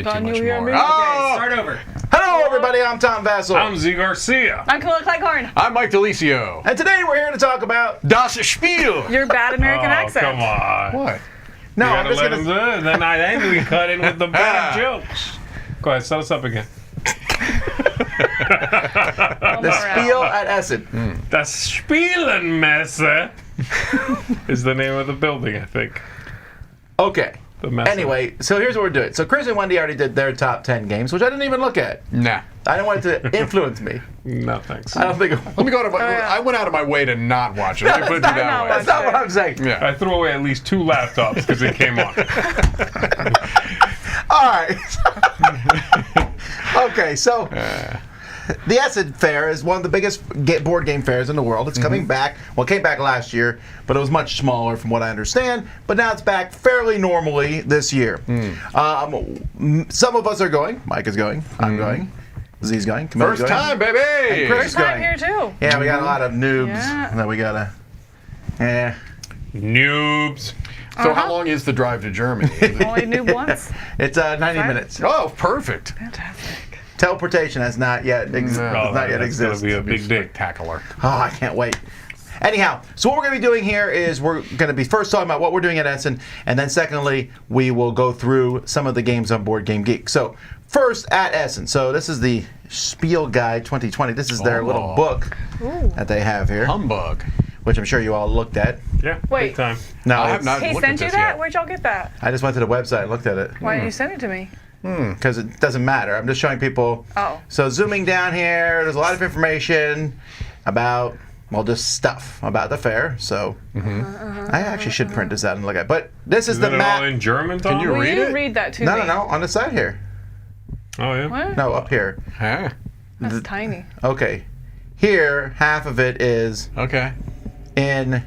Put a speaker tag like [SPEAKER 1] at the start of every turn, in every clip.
[SPEAKER 1] really
[SPEAKER 2] Can
[SPEAKER 1] too much
[SPEAKER 2] you hear
[SPEAKER 1] more.
[SPEAKER 2] me?
[SPEAKER 1] Oh!
[SPEAKER 3] Okay, start over.
[SPEAKER 4] Hello, everybody. I'm Tom Vassell.
[SPEAKER 1] I'm Z Garcia.
[SPEAKER 2] I'm Camilla Cleghorn.
[SPEAKER 3] I'm Mike DeLisio.
[SPEAKER 4] And today we're here to talk about...
[SPEAKER 3] Das Spiel.
[SPEAKER 2] Your bad American accent.
[SPEAKER 1] Come on.
[SPEAKER 3] What?
[SPEAKER 4] No,
[SPEAKER 1] You
[SPEAKER 4] I'm
[SPEAKER 1] gotta
[SPEAKER 4] just
[SPEAKER 1] let
[SPEAKER 4] going
[SPEAKER 1] him
[SPEAKER 4] to...
[SPEAKER 1] do it. Then we cut in with the bad jokes. Go ahead, set us up again.
[SPEAKER 4] The Spiel at Essen.
[SPEAKER 1] Das Spielenmesse is the name of the building, I think.
[SPEAKER 4] Okay.
[SPEAKER 1] The messe.
[SPEAKER 4] Anyway, so here's what we're doing. So Chris and Wendy already did their top 10 games, which I didn't even look at.
[SPEAKER 3] Nah.
[SPEAKER 4] I didn't want it to influence me.
[SPEAKER 1] No, thanks.
[SPEAKER 4] I don't think...
[SPEAKER 3] Let me go to my,
[SPEAKER 2] yeah.
[SPEAKER 3] I went out of my way to not watch it. Let me put it that way.
[SPEAKER 4] That's not what I'm saying.
[SPEAKER 3] Yeah.
[SPEAKER 1] I threw away at least 2 laptops because it came on.
[SPEAKER 4] All right. Okay, so the Essen Fair is one of the biggest board game fairs in the world. It's coming back. Well, it came back last year, but it was much smaller from what I understand. But now it's back fairly normally this year. Some of us are going. Mike is going. I'm going. Z's going. Camilla's
[SPEAKER 3] First
[SPEAKER 4] going.
[SPEAKER 3] time, baby.
[SPEAKER 4] And Chris
[SPEAKER 2] First time
[SPEAKER 4] going.
[SPEAKER 2] here, too.
[SPEAKER 4] Yeah, we got a lot of noobs
[SPEAKER 2] Yeah.
[SPEAKER 4] that we gotta. Yeah.
[SPEAKER 1] Noobs.
[SPEAKER 3] So how long is the drive to Germany?
[SPEAKER 2] Only noob once.
[SPEAKER 4] It's 90 minutes.
[SPEAKER 3] Oh, perfect.
[SPEAKER 2] Fantastic.
[SPEAKER 4] Teleportation has not yet
[SPEAKER 3] No.
[SPEAKER 4] does not yet
[SPEAKER 1] That's gonna
[SPEAKER 4] exist.
[SPEAKER 1] be a big day.
[SPEAKER 3] Spectacular.
[SPEAKER 4] Oh, I can't wait. Anyhow, so what we're going to be doing here is we're going to be first talking about what we're doing at Essen, and then secondly, we will go through some of the games on Board Game Geek. So first at Essen. So this is the Spiel Guide 2020. This is their little book that they have here,
[SPEAKER 3] Humbug.
[SPEAKER 4] which I'm sure you all looked at.
[SPEAKER 1] Yeah,
[SPEAKER 2] Wait.
[SPEAKER 1] big time.
[SPEAKER 4] No,
[SPEAKER 3] I have not
[SPEAKER 2] He
[SPEAKER 3] looked at
[SPEAKER 2] sent you
[SPEAKER 3] this
[SPEAKER 2] that?
[SPEAKER 3] yet.
[SPEAKER 2] Where'd y'all get that?
[SPEAKER 4] I just went to the website and looked at it
[SPEAKER 2] Why didn't you send it to me?
[SPEAKER 4] because it doesn't matter. I'm just showing people.
[SPEAKER 2] Oh.
[SPEAKER 4] So zooming down here, there's a lot of information about, well, just stuff about the fair. So I actually should print this out and look at it. But this is
[SPEAKER 1] Is
[SPEAKER 4] the
[SPEAKER 1] it all
[SPEAKER 4] map.
[SPEAKER 1] in German, Tom?
[SPEAKER 3] you
[SPEAKER 2] Will
[SPEAKER 3] read
[SPEAKER 2] you
[SPEAKER 3] it?
[SPEAKER 2] read that to
[SPEAKER 4] No,
[SPEAKER 2] me?
[SPEAKER 4] no, no, on the side here.
[SPEAKER 1] Oh, yeah.
[SPEAKER 2] What?
[SPEAKER 4] No, up here.
[SPEAKER 3] Huh?
[SPEAKER 2] That's tiny.
[SPEAKER 4] Okay. Here, half of it is
[SPEAKER 3] Okay.
[SPEAKER 4] in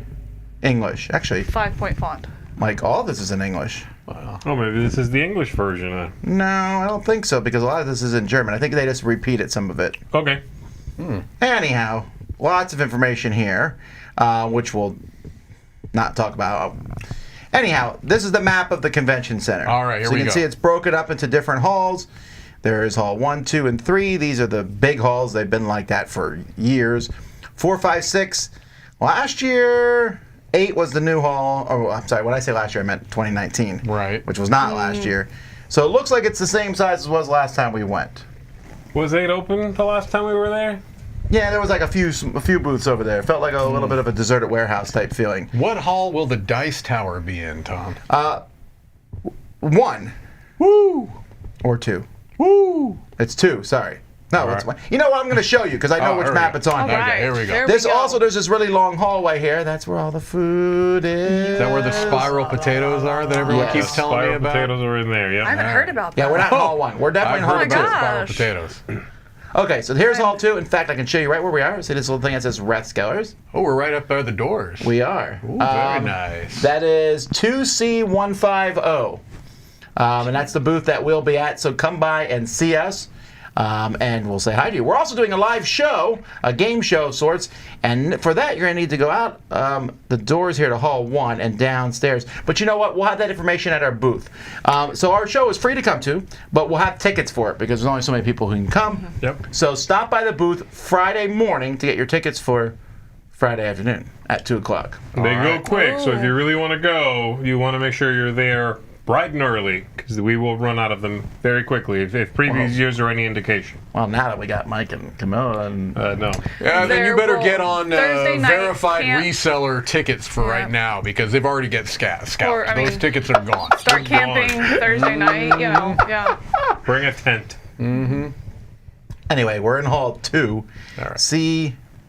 [SPEAKER 4] English. Actually,
[SPEAKER 2] 5-point font.
[SPEAKER 4] like all this is in English.
[SPEAKER 3] Wow.
[SPEAKER 1] Oh, maybe this is the English version.
[SPEAKER 4] No, I don't think so because a lot of this is in German. I think they just repeated some of it.
[SPEAKER 1] Okay.
[SPEAKER 4] Anyhow, lots of information here, which we'll not talk about. Anyhow, this is the map of the convention center.
[SPEAKER 3] All right, here
[SPEAKER 4] so
[SPEAKER 3] we
[SPEAKER 4] you can
[SPEAKER 3] go.
[SPEAKER 4] see it's broken up into different halls. There is hall 1, 2, and 3. These are the big halls. They've been like that for years. 4, 5, 6. Last year, 8 was the new hall. Oh, I'm sorry. When I say last year, I meant 2019.
[SPEAKER 3] Right.
[SPEAKER 4] Which was not last year. So it looks like it's the same size as was last time we went.
[SPEAKER 1] Was 8 open the last time we were there?
[SPEAKER 4] Yeah, there was like a few booths over there. It felt like a little bit of a deserted warehouse type feeling.
[SPEAKER 3] What hall will the dice tower be in, Tom?
[SPEAKER 4] 1.
[SPEAKER 3] Woo!
[SPEAKER 4] Or 2.
[SPEAKER 3] Woo!
[SPEAKER 4] It's 2, sorry. No,
[SPEAKER 1] All
[SPEAKER 4] it's
[SPEAKER 1] right.
[SPEAKER 4] 1. You know what? I'm going to show you because I know
[SPEAKER 3] Oh,
[SPEAKER 4] which
[SPEAKER 3] here we
[SPEAKER 4] map
[SPEAKER 3] go.
[SPEAKER 4] it's on.
[SPEAKER 2] All
[SPEAKER 4] here.
[SPEAKER 2] right.
[SPEAKER 3] here we go.
[SPEAKER 2] There
[SPEAKER 4] There's
[SPEAKER 2] we go.
[SPEAKER 4] also there's this really long hallway here. That's where all the food is.
[SPEAKER 3] Is that where the spiral potatoes are that everyone
[SPEAKER 4] Yes.
[SPEAKER 3] keeps telling me
[SPEAKER 1] Spiral
[SPEAKER 3] about?
[SPEAKER 1] potatoes are in there,
[SPEAKER 2] I
[SPEAKER 1] yeah.
[SPEAKER 2] haven't heard about that.
[SPEAKER 4] Yeah, we're not in hall 1. We're definitely
[SPEAKER 3] I've
[SPEAKER 4] in hall
[SPEAKER 3] heard
[SPEAKER 4] 2.
[SPEAKER 3] about spiral
[SPEAKER 2] gosh.
[SPEAKER 3] potatoes.
[SPEAKER 4] Okay, so here's hall 2. In fact, I can show you right where we are. See this little thing that says Rathskellers?
[SPEAKER 3] Oh, we're right up by the doors.
[SPEAKER 4] We are.
[SPEAKER 3] Ooh, very nice.
[SPEAKER 4] That is 2C150. And that's the booth that we'll be at. So come by and see us. And we'll say hi to you. We're also doing a live show, a game show of sorts, and for that you're going to need to go out the doors here to Hall 1 and downstairs. But you know what? We'll have that information at our booth. So our show is free to come to, but we'll have tickets for it because there's only so many people who can come.
[SPEAKER 1] Yep.
[SPEAKER 4] So stop by the booth Friday morning to get your tickets for Friday afternoon at 2 o'clock.
[SPEAKER 1] They go quick, so if you really want to go, you want to make sure you're there bright and early because we will run out of them very quickly if previous years are any indication.
[SPEAKER 4] Well, now that we got Mike and Camilla and...
[SPEAKER 1] No.
[SPEAKER 3] Yeah, then you
[SPEAKER 2] There
[SPEAKER 3] better
[SPEAKER 2] will-
[SPEAKER 3] get on
[SPEAKER 2] Thursday night
[SPEAKER 3] verified
[SPEAKER 2] can't-
[SPEAKER 3] reseller tickets for right
[SPEAKER 2] Yep.
[SPEAKER 3] now because they've already get scalped.
[SPEAKER 2] Or, I
[SPEAKER 3] Those
[SPEAKER 2] mean-
[SPEAKER 3] tickets are gone.
[SPEAKER 2] Start camping Thursday night, you know. Yeah.
[SPEAKER 1] Bring a tent.
[SPEAKER 4] Anyway, we're in Hall 2,
[SPEAKER 3] right.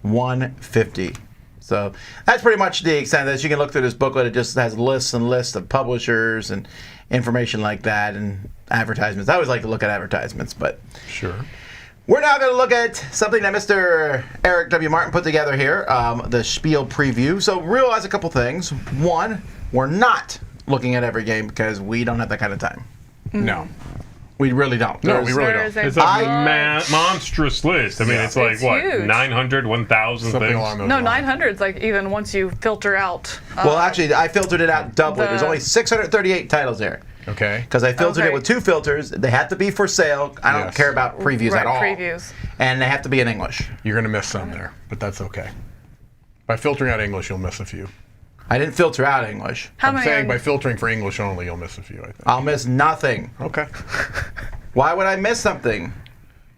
[SPEAKER 4] C150. So that's pretty much the extent of this. You can look through this booklet. It just has lists and lists of publishers and information like that and advertisements. I always like to look at advertisements, but
[SPEAKER 1] Sure.
[SPEAKER 4] we're now going to look at something that Mr. Eric W. Martin put together here, the Spiel preview. So realize a couple things. One, we're not looking at every game because we don't have that kind of time.
[SPEAKER 3] No.
[SPEAKER 4] We really don't.
[SPEAKER 3] No, we really
[SPEAKER 2] There
[SPEAKER 3] don't.
[SPEAKER 2] is a
[SPEAKER 1] It's a
[SPEAKER 2] bunch.
[SPEAKER 1] monstrous list. I mean,
[SPEAKER 3] Yeah.
[SPEAKER 1] it's like,
[SPEAKER 2] It's
[SPEAKER 1] what,
[SPEAKER 2] huge.
[SPEAKER 1] 900, 1,000
[SPEAKER 3] Something
[SPEAKER 1] things?
[SPEAKER 3] along those
[SPEAKER 2] No,
[SPEAKER 3] lines.
[SPEAKER 2] 900's like even once you filter out.
[SPEAKER 4] Well, actually, I filtered it out doubly. There's
[SPEAKER 2] The-
[SPEAKER 4] only 638 titles there.
[SPEAKER 3] Okay.
[SPEAKER 4] Because I filtered
[SPEAKER 2] Okay.
[SPEAKER 4] it with 2 filters. They have to be for sale. I don't
[SPEAKER 3] Yes.
[SPEAKER 4] care about previews
[SPEAKER 2] Right,
[SPEAKER 4] at all.
[SPEAKER 2] previews.
[SPEAKER 4] And they have to be in English.
[SPEAKER 3] You're going to miss some there, but that's okay. By filtering out English, you'll miss a few.
[SPEAKER 4] I didn't filter out English.
[SPEAKER 2] How
[SPEAKER 3] I'm
[SPEAKER 2] many?
[SPEAKER 3] saying by filtering for English only, you'll miss a few, I think.
[SPEAKER 4] I'll miss nothing.
[SPEAKER 3] Okay.
[SPEAKER 4] Why would I miss something?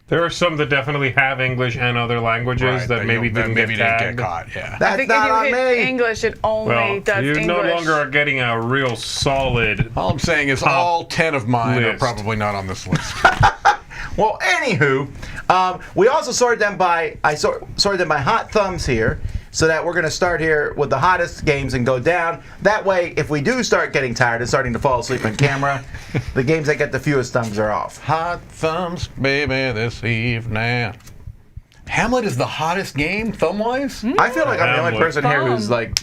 [SPEAKER 1] There are some that definitely have English and other languages
[SPEAKER 3] Right,
[SPEAKER 1] that maybe
[SPEAKER 3] you'll-
[SPEAKER 1] didn't
[SPEAKER 3] maybe
[SPEAKER 1] get tagged.
[SPEAKER 3] didn't get caught, yeah.
[SPEAKER 2] I
[SPEAKER 4] That's
[SPEAKER 2] think
[SPEAKER 4] not on
[SPEAKER 2] if you hit
[SPEAKER 4] me.
[SPEAKER 2] English, it only
[SPEAKER 1] Well,
[SPEAKER 2] does
[SPEAKER 1] you
[SPEAKER 2] English.
[SPEAKER 1] no longer are getting a real solid.
[SPEAKER 3] All I'm saying is all 10 of mine are
[SPEAKER 1] list.
[SPEAKER 3] probably not on this list.
[SPEAKER 4] Well, anywho, we also sorted them by sorted them by hot thumbs here, so that we're going to start here with the hottest games and go down. That way, if we do start getting tired and starting to fall asleep on camera, the games that get the fewest thumbs are off.
[SPEAKER 3] Hot thumbs, baby, this evening. Hamlet is the hottest game, thumb-wise?
[SPEAKER 4] I feel like I'm the only
[SPEAKER 1] Hamlet.
[SPEAKER 4] person here who's like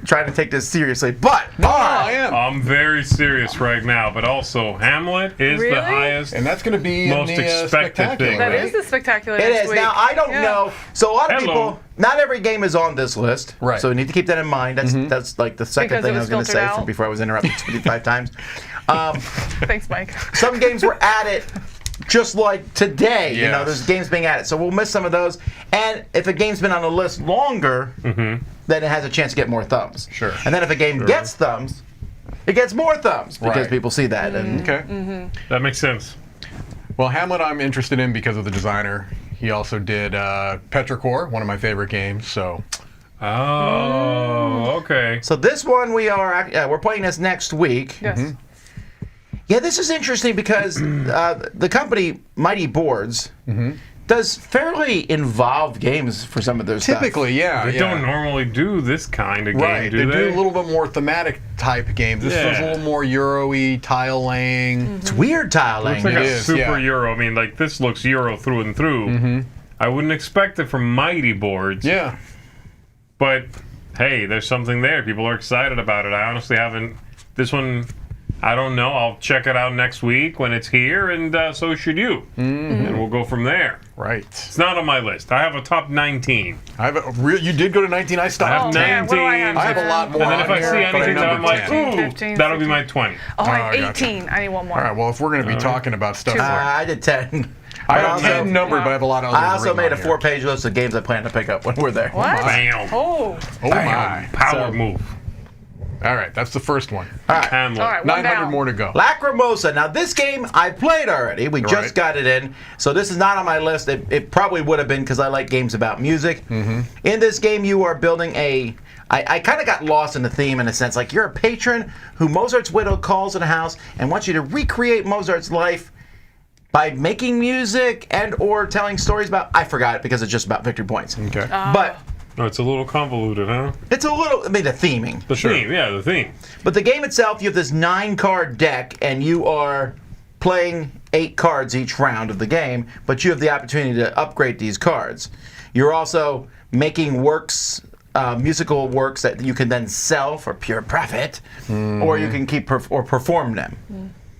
[SPEAKER 4] trying to take this seriously, but
[SPEAKER 3] No,
[SPEAKER 4] all
[SPEAKER 3] I
[SPEAKER 4] right.
[SPEAKER 3] am.
[SPEAKER 1] I'm very serious right now, but also Hamlet is
[SPEAKER 2] Really?
[SPEAKER 1] the highest.
[SPEAKER 3] And that's going to be
[SPEAKER 1] Most
[SPEAKER 3] in the
[SPEAKER 1] expected
[SPEAKER 3] spectacular,
[SPEAKER 1] thing,
[SPEAKER 2] That
[SPEAKER 3] right?
[SPEAKER 2] is the spectacular
[SPEAKER 4] It
[SPEAKER 2] next
[SPEAKER 4] is.
[SPEAKER 2] week.
[SPEAKER 4] Now, I don't
[SPEAKER 2] Yeah.
[SPEAKER 4] know. So a lot of
[SPEAKER 1] Hello.
[SPEAKER 4] people, not every game is on this list.
[SPEAKER 3] Right.
[SPEAKER 4] So we need to keep that in mind. That's like the second
[SPEAKER 2] Because it
[SPEAKER 4] thing I
[SPEAKER 2] was
[SPEAKER 4] was going to
[SPEAKER 2] filtered
[SPEAKER 4] say
[SPEAKER 2] out?
[SPEAKER 4] before I was interrupted 25 times.
[SPEAKER 2] Thanks, Mike.
[SPEAKER 4] Some games were added just like today. You know,
[SPEAKER 3] Yes.
[SPEAKER 4] there's games being added. So we'll miss some of those. And if a game's been on the list longer, then it has a chance to get more thumbs.
[SPEAKER 3] Sure.
[SPEAKER 4] And then if a game gets thumbs, it gets more thumbs because
[SPEAKER 3] Right.
[SPEAKER 4] people see that. And
[SPEAKER 3] Okay.
[SPEAKER 1] That makes sense.
[SPEAKER 3] Well, Hamlet I'm interested in because of the designer. He also did Petrichor, one of my favorite games, so...
[SPEAKER 1] Oh, okay.
[SPEAKER 4] So this one we're playing this next week.
[SPEAKER 2] Yes.
[SPEAKER 4] Yeah, this is interesting because the company Mighty Boards does fairly involved games for some of their stuff.
[SPEAKER 3] Typically, yeah.
[SPEAKER 1] They
[SPEAKER 3] yeah.
[SPEAKER 1] don't normally do this kind of game,
[SPEAKER 3] Right,
[SPEAKER 1] do
[SPEAKER 3] they
[SPEAKER 1] they?
[SPEAKER 3] do a little bit more thematic type games. This is
[SPEAKER 1] Yeah.
[SPEAKER 3] a little more Euro-y, tile laying.
[SPEAKER 4] It's weird tile
[SPEAKER 1] Looks
[SPEAKER 4] laying.
[SPEAKER 1] like
[SPEAKER 3] It
[SPEAKER 1] a
[SPEAKER 3] is,
[SPEAKER 1] super
[SPEAKER 3] yeah.
[SPEAKER 1] Euro. I mean, like, this looks Euro through and through. I wouldn't expect it from Mighty Boards.
[SPEAKER 3] Yeah.
[SPEAKER 1] But, hey, there's something there. People are excited about it. I honestly haven't... This one, I don't know. I'll check it out next week when it's here, and so should you. And we'll go from there.
[SPEAKER 3] Right.
[SPEAKER 1] It's not on my list. I have a top 19.
[SPEAKER 3] I have you did go to 19. I
[SPEAKER 1] I
[SPEAKER 3] stopped.
[SPEAKER 1] have
[SPEAKER 2] Oh, man, what do I have?
[SPEAKER 1] 19.
[SPEAKER 3] I have a lot more.
[SPEAKER 1] And then if
[SPEAKER 3] on
[SPEAKER 1] I
[SPEAKER 3] here,
[SPEAKER 1] see
[SPEAKER 3] but I
[SPEAKER 1] anything that I'm
[SPEAKER 3] numbered
[SPEAKER 1] like,
[SPEAKER 3] 10.
[SPEAKER 1] ooh,
[SPEAKER 2] 15,
[SPEAKER 1] that'll be
[SPEAKER 2] 15.
[SPEAKER 1] my 20.
[SPEAKER 2] Oh, I have
[SPEAKER 3] I gotcha.
[SPEAKER 2] 18. I need one more.
[SPEAKER 3] All right. Well, if we're going to be talking about stuff, like,
[SPEAKER 4] I did 10.
[SPEAKER 3] I
[SPEAKER 4] But
[SPEAKER 3] have
[SPEAKER 4] also-
[SPEAKER 3] 10 numbered, but I have a lot of others.
[SPEAKER 4] I also
[SPEAKER 3] written
[SPEAKER 4] made a
[SPEAKER 3] on here.
[SPEAKER 4] 4-page list of games I plan to pick up when we're there.
[SPEAKER 2] What?
[SPEAKER 1] Bam.
[SPEAKER 2] Oh.
[SPEAKER 3] Oh my!
[SPEAKER 1] Power
[SPEAKER 4] So-
[SPEAKER 1] move.
[SPEAKER 3] All right, that's the first one.
[SPEAKER 1] Hamlet.
[SPEAKER 2] All right, one
[SPEAKER 3] 900
[SPEAKER 2] down.
[SPEAKER 3] more to go.
[SPEAKER 4] Lacrimosa. Now, this game I played already. We just
[SPEAKER 3] Right.
[SPEAKER 4] got it in. So this is not on my list. It probably would have been because I like games about music. In this game, you are building I kind of got lost in the theme in a sense. Like, you're a patron who Mozart's widow calls in a house and wants you to recreate Mozart's life by making music and or telling stories about... I forgot it because it's just about victory points.
[SPEAKER 3] Okay.
[SPEAKER 4] But
[SPEAKER 1] Oh, it's a little convoluted, huh?
[SPEAKER 4] it's a little... I mean, the theming.
[SPEAKER 1] The theme, yeah, the theme.
[SPEAKER 4] But the game itself, you have this 9-card deck, and you are playing 8 cards each round of the game, but you have the opportunity to upgrade these cards. You're also making works, musical works that you can then sell for pure profit, or you can keep or perform them.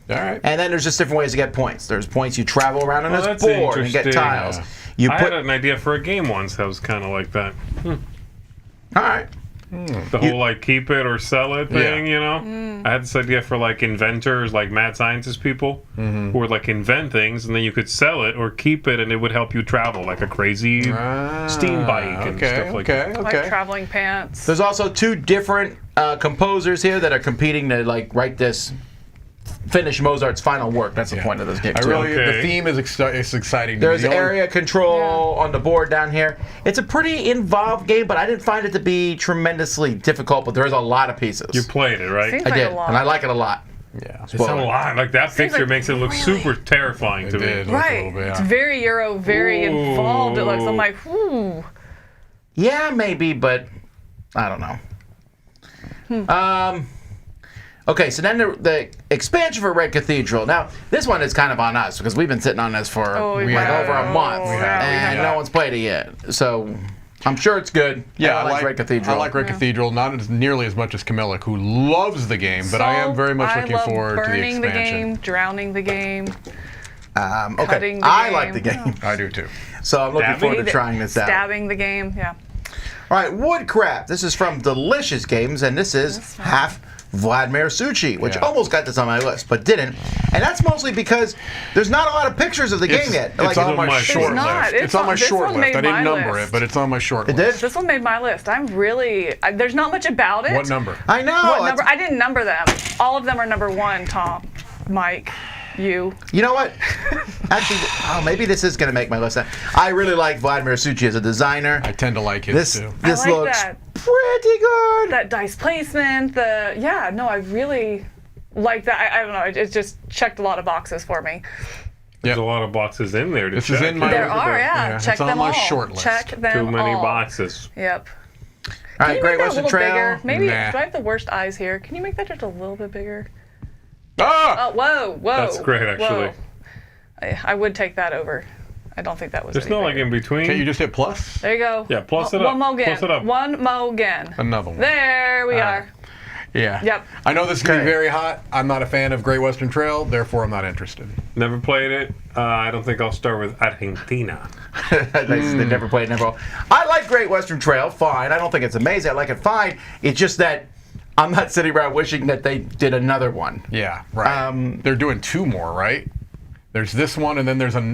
[SPEAKER 3] All right.
[SPEAKER 4] And then there's just different ways to get points. There's points you travel around on
[SPEAKER 1] Oh,
[SPEAKER 4] this
[SPEAKER 1] that's
[SPEAKER 4] board and get
[SPEAKER 1] interesting.
[SPEAKER 4] tiles.
[SPEAKER 3] Yeah.
[SPEAKER 4] You
[SPEAKER 1] I
[SPEAKER 4] put
[SPEAKER 1] had an idea for a game once that was kind of like that.
[SPEAKER 4] all right.
[SPEAKER 1] The whole, like, keep it or sell it thing, you know? I had this idea for, like, inventors, like mad scientist people, who would, like, invent things, and then you could sell it or keep it, and it would help you travel, like a crazy steam bike and stuff like that.
[SPEAKER 2] Like traveling pants.
[SPEAKER 4] There's also 2 different composers here that are competing to like write this, finish Mozart's final work. That's the point of this game.
[SPEAKER 3] I
[SPEAKER 4] too.
[SPEAKER 3] really,
[SPEAKER 1] Okay.
[SPEAKER 3] the theme is it's exciting. to me.
[SPEAKER 4] There's
[SPEAKER 3] The only-
[SPEAKER 4] area control on the board down here. It's a pretty involved game, but I didn't find it to be tremendously difficult. But there is a lot of pieces.
[SPEAKER 1] You played it, right?
[SPEAKER 2] Seems
[SPEAKER 4] I
[SPEAKER 2] like
[SPEAKER 4] did,
[SPEAKER 2] a lot.
[SPEAKER 4] and I like it a lot.
[SPEAKER 3] Yeah.
[SPEAKER 1] It's a lot. Like, that picture
[SPEAKER 2] like
[SPEAKER 1] makes it look
[SPEAKER 2] really-
[SPEAKER 1] super terrifying to
[SPEAKER 3] It
[SPEAKER 1] me.
[SPEAKER 3] did. Look a
[SPEAKER 2] Right.
[SPEAKER 3] little bit,
[SPEAKER 2] It's
[SPEAKER 3] yeah.
[SPEAKER 2] very Euro, very
[SPEAKER 1] Ooh.
[SPEAKER 2] involved. It looks. I'm like, ooh.
[SPEAKER 4] Yeah, maybe, but I don't know. Okay, so then the expansion for Red Cathedral. Now, this one is kind of on us because we've been sitting on this for
[SPEAKER 2] Oh,
[SPEAKER 4] like
[SPEAKER 2] yeah.
[SPEAKER 4] over a month,
[SPEAKER 2] We have,
[SPEAKER 4] and
[SPEAKER 3] yeah.
[SPEAKER 4] no one's played it yet. So I'm sure it's good.
[SPEAKER 3] Yeah,
[SPEAKER 4] I like Red Cathedral.
[SPEAKER 3] I like Red Cathedral, not as nearly as much as Camilla, who loves the game, but I am very much looking forward to the
[SPEAKER 2] burning the
[SPEAKER 3] expansion.
[SPEAKER 2] game, drowning the game.
[SPEAKER 4] Okay,
[SPEAKER 2] Cutting the
[SPEAKER 4] I
[SPEAKER 2] game.
[SPEAKER 4] like the game,
[SPEAKER 3] I do too.
[SPEAKER 4] so I'm looking
[SPEAKER 1] Stabbing?
[SPEAKER 4] forward to trying this out.
[SPEAKER 2] Stabbing the game, yeah.
[SPEAKER 4] All right, Woodcraft. This is from Delicious Games, and this is half Vladimir Suchi, which
[SPEAKER 3] Yeah.
[SPEAKER 4] almost got this on my list, but didn't. And that's mostly because there's not a lot of pictures of the game yet.
[SPEAKER 3] It's on my
[SPEAKER 1] my
[SPEAKER 3] short
[SPEAKER 2] not.
[SPEAKER 3] list. It's on my
[SPEAKER 2] This
[SPEAKER 3] short
[SPEAKER 2] one
[SPEAKER 3] list.
[SPEAKER 2] made
[SPEAKER 3] I didn't
[SPEAKER 2] my
[SPEAKER 3] number
[SPEAKER 2] list.
[SPEAKER 3] it, but it's on my short
[SPEAKER 4] It
[SPEAKER 3] list.
[SPEAKER 4] did?
[SPEAKER 2] This one made my list. I'm really. There's not much about it.
[SPEAKER 3] What number?
[SPEAKER 4] I know.
[SPEAKER 2] What
[SPEAKER 4] that's-
[SPEAKER 2] number? I didn't number them. All of them are number 1. Tom, Mike, you.
[SPEAKER 4] You know what? Actually, maybe this is going to make my list. I really like Vladimir Suchi as a designer.
[SPEAKER 3] I tend to like his
[SPEAKER 4] This
[SPEAKER 3] too.
[SPEAKER 4] this
[SPEAKER 2] I like
[SPEAKER 4] looks
[SPEAKER 2] that.
[SPEAKER 4] pretty good.
[SPEAKER 2] That dice placement. I really like that. I don't know. It just checked a lot of boxes for me.
[SPEAKER 1] There's a lot of boxes in there to
[SPEAKER 3] This
[SPEAKER 1] check.
[SPEAKER 3] is in my-
[SPEAKER 2] There
[SPEAKER 3] Yeah,
[SPEAKER 2] are,
[SPEAKER 3] yeah,
[SPEAKER 2] Check
[SPEAKER 3] it's on
[SPEAKER 2] them
[SPEAKER 3] my
[SPEAKER 2] all.
[SPEAKER 3] short list.
[SPEAKER 2] Check them
[SPEAKER 1] Too many
[SPEAKER 2] all.
[SPEAKER 1] boxes.
[SPEAKER 2] Yep.
[SPEAKER 4] All
[SPEAKER 2] Can
[SPEAKER 4] right,
[SPEAKER 2] you
[SPEAKER 4] Great
[SPEAKER 2] make that a
[SPEAKER 4] Western
[SPEAKER 2] little
[SPEAKER 4] Trail.
[SPEAKER 2] bigger? Maybe.
[SPEAKER 3] Nah.
[SPEAKER 2] Do I have the worst eyes here? Can you make that just a little bit bigger?
[SPEAKER 3] Ah!
[SPEAKER 2] Oh, whoa.
[SPEAKER 1] That's great, actually.
[SPEAKER 2] Whoa. I would take that over. I don't think that was.
[SPEAKER 1] There's
[SPEAKER 2] any
[SPEAKER 1] no like
[SPEAKER 2] bigger.
[SPEAKER 1] in between.
[SPEAKER 3] Can't you just hit plus?
[SPEAKER 2] There you go.
[SPEAKER 1] Yeah, plus it
[SPEAKER 2] One
[SPEAKER 1] up.
[SPEAKER 2] more again.
[SPEAKER 1] Plus it up.
[SPEAKER 2] One more again.
[SPEAKER 3] Another one.
[SPEAKER 2] There we are.
[SPEAKER 3] Yeah.
[SPEAKER 2] Yep.
[SPEAKER 3] I know this is going to be
[SPEAKER 4] Okay.
[SPEAKER 3] very hot. I'm not a fan of Great Western Trail, therefore I'm not interested.
[SPEAKER 1] Never played it. I don't think I'll start with Argentina.
[SPEAKER 4] They never played it, never. I like Great Western Trail, fine. I don't think it's amazing. I like it fine. It's just that I'm not sitting around wishing that they did another one.
[SPEAKER 3] Yeah, right. They're doing 2 more, right? There's this one, and then there's at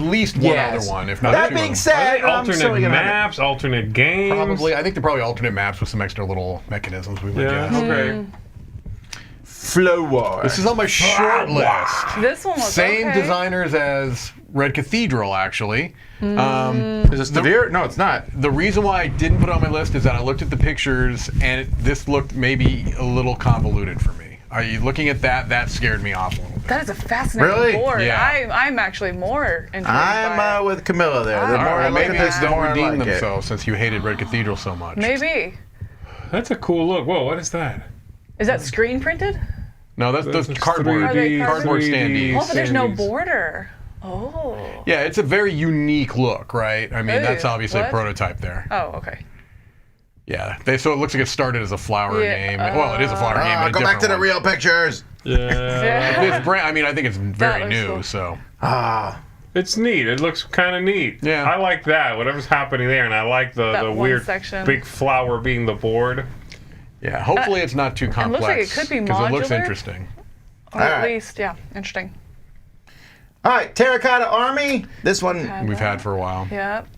[SPEAKER 3] least one
[SPEAKER 4] Yes.
[SPEAKER 3] other one, if not
[SPEAKER 4] That
[SPEAKER 3] 2
[SPEAKER 4] being
[SPEAKER 3] of them.
[SPEAKER 4] said, I'm
[SPEAKER 1] Alternate
[SPEAKER 4] still gonna have it.
[SPEAKER 1] maps, alternate games.
[SPEAKER 3] Probably. I think they're probably alternate maps with some extra little mechanisms we would
[SPEAKER 1] Yeah,
[SPEAKER 3] guess.
[SPEAKER 1] okay.
[SPEAKER 4] Flow War.
[SPEAKER 3] This is on my short list.
[SPEAKER 2] This one was
[SPEAKER 3] Same
[SPEAKER 2] okay.
[SPEAKER 3] designers as Red Cathedral, actually.
[SPEAKER 4] Is this Devere? No, it's not.
[SPEAKER 3] The reason why I didn't put it on my list is that I looked at the pictures and this looked maybe a little convoluted for me. Are you looking at that? That scared me off a little bit.
[SPEAKER 2] That is a fascinating
[SPEAKER 4] Really?
[SPEAKER 2] board.
[SPEAKER 3] Yeah.
[SPEAKER 2] I'm actually more intrigued
[SPEAKER 4] I'm
[SPEAKER 2] by it.
[SPEAKER 4] with Camilla there. The
[SPEAKER 2] All
[SPEAKER 4] more I
[SPEAKER 2] right,
[SPEAKER 4] look
[SPEAKER 3] Maybe
[SPEAKER 4] at
[SPEAKER 3] they
[SPEAKER 4] this, the
[SPEAKER 3] don't
[SPEAKER 4] more I
[SPEAKER 3] redeem
[SPEAKER 4] like it.
[SPEAKER 3] themselves since you hated Red Cathedral so much.
[SPEAKER 2] Maybe.
[SPEAKER 1] That's a cool look. Whoa, what is that?
[SPEAKER 2] Is that screen printed?
[SPEAKER 3] No, that's
[SPEAKER 1] Those
[SPEAKER 3] cardboard.
[SPEAKER 2] Are they
[SPEAKER 3] Cardboard
[SPEAKER 1] 3D
[SPEAKER 3] standees.
[SPEAKER 2] Oh, but there's no
[SPEAKER 1] standees.
[SPEAKER 2] border. Oh.
[SPEAKER 3] Yeah, it's a very unique look, right? I mean,
[SPEAKER 2] Ooh,
[SPEAKER 3] that's obviously
[SPEAKER 2] what?
[SPEAKER 3] a prototype there.
[SPEAKER 2] Oh, okay.
[SPEAKER 3] Yeah, so it looks like it started as a flower
[SPEAKER 2] Yeah,
[SPEAKER 3] game. Well, it is a flower game. But a
[SPEAKER 4] Go back to the
[SPEAKER 3] different one.
[SPEAKER 4] real pictures.
[SPEAKER 1] Yeah.
[SPEAKER 3] It's brand. I mean, I think it's very
[SPEAKER 2] looks
[SPEAKER 3] new.
[SPEAKER 2] cool.
[SPEAKER 3] So
[SPEAKER 1] It's neat. It looks kind of neat.
[SPEAKER 3] Yeah.
[SPEAKER 1] I like that. Whatever's happening there, and I like the
[SPEAKER 2] That one
[SPEAKER 1] weird
[SPEAKER 2] section.
[SPEAKER 1] big flower being the board.
[SPEAKER 3] yeah, hopefully it's not too complex.
[SPEAKER 2] looks like it could be
[SPEAKER 3] because it looks
[SPEAKER 2] modular.
[SPEAKER 3] interesting.
[SPEAKER 2] Or at
[SPEAKER 4] right.
[SPEAKER 2] least, yeah, interesting.
[SPEAKER 4] All right, Terracotta Army. This one,
[SPEAKER 3] We've had for a while.
[SPEAKER 2] Yep.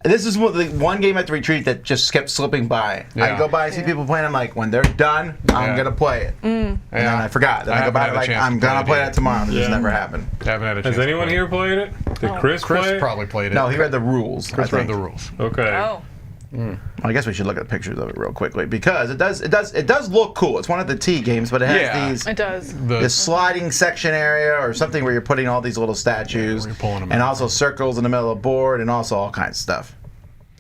[SPEAKER 4] this is the one game at the retreat that just kept slipping by. I
[SPEAKER 3] Yeah.
[SPEAKER 4] go by and see people playing. I'm like, when they're done, I'm
[SPEAKER 3] Yeah.
[SPEAKER 4] gonna play it. And then I forgot. Then I go
[SPEAKER 3] haven't
[SPEAKER 4] by
[SPEAKER 3] had a
[SPEAKER 4] like,
[SPEAKER 3] chance
[SPEAKER 4] I'm
[SPEAKER 3] to play
[SPEAKER 4] gonna
[SPEAKER 3] it
[SPEAKER 4] play
[SPEAKER 3] either.
[SPEAKER 4] that tomorrow. It just
[SPEAKER 1] Yeah.
[SPEAKER 4] never happened.
[SPEAKER 3] Haven't had a chance.
[SPEAKER 1] Has anyone
[SPEAKER 3] to play
[SPEAKER 1] here played it? Did Chris
[SPEAKER 3] Chris
[SPEAKER 1] play it?
[SPEAKER 3] probably played it.
[SPEAKER 4] No, he read the rules.
[SPEAKER 3] Chris
[SPEAKER 4] I
[SPEAKER 3] read
[SPEAKER 4] think.
[SPEAKER 3] the rules.
[SPEAKER 1] Okay.
[SPEAKER 2] Oh.
[SPEAKER 4] I guess we should look at pictures of it real quickly because it does look cool. It's one of the T games, but it has
[SPEAKER 3] Yeah.
[SPEAKER 4] these
[SPEAKER 2] It does.
[SPEAKER 4] this sliding section area or something where you're putting all these little statues
[SPEAKER 3] where you're pulling them
[SPEAKER 4] and
[SPEAKER 3] out.
[SPEAKER 4] also circles in the middle of the board and also all kinds of stuff.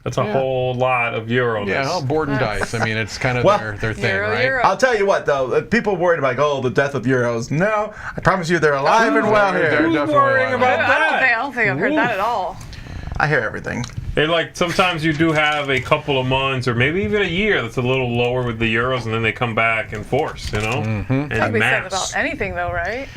[SPEAKER 1] That's a whole lot of Euroness.
[SPEAKER 3] Yeah, well, board and dice. I mean, it's kind of
[SPEAKER 4] Well,
[SPEAKER 3] their thing,
[SPEAKER 2] Euro,
[SPEAKER 3] right?
[SPEAKER 2] Euro.
[SPEAKER 4] I'll tell you what though, people worried about the death of Euros. No, I promise you they're alive and well
[SPEAKER 3] They're
[SPEAKER 4] here.
[SPEAKER 3] definitely
[SPEAKER 1] worrying
[SPEAKER 3] alive.
[SPEAKER 1] about
[SPEAKER 2] I don't think I've heard that at all.
[SPEAKER 4] I hear everything.
[SPEAKER 1] They like sometimes you do have a couple of months or maybe even a year that's a little lower with the Euros, and then they come back in force, you know, and
[SPEAKER 2] That could be said
[SPEAKER 1] maps.
[SPEAKER 2] about anything, though, right?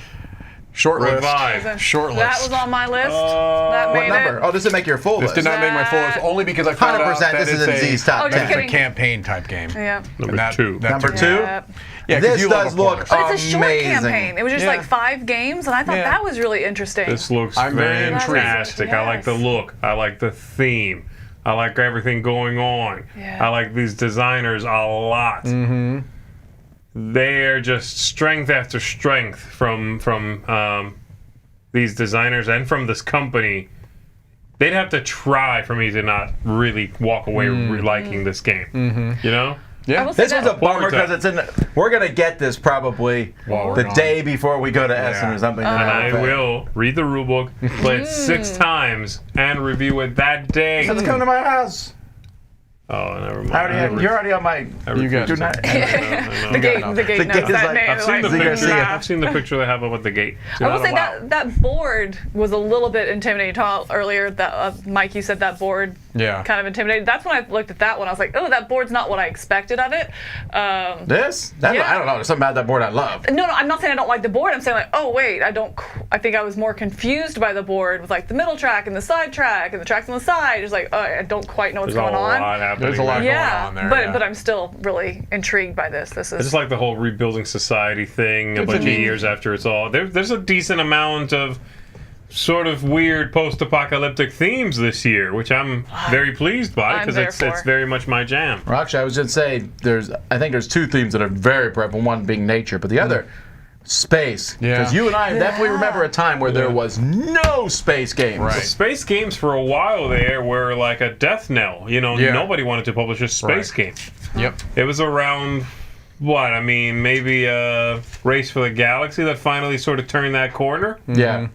[SPEAKER 3] Short list.
[SPEAKER 1] Revive.
[SPEAKER 3] Short
[SPEAKER 2] That
[SPEAKER 3] list.
[SPEAKER 2] was on my list. That
[SPEAKER 4] What
[SPEAKER 2] made
[SPEAKER 4] number?
[SPEAKER 2] it.
[SPEAKER 4] Oh, does it make your full
[SPEAKER 3] This
[SPEAKER 4] list?
[SPEAKER 3] did not make my full list only because I found out
[SPEAKER 4] 100%
[SPEAKER 3] that
[SPEAKER 4] this is in
[SPEAKER 3] it's
[SPEAKER 4] Z's top
[SPEAKER 2] Oh, just
[SPEAKER 4] 10.
[SPEAKER 3] a
[SPEAKER 2] kidding.
[SPEAKER 3] campaign type game.
[SPEAKER 2] Yeah.
[SPEAKER 1] Number
[SPEAKER 3] And
[SPEAKER 1] two.
[SPEAKER 3] that's
[SPEAKER 4] Number
[SPEAKER 3] a-
[SPEAKER 4] two?
[SPEAKER 2] Yep.
[SPEAKER 3] Yeah, 'cause
[SPEAKER 4] This
[SPEAKER 3] you love
[SPEAKER 4] does
[SPEAKER 3] a
[SPEAKER 4] look
[SPEAKER 3] quarter.
[SPEAKER 2] But it's a short
[SPEAKER 4] Amazing.
[SPEAKER 2] campaign. It was just
[SPEAKER 3] Yeah.
[SPEAKER 2] like 5 games, and I thought
[SPEAKER 3] Yeah.
[SPEAKER 2] that was really interesting.
[SPEAKER 1] This looks
[SPEAKER 3] I'm very intrigued.
[SPEAKER 1] fantastic. I like the
[SPEAKER 2] Yes.
[SPEAKER 1] look. I like the theme. I like everything going on.
[SPEAKER 2] Yeah.
[SPEAKER 1] I like these designers a lot. Mm-hmm. They're just strength after strength from these designers and from this company. They'd have to try for me to not really walk away liking this game. Mm-hmm. You know?
[SPEAKER 2] I
[SPEAKER 3] Yeah.
[SPEAKER 2] will say
[SPEAKER 4] This was
[SPEAKER 2] that.
[SPEAKER 4] a bummer because it's in. We're gonna get this probably
[SPEAKER 3] While we're
[SPEAKER 4] the
[SPEAKER 3] gone.
[SPEAKER 4] day before we go to Essen or something.
[SPEAKER 1] And I
[SPEAKER 4] like that.
[SPEAKER 1] will read the rulebook, play it 6 times, and review it that day.
[SPEAKER 4] So just come to my house.
[SPEAKER 1] Oh, never mind.
[SPEAKER 4] You're already on my.
[SPEAKER 3] You got
[SPEAKER 4] do
[SPEAKER 3] it.
[SPEAKER 4] not.
[SPEAKER 2] The gate knows
[SPEAKER 4] gate
[SPEAKER 2] that
[SPEAKER 4] is
[SPEAKER 2] name.
[SPEAKER 1] I've seen the
[SPEAKER 2] like,
[SPEAKER 1] picture.
[SPEAKER 2] nah.
[SPEAKER 1] I've seen the picture they have up at the gate.
[SPEAKER 2] I will say that board was a little bit intimidating. Earlier, that Mike, you said that board kind of intimidating. That's when I looked at that one. I was like, oh, that board's not what I expected of it.
[SPEAKER 4] I don't know. There's something about that board I love.
[SPEAKER 2] No, I'm not saying I don't like the board. I'm saying like, oh wait, I think I was more confused by the board with like the middle track and the side track and the tracks on the side. It's like, oh, I don't quite know what's going on.
[SPEAKER 3] There's a lot going on there.
[SPEAKER 2] But I'm still really intrigued by this. This is
[SPEAKER 1] It's just like the whole rebuilding society thing a bunch of years after it's all. There's a decent amount of sort of weird post-apocalyptic themes this year, which I'm very pleased by because it's very much my jam.
[SPEAKER 4] Well, actually, I was going to say I think there's two themes that are very prevalent. One being nature, but the other space. Because you and I definitely remember a time where there was no space games.
[SPEAKER 3] Right.
[SPEAKER 1] The space games for a while there were like a death knell. Nobody wanted to publish a space game.
[SPEAKER 3] Yep.
[SPEAKER 1] It was around maybe Race for the Galaxy that finally sort of turned that corner.
[SPEAKER 4] Yeah.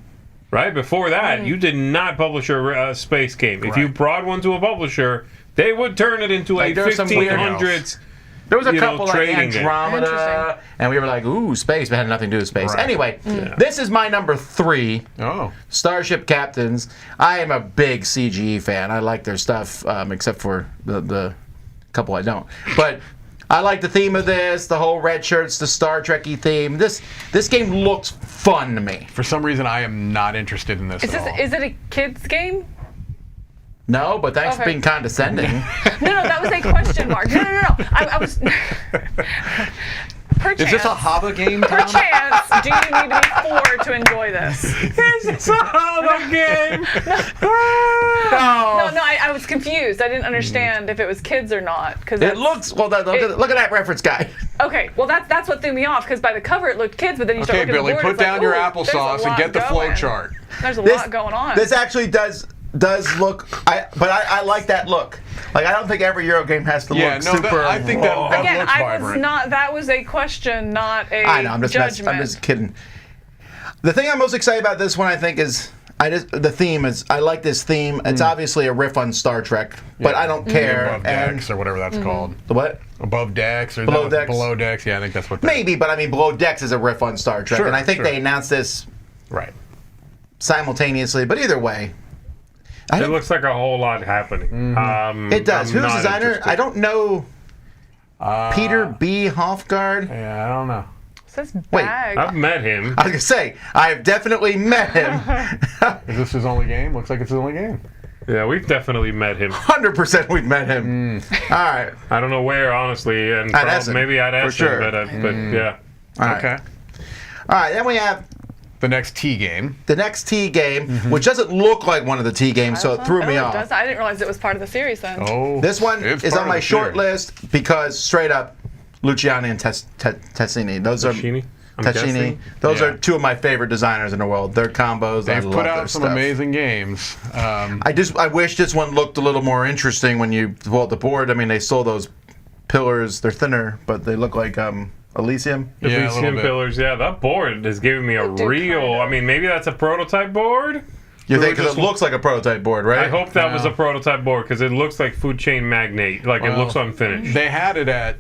[SPEAKER 1] Right? Before that, you did not publish a space game. If you brought one to a publisher, they would turn it into a 1500s.
[SPEAKER 4] There was a couple like
[SPEAKER 1] trading
[SPEAKER 4] Andromeda, and we were like, ooh, space, but had nothing to do with space. Right. Anyway, this is my number 3.
[SPEAKER 3] Oh.
[SPEAKER 4] Starship Captains. I am a big CGE fan. I like their stuff, except for the couple I don't. But I like the theme of this, the whole red shirts, the Star Trek-y theme. This game looks fun to me.
[SPEAKER 3] For some reason, I am not interested in this at all.
[SPEAKER 2] Is it a kid's game?
[SPEAKER 4] No, but thanks for being condescending.
[SPEAKER 2] No, that was a question mark. No. I was. Perchance,
[SPEAKER 3] is this a Hava game, Tom?
[SPEAKER 2] Perchance, do you need to be 4 to enjoy this?
[SPEAKER 1] It's a Hava game!
[SPEAKER 2] No, I was confused. I didn't understand if it was kids or not.
[SPEAKER 4] It looks, look at that reference guy.
[SPEAKER 2] Okay, well that's what threw me off, because by the cover it looked kids, but then you start looking
[SPEAKER 3] Billy,
[SPEAKER 2] at the board,
[SPEAKER 3] put down your
[SPEAKER 2] like,
[SPEAKER 3] applesauce and get the flow chart.
[SPEAKER 2] There's a lot going on.
[SPEAKER 4] This actually does look, but I like that look. Like, I don't think every Euro game has to look super.
[SPEAKER 3] I think that looks vibrant.
[SPEAKER 2] That was a question, not a
[SPEAKER 4] I know, I'm just kidding. The thing I'm most excited about this one, I think, is the theme is. I like this theme. It's obviously a riff on Star Trek, but I don't care.
[SPEAKER 3] Above decks or whatever that's called.
[SPEAKER 4] The what?
[SPEAKER 3] Above decks or
[SPEAKER 4] below decks.
[SPEAKER 3] Below decks. Yeah, I think that's what.
[SPEAKER 4] Maybe, but I mean, below decks is a riff on Star Trek, and I think they announced this simultaneously. But either way.
[SPEAKER 1] It looks like a whole lot happening.
[SPEAKER 4] It does.
[SPEAKER 1] I'm
[SPEAKER 4] Who's the designer?
[SPEAKER 1] interested.
[SPEAKER 4] I don't know. Peter B. Hofgaard?
[SPEAKER 3] Yeah, I don't know.
[SPEAKER 2] It says bag.
[SPEAKER 1] I've met him.
[SPEAKER 4] I was going to say, I've definitely met him.
[SPEAKER 3] Is this his only game? Looks like it's his only game.
[SPEAKER 1] Yeah, we've definitely met him.
[SPEAKER 4] 100% we've met him. All right.
[SPEAKER 1] I don't know where, honestly, and
[SPEAKER 4] at Essen,
[SPEAKER 1] maybe at Essen,
[SPEAKER 4] sure.
[SPEAKER 1] but yeah.
[SPEAKER 4] All right.
[SPEAKER 3] Okay.
[SPEAKER 4] All right, then we have
[SPEAKER 3] the next T game.
[SPEAKER 4] The next T game, which doesn't look like one of the T games, so it threw me off.
[SPEAKER 2] I didn't realize it was part of the series then.
[SPEAKER 3] Oh.
[SPEAKER 4] This one is on my short list because straight up, Luciani and Tessini. Those are Tessini. Those are two of my favorite designers in the world. Their combos,
[SPEAKER 3] They've
[SPEAKER 4] I love
[SPEAKER 3] put out
[SPEAKER 4] their
[SPEAKER 3] some
[SPEAKER 4] stuff.
[SPEAKER 3] amazing games.
[SPEAKER 4] I wish this one looked a little more interesting when you pull out the board. I mean, they stole those pillars. They're thinner, but they look like Elysium.
[SPEAKER 1] Elysium pillars, that board is giving me a real. I mean, maybe that's a prototype board.
[SPEAKER 4] You think because it looks like a prototype board, right?
[SPEAKER 1] I hope that was a prototype board because it looks like Food Chain Magnate. Like it looks unfinished.
[SPEAKER 3] They had it at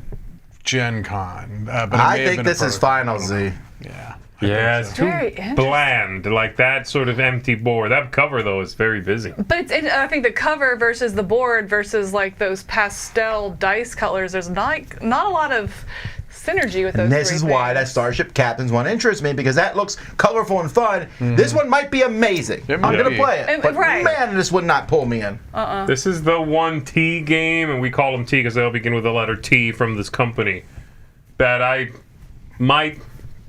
[SPEAKER 3] Gen Con, but
[SPEAKER 4] I think this is Final Z.
[SPEAKER 3] Yeah.
[SPEAKER 1] Yeah, it's too bland. Like that sort of empty board. That cover though is very busy.
[SPEAKER 2] But I think the cover versus the board versus like those pastel dice colors. There's not a lot of synergy with those.
[SPEAKER 4] And this is why that Starship Captains one interests me because that looks colorful and fun. This one might be amazing. I'm gonna play it, but man, this would not pull me in.
[SPEAKER 1] This is the one T game, and we call them T because they all begin with the letter T from this company. That I might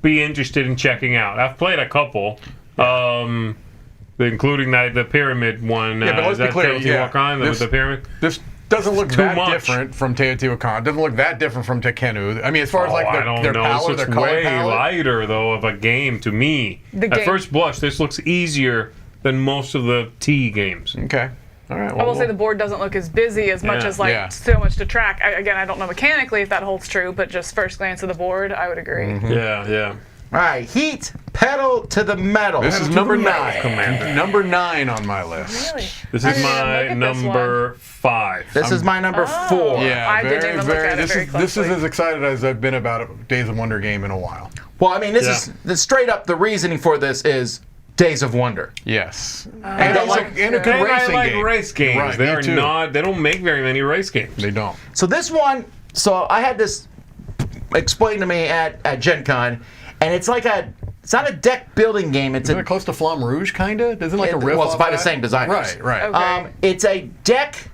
[SPEAKER 1] be interested in checking out. I've played a couple, including the pyramid one.
[SPEAKER 3] Yeah, but let's be clear.
[SPEAKER 1] With the pyramid.
[SPEAKER 3] This doesn't look that different from Teotihuacan. Doesn't look that different from Tekenu. I mean, as far as like their power, their color
[SPEAKER 1] way
[SPEAKER 3] palette.
[SPEAKER 1] lighter though of a game to me. At first blush, this looks easier than most of the T games.
[SPEAKER 3] Okay. All right.
[SPEAKER 2] I will say the board doesn't look as busy as much as so much to track. Again, I don't know mechanically if that holds true, but just first glance of the board, I would agree.
[SPEAKER 1] Yeah.
[SPEAKER 4] All right, Heat, Pedal to the Metal.
[SPEAKER 3] This is number 9.
[SPEAKER 1] Commander.
[SPEAKER 3] Number 9 on my list.
[SPEAKER 2] Really?
[SPEAKER 1] This
[SPEAKER 2] I
[SPEAKER 1] is
[SPEAKER 2] didn't even
[SPEAKER 1] my
[SPEAKER 2] look at this
[SPEAKER 1] number 5.
[SPEAKER 4] This is my number 4.
[SPEAKER 3] Yeah,
[SPEAKER 2] I didn't even look at it very
[SPEAKER 3] This is
[SPEAKER 2] closely.
[SPEAKER 3] as excited as I've been about a Days of Wonder game in a while.
[SPEAKER 4] Well, I mean, this is straight up the reasoning for this is Days of Wonder.
[SPEAKER 3] Yes.
[SPEAKER 4] And
[SPEAKER 3] And,
[SPEAKER 4] Days
[SPEAKER 3] like,
[SPEAKER 4] of-
[SPEAKER 3] and a good
[SPEAKER 1] And I
[SPEAKER 3] racing
[SPEAKER 1] like
[SPEAKER 3] game.
[SPEAKER 1] race games.
[SPEAKER 3] Right,
[SPEAKER 1] they
[SPEAKER 3] me
[SPEAKER 1] are
[SPEAKER 3] too.
[SPEAKER 1] not. They don't make very many race games.
[SPEAKER 3] They don't.
[SPEAKER 4] So this one, so I had this explained to me at Gen Con, and it's like it's not a deck building game. It's
[SPEAKER 3] Isn't it close to Flamme Rouge, kind of? Isn't it like a riff
[SPEAKER 4] well, it's
[SPEAKER 3] off
[SPEAKER 4] by the
[SPEAKER 3] that?
[SPEAKER 4] same designers.
[SPEAKER 3] Right.
[SPEAKER 2] Okay.
[SPEAKER 4] It's a deck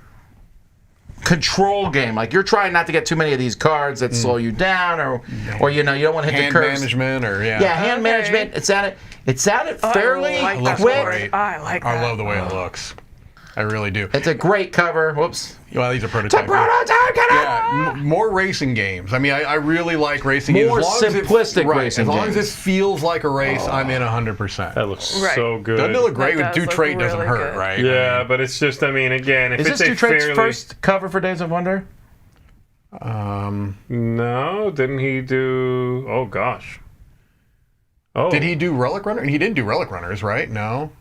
[SPEAKER 4] control game. Like you're trying not to get too many of these cards that slow you down, or you don't want to hit
[SPEAKER 3] Hand
[SPEAKER 4] the curves.
[SPEAKER 3] management, or
[SPEAKER 4] Yeah, hand
[SPEAKER 2] Okay.
[SPEAKER 4] management. It sounded fairly
[SPEAKER 2] I like that
[SPEAKER 4] quick.
[SPEAKER 2] board. I like that.
[SPEAKER 3] I love the way it looks. I really do.
[SPEAKER 4] It's a great cover. Whoops.
[SPEAKER 3] Well, these are prototypes. Yeah, more racing games. I mean, I really like racing games.
[SPEAKER 4] More
[SPEAKER 3] As long as
[SPEAKER 4] simplistic racing
[SPEAKER 3] As long
[SPEAKER 4] games.
[SPEAKER 3] as this feels like a race, I'm in 100%.
[SPEAKER 1] That looks
[SPEAKER 2] Right.
[SPEAKER 1] so good.
[SPEAKER 3] Doesn't it look great?
[SPEAKER 2] That
[SPEAKER 3] With
[SPEAKER 2] does
[SPEAKER 3] Do Trait
[SPEAKER 2] look
[SPEAKER 3] doesn't
[SPEAKER 2] really
[SPEAKER 3] hurt,
[SPEAKER 2] good.
[SPEAKER 3] right?
[SPEAKER 1] Yeah,
[SPEAKER 3] I mean,
[SPEAKER 1] but it's just. I mean, again, if
[SPEAKER 4] Is
[SPEAKER 1] it's
[SPEAKER 4] this
[SPEAKER 1] a
[SPEAKER 4] Dutrait's
[SPEAKER 1] fairly
[SPEAKER 4] first cover for Days of Wonder?
[SPEAKER 1] No, didn't he do? Oh gosh. Oh.
[SPEAKER 3] did he do Relic Runner? He didn't do Relic Runners, right? No.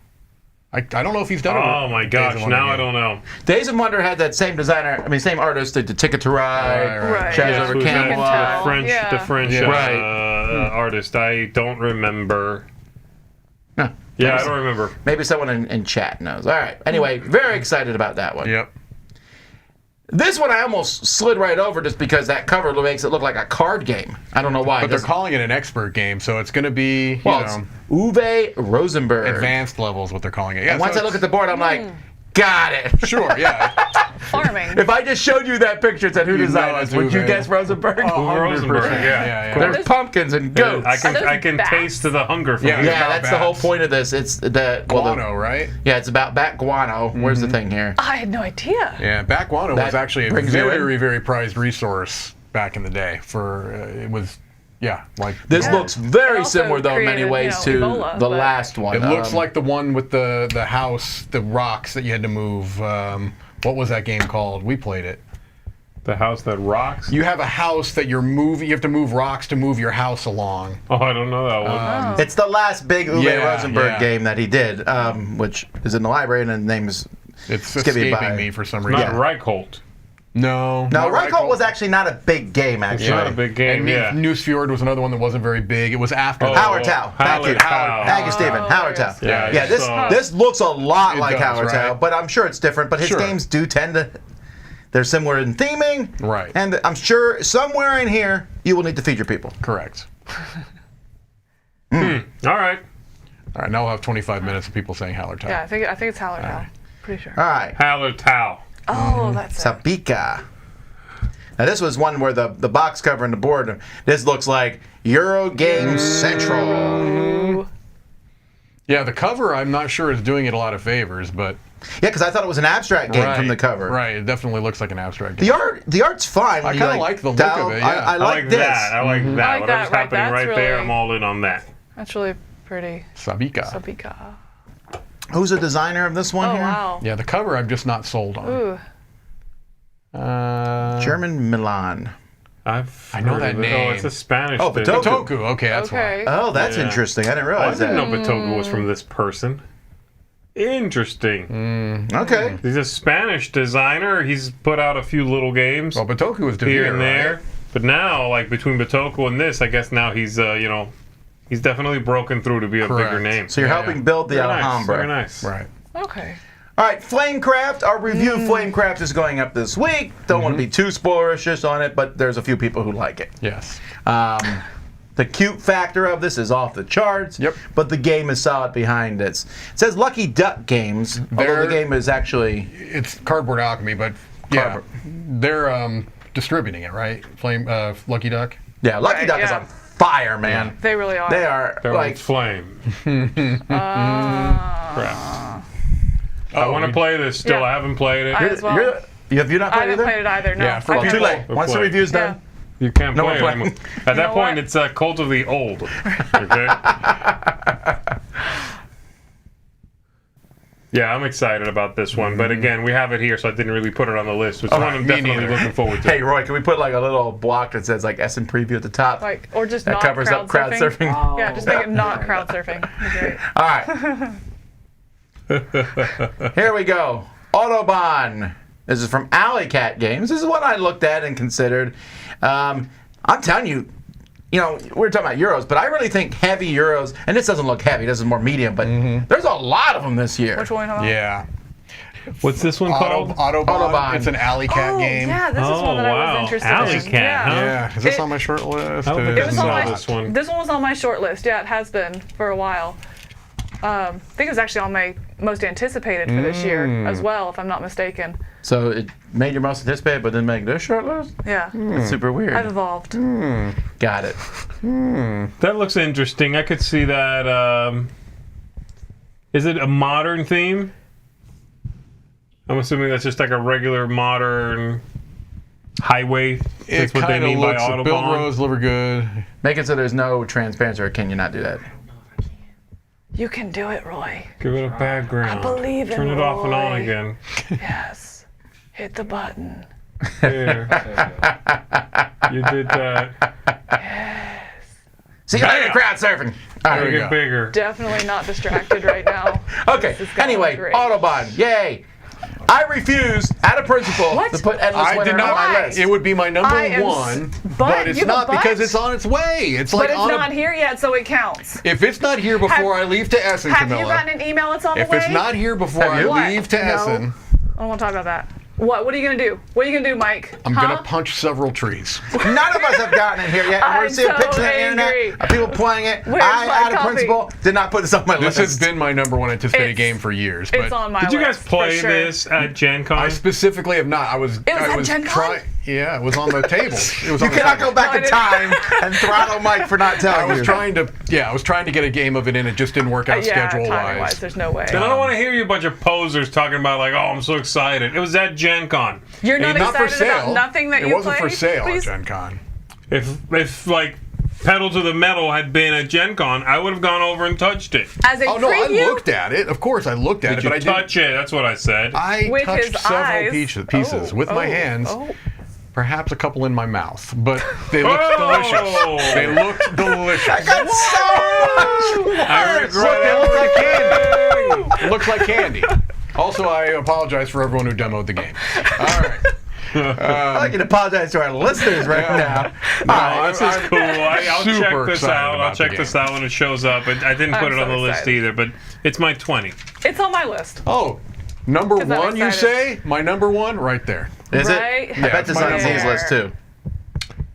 [SPEAKER 3] I don't know if he's done it.
[SPEAKER 1] Oh my gosh! Now I don't know.
[SPEAKER 4] Days of Wonder had that same designer, same artist that did Ticket to Ride,
[SPEAKER 2] Right.
[SPEAKER 4] Shadows
[SPEAKER 2] Yeah,
[SPEAKER 4] over
[SPEAKER 1] who's that?
[SPEAKER 4] Camelot.
[SPEAKER 1] The French,
[SPEAKER 2] Yeah.
[SPEAKER 1] the French
[SPEAKER 3] Yeah.
[SPEAKER 4] Right.
[SPEAKER 1] artist. I don't remember.
[SPEAKER 4] Huh.
[SPEAKER 1] Yeah, I don't remember.
[SPEAKER 4] Maybe someone in chat knows. All right. Anyway, very excited about that one.
[SPEAKER 3] Yep.
[SPEAKER 4] This one I almost slid right over just because that cover makes it look like a card game. I don't know why.
[SPEAKER 3] But they're calling it an expert game, so it's going to be,
[SPEAKER 4] well, it's Uve Rosenberg.
[SPEAKER 3] advanced levels, what they're calling it. Yeah,
[SPEAKER 4] And once
[SPEAKER 3] so
[SPEAKER 4] I look at the board, I'm like, got it.
[SPEAKER 3] Sure, yeah.
[SPEAKER 2] Farming.
[SPEAKER 4] If I just showed you that picture and said who
[SPEAKER 3] You know
[SPEAKER 4] designed
[SPEAKER 3] it's
[SPEAKER 4] this, would you
[SPEAKER 3] Uwe.
[SPEAKER 4] guess Rosenberg?
[SPEAKER 1] Uwe Rosenberg, yeah.
[SPEAKER 3] Yeah.
[SPEAKER 4] There's pumpkins and goats.
[SPEAKER 1] I can
[SPEAKER 2] Are those
[SPEAKER 1] I can
[SPEAKER 2] bats?
[SPEAKER 1] taste the hunger from
[SPEAKER 3] Yeah.
[SPEAKER 1] it.
[SPEAKER 4] Yeah,
[SPEAKER 3] about
[SPEAKER 4] that's the whole
[SPEAKER 3] bats.
[SPEAKER 4] point of this. It's
[SPEAKER 3] Guano, right?
[SPEAKER 4] Yeah, it's about bat guano. Where's the thing here?
[SPEAKER 2] I had no idea.
[SPEAKER 3] Yeah, Bat Guano
[SPEAKER 4] That
[SPEAKER 3] was actually a
[SPEAKER 4] brings you in.
[SPEAKER 3] very, very prized resource back in the day. It was, like...
[SPEAKER 4] This
[SPEAKER 2] Yeah.
[SPEAKER 4] looks very
[SPEAKER 2] It also
[SPEAKER 4] similar, though, in many
[SPEAKER 2] created,
[SPEAKER 4] ways to
[SPEAKER 2] Ebola,
[SPEAKER 4] the
[SPEAKER 2] but-
[SPEAKER 4] last one.
[SPEAKER 3] It looks like the one with the house, the rocks that you had to move. What was that game called? We played it.
[SPEAKER 1] The house that rocks.
[SPEAKER 3] You have a house that you're moving. You have to move rocks to move your house along.
[SPEAKER 1] Oh, I don't know that one.
[SPEAKER 4] It's the last big Uwe
[SPEAKER 3] Yeah,
[SPEAKER 4] Rosenberg
[SPEAKER 3] yeah.
[SPEAKER 4] game that he did, which is in the library, and the name is
[SPEAKER 3] It's
[SPEAKER 4] Skippy
[SPEAKER 3] escaping
[SPEAKER 4] by-
[SPEAKER 3] me for some
[SPEAKER 1] Not
[SPEAKER 3] reason.
[SPEAKER 1] Reichholt.
[SPEAKER 3] No.
[SPEAKER 4] No,
[SPEAKER 3] not
[SPEAKER 4] Reichholt was actually not a big game, actually.
[SPEAKER 1] It's not a big game.
[SPEAKER 3] And
[SPEAKER 1] Yeah.
[SPEAKER 3] Newsfjord was another one that wasn't very big. It was after
[SPEAKER 1] Oh,
[SPEAKER 3] that.
[SPEAKER 4] Howard Tao. Thank you.
[SPEAKER 1] Howard
[SPEAKER 4] Thank you, Stephen. Howard Tao.
[SPEAKER 1] Yeah,
[SPEAKER 4] Yeah, this
[SPEAKER 1] so-
[SPEAKER 4] this looks a lot
[SPEAKER 3] It
[SPEAKER 4] like
[SPEAKER 3] does,
[SPEAKER 4] Howard Tao,
[SPEAKER 3] right.
[SPEAKER 4] but I'm sure it's different. But his
[SPEAKER 3] Sure.
[SPEAKER 4] games do tend to, they're similar in theming.
[SPEAKER 3] Right.
[SPEAKER 4] And I'm sure somewhere in here you will need to feed your people.
[SPEAKER 3] Correct.
[SPEAKER 1] All right.
[SPEAKER 3] All right, now we'll have 25 minutes of people saying Howard Tao.
[SPEAKER 2] Yeah, I think it's Howler now. Pretty sure.
[SPEAKER 4] All right.
[SPEAKER 1] Howler Tao.
[SPEAKER 2] Oh, that's it.
[SPEAKER 4] Sabika. Now this was one where the box cover and the board, this looks like Eurogame Central.
[SPEAKER 3] Yeah, the cover I'm not sure is doing it a lot of favors, but
[SPEAKER 4] Yeah, because I thought it was an abstract game from the cover.
[SPEAKER 3] Right, it definitely looks like an abstract game.
[SPEAKER 4] The art's fine.
[SPEAKER 3] I kinda like the look of it, yeah.
[SPEAKER 4] I
[SPEAKER 1] I
[SPEAKER 4] like
[SPEAKER 1] like
[SPEAKER 4] this.
[SPEAKER 1] that. I like that.
[SPEAKER 2] I like
[SPEAKER 1] Whatever's
[SPEAKER 2] that, right,
[SPEAKER 1] happening
[SPEAKER 2] that's
[SPEAKER 1] right there,
[SPEAKER 2] really-
[SPEAKER 1] I'm all in on that.
[SPEAKER 2] That's really pretty.
[SPEAKER 3] Sabika.
[SPEAKER 2] Sabika.
[SPEAKER 4] Who's the designer of this one
[SPEAKER 2] Oh,
[SPEAKER 4] here?
[SPEAKER 2] wow.
[SPEAKER 3] Yeah, the cover I'm just not sold on.
[SPEAKER 2] Ooh.
[SPEAKER 4] German Milan.
[SPEAKER 1] I
[SPEAKER 3] know
[SPEAKER 1] heard
[SPEAKER 3] that
[SPEAKER 1] of it.
[SPEAKER 3] name.
[SPEAKER 1] Oh, it's a Spanish
[SPEAKER 4] Oh,
[SPEAKER 1] thing.
[SPEAKER 4] Batoku.
[SPEAKER 3] Toku, okay, that's
[SPEAKER 2] Okay.
[SPEAKER 4] Oh, that's
[SPEAKER 1] Yeah.
[SPEAKER 4] interesting. I didn't
[SPEAKER 1] I
[SPEAKER 4] realize
[SPEAKER 1] didn't
[SPEAKER 4] that.
[SPEAKER 1] know Batoku was from this person. Interesting.
[SPEAKER 4] Okay.
[SPEAKER 1] He's a Spanish designer. He's put out a few little games
[SPEAKER 3] why. Well, Batoku was
[SPEAKER 1] here and there.
[SPEAKER 3] right?
[SPEAKER 1] But now, like between Batoku and this, I guess now he's, he's definitely broken through to be a bigger
[SPEAKER 3] Correct.
[SPEAKER 1] name.
[SPEAKER 4] So you're
[SPEAKER 3] Yeah,
[SPEAKER 4] helping
[SPEAKER 3] yeah.
[SPEAKER 4] build the
[SPEAKER 1] Very nice.
[SPEAKER 4] Alhambra.
[SPEAKER 1] Very nice.
[SPEAKER 3] Right.
[SPEAKER 2] Okay.
[SPEAKER 4] All right, Flamecraft. Our review of Flamecraft is going up this week. Don't want to be too spoilerish on it, but there's a few people who like it.
[SPEAKER 3] Yes.
[SPEAKER 4] The cute factor of this is off the charts.
[SPEAKER 3] Yep.
[SPEAKER 4] But the game is solid behind it. It says Lucky Duck Games, although
[SPEAKER 3] They're-
[SPEAKER 4] the game is actually
[SPEAKER 3] It's Cardboard Alchemy, but yeah,
[SPEAKER 4] Cardboard.
[SPEAKER 3] they're distributing it, right? Lucky Duck.
[SPEAKER 4] Lucky
[SPEAKER 2] Right,
[SPEAKER 4] Duck is
[SPEAKER 2] yeah.
[SPEAKER 4] on fire, man.
[SPEAKER 2] They really are.
[SPEAKER 4] They are
[SPEAKER 1] They're
[SPEAKER 4] like
[SPEAKER 1] like flame.
[SPEAKER 2] Uh,
[SPEAKER 1] Crap. I want to play this still.
[SPEAKER 2] Yeah.
[SPEAKER 1] I haven't played it.
[SPEAKER 2] as well.
[SPEAKER 4] have you not
[SPEAKER 2] I
[SPEAKER 4] played
[SPEAKER 2] haven't
[SPEAKER 4] either?
[SPEAKER 2] played it either. No.
[SPEAKER 3] Yeah, for
[SPEAKER 2] I
[SPEAKER 4] Well,
[SPEAKER 3] people-
[SPEAKER 4] too late.
[SPEAKER 1] We'll
[SPEAKER 4] Once the
[SPEAKER 1] play.
[SPEAKER 4] review's
[SPEAKER 2] Yeah.
[SPEAKER 4] done.
[SPEAKER 1] You can't
[SPEAKER 4] No
[SPEAKER 1] play
[SPEAKER 4] one
[SPEAKER 1] it anymore.
[SPEAKER 4] playing.
[SPEAKER 1] At that
[SPEAKER 2] know
[SPEAKER 1] point,
[SPEAKER 2] what?
[SPEAKER 1] it's Cult of the Old. Okay? Yeah, I'm excited about this one, but again, we have it here, so I didn't really put it on the list. It's one I'm definitely looking forward to.
[SPEAKER 4] Hey, Roy, can we put like a little block that says like Essen Preview at the top?
[SPEAKER 2] Like, or just
[SPEAKER 4] that
[SPEAKER 2] not
[SPEAKER 4] covers up crowd surfing.
[SPEAKER 2] Oh. Yeah, just make it not crowd surfing. Great.
[SPEAKER 4] All right. Here we go. Autobody. This is from Alley Cat Games. This is what I looked at and considered. I'm telling you, we're talking about Euros, but I really think heavy Euros, and this doesn't look heavy, this is more medium, but there's a lot of them this year.
[SPEAKER 2] Which one?
[SPEAKER 3] Yeah.
[SPEAKER 1] What's this one called?
[SPEAKER 3] Autobody. It's an Alley Cat game.
[SPEAKER 2] Yeah, this is one that I was interested
[SPEAKER 1] Alley
[SPEAKER 2] in.
[SPEAKER 1] Cat, huh?
[SPEAKER 3] Yeah. Is this on my short list?
[SPEAKER 1] I don't think
[SPEAKER 2] It was on my,
[SPEAKER 1] this one.
[SPEAKER 2] This one was on my short list. Yeah, it has been for a while. I think it was actually on my most anticipated for this year as well, if I'm not mistaken.
[SPEAKER 4] So it made your most anticipated, but didn't make this short list?
[SPEAKER 2] Yeah.
[SPEAKER 4] That's super weird.
[SPEAKER 2] I've evolved.
[SPEAKER 4] Got it.
[SPEAKER 1] That looks interesting. I could see that. Is it a modern theme? I'm assuming that's just like a regular modern highway. That's what they mean by Autobahn.
[SPEAKER 3] Build roads, liver good.
[SPEAKER 4] Make it so there's no transparency, or can you not do that?
[SPEAKER 2] You can do it, Roy.
[SPEAKER 1] Give it a background.
[SPEAKER 2] I believe in
[SPEAKER 1] Turn it off and on
[SPEAKER 2] Roy.
[SPEAKER 1] again.
[SPEAKER 2] Yes. Hit the button.
[SPEAKER 1] There. You did that.
[SPEAKER 2] Yes.
[SPEAKER 4] See you later, crowd surfing. All right,
[SPEAKER 1] Make it bigger.
[SPEAKER 2] Definitely not distracted right now.
[SPEAKER 4] Okay,
[SPEAKER 2] This is going
[SPEAKER 4] anyway,
[SPEAKER 2] great.
[SPEAKER 4] Autobody, yay. I refuse, out of principle,
[SPEAKER 2] What?
[SPEAKER 4] to put Endless
[SPEAKER 3] I
[SPEAKER 4] Winter
[SPEAKER 3] did
[SPEAKER 4] on
[SPEAKER 3] not.
[SPEAKER 4] my list.
[SPEAKER 3] It would be my number
[SPEAKER 2] I am
[SPEAKER 3] one,
[SPEAKER 2] but
[SPEAKER 3] but it's
[SPEAKER 2] you have a
[SPEAKER 3] not because
[SPEAKER 2] but?
[SPEAKER 3] it's on its way. It's like
[SPEAKER 2] But it's
[SPEAKER 3] on
[SPEAKER 2] not here yet, so it counts.
[SPEAKER 3] If it's not here before I leave to Essen,
[SPEAKER 2] Have
[SPEAKER 3] Camilla.
[SPEAKER 2] you gotten an email it's on
[SPEAKER 3] If
[SPEAKER 2] the way?
[SPEAKER 3] it's not here before
[SPEAKER 4] Have
[SPEAKER 3] I
[SPEAKER 4] you?
[SPEAKER 3] leave to
[SPEAKER 2] No.
[SPEAKER 3] Essen,
[SPEAKER 2] I don't want to talk about that. What are you going to do? What are you going to do, Mike?
[SPEAKER 3] I'm gonna punch several trees.
[SPEAKER 4] None of us have gotten it here yet.
[SPEAKER 2] I'm
[SPEAKER 4] We're seeing
[SPEAKER 2] so
[SPEAKER 4] pictures on the
[SPEAKER 2] angry.
[SPEAKER 4] internet of people playing it.
[SPEAKER 2] Where's
[SPEAKER 4] I,
[SPEAKER 2] my
[SPEAKER 4] out of
[SPEAKER 2] copy?
[SPEAKER 4] principle, did not put this on my
[SPEAKER 3] This
[SPEAKER 4] list.
[SPEAKER 3] has been my number one anticipated
[SPEAKER 2] It's-
[SPEAKER 3] game for years.
[SPEAKER 2] It's
[SPEAKER 3] But
[SPEAKER 2] on my
[SPEAKER 1] Did you guys
[SPEAKER 2] list,
[SPEAKER 1] play
[SPEAKER 2] for sure.
[SPEAKER 1] this at Gen Con?
[SPEAKER 3] I specifically have not. I was
[SPEAKER 2] at Gen Con?
[SPEAKER 3] Yeah, it was on the table. It was
[SPEAKER 4] You
[SPEAKER 3] on the
[SPEAKER 4] cannot
[SPEAKER 3] table.
[SPEAKER 4] go back
[SPEAKER 2] No,
[SPEAKER 4] in
[SPEAKER 2] I
[SPEAKER 4] time and throttle Mike for not
[SPEAKER 3] I
[SPEAKER 4] telling
[SPEAKER 3] was
[SPEAKER 4] you.
[SPEAKER 3] trying to get a game of it in. It just didn't work out
[SPEAKER 2] Yeah,
[SPEAKER 3] schedule
[SPEAKER 2] timing-wise,
[SPEAKER 3] wise.
[SPEAKER 2] there's no way.
[SPEAKER 1] Then I don't want to hear you a bunch of posers talking about like, oh, I'm so excited. It was at Gen Con.
[SPEAKER 2] You're not
[SPEAKER 3] Not for
[SPEAKER 2] excited about
[SPEAKER 3] sale.
[SPEAKER 2] nothing that
[SPEAKER 3] it
[SPEAKER 2] you
[SPEAKER 3] wasn't
[SPEAKER 2] played?
[SPEAKER 3] for sale
[SPEAKER 2] Please?
[SPEAKER 3] at Gen Con.
[SPEAKER 1] If like Pedal to the Metal had been at Gen Con, I would have gone over and touched it.
[SPEAKER 2] As a
[SPEAKER 3] Oh no, I
[SPEAKER 2] preview?
[SPEAKER 3] looked at it. Of course, I looked at
[SPEAKER 1] Did
[SPEAKER 3] it,
[SPEAKER 1] you
[SPEAKER 3] but I didn't.
[SPEAKER 1] touch it? That's what I said.
[SPEAKER 3] I
[SPEAKER 2] With
[SPEAKER 3] touched
[SPEAKER 2] his
[SPEAKER 3] several
[SPEAKER 2] eyes.
[SPEAKER 3] pieces with my hands.
[SPEAKER 2] Oh.
[SPEAKER 3] Perhaps a couple in my mouth, but they looked delicious. They looked delicious.
[SPEAKER 4] Got so much.
[SPEAKER 1] I regret
[SPEAKER 3] They look like
[SPEAKER 1] everything.
[SPEAKER 3] candy. It looks like candy. Also, I apologize for everyone who demoed the game. All right.
[SPEAKER 4] I'd like you to apologize to our listeners right now.
[SPEAKER 1] No, this is cool. I'll
[SPEAKER 3] super
[SPEAKER 1] check this
[SPEAKER 3] excited
[SPEAKER 1] out. I'll
[SPEAKER 3] about the
[SPEAKER 1] check this
[SPEAKER 3] game.
[SPEAKER 1] out when it shows up. I didn't put
[SPEAKER 2] I'm
[SPEAKER 1] it on
[SPEAKER 2] so
[SPEAKER 1] the list
[SPEAKER 2] excited.
[SPEAKER 1] either, but it's my 20.
[SPEAKER 2] It's on my list.
[SPEAKER 3] Oh, number
[SPEAKER 2] 'Cause I'm
[SPEAKER 3] one, you say?
[SPEAKER 2] excited.
[SPEAKER 3] My number one, right there.
[SPEAKER 4] Is
[SPEAKER 2] Right?
[SPEAKER 4] it? I bet this is on
[SPEAKER 3] Yeah.
[SPEAKER 4] Z's list too.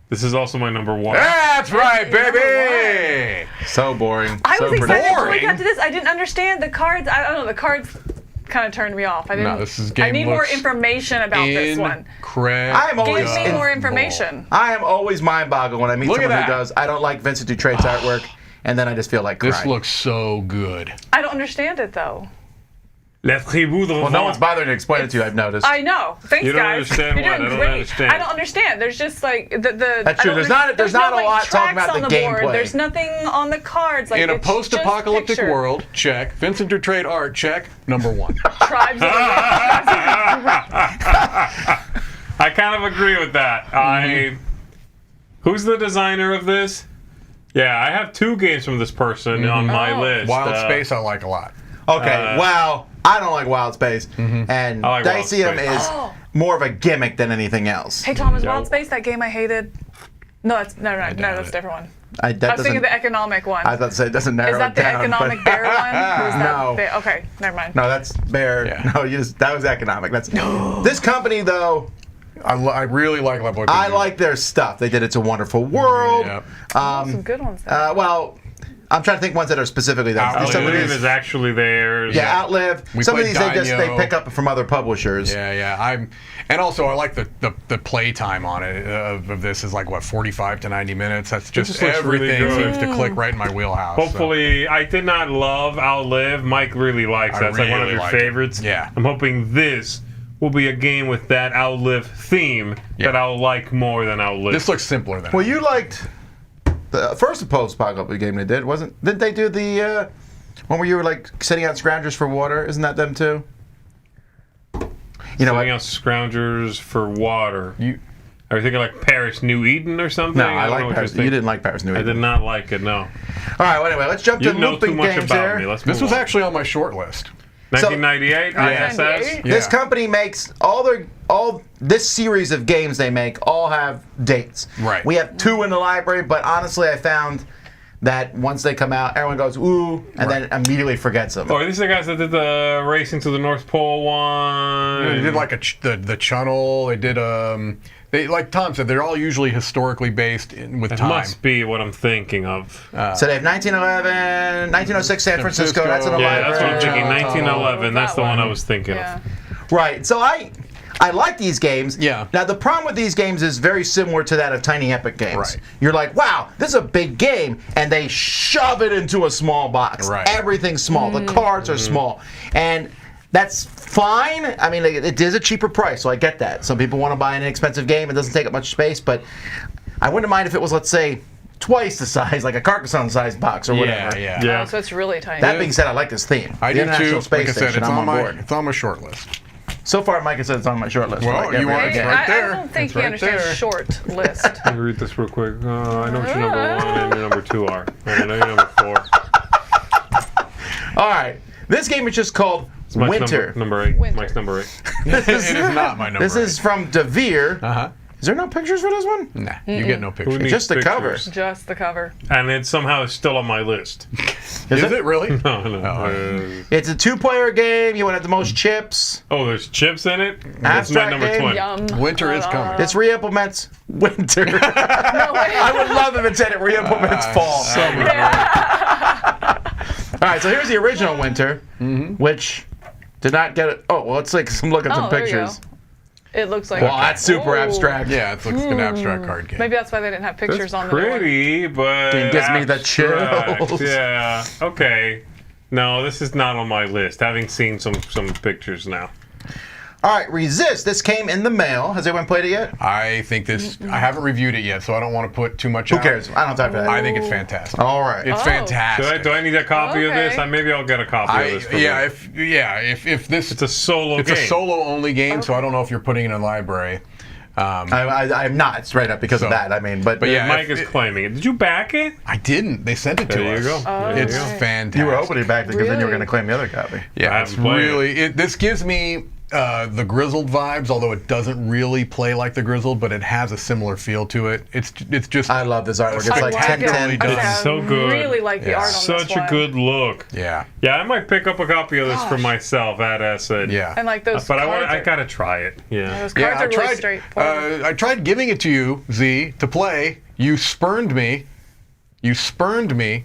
[SPEAKER 1] This is also my number 1.
[SPEAKER 3] That's right,
[SPEAKER 2] Number
[SPEAKER 3] baby.
[SPEAKER 4] So boring.
[SPEAKER 2] I
[SPEAKER 4] so
[SPEAKER 2] was excited until we
[SPEAKER 3] boring.
[SPEAKER 2] got to this. I didn't understand the cards. I don't know. The cards kind of turned me off. I didn't.
[SPEAKER 3] this is
[SPEAKER 2] I
[SPEAKER 3] game
[SPEAKER 2] need more
[SPEAKER 3] looks
[SPEAKER 2] information about this one.
[SPEAKER 3] Incredible.
[SPEAKER 4] I'm always
[SPEAKER 2] Give me more information.
[SPEAKER 4] I am always mind-boggled when I meet
[SPEAKER 3] Look at
[SPEAKER 4] someone who
[SPEAKER 3] that.
[SPEAKER 4] does. I don't like Vincent Dutrait's artwork, and then I just feel like crying.
[SPEAKER 3] This looks so good.
[SPEAKER 2] I don't understand it though.
[SPEAKER 1] La tribu de
[SPEAKER 4] Well, no one's bothering to explain it to you. I've noticed.
[SPEAKER 2] I know. Thanks,
[SPEAKER 1] You don't
[SPEAKER 2] guys.
[SPEAKER 1] understand
[SPEAKER 2] You're
[SPEAKER 1] what?
[SPEAKER 2] doing
[SPEAKER 1] I don't
[SPEAKER 2] great.
[SPEAKER 1] understand.
[SPEAKER 2] I don't understand. There's just like the.
[SPEAKER 4] That's true. There's not a
[SPEAKER 2] no,
[SPEAKER 4] lot talking
[SPEAKER 2] tracks
[SPEAKER 4] about
[SPEAKER 2] on
[SPEAKER 4] the
[SPEAKER 2] board.
[SPEAKER 4] gameplay.
[SPEAKER 2] There's nothing on the cards. Like
[SPEAKER 3] In a
[SPEAKER 2] it's just
[SPEAKER 3] post-apocalyptic
[SPEAKER 2] picture.
[SPEAKER 3] world, check. Vincent Dutrait art, check. Number one.
[SPEAKER 2] Tribes of
[SPEAKER 1] I kind of agree with that. Who's the designer of this? Yeah, I have 2 games from this person on my
[SPEAKER 2] Oh.
[SPEAKER 1] list.
[SPEAKER 3] Wild Space, I like a lot.
[SPEAKER 4] Okay, well, I don't like Wild Space, and
[SPEAKER 1] I like Wild
[SPEAKER 4] Diceum
[SPEAKER 1] Space.
[SPEAKER 4] is more of a gimmick than anything else.
[SPEAKER 2] Hey, Thomas,
[SPEAKER 1] No.
[SPEAKER 2] Wild Space, that game I hated. No, that's no,
[SPEAKER 3] doubt
[SPEAKER 2] that's
[SPEAKER 3] it.
[SPEAKER 2] a different one.
[SPEAKER 4] That
[SPEAKER 2] I was
[SPEAKER 4] doesn't.
[SPEAKER 2] thinking the economic one.
[SPEAKER 4] I was about to say it doesn't narrow
[SPEAKER 2] Is that
[SPEAKER 4] it
[SPEAKER 2] the
[SPEAKER 4] down.
[SPEAKER 2] economic
[SPEAKER 4] but-
[SPEAKER 2] bear one? Or is that
[SPEAKER 4] No.
[SPEAKER 2] okay, never mind.
[SPEAKER 4] No, that's Bear.
[SPEAKER 3] Yeah.
[SPEAKER 4] No, that was economic. That's this company though.
[SPEAKER 3] I really like what they
[SPEAKER 4] I
[SPEAKER 3] do.
[SPEAKER 4] like their stuff. They did It's a Wonderful World.
[SPEAKER 3] Yep.
[SPEAKER 2] Some good ones.
[SPEAKER 4] Well, I'm trying to think ones that are specifically that.
[SPEAKER 3] Outlive.
[SPEAKER 4] Some of
[SPEAKER 1] Outlive
[SPEAKER 4] these,
[SPEAKER 1] is actually theirs.
[SPEAKER 4] yeah, Outlive.
[SPEAKER 3] We
[SPEAKER 4] Some of
[SPEAKER 3] played
[SPEAKER 4] these they
[SPEAKER 3] Daimyo.
[SPEAKER 4] pick up from other publishers.
[SPEAKER 3] Yeah. And also I like the play time on it of this is like what 45 to 90 minutes. That's just
[SPEAKER 1] just looks really
[SPEAKER 3] everything
[SPEAKER 1] good.
[SPEAKER 3] seems to click right in my wheelhouse.
[SPEAKER 1] Hopefully, I did not love Outlive. Mike really likes that. It's like one of
[SPEAKER 3] really
[SPEAKER 1] your
[SPEAKER 3] like it.
[SPEAKER 1] favorites.
[SPEAKER 3] Yeah.
[SPEAKER 1] I'm hoping this will be a game with that Outlive theme that I'll like more than Outlive.
[SPEAKER 3] This looks simpler than.
[SPEAKER 4] Well, you liked the first post-apocalyptic game they did, didn't they do the When were you like setting out scroungers for water? Isn't that them too? You know,
[SPEAKER 1] Setting out scroungers for water. Are you thinking like Paris New Eden or something?
[SPEAKER 4] No, I like Paris. You didn't like Paris New Eden.
[SPEAKER 1] I did not like it. No.
[SPEAKER 4] All right. Well, anyway, let's jump to
[SPEAKER 1] You know
[SPEAKER 4] looping
[SPEAKER 1] too much
[SPEAKER 4] games
[SPEAKER 1] about
[SPEAKER 4] here.
[SPEAKER 1] me. Let's
[SPEAKER 3] This
[SPEAKER 1] move
[SPEAKER 3] was
[SPEAKER 1] on.
[SPEAKER 3] actually on my short list.
[SPEAKER 1] 1998 ISS.
[SPEAKER 2] 1998?
[SPEAKER 4] This
[SPEAKER 3] Yeah.
[SPEAKER 4] company makes all this series of games they make all have dates.
[SPEAKER 3] Right.
[SPEAKER 4] We have 2 in the library, but honestly, I found that once they come out, everyone goes ooh, and then immediately forgets them.
[SPEAKER 1] Oh, these are the guys that did the Racing to the North Pole one.
[SPEAKER 3] They did like the Channel. They did they, like Tom said, they're all usually historically based with
[SPEAKER 1] That
[SPEAKER 3] time.
[SPEAKER 1] must be what I'm thinking of.
[SPEAKER 4] So they have 1911, 1906 San Francisco. That's in the
[SPEAKER 1] Yeah,
[SPEAKER 4] library.
[SPEAKER 1] that's what I'm thinking.
[SPEAKER 3] Channel.
[SPEAKER 1] 1911. That's the one I was thinking
[SPEAKER 2] Yeah.
[SPEAKER 1] of.
[SPEAKER 4] Right. So I like these games.
[SPEAKER 3] Yeah.
[SPEAKER 4] Now the problem with these games is very similar to that of Tiny Epic Games.
[SPEAKER 3] Right.
[SPEAKER 4] You're like, wow, this is a big game, and they shove it into a small box.
[SPEAKER 3] Right.
[SPEAKER 4] Everything's small. The cards are small, and that's fine. I mean, it is a cheaper price, so I get that. Some people want to buy an inexpensive game. It doesn't take up much space, but I wouldn't mind if it was, let's say, twice the size, like a Carcassonne-sized box or whatever.
[SPEAKER 3] Yeah.
[SPEAKER 1] Yeah.
[SPEAKER 2] Oh, so it's really tiny.
[SPEAKER 4] That being said, I like this theme.
[SPEAKER 3] I
[SPEAKER 4] the
[SPEAKER 3] do
[SPEAKER 4] International
[SPEAKER 3] too.
[SPEAKER 4] Space
[SPEAKER 3] Like I said,
[SPEAKER 4] Station,
[SPEAKER 3] it's
[SPEAKER 4] I'm
[SPEAKER 3] on
[SPEAKER 4] on
[SPEAKER 3] my
[SPEAKER 4] board.
[SPEAKER 3] it's on my short list.
[SPEAKER 4] So far, Micah said it's on my short list.
[SPEAKER 3] Well,
[SPEAKER 4] Like every
[SPEAKER 3] you are-
[SPEAKER 4] other
[SPEAKER 3] it's
[SPEAKER 4] game.
[SPEAKER 3] right there.
[SPEAKER 2] I don't think
[SPEAKER 3] It's
[SPEAKER 2] he
[SPEAKER 3] right
[SPEAKER 2] understands
[SPEAKER 3] there.
[SPEAKER 2] short list.
[SPEAKER 1] Let me read this real quick. I know what your number 1 and your number 2 are. I know your number 4.
[SPEAKER 4] All right. This game is just called
[SPEAKER 1] Mike's
[SPEAKER 4] Winter.
[SPEAKER 1] Number 8.
[SPEAKER 2] Winter.
[SPEAKER 1] Mike's number 8.
[SPEAKER 3] It is not my number.
[SPEAKER 4] This is from DeVere.
[SPEAKER 3] Uh-huh.
[SPEAKER 4] Is there no pictures for this one?
[SPEAKER 3] Nah, you get no
[SPEAKER 1] Who
[SPEAKER 3] picture.
[SPEAKER 1] needs
[SPEAKER 4] Just the cover.
[SPEAKER 1] pictures?
[SPEAKER 2] Just the cover.
[SPEAKER 1] And it somehow is still on my list.
[SPEAKER 3] Is it really?
[SPEAKER 1] No, no.
[SPEAKER 3] Oh.
[SPEAKER 4] It's a 2-player game. You want to have the most chips.
[SPEAKER 1] Oh, there's chips in it? That's my
[SPEAKER 4] Abstract
[SPEAKER 1] number
[SPEAKER 4] game.
[SPEAKER 1] 20.
[SPEAKER 2] Yum.
[SPEAKER 3] Winter is coming.
[SPEAKER 4] This re-implements winter. I would love if it said it re-implements fall. All right, so here's the original Winter, which did not get it. Oh, well, let's look at some
[SPEAKER 2] Oh, there you
[SPEAKER 4] pictures.
[SPEAKER 2] go. It looks like.
[SPEAKER 4] Well, that's super
[SPEAKER 2] Ooh.
[SPEAKER 4] abstract.
[SPEAKER 3] Yeah, it looks like an abstract card game.
[SPEAKER 2] Maybe that's why they didn't have pictures
[SPEAKER 1] It's
[SPEAKER 2] on the door.
[SPEAKER 1] pretty, but
[SPEAKER 4] It gives me the
[SPEAKER 1] abstract.
[SPEAKER 4] chills.
[SPEAKER 1] Yeah. Okay. No, this is not on my list. Having seen some pictures now.
[SPEAKER 4] All right, Resist. This came in the mail. Has anyone played it yet?
[SPEAKER 3] I think this. I haven't reviewed it yet, so I don't want to put too much.
[SPEAKER 4] Who
[SPEAKER 3] out.
[SPEAKER 4] cares? I don't have time for that.
[SPEAKER 3] I think it's fantastic.
[SPEAKER 4] All right.
[SPEAKER 3] It's
[SPEAKER 2] Oh.
[SPEAKER 3] fantastic.
[SPEAKER 1] Do I need a copy of this?
[SPEAKER 2] Okay.
[SPEAKER 1] Maybe I'll get a copy of this. For
[SPEAKER 3] yeah,
[SPEAKER 1] me.
[SPEAKER 3] if this
[SPEAKER 1] It's a solo
[SPEAKER 3] it's
[SPEAKER 1] game.
[SPEAKER 3] a solo only game, so I don't know if you're putting it in a library.
[SPEAKER 4] I'm not straight up because of
[SPEAKER 3] So-
[SPEAKER 4] that. I mean, but
[SPEAKER 3] yeah,
[SPEAKER 1] Mike
[SPEAKER 3] if
[SPEAKER 1] is
[SPEAKER 3] it-
[SPEAKER 1] claiming it. Did you back it?
[SPEAKER 3] I didn't. They sent it to
[SPEAKER 1] There
[SPEAKER 3] us.
[SPEAKER 1] you go. There
[SPEAKER 3] It's
[SPEAKER 1] you go.
[SPEAKER 3] fantastic.
[SPEAKER 4] you were hoping to back it because then you were
[SPEAKER 2] Really?
[SPEAKER 4] going to claim the other copy.
[SPEAKER 3] Yeah,
[SPEAKER 1] I
[SPEAKER 3] it's
[SPEAKER 1] haven't played
[SPEAKER 3] really. This gives me the Grizzled vibes, although it doesn't really play like the Grizzled, but it has a similar feel to it. It's just.
[SPEAKER 4] I love this artwork. It's
[SPEAKER 3] I
[SPEAKER 4] like
[SPEAKER 3] like
[SPEAKER 4] 10
[SPEAKER 3] it.
[SPEAKER 4] 10.
[SPEAKER 3] It does.
[SPEAKER 2] I
[SPEAKER 1] so good.
[SPEAKER 2] really like the
[SPEAKER 3] Yeah.
[SPEAKER 2] art on this
[SPEAKER 1] Such a
[SPEAKER 2] one.
[SPEAKER 1] good look.
[SPEAKER 3] Yeah.
[SPEAKER 1] Yeah, I might pick up a copy of this for myself at Essen.
[SPEAKER 3] Yeah.
[SPEAKER 2] And like those
[SPEAKER 1] But
[SPEAKER 2] cards
[SPEAKER 1] I
[SPEAKER 2] are-
[SPEAKER 1] gotta try it. Yeah.
[SPEAKER 2] Those
[SPEAKER 3] Yeah,
[SPEAKER 2] cards are really straightforward.
[SPEAKER 3] I tried giving it to you, Z, to play. You spurned me. You spurned me.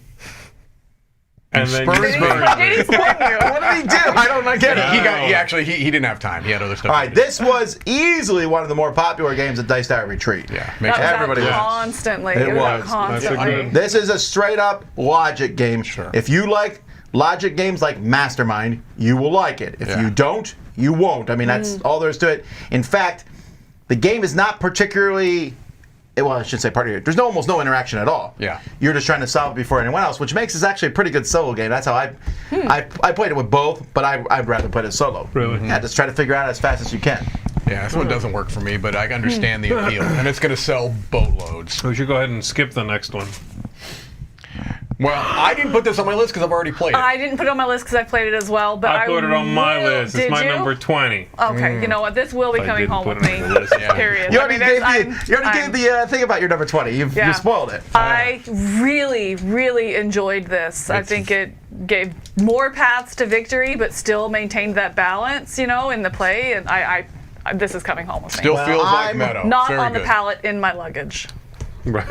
[SPEAKER 1] And then
[SPEAKER 3] spurned
[SPEAKER 1] you
[SPEAKER 3] me.
[SPEAKER 2] Did he spurn you?
[SPEAKER 4] What did he do? I don't get it.
[SPEAKER 3] He didn't have time. He had other stuff.
[SPEAKER 4] All right, this was easily one of the more popular games at Dice Tower Retreat.
[SPEAKER 3] Yeah.
[SPEAKER 2] That
[SPEAKER 3] Makes
[SPEAKER 2] was
[SPEAKER 3] sense.
[SPEAKER 4] Everybody
[SPEAKER 2] out
[SPEAKER 4] was.
[SPEAKER 2] constantly.
[SPEAKER 4] It
[SPEAKER 2] was out
[SPEAKER 4] was.
[SPEAKER 2] constantly.
[SPEAKER 1] That's a good-
[SPEAKER 4] This is a straight up logic game.
[SPEAKER 3] Sure.
[SPEAKER 4] If you like logic games like Mastermind, you will like it. If
[SPEAKER 3] Yeah.
[SPEAKER 4] you don't, you won't. I mean, that's all there is to it. In fact, the game is not particularly. Well, I should say part of it. There's almost no interaction at all.
[SPEAKER 3] Yeah.
[SPEAKER 4] You're just trying to solve it before anyone else, which makes this actually a pretty good solo game. That's how I played it with both, but I'd rather play it solo.
[SPEAKER 1] Really?
[SPEAKER 4] Yeah, just try to figure it out as fast as you can.
[SPEAKER 3] Yeah, this one doesn't work for me, but I understand the appeal, and it's going to sell boatloads.
[SPEAKER 1] We should go ahead and skip the next one.
[SPEAKER 3] Well, I didn't put this on my list because I've already played it.
[SPEAKER 2] I didn't put it on my list because I played it as well, but
[SPEAKER 1] I put it on my
[SPEAKER 2] will-
[SPEAKER 1] list. It's
[SPEAKER 2] Did
[SPEAKER 1] my
[SPEAKER 2] you?
[SPEAKER 1] number 20.
[SPEAKER 2] Okay, you know what? This will be
[SPEAKER 1] I
[SPEAKER 2] coming
[SPEAKER 1] didn't
[SPEAKER 2] home
[SPEAKER 1] put
[SPEAKER 2] with
[SPEAKER 1] it
[SPEAKER 2] me.
[SPEAKER 1] on the list.
[SPEAKER 3] Yeah.
[SPEAKER 2] Period.
[SPEAKER 4] You
[SPEAKER 2] I
[SPEAKER 4] already
[SPEAKER 2] mean,
[SPEAKER 4] gave
[SPEAKER 2] there's-
[SPEAKER 4] the thing about your number 20. You spoiled it.
[SPEAKER 2] I really, really enjoyed this. I think it gave more paths to victory, but still maintained that balance, in the play. And I this is coming home with
[SPEAKER 3] Still
[SPEAKER 2] me.
[SPEAKER 4] Well,
[SPEAKER 3] feels like
[SPEAKER 4] I'm
[SPEAKER 3] Meadow.
[SPEAKER 2] Not
[SPEAKER 3] Very
[SPEAKER 2] on the
[SPEAKER 3] good.
[SPEAKER 2] pallet in my luggage.
[SPEAKER 1] Right.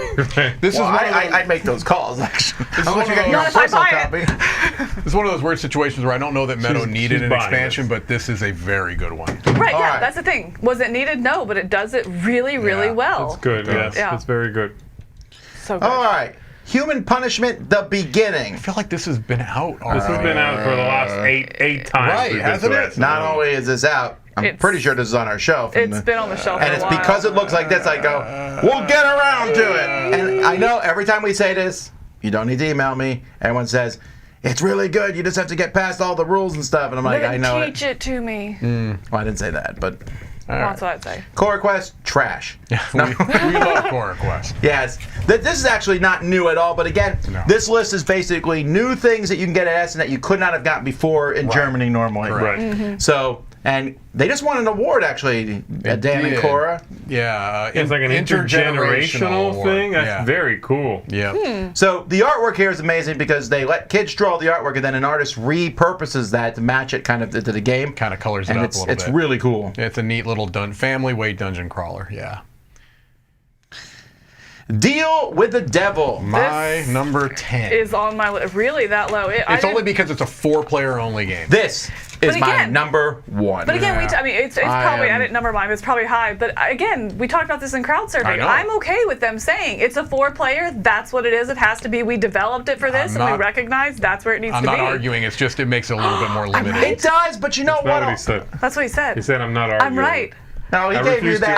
[SPEAKER 3] This
[SPEAKER 4] Well,
[SPEAKER 3] is one of those,
[SPEAKER 4] I'd make those calls, actually. Unless you got your
[SPEAKER 3] Not
[SPEAKER 4] own
[SPEAKER 2] if I
[SPEAKER 4] personal
[SPEAKER 2] buy it.
[SPEAKER 4] copy.
[SPEAKER 3] it's one of those weird situations where I don't know that Meadow needed
[SPEAKER 1] she's
[SPEAKER 3] an
[SPEAKER 1] buying
[SPEAKER 3] expansion,
[SPEAKER 1] this.
[SPEAKER 3] but this is a very good one.
[SPEAKER 2] Right,
[SPEAKER 4] All
[SPEAKER 2] yeah,
[SPEAKER 4] right.
[SPEAKER 2] that's the thing. Was it needed? No, but it does it really, really
[SPEAKER 3] Yeah,
[SPEAKER 2] well.
[SPEAKER 1] It's good, yes.
[SPEAKER 2] Yeah.
[SPEAKER 1] It's very good.
[SPEAKER 2] So good.
[SPEAKER 4] All right. Human Punishment, The Beginning.
[SPEAKER 3] I feel like this has been out
[SPEAKER 1] This
[SPEAKER 3] already.
[SPEAKER 1] has been out for the last eight times.
[SPEAKER 3] Right,
[SPEAKER 1] we've been
[SPEAKER 3] hasn't
[SPEAKER 1] through
[SPEAKER 3] it?
[SPEAKER 4] Not only is this out, I'm
[SPEAKER 2] It's-
[SPEAKER 4] pretty sure this is on our shelf.
[SPEAKER 2] It's been on the shelf for
[SPEAKER 4] And
[SPEAKER 2] a
[SPEAKER 4] it's
[SPEAKER 2] while.
[SPEAKER 4] because it looks like this, I go, we'll get around to it. And I know every time we say this, you don't need to email me. Everyone says, it's really good. You just have to get past all the rules and stuff. And I'm like, I know
[SPEAKER 2] teach it to me.
[SPEAKER 4] Well, I didn't say that, but
[SPEAKER 2] That's what I'd say.
[SPEAKER 4] Core Quest, trash.
[SPEAKER 3] we love Core Quest.
[SPEAKER 4] Yes. This is actually not new at all, but again, this list is basically new things that you can get at Essen that you could not have gotten before in Germany normally.
[SPEAKER 1] Right.
[SPEAKER 4] So, and they just won an award, actually, Dan and Cora.
[SPEAKER 3] Yeah.
[SPEAKER 1] It's like an intergenerational thing. That's very cool.
[SPEAKER 3] Yeah.
[SPEAKER 4] So the artwork here is amazing because they let kids draw the artwork and then an artist repurposes that to match it kind of to the game.
[SPEAKER 3] Kind of colors it
[SPEAKER 4] and
[SPEAKER 3] up a little bit.
[SPEAKER 4] It's really cool.
[SPEAKER 3] It's a neat little family weight dungeon crawler. Yeah.
[SPEAKER 4] Deal with the Devil.
[SPEAKER 3] My number 10
[SPEAKER 2] is on my list. Really that low?
[SPEAKER 3] It's only because it's a 4-player only game.
[SPEAKER 4] This is my number 1.
[SPEAKER 2] But again, I mean, it's probably, I didn't number mine, but it's probably high. But again, we talked about this in crowd survey. I'm okay with them saying it's a 4-player. That's what it is. It has to be. We developed it for this, and we recognize that's where it needs to be.
[SPEAKER 3] I'm not arguing. It's just it makes it a little bit more limited.
[SPEAKER 4] It does, but you know what?
[SPEAKER 1] That's what he said.
[SPEAKER 2] That's what he said.
[SPEAKER 1] He said, I'm not arguing.
[SPEAKER 2] I'm right.
[SPEAKER 4] No, he gave you that.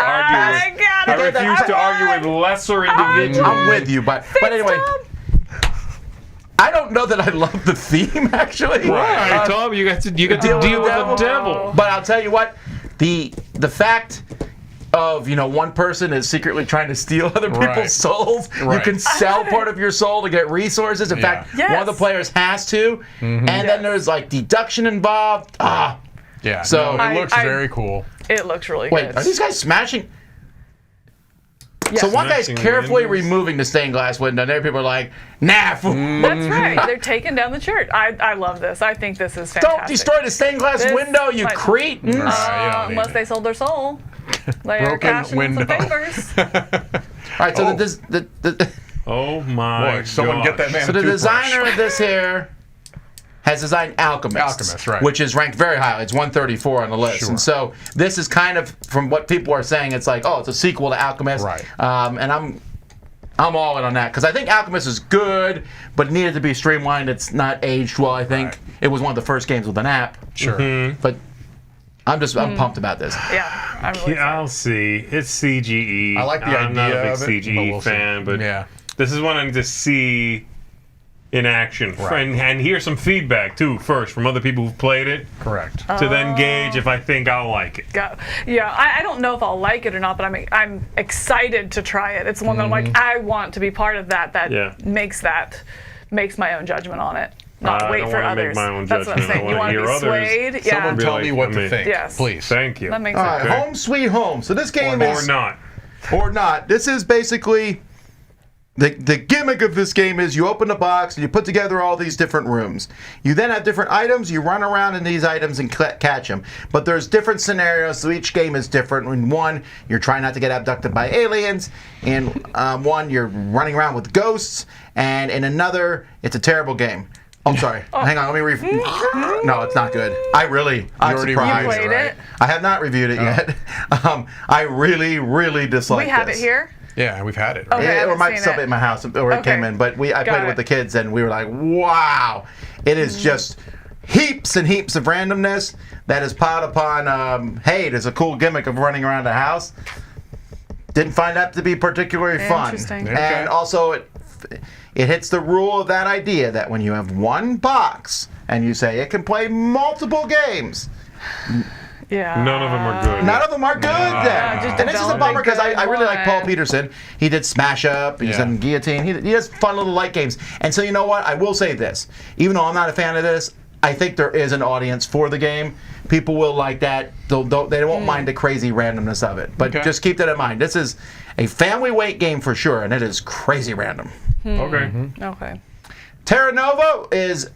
[SPEAKER 1] I refuse to argue with lesser individuals.
[SPEAKER 4] I'm with you, but anyway. I don't know that I love the theme, actually.
[SPEAKER 1] Right, Tom, you got to deal with the devil.
[SPEAKER 4] But I'll tell you what, the fact of, one person is secretly trying to steal other people's souls. You can sell part of your soul to get resources. In fact, one of the players has to. And then there's like deduction involved.
[SPEAKER 3] Yeah.
[SPEAKER 4] So
[SPEAKER 3] it looks very cool.
[SPEAKER 2] It looks really good.
[SPEAKER 4] Wait, are these guys smashing?
[SPEAKER 2] Yes.
[SPEAKER 4] So one guy's carefully
[SPEAKER 1] windows?
[SPEAKER 4] removing the stained glass window, and other people are like, nah.
[SPEAKER 2] That's right. They're taking down the church. I love this. I think this is fantastic.
[SPEAKER 4] Don't destroy the stained glass window, you cretins.
[SPEAKER 2] Unless they sold their soul. They are cashing in some favors.
[SPEAKER 4] All right, so
[SPEAKER 1] Oh my God.
[SPEAKER 3] Someone get that man
[SPEAKER 4] So the designer of this here has designed Alchemist, which is ranked very highly. It's 134 on the list. And so this is kind of, from what people are saying, it's like, oh, it's a sequel to Alchemist.
[SPEAKER 3] Right.
[SPEAKER 4] And I'm all in on that because I think Alchemist is good, but it needed to be streamlined. It's not aged well, I think. It was one of the first games with an app.
[SPEAKER 3] Sure.
[SPEAKER 4] But I'm pumped about this.
[SPEAKER 2] Yeah, I'm really
[SPEAKER 1] I'll see. It's CGE.
[SPEAKER 3] I like the
[SPEAKER 1] I'm not
[SPEAKER 3] idea
[SPEAKER 1] a
[SPEAKER 3] of it,
[SPEAKER 1] big
[SPEAKER 3] but
[SPEAKER 1] CGE
[SPEAKER 3] we'll see.
[SPEAKER 1] fan, but this is one I need to see in action. And hear some feedback, too, first, from other people who've played it.
[SPEAKER 3] Correct.
[SPEAKER 1] To then gauge if I think I'll like it.
[SPEAKER 2] Yeah, I don't know if I'll like it or not, but I'm excited to try it. It's one that I'm like, I want to be part of that. That makes my own judgment on it. Not wait for others.
[SPEAKER 1] Make my own
[SPEAKER 2] That's what I'm saying. You want to be swayed? Yeah.
[SPEAKER 3] Someone tell me what to think,
[SPEAKER 2] Yes.
[SPEAKER 3] please.
[SPEAKER 1] Thank you.
[SPEAKER 2] That makes
[SPEAKER 4] All
[SPEAKER 2] sense.
[SPEAKER 4] right, Home Sweet Home. So this game is...
[SPEAKER 1] Or not.
[SPEAKER 4] This is basically... The gimmick of this game is you open a box and you put together all these different rooms. You then have different items. You run around in these items and catch them. But there's different scenarios, so each game is different. In one, you're trying not to get abducted by aliens. In one, you're running around with ghosts. And in another, it's a terrible game. I'm sorry. Hang on, let me No, it's not good. I'm surprised.
[SPEAKER 2] You played it?
[SPEAKER 4] I have not reviewed it yet. I really dislike
[SPEAKER 2] We have
[SPEAKER 4] this.
[SPEAKER 2] it here.
[SPEAKER 3] Yeah, we've had it.
[SPEAKER 2] Okay,
[SPEAKER 4] It might still be at my house where it came in, but I played it with the kids and we were like, wow, it is just heaps and heaps of randomness that is piled upon, hey, there's a cool gimmick of running around the house. Didn't find that to be particularly fun.
[SPEAKER 2] Interesting.
[SPEAKER 4] And also it hits the rule of that idea that when you have one box and you say it can play multiple games,
[SPEAKER 2] Yeah.
[SPEAKER 1] None of them are good.
[SPEAKER 4] none of them are good then. And this is a bummer because I really like Paul
[SPEAKER 2] one.
[SPEAKER 4] Peterson. He did Smash Up, he's done Guillotine, he does fun little light games. And so you know what, I will say this, even though I'm not a fan of this, I think there is an audience for the game. People will like that. They won't mind the crazy randomness of it. But just keep that in mind. This is a family weight game for sure, and it is crazy random.
[SPEAKER 2] Okay.
[SPEAKER 4] Terra Nova is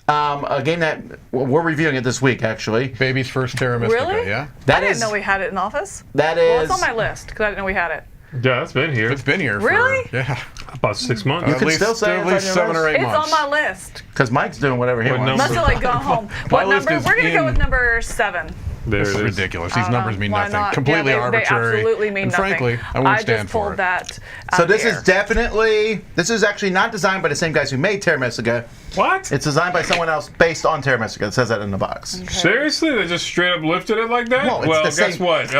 [SPEAKER 4] a game that we're reviewing it this week, actually.
[SPEAKER 3] Baby's first Terra Mystica,
[SPEAKER 2] Really?
[SPEAKER 3] yeah?
[SPEAKER 2] I didn't know we had it in office.
[SPEAKER 4] That
[SPEAKER 2] Well,
[SPEAKER 4] is...
[SPEAKER 2] it's on my list because I didn't know we had it.
[SPEAKER 1] Yeah, it's been here.
[SPEAKER 3] It's been here
[SPEAKER 2] Really?
[SPEAKER 3] for
[SPEAKER 1] about 6 months.
[SPEAKER 4] You can still say
[SPEAKER 3] at
[SPEAKER 4] it's
[SPEAKER 3] least
[SPEAKER 4] on
[SPEAKER 3] 7
[SPEAKER 4] your
[SPEAKER 3] or 8
[SPEAKER 2] It's
[SPEAKER 3] months.
[SPEAKER 2] on my list.
[SPEAKER 4] Because Mike's doing whatever he
[SPEAKER 1] What
[SPEAKER 4] wants.
[SPEAKER 1] number?
[SPEAKER 2] Must have like gone home. What
[SPEAKER 3] list
[SPEAKER 2] number?
[SPEAKER 3] is
[SPEAKER 2] We're gonna go
[SPEAKER 3] in-
[SPEAKER 2] with number 7.
[SPEAKER 1] There
[SPEAKER 3] This
[SPEAKER 1] it
[SPEAKER 3] is
[SPEAKER 1] is.
[SPEAKER 3] ridiculous. These numbers mean
[SPEAKER 2] Why
[SPEAKER 3] nothing.
[SPEAKER 2] not?
[SPEAKER 3] Completely
[SPEAKER 2] they
[SPEAKER 3] arbitrary.
[SPEAKER 2] absolutely mean
[SPEAKER 3] and
[SPEAKER 2] nothing.
[SPEAKER 3] frankly, I won't
[SPEAKER 2] just
[SPEAKER 3] stand
[SPEAKER 2] pulled
[SPEAKER 3] for it.
[SPEAKER 2] that.
[SPEAKER 4] So
[SPEAKER 2] out
[SPEAKER 4] this
[SPEAKER 2] of
[SPEAKER 4] is
[SPEAKER 2] the air.
[SPEAKER 4] definitely... This is actually not designed by the same guys who made Terra Mystica.
[SPEAKER 1] What?
[SPEAKER 4] It's designed by someone else based on Terra Mystica. It says that in the box.
[SPEAKER 1] Seriously? They just straight up lifted it like that?
[SPEAKER 4] Well, it's the
[SPEAKER 1] guess
[SPEAKER 4] same-
[SPEAKER 1] what?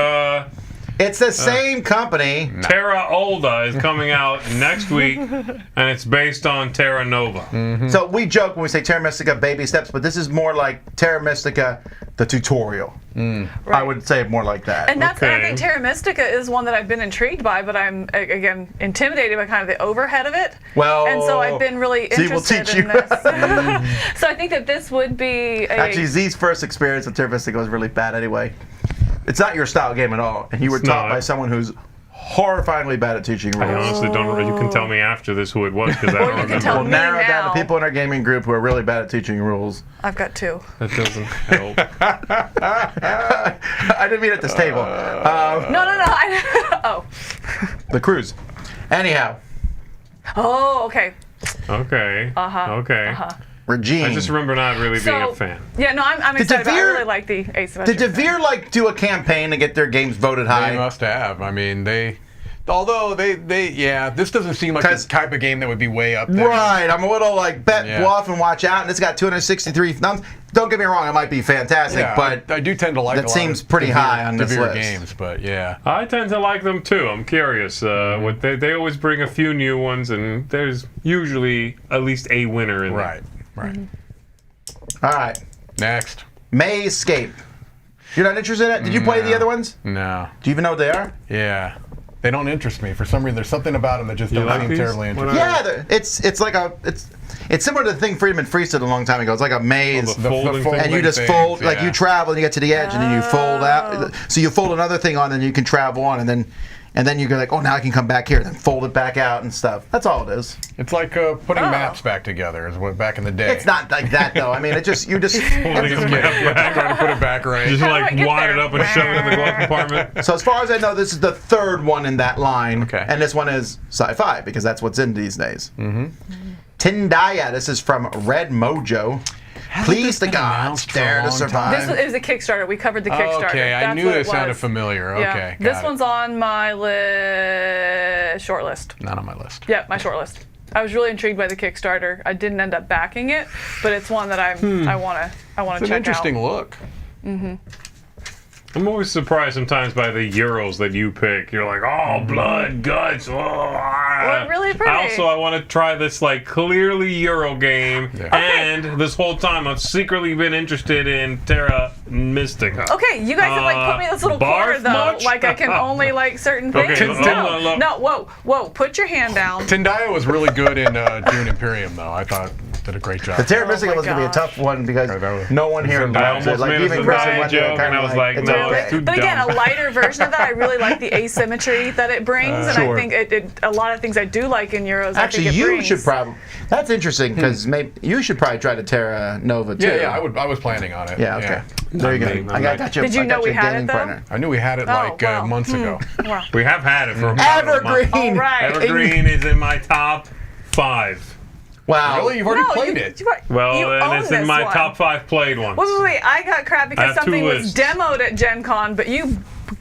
[SPEAKER 4] It's the same company.
[SPEAKER 1] Terra Olda is coming out next week, and it's based on Terra Nova.
[SPEAKER 4] So we joke when we say Terra Mystica baby steps, but this is more like Terra Mystica, the tutorial.
[SPEAKER 2] Right.
[SPEAKER 4] I would say more like that.
[SPEAKER 2] And that's and I think Terra Mystica is one that I've been intrigued by, but I'm again intimidated by kind of the overhead of it.
[SPEAKER 4] Well,
[SPEAKER 2] and so I've been really interested in this. So I think that this would be
[SPEAKER 4] actually Z's first experience with Terra Mystica was really bad anyway. It's not your style game at all, and you were taught by someone who's horrifyingly bad at teaching rules.
[SPEAKER 1] I honestly don't. You can tell me after this who it was because I don't remember.
[SPEAKER 4] We'll narrow it down to people in our gaming group who are really bad at teaching rules.
[SPEAKER 2] I've got 2.
[SPEAKER 1] That doesn't help.
[SPEAKER 4] I didn't mean at this table.
[SPEAKER 2] No. Oh.
[SPEAKER 4] The cruise. Anyhow.
[SPEAKER 2] Oh, okay.
[SPEAKER 1] Okay. Okay.
[SPEAKER 4] Regine.
[SPEAKER 1] I just remember not really being a fan.
[SPEAKER 2] Yeah, no, I'm excited. I really like the asymmetric.
[SPEAKER 4] Did DeVere do a campaign to get their games voted high?
[SPEAKER 3] They must have. I mean, although this doesn't seem like the type of game that would be way up there.
[SPEAKER 4] Right, I'm a little bet bluff and watch out, and it's got 263 thumbs. Don't get me wrong, it might be fantastic, but
[SPEAKER 3] I do tend to like
[SPEAKER 4] that seems pretty high on this list.
[SPEAKER 3] Games, but yeah.
[SPEAKER 1] I tend to like them too. I'm curious. What they always bring a few new ones, and there's usually at least a winner in there.
[SPEAKER 3] Right.
[SPEAKER 4] All right.
[SPEAKER 3] Next.
[SPEAKER 4] Mayscape. You're not interested in it? Did you play the other ones?
[SPEAKER 3] No.
[SPEAKER 4] Do you even know what they are?
[SPEAKER 3] Yeah. They don't interest me. For some reason, there's something about them that just don't seem terribly interesting.
[SPEAKER 4] Yeah, it's like it's similar to the thing Friedman Freeze did a long time ago. It's like a maze, and you just fold, like you travel and you get to the edge, and then you fold out. So you fold another thing on, and you can travel on, and then you go like, oh, now I can come back here, then fold it back out and stuff. That's all it is.
[SPEAKER 3] It's like putting maps back together, is what back in the day.
[SPEAKER 4] It's not like that though. I mean, you just
[SPEAKER 1] Trying
[SPEAKER 3] to put it back right.
[SPEAKER 1] Just like wad it up and shove it in the glove compartment.
[SPEAKER 4] So as far as I know, this is the third one in that line, and this one is sci-fi because that's what's in these days. Tindaya. This is from Red Mojo. Please the gods, dare to survive.
[SPEAKER 2] It was a Kickstarter. We covered the Kickstarter.
[SPEAKER 3] Okay, I knew it sounded familiar.
[SPEAKER 2] Yeah.
[SPEAKER 3] Okay,
[SPEAKER 2] this one's on my short list.
[SPEAKER 3] Not on my list.
[SPEAKER 2] Yeah, my short list. I was really intrigued by the Kickstarter. I didn't end up backing it, but it's one that I want to check out.
[SPEAKER 3] It's an interesting look.
[SPEAKER 1] I'm always surprised sometimes by the Euros that you pick. You're like, oh, blood, guts. Oh,
[SPEAKER 2] well, really pretty.
[SPEAKER 1] Also, I want to try this clearly Euro game, and this whole time I've secretly been interested in Terra Mystica.
[SPEAKER 2] Okay, you guys have put me in this little corner though.
[SPEAKER 1] Much?
[SPEAKER 2] Like I can only like certain things.
[SPEAKER 1] Okay,
[SPEAKER 2] no, whoa, put your hand down.
[SPEAKER 3] Tindaya was really good in Dune Imperium, though. I thought did a great job.
[SPEAKER 4] The Terra Mystica was going to be a tough one because no one here loves it. Like even Chris went there,
[SPEAKER 1] and I was like, no, it's too
[SPEAKER 2] But again,
[SPEAKER 1] dumb.
[SPEAKER 2] a lighter version of that. I really like the asymmetry that it brings, and I think a lot of things I do like in Euros.
[SPEAKER 4] Actually,
[SPEAKER 2] I think it
[SPEAKER 4] you
[SPEAKER 2] brings.
[SPEAKER 4] should probably. That's interesting because maybe you should probably try the Terra Nova too.
[SPEAKER 3] Yeah, I was planning on it.
[SPEAKER 4] Yeah, okay. There you go. I got you.
[SPEAKER 2] Did you know we had it though?
[SPEAKER 4] Partner.
[SPEAKER 3] I knew we had it months ago.
[SPEAKER 2] Wow.
[SPEAKER 1] We have had it for
[SPEAKER 4] Evergreen.
[SPEAKER 2] All right.
[SPEAKER 1] Evergreen is in my top 5.
[SPEAKER 4] Wow.
[SPEAKER 3] Really? You've already played it?
[SPEAKER 1] And it's in my top 5 played ones.
[SPEAKER 2] Wait. I got crap because something was demoed at Gen Con, but you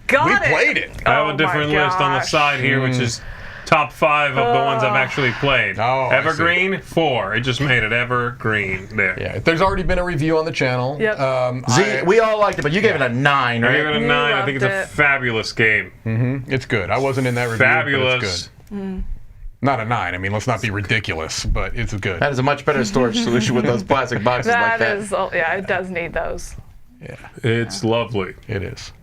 [SPEAKER 2] got it.
[SPEAKER 3] We played it.
[SPEAKER 1] I have a different list on the side here, which is top 5 of the ones I've actually played.
[SPEAKER 3] Oh,
[SPEAKER 1] Evergreen, 4. It just made it Evergreen there.
[SPEAKER 3] Yeah, there's already been a review on the channel.
[SPEAKER 2] Yep.
[SPEAKER 4] We all liked it, but you gave it a 9, right?
[SPEAKER 1] I gave it a 9. I think it's a fabulous game.
[SPEAKER 3] It's good. I wasn't in that review,
[SPEAKER 1] Fabulous.
[SPEAKER 3] but it's good. Not a 9. I mean, let's not be ridiculous, but it's good.
[SPEAKER 4] That is a much better storage solution with those plastic boxes like that.
[SPEAKER 2] It does need those.
[SPEAKER 3] Yeah.
[SPEAKER 1] It's lovely.
[SPEAKER 3] It is.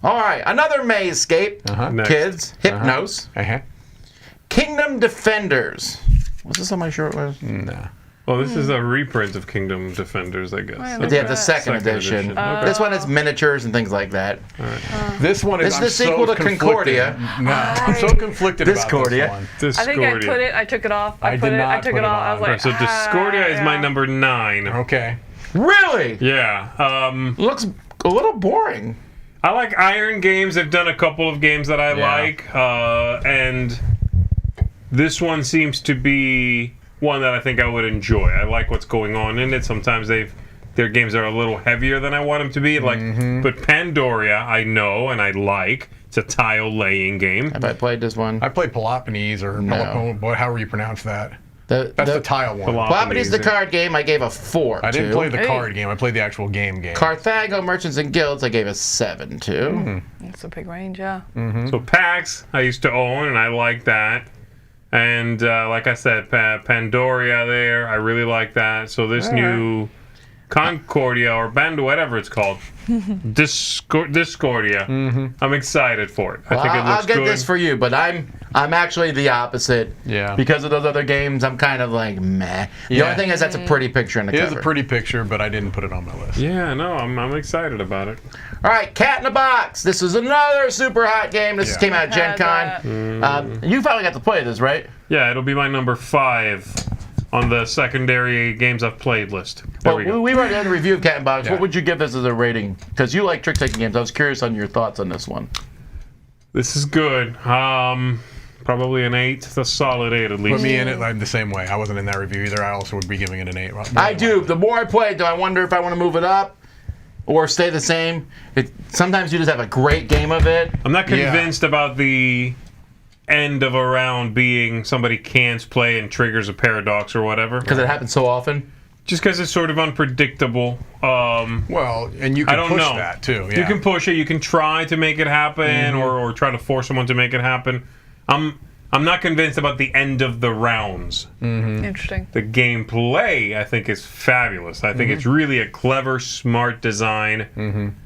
[SPEAKER 4] All right, another Mayscape.
[SPEAKER 1] Next.
[SPEAKER 4] Kids, Hypnos. Kingdom Defenders. Was this on my short list?
[SPEAKER 3] No.
[SPEAKER 1] Well, this is a reprint of Kingdom Defenders, I guess.
[SPEAKER 4] But they have the second edition.
[SPEAKER 1] Okay.
[SPEAKER 4] This one is miniatures and things like that.
[SPEAKER 3] This one is
[SPEAKER 4] the sequel to Concordia.
[SPEAKER 3] No, I'm so conflicted
[SPEAKER 4] Discordia.
[SPEAKER 3] about this one.
[SPEAKER 2] I think I put it. I took it off. I took it off. I was like,
[SPEAKER 1] so Discordia is my number 9.
[SPEAKER 3] Okay.
[SPEAKER 4] Really?
[SPEAKER 1] Yeah.
[SPEAKER 4] Looks a little boring.
[SPEAKER 1] I like Iron Games. They've done a couple of games that I like, and this one seems to be one that I think I would enjoy. I like what's going on in it. Sometimes their games are a little heavier than I want them to be. But Pandoria, I know and I like. It's a tile laying game.
[SPEAKER 4] Have I played this one?
[SPEAKER 3] I played Peloponnese or Peloponnese, however you pronounce that. That's the tile one.
[SPEAKER 4] Autobody's the card game. I gave a 4
[SPEAKER 3] I didn't play the card game. I played the actual game.
[SPEAKER 4] Carthago, Merchants and Guilds, I gave a 7 to.
[SPEAKER 2] That's a big range, yeah.
[SPEAKER 1] So PAX, I used to own, and I like that. And like I said, Pandoria there, I really like that. So this new Concordia or Band, whatever it's called, Discordia. I'm excited for it. I think it looks
[SPEAKER 4] I'll get
[SPEAKER 1] good.
[SPEAKER 4] this for you, but I'm actually the opposite.
[SPEAKER 3] Yeah.
[SPEAKER 4] Because of those other games, I'm kind of like meh. The only thing is that's a pretty picture in the cover.
[SPEAKER 3] It is a pretty picture, but I didn't put it on my list.
[SPEAKER 1] Yeah, no, I'm excited about it.
[SPEAKER 4] All right, Cat in a Box. This is another super hot game. This came out at Gen Con. You finally got to play this, right?
[SPEAKER 1] Yeah, it'll be my number 5 on the secondary games I've played list. There we go.
[SPEAKER 4] We've already done a review of Cat in a Box.
[SPEAKER 3] Yeah.
[SPEAKER 4] What would you give this as a rating? Because you like trick-taking games. I was curious on your thoughts on this one.
[SPEAKER 1] This is good. Probably an 8. It's a solid 8 at least.
[SPEAKER 3] Put me in it. I'm the same way. I wasn't in that review either. I also would be giving it an 8.
[SPEAKER 4] I do. The more I play, do I wonder if I want to move it up or stay the same? Sometimes you just have a great game of it.
[SPEAKER 1] I'm not convinced about the end of a round being somebody can't play and triggers a paradox or whatever.
[SPEAKER 4] Because it happens so often.
[SPEAKER 1] Just because it's sort of unpredictable.
[SPEAKER 3] Well, and you can push that too. Yeah.
[SPEAKER 1] You can push it. You can try to make it happen, or try to force someone to make it happen. I'm not convinced about the end of the rounds.
[SPEAKER 2] Interesting.
[SPEAKER 1] The gameplay, I think, is fabulous. I think it's really a clever, smart design.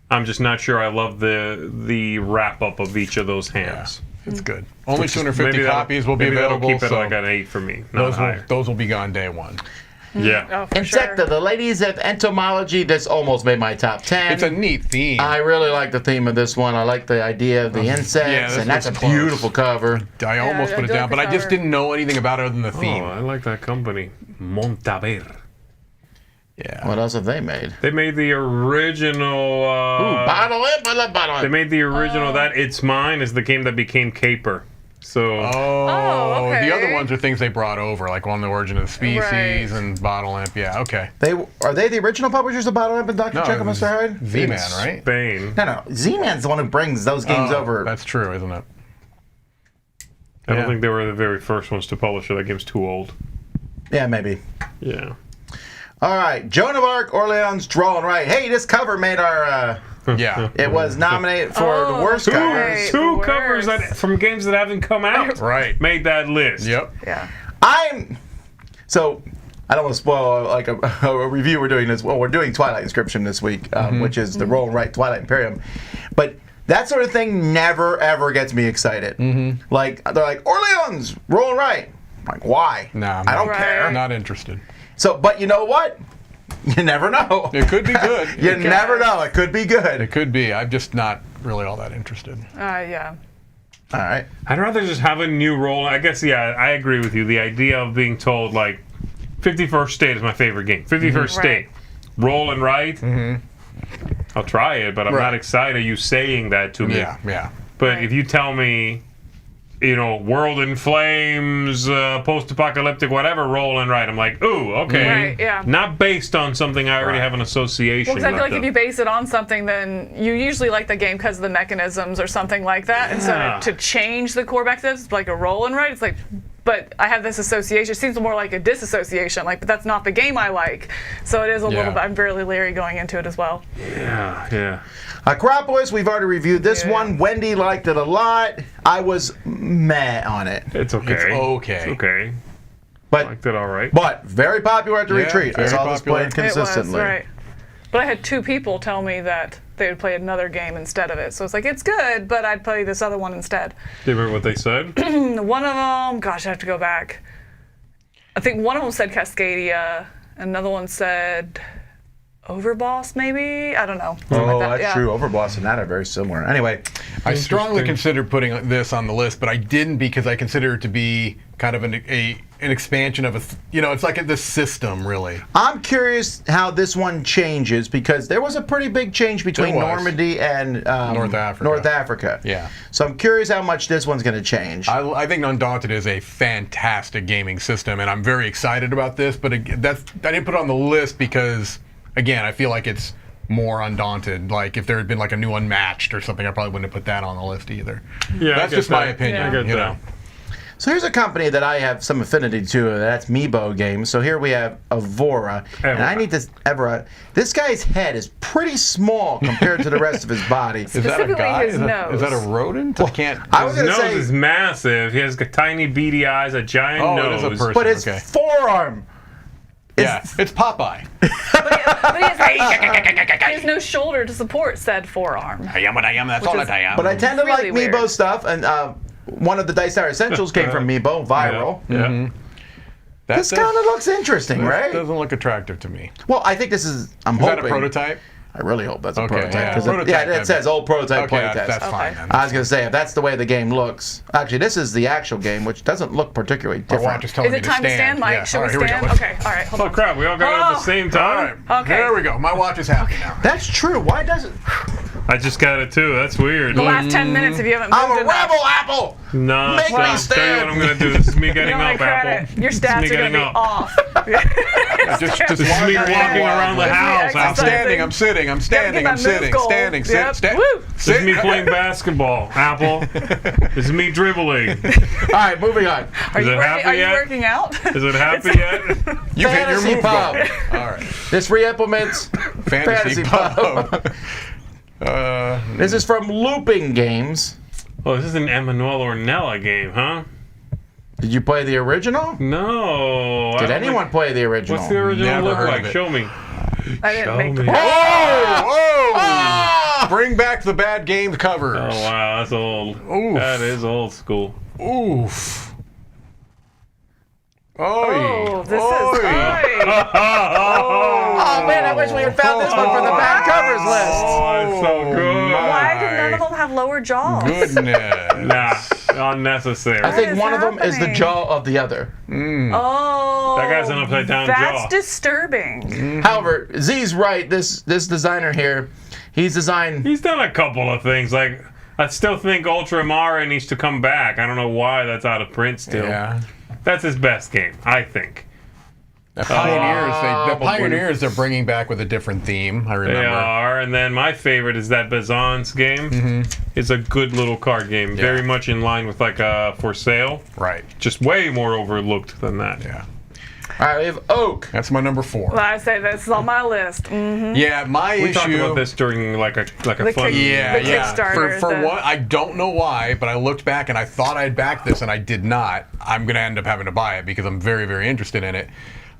[SPEAKER 1] I'm just not sure I love the wrap up of each of those hands.
[SPEAKER 3] Yeah. It's good. Only 250 copies will be available.
[SPEAKER 1] That'll keep it like an 8 for me.
[SPEAKER 3] Those will be gone day 1.
[SPEAKER 1] Yeah.
[SPEAKER 2] Oh, for
[SPEAKER 4] Insecta,
[SPEAKER 2] sure.
[SPEAKER 4] the ladies of entomology. This almost made my top 10.
[SPEAKER 3] It's a neat theme.
[SPEAKER 4] I really like the theme of this one. I like the idea of the insects, and that's a beautiful cover.
[SPEAKER 3] I almost put it down, but I just didn't know anything about it other than the theme.
[SPEAKER 1] Oh, I like that company. Montaver.
[SPEAKER 3] Yeah.
[SPEAKER 4] What else have they made?
[SPEAKER 1] They made the original.
[SPEAKER 4] Bottle Imp. I love Bottle Imp.
[SPEAKER 1] They made the original. That It's Mine is the game that became Caper. So.
[SPEAKER 2] Oh, okay.
[SPEAKER 3] The other ones are things they brought over, like on the Origin of the Species and Bottle Imp. Yeah, okay.
[SPEAKER 4] Are they the original publishers of Bottle Imp and Dr. Jekyll and Mr. Hyde?
[SPEAKER 3] Z-Man, right?
[SPEAKER 1] Spain.
[SPEAKER 4] No. Z-Man's the one who brings those games over.
[SPEAKER 3] That's true, isn't it?
[SPEAKER 1] I don't think they were the very first ones to publish it. That game's too old.
[SPEAKER 4] Yeah, maybe.
[SPEAKER 1] Yeah.
[SPEAKER 4] All right, Joan of Arc, Orleans, Draw and Write. Hey, this cover made our.
[SPEAKER 3] Yeah.
[SPEAKER 4] It was nominated for the worst covers.
[SPEAKER 1] Two covers from games that haven't come out.
[SPEAKER 3] Right.
[SPEAKER 1] Made that list.
[SPEAKER 3] Yep.
[SPEAKER 2] Yeah.
[SPEAKER 4] So, I don't want to spoil like a review we're doing this. Well, we're doing Twilight Inscription this week, which is the Roll and Write Twilight Imperium. But that sort of thing never, ever gets me excited. Like, they're like, Orleans, Roll and Write. I'm like, why?
[SPEAKER 3] Nah,
[SPEAKER 4] I don't care.
[SPEAKER 3] Not interested.
[SPEAKER 4] So, but you know what? You never know.
[SPEAKER 3] It could be good.
[SPEAKER 4] You never know. It could be good.
[SPEAKER 3] It could be. I'm just not really all that interested.
[SPEAKER 2] Yeah.
[SPEAKER 4] All right.
[SPEAKER 1] I'd rather just have a new role. I guess, I agree with you. The idea of being told, like, 51st State is my favorite game. 51st State. Roll and Write. I'll try it, but I'm not excited you saying that to me.
[SPEAKER 3] Yeah.
[SPEAKER 1] But if you tell me, World in Flames, post-apocalyptic, whatever, Roll and Write, I'm like, ooh, okay.
[SPEAKER 2] Right, yeah.
[SPEAKER 1] Not based on something I already have an association with.
[SPEAKER 2] Well, because I feel like if you base it on something, then you usually like the game because of the mechanisms or something like that. And so to change the core mechanisms, like a Roll and Write, it's like, but I have this association. It seems more like a disassociation, but that's not the game I like. So it is a little bit, I'm fairly leery going into it as well.
[SPEAKER 1] Yeah.
[SPEAKER 4] Acropolis, we've already reviewed this one. Wendy liked it a lot. I was meh on it.
[SPEAKER 1] It's okay.
[SPEAKER 3] It's okay.
[SPEAKER 4] But
[SPEAKER 1] liked it all right.
[SPEAKER 4] But very popular at the retreat. I saw this played consistently.
[SPEAKER 2] It was, right. But I had 2 people tell me that they would play another game instead of it. So it's like, it's good, but I'd play this other one instead.
[SPEAKER 1] Do you remember what they said?
[SPEAKER 2] One of them, gosh, I have to go back. I think one of them said Cascadia. Another one said Overboss, maybe? I don't know.
[SPEAKER 4] That's true. Overboss and that are very similar. Anyway.
[SPEAKER 3] I strongly considered putting this on the list, but I didn't because I consider it to be kind of an expansion of it's like this system, really.
[SPEAKER 4] I'm curious how this one changes because there was a pretty big change between Normandy and
[SPEAKER 3] North Africa.
[SPEAKER 4] Yeah. So I'm curious how much this one's going to change.
[SPEAKER 3] I think Undaunted is a fantastic gaming system, and I'm very excited about this, but I didn't put it on the list because, again, I feel like it's more Undaunted. Like if there had been like a new Unmatched or something, I probably wouldn't have put that on the list either.
[SPEAKER 1] Yeah,
[SPEAKER 3] that's just my opinion.
[SPEAKER 1] I get that.
[SPEAKER 4] So here's a company that I have some affinity to. That's Meebo Games. So here we have Evora. And I need this Evora. This guy's head is pretty small compared to the rest of his body.
[SPEAKER 3] Is that a guy?
[SPEAKER 2] His nose.
[SPEAKER 3] Is that a rodent?
[SPEAKER 4] Well,
[SPEAKER 3] I can't.
[SPEAKER 4] I was
[SPEAKER 1] His
[SPEAKER 4] going to
[SPEAKER 1] nose
[SPEAKER 4] say,
[SPEAKER 1] is massive. He has tiny beady eyes, a giant nose.
[SPEAKER 3] It is a person.
[SPEAKER 4] but his forearm.
[SPEAKER 3] Yeah, it's Popeye.
[SPEAKER 2] But he has no shoulder to support said forearm.
[SPEAKER 3] I am what I am. That's all that I am.
[SPEAKER 4] But I tend to
[SPEAKER 2] really
[SPEAKER 4] like Meebo
[SPEAKER 2] weird.
[SPEAKER 4] stuff, and one of the Dice Tower Essentials came from Meebo, Viral.
[SPEAKER 1] Yeah.
[SPEAKER 4] This kind of looks interesting, right?
[SPEAKER 3] Doesn't look attractive to me.
[SPEAKER 4] Well, I think this is. I'm
[SPEAKER 3] Is
[SPEAKER 4] hoping.
[SPEAKER 3] that a prototype?
[SPEAKER 4] I really hope that's a
[SPEAKER 3] Okay,
[SPEAKER 4] prototype.
[SPEAKER 3] yeah.
[SPEAKER 4] 'Cause
[SPEAKER 3] Prototype,
[SPEAKER 4] it says old prototype
[SPEAKER 3] Okay,
[SPEAKER 4] playtest.
[SPEAKER 3] that's fine then.
[SPEAKER 4] I was going to say, if that's the way the game looks. Actually, this is the actual game, which doesn't look particularly
[SPEAKER 3] My
[SPEAKER 4] different.
[SPEAKER 3] watch is telling
[SPEAKER 2] Is
[SPEAKER 3] me
[SPEAKER 2] it time to stand, Mike?
[SPEAKER 3] Yeah.
[SPEAKER 2] Should
[SPEAKER 3] All
[SPEAKER 2] we
[SPEAKER 3] right, here
[SPEAKER 2] stand?
[SPEAKER 3] go.
[SPEAKER 2] Okay, all right, hold
[SPEAKER 1] Oh
[SPEAKER 2] on.
[SPEAKER 1] crap! We all got it at the same
[SPEAKER 3] All right.
[SPEAKER 1] time.
[SPEAKER 2] Okay.
[SPEAKER 3] There we go. My watch is happy now.
[SPEAKER 4] That's true. Why does it?
[SPEAKER 1] I just got it too. That's weird.
[SPEAKER 2] The last 10 minutes, if you haven't moved
[SPEAKER 4] I'm a
[SPEAKER 2] enough.
[SPEAKER 4] rebel apple!
[SPEAKER 1] No,
[SPEAKER 4] Make me
[SPEAKER 1] stop. Tell you what
[SPEAKER 4] stand.
[SPEAKER 1] I'm gonna do. This is me
[SPEAKER 2] You
[SPEAKER 1] getting
[SPEAKER 2] don't
[SPEAKER 1] up,
[SPEAKER 2] like credit.
[SPEAKER 1] Apple.
[SPEAKER 2] Your
[SPEAKER 1] This is
[SPEAKER 2] stats
[SPEAKER 1] me
[SPEAKER 2] are going
[SPEAKER 1] getting
[SPEAKER 2] to be
[SPEAKER 1] up.
[SPEAKER 2] off.
[SPEAKER 3] Just
[SPEAKER 1] This is me walking around the house.
[SPEAKER 3] I'm
[SPEAKER 1] Apple.
[SPEAKER 3] standing. I'm sitting. I'm standing.
[SPEAKER 2] that
[SPEAKER 3] I'm sitting.
[SPEAKER 2] move goal.
[SPEAKER 3] Standing.
[SPEAKER 2] Yep.
[SPEAKER 3] Sit.
[SPEAKER 2] Woo.
[SPEAKER 1] This is me playing basketball, Apple. This is me dribbling.
[SPEAKER 4] All right, moving on.
[SPEAKER 2] Are you
[SPEAKER 1] it happy
[SPEAKER 2] are you
[SPEAKER 1] yet?
[SPEAKER 2] working out?
[SPEAKER 1] Is it happy yet?
[SPEAKER 3] You hit your
[SPEAKER 4] Fantasy
[SPEAKER 3] move
[SPEAKER 4] Pub.
[SPEAKER 3] goal. All right.
[SPEAKER 4] This re-implements
[SPEAKER 3] Fantasy Pub.
[SPEAKER 4] This is from Looping Games.
[SPEAKER 1] Oh, this is an Emanuel Ornella game, huh?
[SPEAKER 4] Did you play the original?
[SPEAKER 1] No. I
[SPEAKER 4] Did
[SPEAKER 1] don't
[SPEAKER 4] anyone
[SPEAKER 1] think-
[SPEAKER 4] play the original?
[SPEAKER 1] What's the original
[SPEAKER 3] Never
[SPEAKER 1] look
[SPEAKER 3] heard
[SPEAKER 1] like?
[SPEAKER 3] of it.
[SPEAKER 1] Show me.
[SPEAKER 2] I didn't
[SPEAKER 1] Show
[SPEAKER 2] make the
[SPEAKER 1] me.
[SPEAKER 3] Oh!
[SPEAKER 4] Ah!
[SPEAKER 3] Bring back the bad games covers.
[SPEAKER 1] Oh wow, that's old.
[SPEAKER 3] Oof.
[SPEAKER 1] That is old school.
[SPEAKER 3] Oof.
[SPEAKER 2] Oh, this is.
[SPEAKER 3] Oy.
[SPEAKER 4] Oh man, I wish we had found this one for the bad covers list.
[SPEAKER 1] Oh, it's so good.
[SPEAKER 2] Why did none of them have lower jaws?
[SPEAKER 3] Goodness.
[SPEAKER 1] Nah, unnecessary.
[SPEAKER 4] I think
[SPEAKER 2] is
[SPEAKER 4] one of them is the
[SPEAKER 2] happening?
[SPEAKER 4] jaw of the other.
[SPEAKER 2] Oh.
[SPEAKER 1] That guy's an upside down
[SPEAKER 2] That's
[SPEAKER 1] jaw.
[SPEAKER 2] disturbing.
[SPEAKER 4] However, Z's right. This designer here, he's designed.
[SPEAKER 1] He's done a couple of things. Like, I still think Ultramara needs to come back. I don't know why that's out of print still.
[SPEAKER 3] Yeah.
[SPEAKER 1] That's his best game, I think.
[SPEAKER 3] The Pioneers, they're bringing back with a different theme. I remember.
[SPEAKER 1] They are. And then my favorite is that Bazance game. It's a good little card game. Very much in line with like For Sale.
[SPEAKER 3] Right.
[SPEAKER 1] Just way more overlooked than that.
[SPEAKER 3] Yeah.
[SPEAKER 4] All right, we have Oak.
[SPEAKER 3] That's my number 4.
[SPEAKER 2] Well, I say this is on my list.
[SPEAKER 3] Yeah, my
[SPEAKER 1] We
[SPEAKER 3] issue.
[SPEAKER 1] talked about this during like a fun.
[SPEAKER 3] Yeah,
[SPEAKER 2] The
[SPEAKER 3] yeah.
[SPEAKER 2] Kickstarter,
[SPEAKER 3] For
[SPEAKER 2] the-
[SPEAKER 3] what I don't know why, but I looked back and I thought I'd back this and I did not. I'm gonna end up having to buy it because I'm very, very interested in it.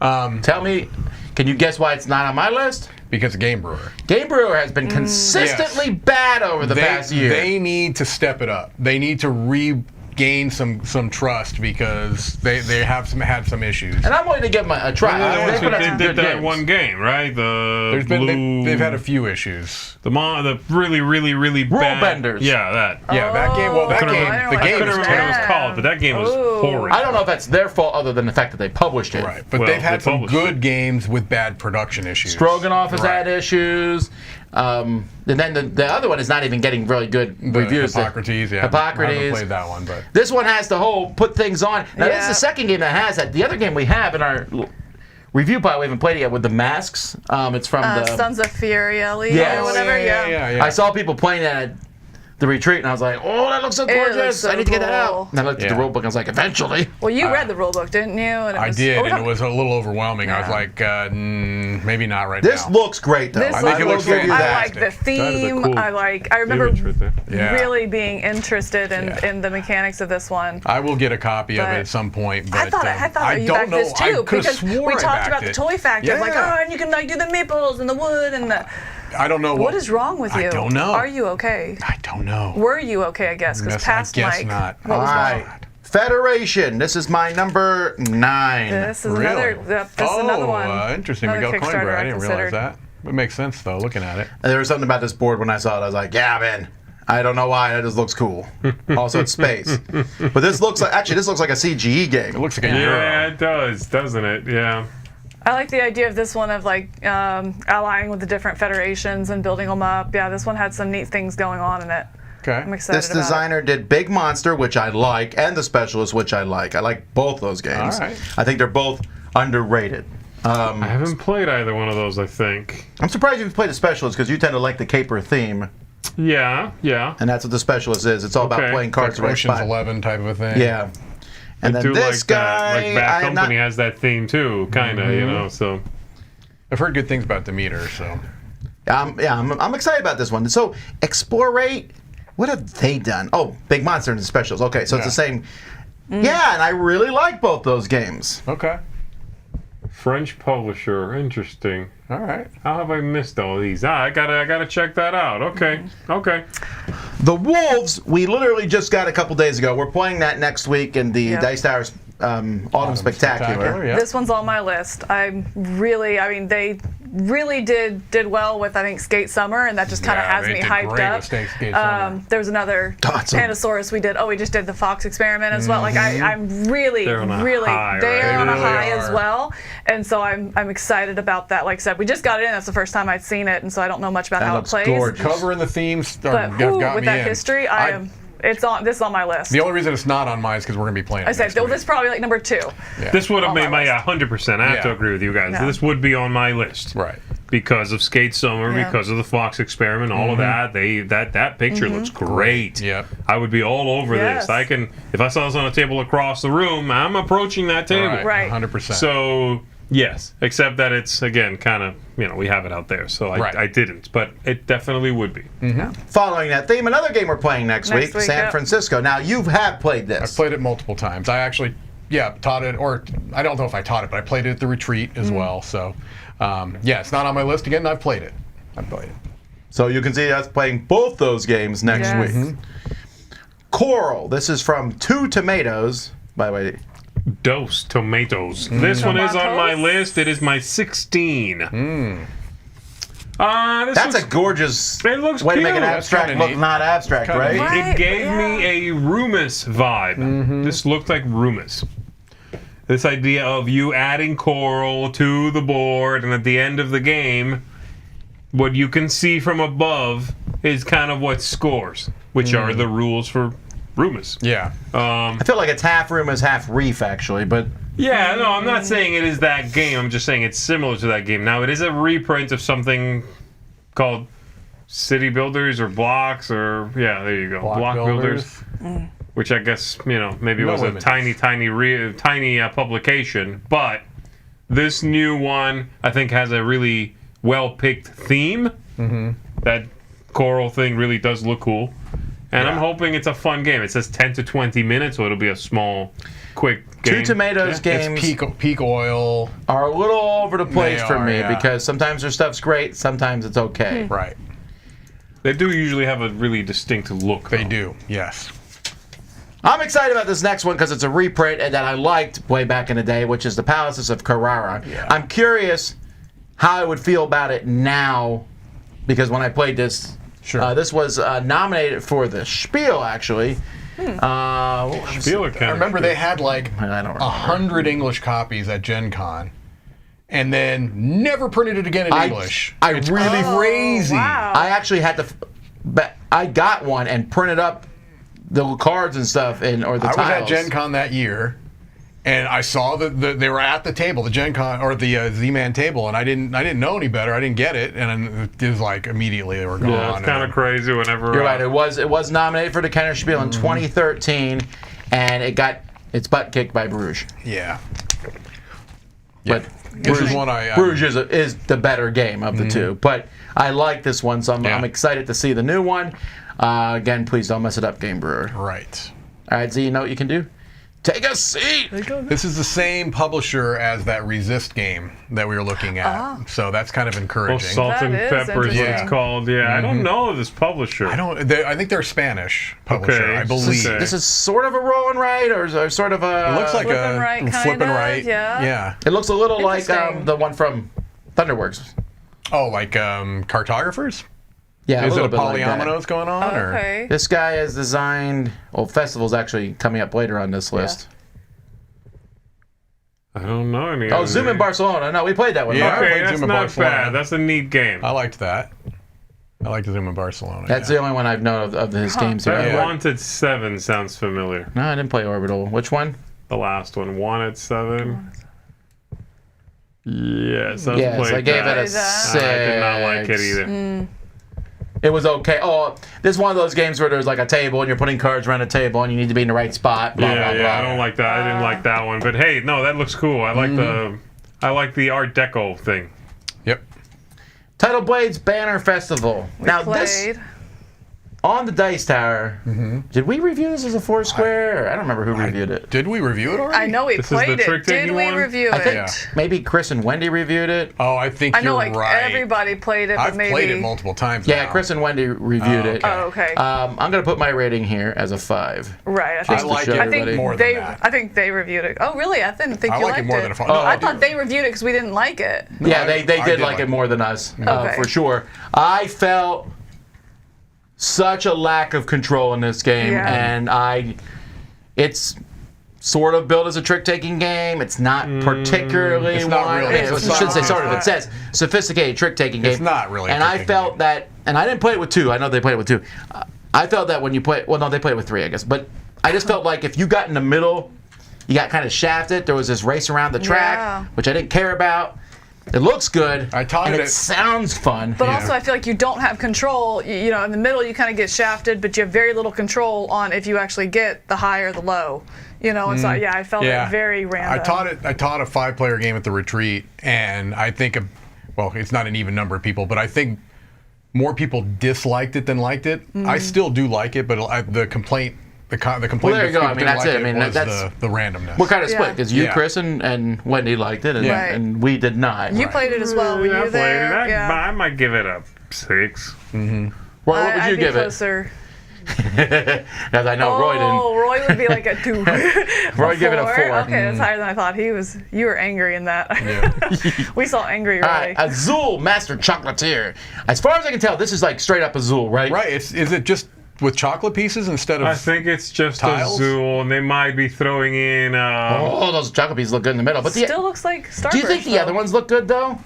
[SPEAKER 4] Tell me, can you guess why it's not on my list?
[SPEAKER 3] Because of Game Brewer.
[SPEAKER 4] Game Brewer has been consistently bad over the past year.
[SPEAKER 3] They need to step it up. They need to regain some trust because they had some issues.
[SPEAKER 4] and I'm willing to give them a try.
[SPEAKER 1] They
[SPEAKER 4] They put out some
[SPEAKER 1] did
[SPEAKER 4] good
[SPEAKER 1] that
[SPEAKER 4] games.
[SPEAKER 1] one game, right? The blue.
[SPEAKER 3] They've had a few issues.
[SPEAKER 1] the really, really, really bad.
[SPEAKER 4] Benders.
[SPEAKER 1] Yeah, that.
[SPEAKER 3] Yeah, that game. Well, that
[SPEAKER 1] couldn't
[SPEAKER 3] game.
[SPEAKER 1] remember-
[SPEAKER 3] The
[SPEAKER 1] I
[SPEAKER 3] game
[SPEAKER 1] couldn't
[SPEAKER 3] is
[SPEAKER 1] remember what it was
[SPEAKER 3] terrible.
[SPEAKER 1] called, but that game was
[SPEAKER 2] Ooh.
[SPEAKER 1] horrid.
[SPEAKER 4] I don't know if that's their fault other than the fact that they published it.
[SPEAKER 3] Right, but
[SPEAKER 1] Well,
[SPEAKER 3] they've had
[SPEAKER 1] they
[SPEAKER 3] some
[SPEAKER 1] published
[SPEAKER 3] good games with bad production issues.
[SPEAKER 4] Stroganoff has
[SPEAKER 3] Right.
[SPEAKER 4] had issues. And then the other one is not even getting really good
[SPEAKER 3] The
[SPEAKER 4] reviews.
[SPEAKER 3] Hippocrates, yeah. I
[SPEAKER 4] Hippocrates.
[SPEAKER 3] haven't played that one, but
[SPEAKER 4] This one has the whole put things on. Now, this is
[SPEAKER 2] Yeah.
[SPEAKER 4] the second game that has that. The other game we have in our review pile, we haven't played it yet, with the masks. It's from the...
[SPEAKER 2] Sons of Furieli
[SPEAKER 4] Yes.
[SPEAKER 2] or whatever.
[SPEAKER 3] yeah.
[SPEAKER 4] I saw people playing it at the retreat, and I was like, oh, that looks so gorgeous.
[SPEAKER 2] looks so
[SPEAKER 4] I need to get that out.
[SPEAKER 2] cool.
[SPEAKER 4] And I looked at the
[SPEAKER 3] Yeah.
[SPEAKER 4] rule book, and I was like, eventually.
[SPEAKER 2] Well, you read the rule book, didn't you? And
[SPEAKER 3] I did, and it was a little overwhelming. I was
[SPEAKER 2] Yeah.
[SPEAKER 3] like, maybe not right
[SPEAKER 4] This
[SPEAKER 3] now.
[SPEAKER 4] looks great, though.
[SPEAKER 2] This
[SPEAKER 3] I think it
[SPEAKER 4] will
[SPEAKER 3] looks
[SPEAKER 4] give you
[SPEAKER 2] I
[SPEAKER 4] that.
[SPEAKER 2] like the
[SPEAKER 1] That is a
[SPEAKER 2] theme.
[SPEAKER 1] cool
[SPEAKER 2] I remember
[SPEAKER 1] image right there.
[SPEAKER 3] Yeah.
[SPEAKER 2] really being interested in,
[SPEAKER 3] Yeah.
[SPEAKER 2] in the mechanics of this one.
[SPEAKER 3] I will get a copy of
[SPEAKER 2] But
[SPEAKER 3] it at some point. But
[SPEAKER 2] I thought you
[SPEAKER 3] don't
[SPEAKER 2] backed
[SPEAKER 3] know.
[SPEAKER 2] this too
[SPEAKER 3] I could have
[SPEAKER 2] because
[SPEAKER 3] sworn
[SPEAKER 2] we
[SPEAKER 3] I
[SPEAKER 2] talked
[SPEAKER 3] backed
[SPEAKER 2] about the
[SPEAKER 3] it.
[SPEAKER 2] toy factor, like
[SPEAKER 3] Yeah.
[SPEAKER 2] and you can like do the meeples and the wood and the.
[SPEAKER 3] I don't know
[SPEAKER 2] What is wrong with you?
[SPEAKER 3] I don't know.
[SPEAKER 2] Are you okay?
[SPEAKER 3] I don't know.
[SPEAKER 2] Were you okay? I guess because
[SPEAKER 3] Yes,
[SPEAKER 2] past
[SPEAKER 3] I guess
[SPEAKER 2] Mike.
[SPEAKER 3] not.
[SPEAKER 2] What
[SPEAKER 4] All
[SPEAKER 2] was
[SPEAKER 4] right.
[SPEAKER 2] wrong?
[SPEAKER 4] Federation. This is my number 9.
[SPEAKER 2] This is
[SPEAKER 3] Really?
[SPEAKER 2] another. Yep, this is another one.
[SPEAKER 3] Interesting.
[SPEAKER 2] Another
[SPEAKER 3] Miguel
[SPEAKER 2] Kickstarter
[SPEAKER 3] Coimbra. I didn't realize
[SPEAKER 2] considered.
[SPEAKER 3] that. It makes sense though, looking at it.
[SPEAKER 4] And there was something about this board when I saw it. I was like, yeah, man. I don't know why. That just looks cool. Also, it's space. But this looks like, actually, this looks like a CGE game.
[SPEAKER 3] It looks like a
[SPEAKER 1] Yeah,
[SPEAKER 3] Euro.
[SPEAKER 1] it does, doesn't it? Yeah.
[SPEAKER 2] I like the idea of this one of like allying with the different federations and building them up. Yeah, this one had some neat things going on in it.
[SPEAKER 3] Okay.
[SPEAKER 2] I'm excited
[SPEAKER 4] This
[SPEAKER 2] about
[SPEAKER 4] designer did Big Monster, which I like, and The Specialist, which I like. I like both those games.
[SPEAKER 3] All right.
[SPEAKER 4] I think they're both underrated.
[SPEAKER 1] I haven't played either one of those, I think.
[SPEAKER 4] I'm surprised you've played The Specialist because you tend to like the caper theme,
[SPEAKER 1] Yeah, yeah.
[SPEAKER 4] and that's what The Specialist is. It's all about
[SPEAKER 1] Okay.
[SPEAKER 4] playing cards
[SPEAKER 3] Like
[SPEAKER 4] to
[SPEAKER 3] Ocean's
[SPEAKER 4] spot.
[SPEAKER 3] 11 type of a thing.
[SPEAKER 4] Yeah. And then this guy,
[SPEAKER 1] like Bad Company has that theme too, kind of, you know. So
[SPEAKER 3] I've heard good things about Demeter, so
[SPEAKER 4] I'm excited about this one. So Explorate, what have they done? Oh, Big Monster and the Specials. Okay, so it's the same. Yeah, and I really like both those games.
[SPEAKER 3] okay.
[SPEAKER 1] French publisher, interesting.
[SPEAKER 3] All right.
[SPEAKER 1] How have I missed all these? I gotta check that out. Okay, okay.
[SPEAKER 4] The Wolves, we literally just got a couple days ago. We're playing that next week in the Dice Towers Autumn Spectacular.
[SPEAKER 3] Yeah.
[SPEAKER 2] This one's on my list. They really did well with, I think, Skate Summer, and that just kind of has me hyped up.
[SPEAKER 3] Skate Summer.
[SPEAKER 2] There was another Pandasaurus we did. Oh, we just did the Fox experiment as well. Like I'm really,
[SPEAKER 1] they're on a high,
[SPEAKER 2] they're
[SPEAKER 1] right?
[SPEAKER 2] on a
[SPEAKER 3] They really
[SPEAKER 2] high
[SPEAKER 3] are.
[SPEAKER 2] as well. And so I'm excited about that. Like I said, we just got it in. That's the first time I'd seen it, and so I don't know much about
[SPEAKER 4] That
[SPEAKER 2] how it
[SPEAKER 4] looks
[SPEAKER 2] plays.
[SPEAKER 4] gorgeous.
[SPEAKER 3] Cover and the themes
[SPEAKER 2] But
[SPEAKER 3] got
[SPEAKER 2] with
[SPEAKER 3] me
[SPEAKER 2] that
[SPEAKER 3] in.
[SPEAKER 2] history, this is on my list.
[SPEAKER 3] The only reason it's not on mine is because we're going to be playing it
[SPEAKER 2] I said,
[SPEAKER 3] next
[SPEAKER 2] well,
[SPEAKER 3] week.
[SPEAKER 2] this is probably like number 2.
[SPEAKER 3] Yeah.
[SPEAKER 1] This would have
[SPEAKER 2] On
[SPEAKER 1] made
[SPEAKER 2] my
[SPEAKER 1] my
[SPEAKER 2] list.
[SPEAKER 1] 100%. I have to
[SPEAKER 3] Yeah.
[SPEAKER 1] agree with you guys.
[SPEAKER 2] Yeah.
[SPEAKER 1] This would be on my list.
[SPEAKER 3] Right.
[SPEAKER 1] Because of Skate Summer,
[SPEAKER 2] Yeah.
[SPEAKER 1] because of the Fox experiment, all of that. That picture looks great.
[SPEAKER 3] Yep.
[SPEAKER 1] I would be all over
[SPEAKER 2] Yes.
[SPEAKER 1] this. If I saw this on a table across the room, I'm approaching that table.
[SPEAKER 2] Right.
[SPEAKER 3] 100%.
[SPEAKER 1] So yes, except that it's again kind of we have it out there, so
[SPEAKER 3] Right.
[SPEAKER 1] I didn't, but it definitely would be.
[SPEAKER 4] Following that theme, another game we're playing next week,
[SPEAKER 2] week,
[SPEAKER 4] San
[SPEAKER 2] yep.
[SPEAKER 4] Francisco. Now, you have played this.
[SPEAKER 3] I've played it multiple times. I actually, taught it, or I don't know if I taught it, but I played it at the retreat as well. So, it's not on my list again. I've played it.
[SPEAKER 4] So you can see us playing both those games next
[SPEAKER 2] Yes.
[SPEAKER 4] week. Coral, this is from Two Tomatoes. By the way,
[SPEAKER 1] Dos Tomatoes. This one is on my
[SPEAKER 2] Tomatoes?
[SPEAKER 1] list. It is my 16.
[SPEAKER 4] that's a gorgeous
[SPEAKER 1] It looks
[SPEAKER 4] way to make an
[SPEAKER 1] cute.
[SPEAKER 3] That's
[SPEAKER 4] abstract
[SPEAKER 3] kinda
[SPEAKER 4] look
[SPEAKER 3] neat.
[SPEAKER 4] not abstract,
[SPEAKER 3] Kinda
[SPEAKER 4] right?
[SPEAKER 3] neat.
[SPEAKER 2] Right,
[SPEAKER 1] It gave
[SPEAKER 2] yeah.
[SPEAKER 1] me a Rumus vibe. This looked like Rumus. This idea of you adding coral to the board, and at the end of the game, what you can see from above is kind of what scores, which are the rules for Rumus.
[SPEAKER 3] Yeah.
[SPEAKER 4] I feel like it's half room as half reef, actually, but
[SPEAKER 1] Yeah, no, I'm not saying it is that game. I'm just saying it's similar to that game. Now, it is a reprint of something called City Builders or Blocks, or there you go, Block Builders. Which I guess maybe was a
[SPEAKER 3] limits.
[SPEAKER 1] tiny publication, but this new one I think has a really well picked theme. That coral thing really does look cool, and I'm hoping it's a fun game. It says 10 to 20 minutes, so it'll be a small, quick game.
[SPEAKER 4] Two Tomatoes games
[SPEAKER 3] It's peak oil.
[SPEAKER 4] are a little all over the place
[SPEAKER 3] They
[SPEAKER 4] for
[SPEAKER 3] are,
[SPEAKER 4] me
[SPEAKER 3] yeah.
[SPEAKER 4] because sometimes their stuff's great, sometimes it's okay.
[SPEAKER 3] Right.
[SPEAKER 1] They do usually have a really distinct look.
[SPEAKER 3] They
[SPEAKER 1] though.
[SPEAKER 3] do. Yes.
[SPEAKER 4] I'm excited about this next one because it's a reprint and that I liked way back in the day, which is the Palaces of Carrara.
[SPEAKER 3] Yeah.
[SPEAKER 4] I'm curious how I would feel about it now because when I played this, this was nominated for the Spiel, actually.
[SPEAKER 1] Spiel
[SPEAKER 3] I remember they had like
[SPEAKER 4] I don't remember.
[SPEAKER 3] 100 English copies at Gen Con, and then never printed it again in English. It's
[SPEAKER 4] really
[SPEAKER 3] crazy.
[SPEAKER 2] Wow.
[SPEAKER 4] I actually had to, but I got one and printed up the cards and stuff, or the
[SPEAKER 3] I
[SPEAKER 4] tiles.
[SPEAKER 3] was at Gen Con that year, and I saw that they were at the table, the Gen Con or the Z-Man table, and I didn't know any better. I didn't get it, and it was like immediately they were gone.
[SPEAKER 1] Yeah, it's kind of crazy whenever.
[SPEAKER 4] You're right. It was nominated for the Kenner Spiel in 2013, and it got its butt kicked by Bruges.
[SPEAKER 3] Yeah.
[SPEAKER 4] But
[SPEAKER 3] This is one I
[SPEAKER 4] Bruges is the better game of the two. But I like this one, so I'm excited to see the new one. Again, please don't mess it up, Game Brewer.
[SPEAKER 3] Right.
[SPEAKER 4] All right, Z, you know what you can do? Take a seat.
[SPEAKER 3] This is the same publisher as that Resist game that we were looking at, so that's kind of
[SPEAKER 1] Well,
[SPEAKER 3] encouraging.
[SPEAKER 1] Salt
[SPEAKER 2] That
[SPEAKER 1] and
[SPEAKER 2] is
[SPEAKER 1] Pepper is what
[SPEAKER 2] interesting.
[SPEAKER 1] it's called. Yeah, I don't know this publisher.
[SPEAKER 3] I think they're a Spanish publisher,
[SPEAKER 1] Okay.
[SPEAKER 3] I believe.
[SPEAKER 1] Okay.
[SPEAKER 4] This is sort of a roll and write, or sort of a.
[SPEAKER 3] It looks like
[SPEAKER 2] Flippin'
[SPEAKER 3] a
[SPEAKER 2] right,
[SPEAKER 3] flipping
[SPEAKER 2] kinda,
[SPEAKER 3] right.
[SPEAKER 2] yeah.
[SPEAKER 4] It looks a little like
[SPEAKER 2] Interesting.
[SPEAKER 4] the one from Thunderworks.
[SPEAKER 3] Oh, like cartographers?
[SPEAKER 4] Yeah,
[SPEAKER 3] Is
[SPEAKER 4] a
[SPEAKER 3] it
[SPEAKER 4] little
[SPEAKER 3] a
[SPEAKER 4] bit like that.
[SPEAKER 3] polyominoes going on? Or?
[SPEAKER 2] Okay.
[SPEAKER 4] This guy has designed. Well, Festival's actually coming up later on this list.
[SPEAKER 1] I don't know any.
[SPEAKER 4] Oh,
[SPEAKER 1] of
[SPEAKER 4] Zoom in
[SPEAKER 1] these.
[SPEAKER 4] Barcelona. No, we played that one.
[SPEAKER 3] Yeah.
[SPEAKER 4] right?
[SPEAKER 1] Okay,
[SPEAKER 3] played
[SPEAKER 1] that's
[SPEAKER 3] Zoom in
[SPEAKER 1] not
[SPEAKER 3] Barcelona.
[SPEAKER 1] bad. That's a neat game.
[SPEAKER 3] I liked that. I liked Zoom in Barcelona.
[SPEAKER 4] That's the only one I've known of his games here.
[SPEAKER 1] That
[SPEAKER 3] Yeah.
[SPEAKER 1] Wanted 7 sounds familiar.
[SPEAKER 4] No, I didn't play Orbital. Which one?
[SPEAKER 1] The last one, Wanted 7. Yes, I've
[SPEAKER 4] Yes,
[SPEAKER 1] played
[SPEAKER 4] I gave
[SPEAKER 1] that.
[SPEAKER 4] it a
[SPEAKER 2] That.
[SPEAKER 4] 6.
[SPEAKER 1] I did not like it either.
[SPEAKER 4] It was okay. Oh, this is one of those games where there's like a table and you're putting cards around a table and you need to be in the right spot. Blah, blah, blah.
[SPEAKER 1] I don't like that. I didn't like that one. But hey, no, that looks cool. I like the Art Deco thing.
[SPEAKER 3] Yep.
[SPEAKER 4] Tidal Blades Banner Festival.
[SPEAKER 2] We played.
[SPEAKER 4] On the Dice Tower, did we review this as a Foursquare? I don't remember who reviewed it.
[SPEAKER 3] Did we review it already?
[SPEAKER 2] I know we played it. Did we review it?
[SPEAKER 4] I think maybe Chris and Wendy reviewed it.
[SPEAKER 3] Oh, I think you're right.
[SPEAKER 2] Everybody played it, but
[SPEAKER 3] I've played it multiple times
[SPEAKER 4] Yeah,
[SPEAKER 3] now.
[SPEAKER 4] Chris and Wendy reviewed it.
[SPEAKER 2] Oh, okay.
[SPEAKER 4] I'm going to put my rating here as a 5.
[SPEAKER 2] Right.
[SPEAKER 3] I like it more than that.
[SPEAKER 2] I think they reviewed it. Oh, really? I didn't think you liked it.
[SPEAKER 3] I like it more than a 5.
[SPEAKER 2] I thought they reviewed it because we didn't like it.
[SPEAKER 4] Yeah, they did like it more than us, for sure. I felt such a lack of control in this game, and it's sort of built as a trick-taking game. It's not particularly
[SPEAKER 3] it's not really.
[SPEAKER 4] I shouldn't say sort of. It says sophisticated trick-taking game.
[SPEAKER 3] It's not really.
[SPEAKER 4] And I felt that, and I didn't play it with 2. I know they played it with 2. I felt that when you play, well, no, they played it with 3, I guess. But I just felt like if you got in the middle, you got kind of shafted. There was this race around the track, which I didn't care about. It looks good, and it sounds fun.
[SPEAKER 2] But also, I feel like you don't have control. You know, in the middle, you kind of get shafted, but you have very little control on if you actually get the high or the low. You know, and so I felt it very random.
[SPEAKER 3] I taught a 5-player game at the retreat, and I think, well, it's not an even number of people, but I think more people disliked it than liked it. I still do like it, but the complaint. The complaint
[SPEAKER 4] well, there you go. I mean, that's it. I mean,
[SPEAKER 3] was
[SPEAKER 4] that's
[SPEAKER 3] the randomness.
[SPEAKER 4] What kind of split? Because you, Chris, and Wendy liked it, and we did not.
[SPEAKER 2] You played it as well. Were you there?
[SPEAKER 1] I might give it a 6.
[SPEAKER 4] Roy, what would you give
[SPEAKER 2] closer.
[SPEAKER 4] it? As I know, Roy didn't.
[SPEAKER 2] Oh, Roy would be like a 2.
[SPEAKER 4] Roy gave it a 4.
[SPEAKER 2] Okay, that's higher than I thought. You were angry in that. Yeah. We saw angry Roy.
[SPEAKER 4] All right, Azul Master Chocolatier. As far as I can tell, this is like straight up Azul, right?
[SPEAKER 3] Right. Is it just with chocolate pieces instead of
[SPEAKER 1] I think it's just
[SPEAKER 3] tiles?
[SPEAKER 1] Azul, and they might be throwing in.
[SPEAKER 4] Those chocolate pieces look good in the middle. But
[SPEAKER 2] still looks like Starburst.
[SPEAKER 4] Do you think the other ones look good though?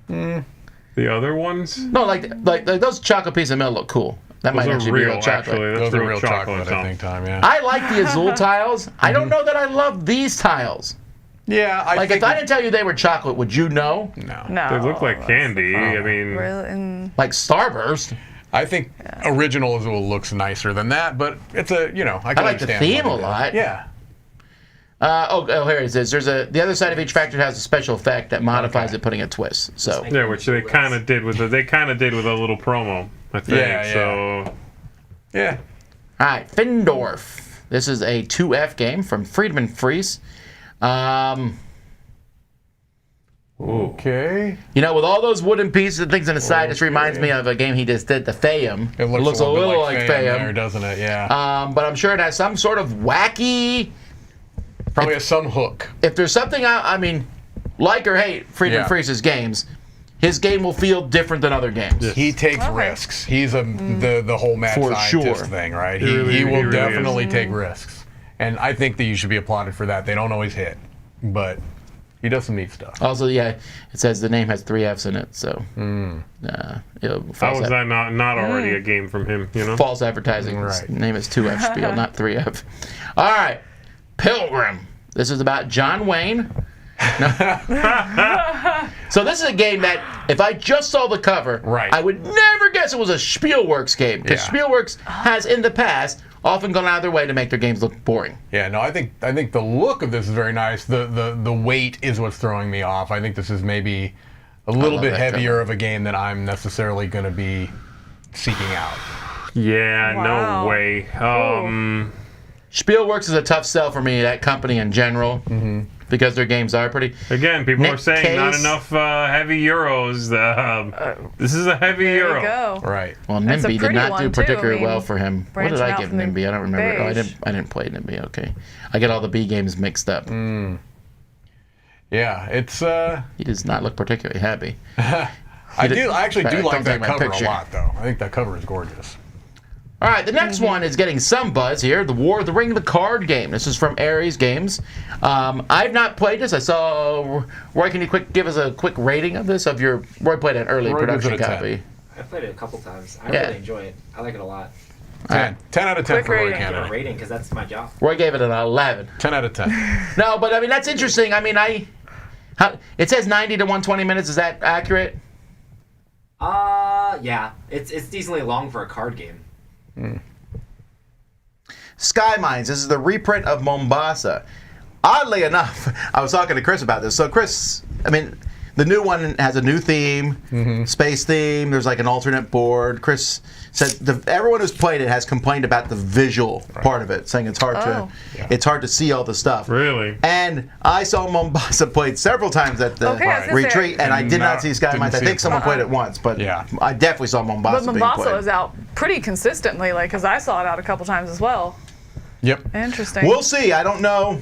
[SPEAKER 1] The other ones?
[SPEAKER 4] No, like those chocolate pieces in the middle look cool. That might actually be real chocolate.
[SPEAKER 1] Actually,
[SPEAKER 3] those are real chocolate, I think, Tom. Yeah.
[SPEAKER 4] I like the Azul tiles. I don't know that I love these tiles.
[SPEAKER 3] Yeah, I think
[SPEAKER 4] if I didn't tell you they were chocolate, would you know?
[SPEAKER 2] No.
[SPEAKER 1] They look like candy. I mean,
[SPEAKER 4] like Starburst.
[SPEAKER 3] I think original Azul looks nicer than that, but it's I
[SPEAKER 4] like the theme a lot.
[SPEAKER 3] Yeah.
[SPEAKER 4] Here it is. There's the other side of each factor has a special effect that modifies it, putting a twist. So
[SPEAKER 1] yeah, which they kind of did with a little promo, I think.
[SPEAKER 3] Yeah.
[SPEAKER 1] So
[SPEAKER 3] yeah.
[SPEAKER 4] All right, Findorf. This is a 2F game from Friedman Fries.
[SPEAKER 3] Okay.
[SPEAKER 4] You know, with all those wooden pieces and things on the side, this reminds me of a game he just did, the Fayum.
[SPEAKER 3] It looks a little like
[SPEAKER 4] Fayum,
[SPEAKER 3] there, doesn't it? Yeah.
[SPEAKER 4] But I'm sure it has some sort of wacky.
[SPEAKER 3] Probably has some hook.
[SPEAKER 4] If there's something, I mean, like or hate Friedman Fries' games, his game will feel different than other games.
[SPEAKER 3] Yes. He takes risks. He's the whole mad scientist thing, right? He will definitely take risks, and I think that you should be applauded for that. They don't always hit, but he does some neat stuff.
[SPEAKER 4] Also, it says the name has 3 Fs in it, so.
[SPEAKER 1] How was that not already a game from him? You know,
[SPEAKER 4] false advertising. Right. His name is 2F Spiel, not 3F. All right, Pilgrim. This is about John Wayne. So this is a game that, if I just saw the cover, I would never guess it was a Spielworks game, because Spielworks has in the past often gone out of their way to make their games look boring.
[SPEAKER 3] Yeah, no, I think the look of this is very nice. The weight is what's throwing me off. I think this is maybe a little bit heavier of a game than I'm necessarily going to be seeking out.
[SPEAKER 1] Yeah, no way.
[SPEAKER 4] Spielworks is a tough sell for me, that company in general, because their games are pretty.
[SPEAKER 1] Again, people are saying not enough heavy euros. This is a heavy euro.
[SPEAKER 2] You go.
[SPEAKER 3] Right.
[SPEAKER 4] Well, NIMBY did not do particularly well for him. What did I give NIMBY? I don't remember. Oh, I didn't play NIMBY. Okay, I get all the B games mixed up.
[SPEAKER 3] Yeah, it's.
[SPEAKER 4] He does not look particularly happy.
[SPEAKER 3] I actually do like that cover a lot, though. I think that cover is gorgeous.
[SPEAKER 4] All right, the next one is getting some buzz here. The War of the Ring, the card game. This is from Ares Games. I've not played this. I saw. Roy, can you give us a quick rating of this? Roy played an early production copy.
[SPEAKER 5] I played it a couple times. I really enjoy it. I like it a lot.
[SPEAKER 3] 10 out of 10 for Roy
[SPEAKER 5] Canada. I give it a rating because that's my job.
[SPEAKER 4] Roy gave it an 11.
[SPEAKER 3] 10 out of 10.
[SPEAKER 4] No, but I mean that's interesting. I mean it says 90 to 120 minutes. Is that accurate?
[SPEAKER 5] Yeah. It's decently long for a card game.
[SPEAKER 4] Sky Mines. This is the reprint of Mombasa. Oddly enough, I was talking to Chris about this. So Chris, I mean, the new one has a new theme, space theme. There's like an alternate board. Chris said everyone who's played it has complained about the visual part of it, saying it's hard to see all the stuff.
[SPEAKER 1] Really?
[SPEAKER 4] And I saw Mombasa played several times at the retreat, and I did not see Sky Mines. I think someone played it once, but I definitely saw Mombasa.
[SPEAKER 2] But Mombasa is out pretty consistently, like, because I saw it out a couple times as well.
[SPEAKER 3] Yep.
[SPEAKER 2] Interesting.
[SPEAKER 4] We'll see. I don't know.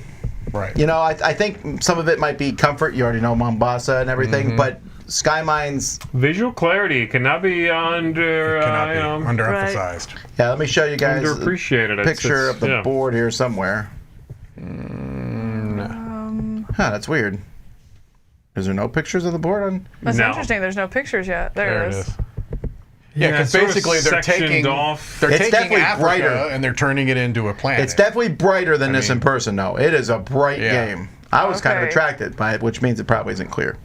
[SPEAKER 3] Right.
[SPEAKER 4] You know, I think some of it might be comfort. You already know Mombasa and everything, but Sky Mines.
[SPEAKER 1] Visual clarity cannot be
[SPEAKER 3] underemphasized.
[SPEAKER 4] Yeah, let me show you guys
[SPEAKER 1] underappreciated.
[SPEAKER 4] a picture of the board here somewhere. That's weird. Is there no pictures of the board on?
[SPEAKER 2] That's interesting. There's no pictures yet. There it is.
[SPEAKER 3] Yeah, because basically they're taking Africa
[SPEAKER 4] brighter,
[SPEAKER 3] and they're turning it into a planet.
[SPEAKER 4] It's definitely brighter than this in person, though. It is a bright game. I was kind of attracted by it, which means it probably isn't clear.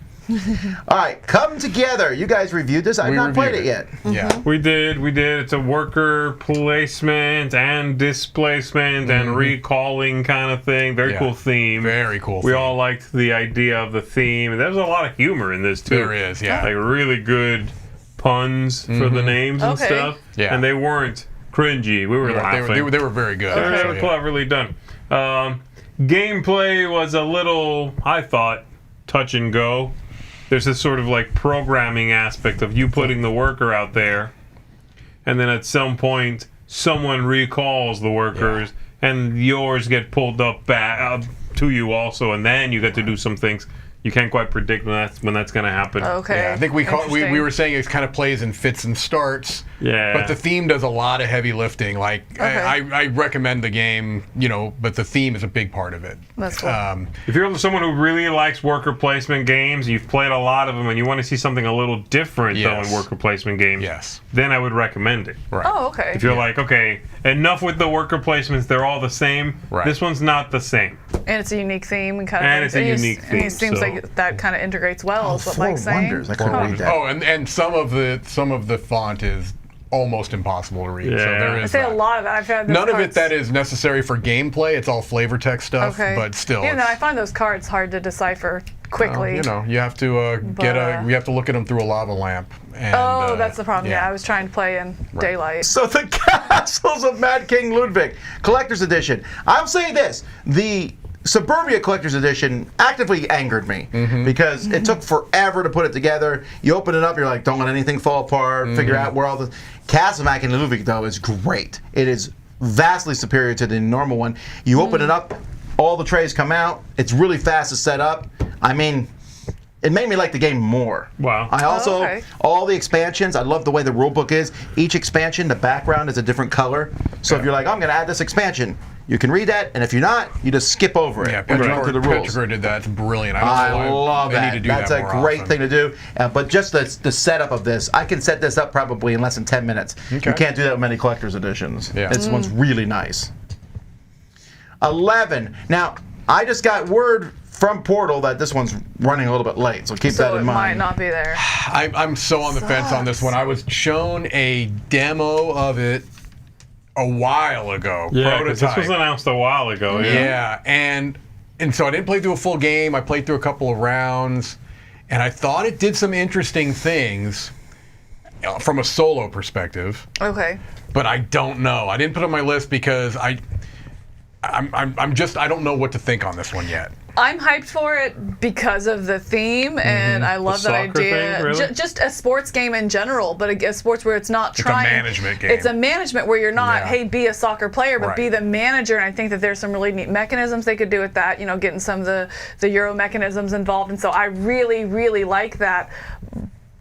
[SPEAKER 4] All right, Come Together. You guys reviewed this. I've not played it yet.
[SPEAKER 3] Yeah,
[SPEAKER 1] we did. It's a worker placement and displacement and recalling kind of thing. Very cool theme.
[SPEAKER 3] Very cool.
[SPEAKER 1] We all liked the idea of the theme, and there's a lot of humor in this too.
[SPEAKER 3] There is,
[SPEAKER 1] like really good puns for the names and stuff.
[SPEAKER 3] Yeah,
[SPEAKER 1] and they weren't cringy. We were laughing.
[SPEAKER 3] They were very good.
[SPEAKER 1] They were cleverly done. Gameplay was a little, I thought, touch and go. There's this sort of like programming aspect of you putting the worker out there, and then at some point someone recalls the workers, and yours get pulled up back to you also, and then you get to do some things. You can't quite predict when that's going to happen.
[SPEAKER 2] Okay.
[SPEAKER 3] Yeah, I think we were saying it kind of plays in fits and starts.
[SPEAKER 1] Yeah.
[SPEAKER 3] But the theme does a lot of heavy lifting. Like I recommend the game, but the theme is a big part of it.
[SPEAKER 2] That's cool.
[SPEAKER 1] If you're someone who really likes worker placement games, you've played a lot of them, and you want to see something a little different though in worker placement games, then I would recommend it.
[SPEAKER 3] Right.
[SPEAKER 2] Oh, okay.
[SPEAKER 1] If you're like, okay, enough with the worker placements, they're all the same.
[SPEAKER 3] Right.
[SPEAKER 1] This one's not the same.
[SPEAKER 2] And it's a unique theme and kind of.
[SPEAKER 1] And it's a unique theme.
[SPEAKER 2] And it seems like that kind of integrates well. Is what
[SPEAKER 4] Four
[SPEAKER 2] Mike's saying.
[SPEAKER 4] Wonders. I couldn't read that.
[SPEAKER 3] Oh, and some of the font is almost impossible to read.
[SPEAKER 1] Yeah.
[SPEAKER 3] So there is
[SPEAKER 2] I say a lot of that. I've had
[SPEAKER 3] none of it that is necessary for gameplay. It's all flavor text stuff, but still.
[SPEAKER 2] Yeah, and then I find those cards hard to decipher quickly.
[SPEAKER 3] You have to you have to look at them through a lava lamp. And,
[SPEAKER 2] that's the problem. Yeah, I was trying to play in daylight.
[SPEAKER 4] So the Castles of Mad King Ludwig Collector's Edition. I'll say this: the Suburbia Collector's Edition actively angered me because it took forever to put it together. You open it up, you're like, don't let anything fall apart, figure out where all the... Castle of Mad King Ludwig, though, is great. It is vastly superior to the normal one. You open it up, all the trays come out. It's really fast to set up. I mean... It made me like the game more.
[SPEAKER 1] Wow.
[SPEAKER 4] I also, all the expansions, I love the way the rulebook is. Each expansion, the background is a different color. So if you're like, I'm going to add this expansion, you can read that, and if you're not, you just skip over it.
[SPEAKER 3] Yeah,
[SPEAKER 4] Petrichor
[SPEAKER 3] did that. It's brilliant.
[SPEAKER 4] I love that.
[SPEAKER 3] Need to do
[SPEAKER 4] That's
[SPEAKER 3] that
[SPEAKER 4] a great thing to do. But just the setup of this, I can set this up probably in less than 10 minutes.
[SPEAKER 3] Okay.
[SPEAKER 4] You can't do that with many collector's editions.
[SPEAKER 3] Yeah.
[SPEAKER 4] This one's really nice. 11. Now, I just got word from Portal that this one's running a little bit late, so keep that in mind.
[SPEAKER 2] So it might not be there.
[SPEAKER 3] I'm so on the fence on this one. I was shown a demo of it a while ago.
[SPEAKER 1] Yeah, because this was announced a while ago.
[SPEAKER 3] Yeah, and so I didn't play through a full game. I played through a couple of rounds, and I thought it did some interesting things from a solo perspective.
[SPEAKER 2] Okay.
[SPEAKER 3] But I don't know. I didn't put it on my list because I don't know what to think on this one yet.
[SPEAKER 2] I'm hyped for it because of the theme, and I love that idea.
[SPEAKER 1] Thing, really?
[SPEAKER 2] Just a sports game in general, but a sports where it's not trying.
[SPEAKER 3] It's a management game.
[SPEAKER 2] It's a management where you're not, hey, be a soccer player, but be the manager. And I think that there's some really neat mechanisms they could do with that. Getting some of the Euro mechanisms involved, and so I really, really like that.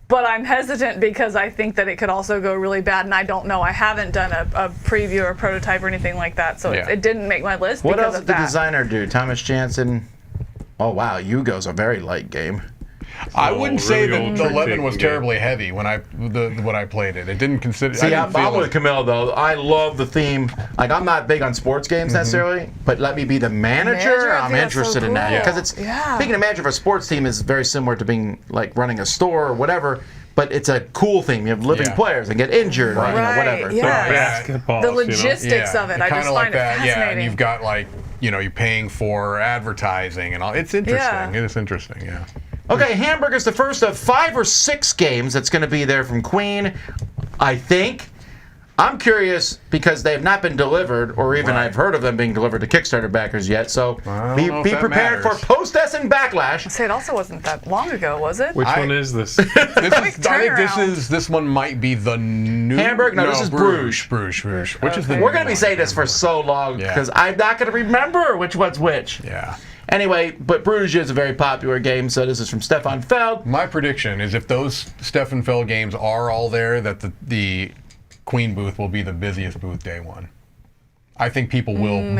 [SPEAKER 2] But I'm hesitant because I think that it could also go really bad, and I don't know. I haven't done a preview or prototype or anything like that, so it didn't make my list.
[SPEAKER 4] What
[SPEAKER 2] because
[SPEAKER 4] else
[SPEAKER 2] of
[SPEAKER 4] did the
[SPEAKER 2] that.
[SPEAKER 4] designer do? Thomas Jansen. Oh wow, Yugo's a very light game.
[SPEAKER 3] I wouldn't say
[SPEAKER 1] really
[SPEAKER 3] that the 11 was terribly heavy when I played it. It didn't consider.
[SPEAKER 4] See, I'm with Camilla though. I love the theme. Like, I'm not big on sports games necessarily, but let me be the manager. I'm interested in that because it's speaking of manager of a sports team is very similar to being like running a store or whatever. but it's a cool theme. You have living players and get injured or whatever.
[SPEAKER 2] Yeah.
[SPEAKER 1] Basketball.
[SPEAKER 2] The logistics of it, I just find it fascinating.
[SPEAKER 3] Yeah, and you've got like, you're paying for advertising and all. It's interesting.
[SPEAKER 2] Yeah.
[SPEAKER 3] It is interesting, yeah.
[SPEAKER 4] Okay, Hamburger's the first of 5 or 6 games that's going to be there from Queen, I think. I'm curious because they have not been delivered, or even I've heard of them being delivered to Kickstarter backers yet. So be prepared for post-Essen backlash.
[SPEAKER 2] Say, it also wasn't that long ago, was it?
[SPEAKER 1] Which one is this?
[SPEAKER 3] I think this one might be the new
[SPEAKER 4] Hamburg? No, this is Bruges.
[SPEAKER 3] Bruges. Which is the
[SPEAKER 4] We're going to be saying this for so long because I'm not going to remember which one's which.
[SPEAKER 3] Yeah.
[SPEAKER 4] Anyway, but Bruges is a very popular game, so this is from Stefan Feld.
[SPEAKER 3] My prediction is if those Stefan Feld games are all there, that the Queen booth will be the busiest booth day one. I think people will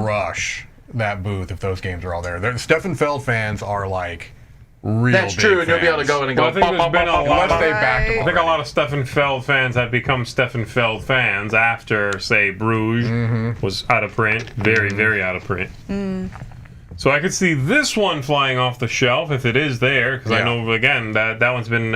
[SPEAKER 3] rush that booth if those games are all there. The Stefan Feld fans are like real
[SPEAKER 4] That's
[SPEAKER 3] big
[SPEAKER 4] true, and you'll be able to
[SPEAKER 3] fans.
[SPEAKER 4] go in and go.
[SPEAKER 1] Well, I think there's been a lot
[SPEAKER 3] Unless they backed them
[SPEAKER 1] I think a
[SPEAKER 3] already.
[SPEAKER 1] lot of Stefan Feld fans have become Stefan Feld fans after, say, Bruges was out of print. Very, very out of print. So I could see this one flying off the shelf if it is there, because I know, again, that one's been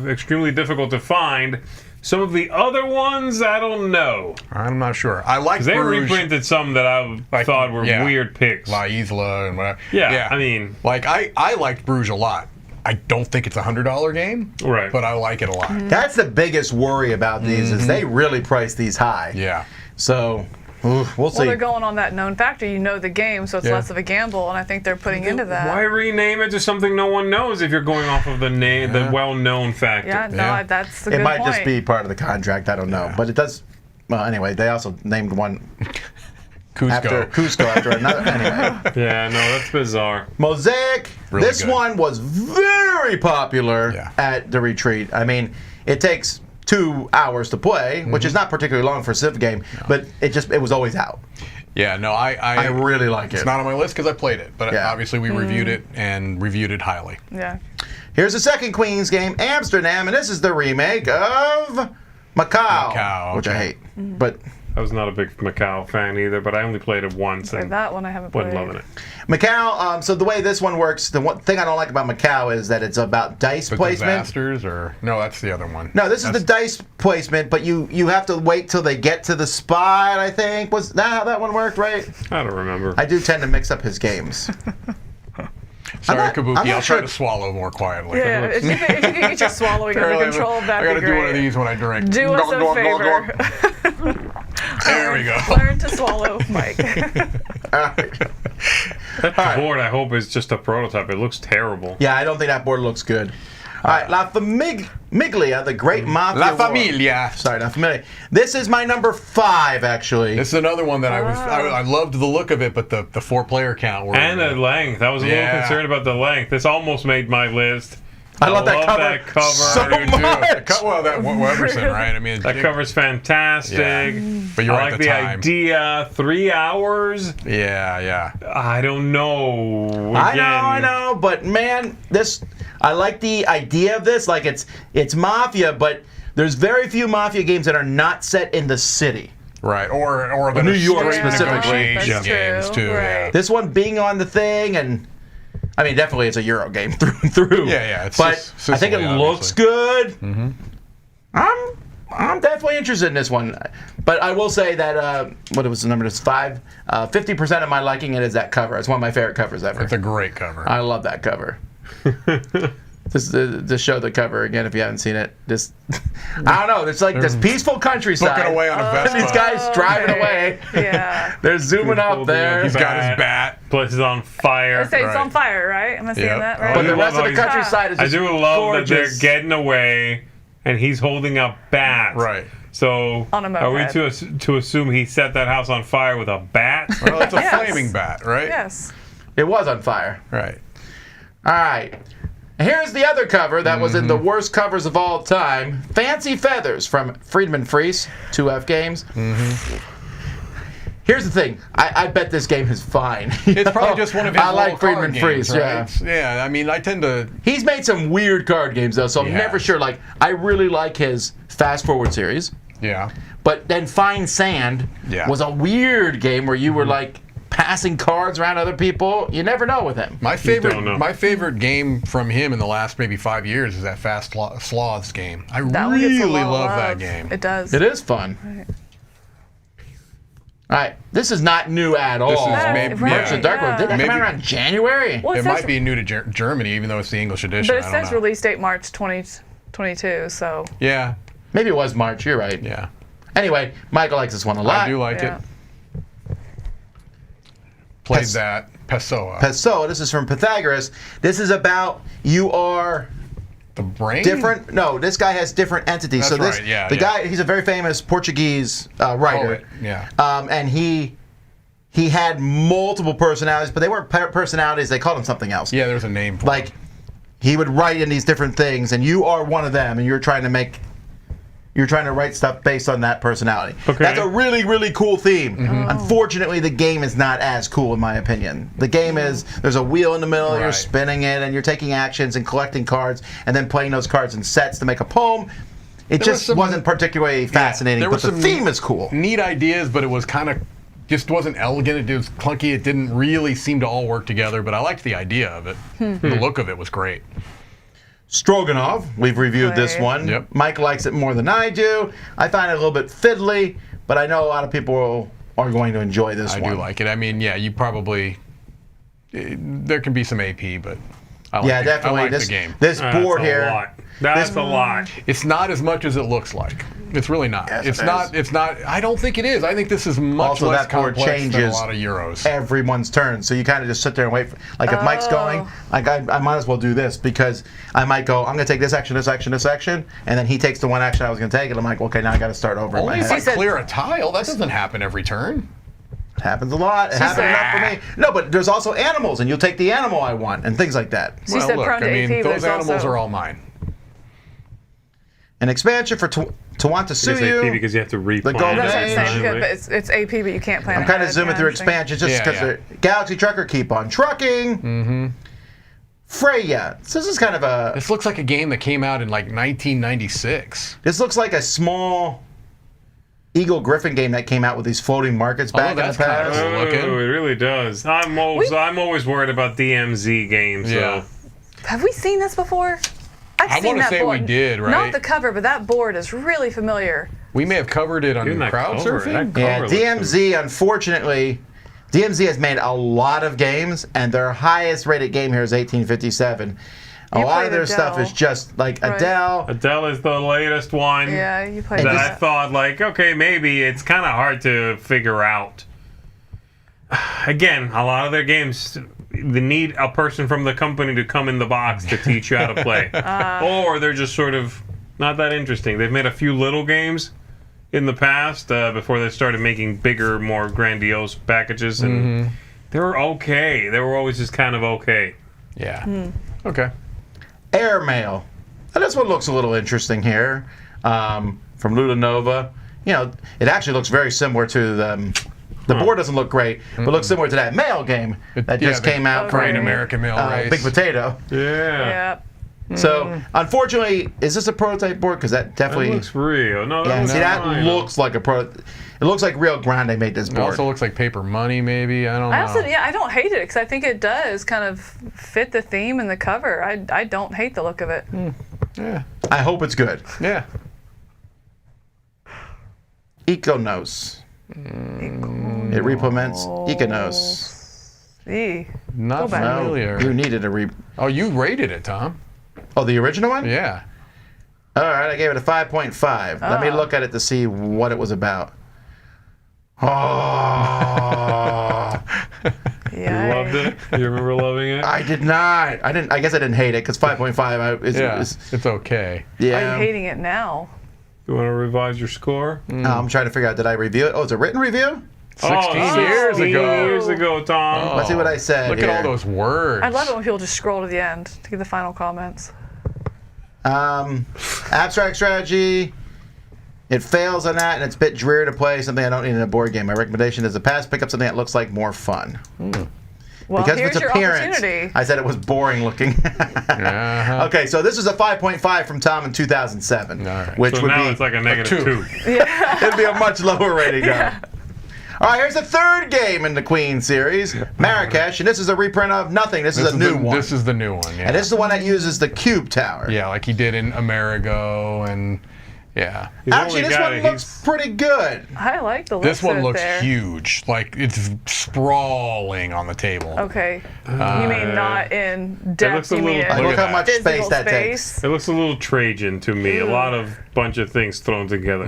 [SPEAKER 1] extremely difficult to find. Some of the other ones, I don't know.
[SPEAKER 3] I'm not sure. I like
[SPEAKER 1] They
[SPEAKER 3] Bruges.
[SPEAKER 1] reprinted some that I thought were weird picks.
[SPEAKER 3] La Isla and whatever.
[SPEAKER 1] Yeah, I mean...
[SPEAKER 3] Like, I liked Bruges a lot. I don't think it's a $100 game,
[SPEAKER 1] Right.
[SPEAKER 3] but I like it a lot.
[SPEAKER 4] That's the biggest worry about these is they really price these high.
[SPEAKER 3] Yeah.
[SPEAKER 4] So we'll see.
[SPEAKER 2] Well, they're going on that known factor. You know the game, so it's less of a gamble, and I think they're putting into that.
[SPEAKER 1] Why rename it to something no one knows if you're going off of the name, the well-known factor?
[SPEAKER 2] Yeah, no, that's a good
[SPEAKER 4] It might
[SPEAKER 2] point.
[SPEAKER 4] just be part of the contract. I don't know, but it does. Well, anyway, they also named one after another. Anyway,
[SPEAKER 1] Yeah, no, that's bizarre.
[SPEAKER 4] Mosaic.
[SPEAKER 3] Really
[SPEAKER 4] this
[SPEAKER 3] good.
[SPEAKER 4] one was very popular
[SPEAKER 3] Yeah.
[SPEAKER 4] at the retreat. I mean, it takes 2 hours to play, which is not particularly long for a Civ game, but it was always out.
[SPEAKER 3] Yeah, no,
[SPEAKER 4] I really like
[SPEAKER 3] It's
[SPEAKER 4] it.
[SPEAKER 3] not on my list because I played it, but
[SPEAKER 4] Yeah.
[SPEAKER 3] obviously we reviewed it and reviewed it highly.
[SPEAKER 2] Yeah.
[SPEAKER 4] Here's the second Queen's game, Amsterdam, and this is the remake of Macau, which I
[SPEAKER 3] okay.
[SPEAKER 4] hate. But
[SPEAKER 1] I was not a big Macau fan either, but I only played it once
[SPEAKER 2] Like
[SPEAKER 1] and
[SPEAKER 2] that one I haven't played.
[SPEAKER 1] wasn't loving it.
[SPEAKER 4] Macau, so the way this one works, the one thing I don't like about Macau is that it's about dice
[SPEAKER 3] The
[SPEAKER 4] placement.
[SPEAKER 3] Disasters, or no, that's the other one.
[SPEAKER 4] No, this is the dice placement, but you have to wait till they get to the spot, I think. Was that how that one worked, right?
[SPEAKER 1] I don't remember.
[SPEAKER 4] I do tend to mix up his games.
[SPEAKER 3] Sorry,
[SPEAKER 4] I'm
[SPEAKER 3] Kabuki.
[SPEAKER 4] not
[SPEAKER 3] I'll
[SPEAKER 4] sure-
[SPEAKER 3] try to swallow more quietly.
[SPEAKER 2] Yeah, if you can get your swallowing under
[SPEAKER 3] Apparently,
[SPEAKER 2] control,
[SPEAKER 3] I
[SPEAKER 2] that'd
[SPEAKER 3] gotta
[SPEAKER 2] be
[SPEAKER 3] do
[SPEAKER 2] great.
[SPEAKER 3] one of these when I drink.
[SPEAKER 2] Do us a favor.
[SPEAKER 3] There we go.
[SPEAKER 2] Learn to swallow, Mike.
[SPEAKER 1] That board, I hope, is just a prototype. It looks terrible.
[SPEAKER 4] Yeah, I don't think that board looks good. All right, La Famiglia, the Great Mafia
[SPEAKER 3] La
[SPEAKER 4] War.
[SPEAKER 3] Familia.
[SPEAKER 4] Sorry, La Familia. This is my number 5, actually.
[SPEAKER 3] This is another one that I loved the look of it, but the 4-player count. Were,
[SPEAKER 1] And the length. I was a little concerned about the length. This almost made my list.
[SPEAKER 4] I love that cover so
[SPEAKER 3] I do too.
[SPEAKER 4] much.
[SPEAKER 3] Well, that Weberson, right? I mean,
[SPEAKER 1] That cover's fantastic.
[SPEAKER 3] Yeah. But you're
[SPEAKER 1] I
[SPEAKER 3] right,
[SPEAKER 1] like
[SPEAKER 3] the
[SPEAKER 1] the
[SPEAKER 3] time.
[SPEAKER 1] idea. 3 hours.
[SPEAKER 3] Yeah.
[SPEAKER 1] I don't know.
[SPEAKER 4] I know, but man, I like the idea of this. Like it's Mafia, but there's very few Mafia games that are not set in the city.
[SPEAKER 3] Right, or the
[SPEAKER 4] New York
[SPEAKER 3] straight
[SPEAKER 4] specifically.
[SPEAKER 3] negotiation
[SPEAKER 2] That's
[SPEAKER 3] games
[SPEAKER 2] true,
[SPEAKER 3] too.
[SPEAKER 2] right.
[SPEAKER 3] Yeah.
[SPEAKER 4] This one being on the thing, and I mean, definitely it's a Euro game through and through.
[SPEAKER 3] Yeah, it's
[SPEAKER 4] but
[SPEAKER 3] Sicily,
[SPEAKER 4] I think it looks
[SPEAKER 3] obviously.
[SPEAKER 4] good. I'm definitely interested in this one, but I will say that what was the number? It's 5. 50% of my liking it is that cover. It's one of my favorite covers ever.
[SPEAKER 3] It's a great cover.
[SPEAKER 4] I love that cover. This to show the cover again if you haven't seen it. This I don't know. It's like this peaceful countryside.
[SPEAKER 3] Booking away on a Vespa.
[SPEAKER 4] These guys driving away.
[SPEAKER 2] Yeah.
[SPEAKER 4] They're zooming up there.
[SPEAKER 3] He's got his bat.
[SPEAKER 1] Place is on fire.
[SPEAKER 2] I say it's
[SPEAKER 3] Right.
[SPEAKER 2] on fire, right? Am I seeing
[SPEAKER 3] Yep.
[SPEAKER 2] that
[SPEAKER 3] Oh,
[SPEAKER 2] right?
[SPEAKER 4] But the
[SPEAKER 1] I
[SPEAKER 4] rest of
[SPEAKER 1] love
[SPEAKER 4] the
[SPEAKER 1] how he's-
[SPEAKER 4] countryside is
[SPEAKER 1] I
[SPEAKER 4] just
[SPEAKER 1] do love
[SPEAKER 4] gorgeous.
[SPEAKER 1] that they're getting away, and he's holding a bat.
[SPEAKER 3] Right.
[SPEAKER 1] So,
[SPEAKER 2] On a
[SPEAKER 1] are we
[SPEAKER 2] moped.
[SPEAKER 1] to assume he set that house on fire with a bat?
[SPEAKER 3] Well, it's a
[SPEAKER 2] Yes.
[SPEAKER 3] flaming bat, right?
[SPEAKER 2] Yes.
[SPEAKER 4] It was on fire.
[SPEAKER 3] Right.
[SPEAKER 4] All right. Here's the other cover that was in the worst covers of all time. Fancy Feathers from Friedman Fries, 2F Games. Here's the thing. I bet this game is fine.
[SPEAKER 3] It's probably just one of his
[SPEAKER 4] I like
[SPEAKER 3] little card
[SPEAKER 4] Friedman Fries,
[SPEAKER 3] games, right? Yeah, I mean, I tend to...
[SPEAKER 4] He's made some weird card games, though, so I'm
[SPEAKER 3] He
[SPEAKER 4] never
[SPEAKER 3] has.
[SPEAKER 4] sure. Like, I really like his Fast Forward series.
[SPEAKER 3] Yeah.
[SPEAKER 4] But then Fine Sand
[SPEAKER 3] Yeah.
[SPEAKER 4] was a weird game where you were, like, passing cards around other people. You never know with him.
[SPEAKER 3] My favorite game from him in the last maybe 5 years is that Fast Sloths game. I really love that game.
[SPEAKER 2] It does.
[SPEAKER 4] It is fun.
[SPEAKER 2] Right.
[SPEAKER 4] All right, this is not new at all.
[SPEAKER 3] This is maybe,
[SPEAKER 4] Merchants of Dark World. Did that come out around January?
[SPEAKER 2] Well,
[SPEAKER 3] it might be new to Germany, even though it's the English edition.
[SPEAKER 2] But it says release date March 2022, so.
[SPEAKER 3] Yeah.
[SPEAKER 4] Maybe it was March. You're right.
[SPEAKER 3] Yeah.
[SPEAKER 4] Anyway, Michael likes this one a lot.
[SPEAKER 3] I do like it. Played that. Pessoa.
[SPEAKER 4] Pessoa. This is from Pythagoras. This is about you are
[SPEAKER 3] the brain.
[SPEAKER 4] Different. No, this guy has different entities.
[SPEAKER 3] That's
[SPEAKER 4] so this
[SPEAKER 3] right. Yeah.
[SPEAKER 4] the guy. He's a very famous Portuguese writer.
[SPEAKER 3] Yeah.
[SPEAKER 4] And he had multiple personalities, but they weren't personalities. They called him something else.
[SPEAKER 3] Yeah, there's a name for
[SPEAKER 4] like
[SPEAKER 3] it.
[SPEAKER 4] He would write in these different things, and you are one of them, and you're trying to write stuff based on that personality.
[SPEAKER 1] Okay.
[SPEAKER 4] That's a really, really cool theme. Unfortunately, the game is not as cool, in my opinion. The game is, there's a wheel in the middle, you're spinning it, and you're taking actions and collecting cards, and then playing those cards in sets to make a poem. It just wasn't particularly fascinating, but the theme is cool.
[SPEAKER 3] Neat ideas, but it was kind of, just wasn't elegant. It was clunky. It didn't really seem to all work together, but I liked the idea of it. The look of it was great.
[SPEAKER 4] Stroganoff, we've reviewed this one.
[SPEAKER 3] Yep.
[SPEAKER 4] Mike likes it more than I do. I find it a little bit fiddly, but I know a lot of people are going to enjoy this one.
[SPEAKER 3] I do like it. I mean, yeah, you probably, there can be some AP, but I like
[SPEAKER 4] definitely.
[SPEAKER 3] I like the game.
[SPEAKER 4] This board here.
[SPEAKER 1] That's a lot.
[SPEAKER 3] It's not as much as it looks like. It's really not.
[SPEAKER 4] Yes,
[SPEAKER 3] It's not. I don't think it is. I think this is much less complex than a lot of Euros.
[SPEAKER 4] Everyone's turn, so you kind of just sit there and wait. Like if Mike's going, like I might as well do this because I might go. I'm going to take this action, this action, this action, and then he takes the one action I was going to take, and I'm like, okay, now I got to start over.
[SPEAKER 3] Only
[SPEAKER 4] in my
[SPEAKER 3] if
[SPEAKER 4] head.
[SPEAKER 3] I clear a tile. That doesn't happen every turn.
[SPEAKER 4] It happens a lot. It happened enough for me. No, but there's also animals, and you'll take the animal I want, and things like that.
[SPEAKER 2] She said
[SPEAKER 3] look,
[SPEAKER 2] prone to
[SPEAKER 3] I mean,
[SPEAKER 2] AP, but
[SPEAKER 3] those animals
[SPEAKER 2] also
[SPEAKER 3] are all mine.
[SPEAKER 4] An expansion for Tawantasuyu.
[SPEAKER 1] It's AP because you have to replan.
[SPEAKER 4] The Golden
[SPEAKER 2] That's what I'm
[SPEAKER 4] Age.
[SPEAKER 2] saying, good, but it's AP, but you can't plan
[SPEAKER 4] I'm kind of zooming through expansions just because Galaxy Trucker keep on trucking. Freya. So this is kind of a.
[SPEAKER 3] This looks like a game that came out in like 1996.
[SPEAKER 4] This looks like a small Eagle Griffin game that came out with these floating markets back in the
[SPEAKER 3] that's kinda
[SPEAKER 4] past.
[SPEAKER 3] cool. Looking.
[SPEAKER 1] Oh, it really does. I'm always worried about DMZ games.
[SPEAKER 3] Yeah.
[SPEAKER 1] So.
[SPEAKER 2] Have we seen this before?
[SPEAKER 3] I want to say we did, right?
[SPEAKER 2] Not the cover, but that board is really familiar.
[SPEAKER 3] We may have covered it on crowd surfing.
[SPEAKER 4] Yeah, DMZ, unfortunately, DMZ has made a lot of games, and their highest rated game here is 1857. A lot of their stuff is just like Adele.
[SPEAKER 1] Adele is the latest one.
[SPEAKER 2] Yeah, you played
[SPEAKER 1] that.
[SPEAKER 2] that.
[SPEAKER 1] I thought, like, okay, maybe it's kind of hard to figure out. Again, a lot of their games, they need a person from the company to come in the box to teach you how to play. Or they're just sort of not that interesting. They've made a few little games in the past before they started making bigger, more grandiose packages, and they were okay. They were always just kind of okay.
[SPEAKER 3] Yeah. Okay.
[SPEAKER 4] Airmail. Now, this one looks a little interesting here. From Ludanova. You know, it actually looks very similar to the board doesn't look great, but looks similar to that mail game that just came out.
[SPEAKER 3] Great American Mail Race.
[SPEAKER 4] Big Potato.
[SPEAKER 1] Yeah.
[SPEAKER 4] So, unfortunately, is this a prototype board? Because that definitely
[SPEAKER 1] That looks real. No,
[SPEAKER 4] yeah,
[SPEAKER 1] looks
[SPEAKER 4] see, that
[SPEAKER 1] fine.
[SPEAKER 4] looks like a pro. It looks like Rio Grande made this
[SPEAKER 3] It
[SPEAKER 4] board.
[SPEAKER 3] also looks like paper money, maybe. I don't know.
[SPEAKER 2] I also, I don't hate it because I think it does kind of fit the theme and the cover. I don't hate the look of it.
[SPEAKER 3] Yeah.
[SPEAKER 4] I hope it's good.
[SPEAKER 3] Yeah.
[SPEAKER 4] Econos. It replements Econos.
[SPEAKER 3] Not familiar.
[SPEAKER 4] No, you needed a
[SPEAKER 3] Oh, you rated it, Tom.
[SPEAKER 4] Oh, the original one?
[SPEAKER 3] Yeah.
[SPEAKER 4] All right, I gave it a 5.5. Let me look at it to see what it was about. Oh.
[SPEAKER 1] You loved it? You remember loving it?
[SPEAKER 4] I did not. I guess I didn't hate it because 5.5
[SPEAKER 3] it's okay.
[SPEAKER 4] Yeah.
[SPEAKER 2] I'm hating it now.
[SPEAKER 1] You want to revise your score?
[SPEAKER 4] I'm trying to figure out, did I review it? Oh, it's a written review?
[SPEAKER 3] 16 years ago.
[SPEAKER 1] Years ago, Tom.
[SPEAKER 4] Let's see what I said.
[SPEAKER 3] Look at all those words.
[SPEAKER 2] I love it when people just scroll to the end to get the final comments.
[SPEAKER 4] Abstract strategy. It fails on that, and it's a bit dreary to play. Something I don't need in a board game. My recommendation is to pass. Pick up something that looks like more fun.
[SPEAKER 2] Well,
[SPEAKER 4] Because of
[SPEAKER 2] here's
[SPEAKER 4] its
[SPEAKER 2] your
[SPEAKER 4] appearance,
[SPEAKER 2] opportunity.
[SPEAKER 4] I said it was boring looking. Okay, so this is a 5.5 from Tom in 2007,
[SPEAKER 3] All right.
[SPEAKER 4] which
[SPEAKER 1] So
[SPEAKER 4] would
[SPEAKER 1] now
[SPEAKER 4] be
[SPEAKER 1] it's like a negative 2.
[SPEAKER 4] it'd be a much lower rating. All right, here's the third game in the Queen series, Marrakesh, and this is a reprint of Nothing. This is a new one.
[SPEAKER 3] This is the new one, yeah.
[SPEAKER 4] And this is the one that uses the cube tower.
[SPEAKER 3] Yeah, like he did in Amerigo and... Yeah.
[SPEAKER 4] Actually, this one looks pretty good.
[SPEAKER 2] I like the look
[SPEAKER 3] This one looks
[SPEAKER 2] there.
[SPEAKER 3] huge. Like, it's sprawling on the table.
[SPEAKER 2] Okay. You mean not in depth, you mean
[SPEAKER 4] Look how much
[SPEAKER 2] physical
[SPEAKER 4] space that takes.
[SPEAKER 1] It looks a little Trajan to me. A lot of bunch of things thrown together.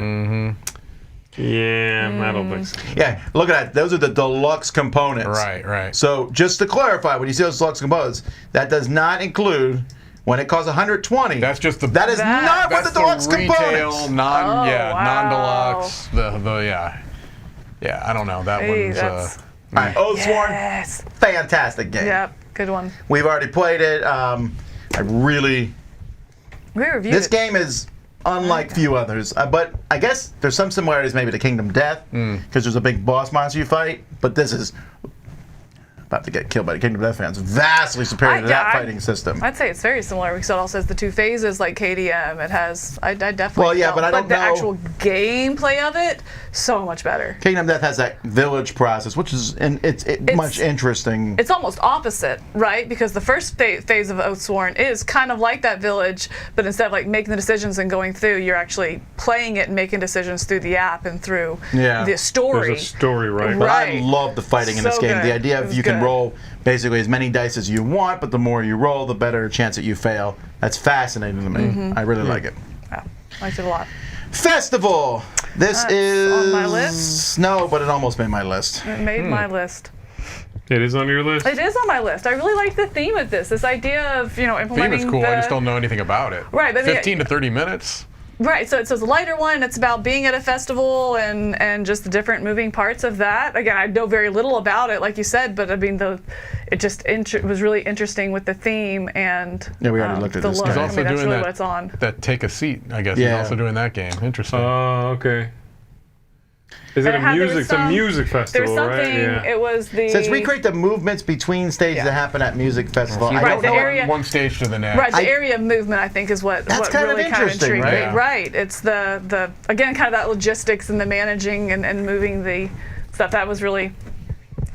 [SPEAKER 1] Yeah, I don't think so.
[SPEAKER 4] Yeah, look at that. Those are the deluxe components.
[SPEAKER 3] Right.
[SPEAKER 4] So, just to clarify, when you see those deluxe components, that does not include... When it costs 120,
[SPEAKER 3] that's just the.
[SPEAKER 4] That is not what the deluxe
[SPEAKER 3] retail,
[SPEAKER 4] components.
[SPEAKER 3] Non-deluxe. Yeah. I don't know. That one's.
[SPEAKER 4] All right, Oathsworn. Fantastic game.
[SPEAKER 2] Yep, good one.
[SPEAKER 4] We've already played it.
[SPEAKER 2] We reviewed
[SPEAKER 4] This
[SPEAKER 2] it.
[SPEAKER 4] game is unlike few others, but I guess there's some similarities maybe to Kingdom Death because there's a big boss monster you fight. But this is. About to get killed by the Kingdom Death fans. Vastly superior to that fighting system.
[SPEAKER 2] I'd say it's very similar because it also has the 2 phases like KDM. It has, I definitely.
[SPEAKER 4] Well, yeah, but I don't
[SPEAKER 2] the
[SPEAKER 4] know.
[SPEAKER 2] actual gameplay of it, so much better.
[SPEAKER 4] Kingdom Death has that village process, which is it's much interesting.
[SPEAKER 2] It's almost opposite, right? Because the first phase of Oathsworn is kind of like that village, but instead of like making the decisions and going through, you're actually playing it and making decisions through the app and through the story.
[SPEAKER 1] There's a story, right?
[SPEAKER 4] But I love the fighting in this game.
[SPEAKER 2] Good.
[SPEAKER 4] The idea of you can roll basically as many dice as you want, but the more you roll, the better chance that you fail. That's fascinating to me. I really like it.
[SPEAKER 2] Yeah, I liked it a lot.
[SPEAKER 4] Festival. This is
[SPEAKER 2] on my list.
[SPEAKER 4] No, but it almost made my list.
[SPEAKER 2] It made my list.
[SPEAKER 1] It is on your list?
[SPEAKER 2] It is on my list. I really like the theme of this. This idea of, implementing
[SPEAKER 3] theme is cool. I just don't know anything about it.
[SPEAKER 2] Right. But
[SPEAKER 3] 15 to 30 minutes.
[SPEAKER 2] Right, so it's a lighter one. It's about being at a festival and just the different moving parts of that. Again, I know very little about it, like you said, but I mean, it was really interesting with the theme and
[SPEAKER 4] we already looked at
[SPEAKER 2] the
[SPEAKER 4] this.
[SPEAKER 2] look.
[SPEAKER 3] He's
[SPEAKER 2] I
[SPEAKER 3] also
[SPEAKER 2] mean, that's
[SPEAKER 3] doing
[SPEAKER 2] really
[SPEAKER 3] that,
[SPEAKER 2] what it's on.
[SPEAKER 3] That Take a Seat, I guess.
[SPEAKER 4] Yeah.
[SPEAKER 3] He's also doing that game. Interesting.
[SPEAKER 1] Oh, okay. Is it it's a music festival,
[SPEAKER 2] there was something,
[SPEAKER 1] right? Yeah.
[SPEAKER 2] it was the...
[SPEAKER 4] Since recreate the movements between stages that happen at music festival. I
[SPEAKER 2] Right,
[SPEAKER 4] don't
[SPEAKER 2] the
[SPEAKER 4] know.
[SPEAKER 2] area-
[SPEAKER 3] One stage to the next.
[SPEAKER 2] Right, the area of movement, I think, is what
[SPEAKER 4] kind of
[SPEAKER 2] really kind of
[SPEAKER 4] interesting,
[SPEAKER 2] intrigued
[SPEAKER 4] right?
[SPEAKER 2] me. Right, it's the again, kind of that logistics and the managing and moving the stuff. That was really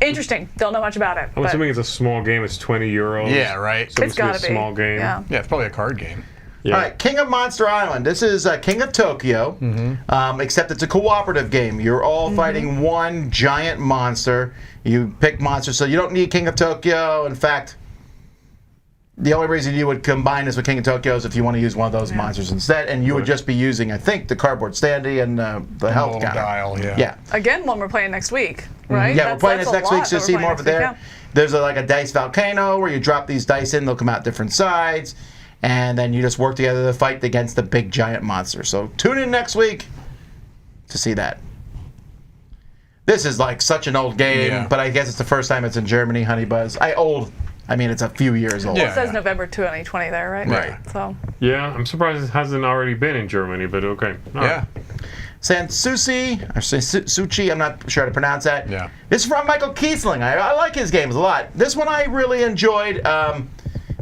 [SPEAKER 2] interesting. Don't know much about it.
[SPEAKER 1] I'm
[SPEAKER 2] but
[SPEAKER 1] assuming it's a small game. It's €20.
[SPEAKER 3] Yeah, right.
[SPEAKER 1] So
[SPEAKER 2] it's gotta
[SPEAKER 1] a small
[SPEAKER 2] be.
[SPEAKER 1] game.
[SPEAKER 2] Yeah.
[SPEAKER 3] Yeah, it's probably a card game.
[SPEAKER 1] Yeah.
[SPEAKER 4] All right, King of Monster Island. This is King of Tokyo, except it's a cooperative game. You're all fighting one giant monster. You pick monsters, so you don't need King of Tokyo. In fact, the only reason you would combine this with King of Tokyo is if you want to use one of those monsters instead, and you would just be using, I think, the cardboard standee and the health
[SPEAKER 3] little
[SPEAKER 4] counter.
[SPEAKER 3] dial, yeah.
[SPEAKER 4] Yeah.
[SPEAKER 2] Again, one we're playing next week, right?
[SPEAKER 4] Yeah, we're playing this next week, so you'll see more of it there.
[SPEAKER 2] Yeah.
[SPEAKER 4] There's like a dice volcano where you drop these dice in, they'll come out different sides, and then you just work together to fight against the big giant monster. So tune in next week to see that. This is like such an old game, but I guess it's the first time it's in Germany, Honey Buzz. I mean, it's a few years old.
[SPEAKER 2] Well, it says November 2020 there, right?
[SPEAKER 4] Right.
[SPEAKER 2] So.
[SPEAKER 1] Yeah, I'm surprised it hasn't already been in Germany, but okay. All right.
[SPEAKER 4] Sanssouci, or Sanssouci, I'm not sure how to pronounce that.
[SPEAKER 3] Yeah.
[SPEAKER 4] This is from Michael Kiesling. I like his games a lot. This one I really enjoyed.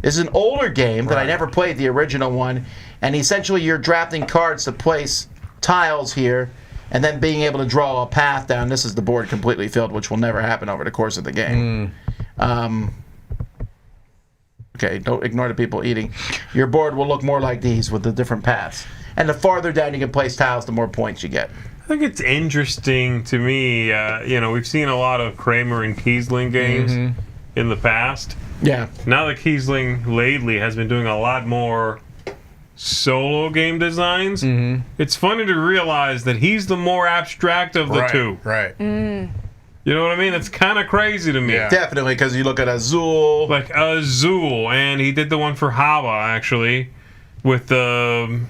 [SPEAKER 4] This is an older game that I never played, the original one. And essentially you're drafting cards to place tiles here and then being able to draw a path down. This is the board completely filled, which will never happen over the course of the game. Okay, don't ignore the people eating. Your board will look more like these with the different paths. And the farther down you can place tiles, the more points you get.
[SPEAKER 1] I think it's interesting to me. We've seen a lot of Kramer and Kiesling games in the past.
[SPEAKER 4] Yeah.
[SPEAKER 1] Now that Kiesling lately has been doing a lot more solo game designs, it's funny to realize that he's the more abstract of the two.
[SPEAKER 3] Right.
[SPEAKER 1] You know what I mean? It's kind of crazy to me.
[SPEAKER 3] Yeah.
[SPEAKER 4] Definitely, because you look at Azul.
[SPEAKER 1] Like Azul, and he did the one for Hava, actually, with the...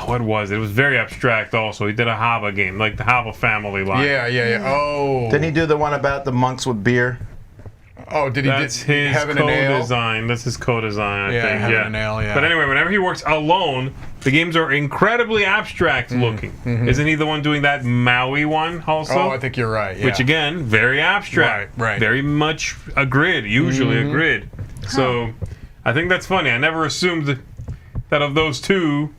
[SPEAKER 1] what was it? It was very abstract also. He did a Hava game, like the Hava family line.
[SPEAKER 3] Yeah. Oh.
[SPEAKER 4] Didn't he do the one about the monks with beer?
[SPEAKER 3] Oh, did he?
[SPEAKER 1] That's his
[SPEAKER 3] Heaven and Ale?
[SPEAKER 1] co-design. That's his co-design, I think.
[SPEAKER 3] Heaven and Ale, yeah.
[SPEAKER 1] But anyway, whenever he works alone, the games are incredibly abstract looking. Isn't he the one doing that Maui one also?
[SPEAKER 3] Oh, I think you're right. Yeah.
[SPEAKER 1] Which again, very abstract.
[SPEAKER 3] Right.
[SPEAKER 1] Very much a grid, usually a grid. So I think that's funny. I never assumed that of those two,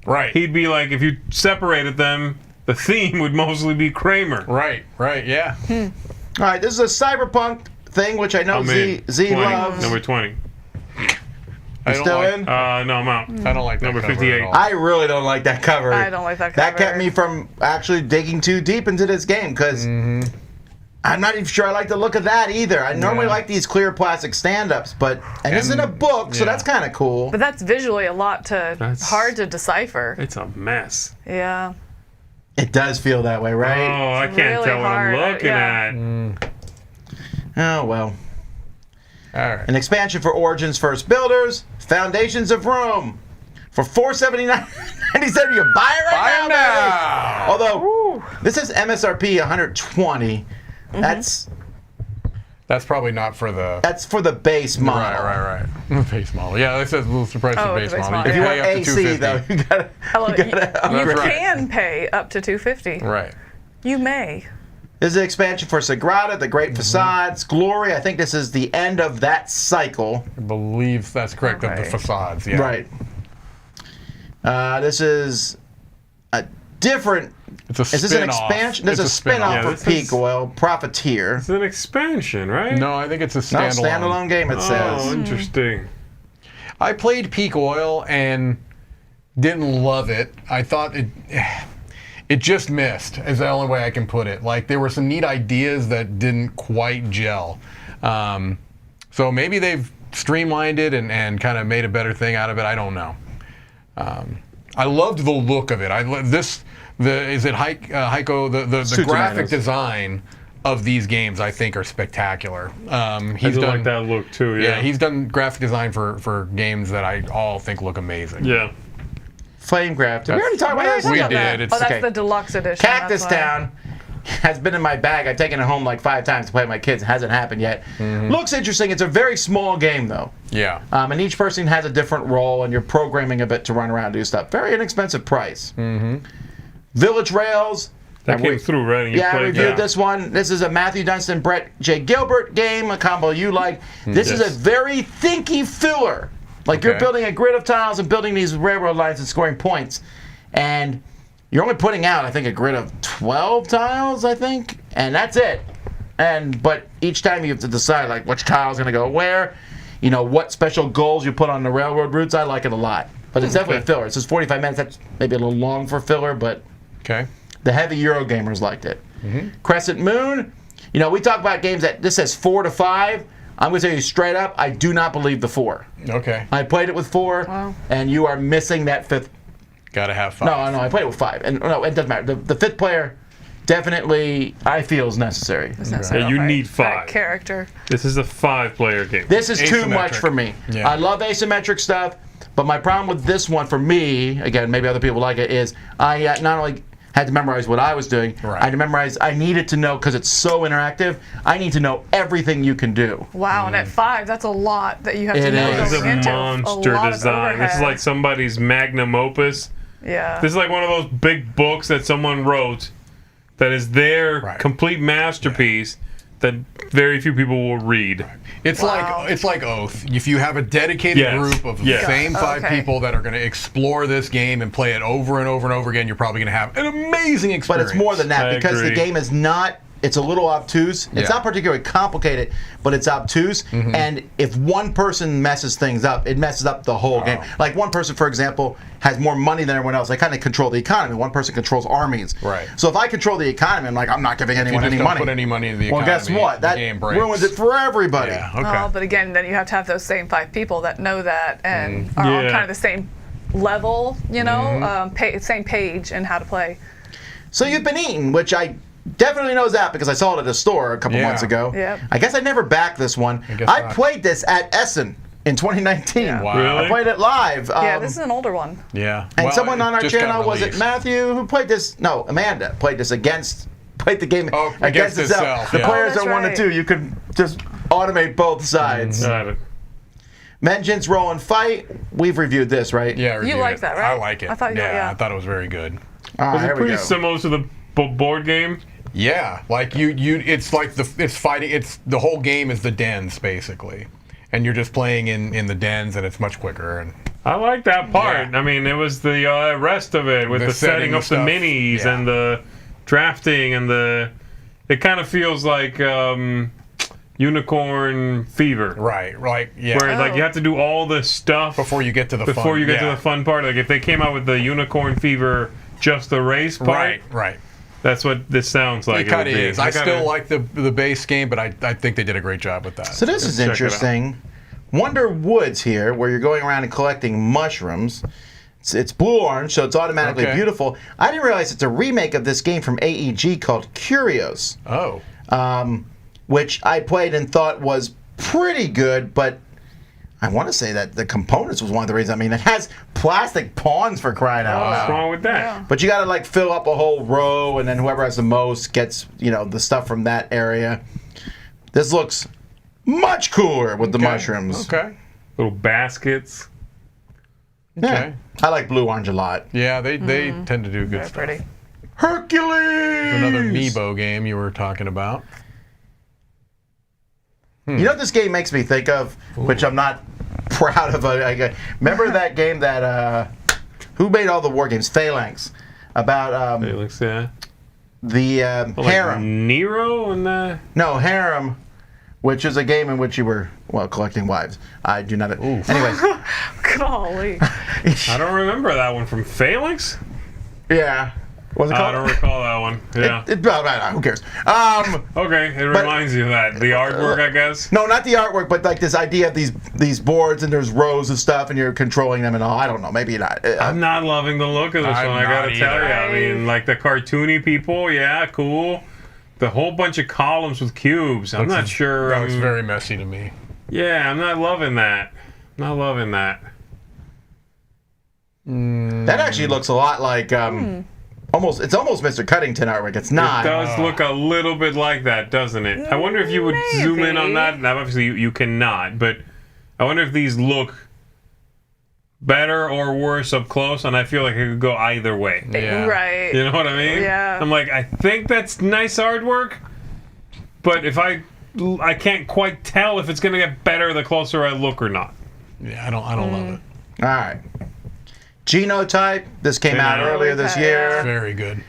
[SPEAKER 3] right.
[SPEAKER 1] he'd be like, if you separated them, the theme would mostly be Kramer.
[SPEAKER 3] Right, yeah.
[SPEAKER 4] All right, this is a cyberpunk thing, which I know Z
[SPEAKER 1] 20,
[SPEAKER 4] loves.
[SPEAKER 1] Number 20.
[SPEAKER 3] I don't
[SPEAKER 4] Still
[SPEAKER 3] like,
[SPEAKER 4] in?
[SPEAKER 1] No, I'm out.
[SPEAKER 3] I don't like that
[SPEAKER 1] Number
[SPEAKER 3] cover
[SPEAKER 1] 58.
[SPEAKER 3] at all.
[SPEAKER 4] I really don't like that cover.
[SPEAKER 2] I don't like that
[SPEAKER 4] That
[SPEAKER 2] cover.
[SPEAKER 4] kept me from actually digging too deep into this game because I'm not even sure I like the look of that either. I normally like these clear plastic stand-ups, but this isn't a book, so that's kind of cool.
[SPEAKER 2] But that's visually a lot hard to decipher.
[SPEAKER 1] It's a mess.
[SPEAKER 2] Yeah.
[SPEAKER 4] It does feel that way, right?
[SPEAKER 1] Oh, I can't
[SPEAKER 2] really
[SPEAKER 1] tell what
[SPEAKER 2] hard,
[SPEAKER 1] I'm looking
[SPEAKER 2] yeah.
[SPEAKER 1] at.
[SPEAKER 4] Oh, well.
[SPEAKER 3] All right.
[SPEAKER 4] An expansion for Origins First Builders, Foundations of Rome. For $479.97, you buy it right now, baby. Although, this is MSRP 120. That's
[SPEAKER 3] probably not for the...
[SPEAKER 4] That's for the base model.
[SPEAKER 3] Right. Base model. Yeah, this is a little surprised
[SPEAKER 2] Oh,
[SPEAKER 3] the
[SPEAKER 2] the
[SPEAKER 3] base
[SPEAKER 2] base
[SPEAKER 3] model.
[SPEAKER 2] model,
[SPEAKER 3] You
[SPEAKER 4] If you
[SPEAKER 3] can
[SPEAKER 2] yeah.
[SPEAKER 3] pay
[SPEAKER 4] want
[SPEAKER 3] up to
[SPEAKER 4] AC, though,
[SPEAKER 3] $250.
[SPEAKER 4] you gotta...
[SPEAKER 2] Hello, you
[SPEAKER 3] That's right.
[SPEAKER 2] can pay up to $250.
[SPEAKER 3] Right.
[SPEAKER 2] You may.
[SPEAKER 4] This is an expansion for Sagrada, the Great Facades, Glory. I think this is the end of that cycle.
[SPEAKER 3] I believe that's correct, of the
[SPEAKER 2] Okay.
[SPEAKER 3] facades. Yeah.
[SPEAKER 4] Right. This is a different...
[SPEAKER 3] It's a
[SPEAKER 4] Is this an
[SPEAKER 3] spin-off.
[SPEAKER 4] expansion? This is
[SPEAKER 3] It's
[SPEAKER 4] a spin-off
[SPEAKER 1] Yeah,
[SPEAKER 4] of
[SPEAKER 1] this
[SPEAKER 4] Peak
[SPEAKER 1] is-
[SPEAKER 4] Oil, Profiteer.
[SPEAKER 1] It's an expansion, right?
[SPEAKER 3] No, I think it's a
[SPEAKER 4] No,
[SPEAKER 3] standalone.
[SPEAKER 4] standalone game, it
[SPEAKER 1] Oh,
[SPEAKER 4] says.
[SPEAKER 1] interesting.
[SPEAKER 3] I played Peak Oil and didn't love it. I thought it just missed, is the only way I can put it. Like, there were some neat ideas that didn't quite gel. So maybe they've streamlined it and kind of made a better thing out of it. I don't know. I loved the look of it. Is it Heiko? The graphic design of these games, I think, are spectacular.
[SPEAKER 1] He's done like that look too. Yeah.
[SPEAKER 3] He's done graphic design for games that I all think look amazing.
[SPEAKER 1] Yeah.
[SPEAKER 4] Flamecraft. Did we already talk about this?
[SPEAKER 3] We
[SPEAKER 2] About
[SPEAKER 3] did.
[SPEAKER 2] that.
[SPEAKER 3] It's
[SPEAKER 2] Oh, that's
[SPEAKER 4] okay.
[SPEAKER 2] the deluxe edition.
[SPEAKER 4] Cactus
[SPEAKER 2] that's why.
[SPEAKER 4] Town has been in my bag. I've taken it home like 5 times to play with my kids. It hasn't happened yet. Looks interesting. It's a very small game, though.
[SPEAKER 3] Yeah.
[SPEAKER 4] And each person has a different role, and you're programming a bit to run around and do stuff. Very inexpensive price. Village Rails.
[SPEAKER 1] That came through, right? And you
[SPEAKER 4] I
[SPEAKER 1] played
[SPEAKER 4] reviewed
[SPEAKER 1] that.
[SPEAKER 4] this one. This is a Matthew Dunstan, Brett J. Gilbert game, a combo you like. This is a
[SPEAKER 1] Yes.
[SPEAKER 4] very thinky filler. Like you're
[SPEAKER 3] Okay.
[SPEAKER 4] building a grid of tiles and building these railroad lines and scoring points. And you're only putting out, I think, a grid of 12 tiles, I think. And that's it. But each time you have to decide, like, which tile's going to go where, what special goals you put on the railroad routes. I like it a lot. But it's definitely a filler. It says 45 minutes. That's maybe a little long for filler, but
[SPEAKER 3] Okay.
[SPEAKER 4] the heavy Euro gamers liked it. Crescent Moon. We talk about games that this says 4 to 5. I'm going to tell you straight up, I do not believe the 4.
[SPEAKER 3] Okay.
[SPEAKER 4] I played it with 4, and you are missing that 5th.
[SPEAKER 3] Gotta have 5.
[SPEAKER 4] No, I played it with 5. And no, it doesn't matter. The 5th player definitely, I feel, is necessary.
[SPEAKER 1] Yeah, you need 5.
[SPEAKER 2] Character.
[SPEAKER 1] This is a 5-player game.
[SPEAKER 4] This is too much
[SPEAKER 3] Asymmetric.
[SPEAKER 4] for me.
[SPEAKER 3] Yeah.
[SPEAKER 4] I love asymmetric stuff, but my problem with this one, for me, again, maybe other people like it, is I not only had to memorize what I was doing,
[SPEAKER 3] Right.
[SPEAKER 4] I had to memorize, I needed to know, because it's so interactive, I need to know everything you can do.
[SPEAKER 2] Wow, and at 5, that's a lot that you have to
[SPEAKER 4] It
[SPEAKER 2] know
[SPEAKER 4] is.
[SPEAKER 1] This is
[SPEAKER 2] going
[SPEAKER 1] a
[SPEAKER 2] into.
[SPEAKER 1] monster
[SPEAKER 2] lot of
[SPEAKER 1] design. This is
[SPEAKER 2] overhead.
[SPEAKER 1] like somebody's magnum opus.
[SPEAKER 2] Yeah.
[SPEAKER 1] This is like one of those big books that someone wrote that is their
[SPEAKER 3] Right.
[SPEAKER 1] complete masterpiece that very few people will read.
[SPEAKER 3] It's like Oath. If you have a dedicated
[SPEAKER 1] Yes.
[SPEAKER 3] group of the
[SPEAKER 1] Yes.
[SPEAKER 3] same 5
[SPEAKER 2] Okay.
[SPEAKER 3] people that are going to explore this game and play it over and over and over again, you're probably going to have an amazing
[SPEAKER 4] But
[SPEAKER 3] experience.
[SPEAKER 4] it's more than that,
[SPEAKER 1] I
[SPEAKER 4] because the
[SPEAKER 1] agree.
[SPEAKER 4] game is not, it's a little obtuse. It's
[SPEAKER 3] Yeah.
[SPEAKER 4] not particularly complicated, but it's obtuse. And if one person messes things up, it messes up the whole game. Like one person, for example, has more money than everyone else. They kind of control the economy. One person controls armies.
[SPEAKER 3] Right.
[SPEAKER 4] So if I control the economy, I'm like, I'm not giving
[SPEAKER 3] You
[SPEAKER 4] anyone
[SPEAKER 3] just
[SPEAKER 4] any
[SPEAKER 3] don't
[SPEAKER 4] money.
[SPEAKER 3] put any money into the
[SPEAKER 4] Well,
[SPEAKER 3] economy.
[SPEAKER 4] guess what?
[SPEAKER 3] the
[SPEAKER 4] That
[SPEAKER 3] game breaks.
[SPEAKER 4] ruins it for everybody.
[SPEAKER 3] Yeah. Okay.
[SPEAKER 2] Oh, but again, then you have to have those same 5 people that know that and are on
[SPEAKER 1] Yeah.
[SPEAKER 2] kind of the same level, same page in how to play.
[SPEAKER 4] So you've been eating, which I definitely knows that because I saw it at a store a couple
[SPEAKER 3] Yeah.
[SPEAKER 4] months ago.
[SPEAKER 2] Yep.
[SPEAKER 4] I guess I never backed this one.
[SPEAKER 3] guess
[SPEAKER 4] I
[SPEAKER 3] not.
[SPEAKER 4] played this at Essen in 2019.
[SPEAKER 2] Yeah.
[SPEAKER 3] Wow.
[SPEAKER 1] Really?
[SPEAKER 4] I played it live.
[SPEAKER 2] Yeah, this is an older one.
[SPEAKER 3] Yeah.
[SPEAKER 4] And
[SPEAKER 3] Well,
[SPEAKER 4] someone on our
[SPEAKER 3] just got
[SPEAKER 4] channel, was it
[SPEAKER 3] released.
[SPEAKER 4] Matthew, who played this? No, Amanda played this played the game
[SPEAKER 3] Oh,
[SPEAKER 4] against
[SPEAKER 3] against itself,
[SPEAKER 4] The
[SPEAKER 3] yeah.
[SPEAKER 4] players
[SPEAKER 2] Oh,
[SPEAKER 4] are 1 to
[SPEAKER 2] that's
[SPEAKER 4] 2. You could just automate both sides.
[SPEAKER 1] Got it.
[SPEAKER 4] Vengeance, Roll, and Fight. We've reviewed this, right?
[SPEAKER 3] Yeah, I reviewed
[SPEAKER 2] like
[SPEAKER 3] it.
[SPEAKER 2] that, right?
[SPEAKER 3] I like it.
[SPEAKER 2] I thought you-
[SPEAKER 3] yeah,
[SPEAKER 2] yeah.
[SPEAKER 3] I thought it was very good.
[SPEAKER 4] Ah,
[SPEAKER 1] Is
[SPEAKER 4] here
[SPEAKER 1] it
[SPEAKER 4] we
[SPEAKER 1] pretty
[SPEAKER 4] go.
[SPEAKER 1] similar to the board game?
[SPEAKER 3] Yeah, like it's like it's fighting. It's the whole game is the dens basically, and you're just playing in the dens, and it's much quicker. And
[SPEAKER 1] I like that part.
[SPEAKER 3] Yeah.
[SPEAKER 1] I mean, it was the rest of it with the setting up the minis and the drafting and it kind of feels like Unicorn Fever.
[SPEAKER 3] Right, yeah.
[SPEAKER 1] Where like you have to do all this stuff
[SPEAKER 3] before you get to the
[SPEAKER 1] to the fun part. Like if they came out with the Unicorn Fever, just the race part.
[SPEAKER 3] Right.
[SPEAKER 1] That's what this sounds like.
[SPEAKER 3] It kind of is. I still like the base game, but I think they did a great job with that.
[SPEAKER 4] So this is interesting. Wonder Woods here, where you're going around and collecting mushrooms. It's blue-orange, so it's automatically beautiful. I didn't realize it's a remake of this game from AEG called Curios.
[SPEAKER 3] Oh.
[SPEAKER 4] Which I played and thought was pretty good, but I want to say that the components was one of the reasons. I mean, it has plastic pawns for crying out loud.
[SPEAKER 1] What's wrong with that?
[SPEAKER 2] Yeah.
[SPEAKER 4] But you got to like fill up a whole row, and then whoever has the most gets, the stuff from that area. This looks much cooler with the mushrooms.
[SPEAKER 3] Okay.
[SPEAKER 1] Little baskets.
[SPEAKER 4] Yeah. I like blue-orange a lot.
[SPEAKER 3] Yeah, they tend to do good stuff.
[SPEAKER 2] Pretty.
[SPEAKER 4] Hercules!
[SPEAKER 3] Another Meebo game you were talking about.
[SPEAKER 4] You know what this game makes me think of, which I'm not proud of. Remember that game that, who made all the war games? Phalanx. About
[SPEAKER 1] Phalanx, yeah.
[SPEAKER 4] The Harem.
[SPEAKER 1] Like Nero and
[SPEAKER 4] No, Harem, which is a game in which you were, collecting wives. I do not. Anyways.
[SPEAKER 2] Golly.
[SPEAKER 1] I don't remember that one from Phalanx.
[SPEAKER 4] Yeah. What's it called?
[SPEAKER 1] I don't recall that one. Yeah.
[SPEAKER 4] Who cares?
[SPEAKER 1] Okay, it reminds you of that. The artwork, I guess?
[SPEAKER 4] No, not the artwork, but like this idea of these boards and there's rows of stuff and you're controlling them and all. I don't know. Maybe not.
[SPEAKER 1] I'm not loving the look of this one, I gotta tell you. I mean, like the cartoony people, yeah, cool. The whole bunch of columns with cubes. I'm not sure.
[SPEAKER 3] That looks very messy to me.
[SPEAKER 1] Yeah, I'm not loving that. Not loving that.
[SPEAKER 4] That actually looks a lot like it's almost Mr. Cuddington artwork. It's not.
[SPEAKER 1] It does look a little bit like that, doesn't it? I wonder if you would zoom in on that. Now, obviously, you cannot, but I wonder if these look better or worse up close, and I feel like it could go either way.
[SPEAKER 3] Yeah.
[SPEAKER 2] Right.
[SPEAKER 1] You know what I mean?
[SPEAKER 2] Yeah.
[SPEAKER 1] I'm like, I think that's nice artwork, but if I can't quite tell if it's going to get better the closer I look or not.
[SPEAKER 3] Yeah, I don't love it.
[SPEAKER 4] All right. Genotype. This came out earlier this year.
[SPEAKER 3] Very good.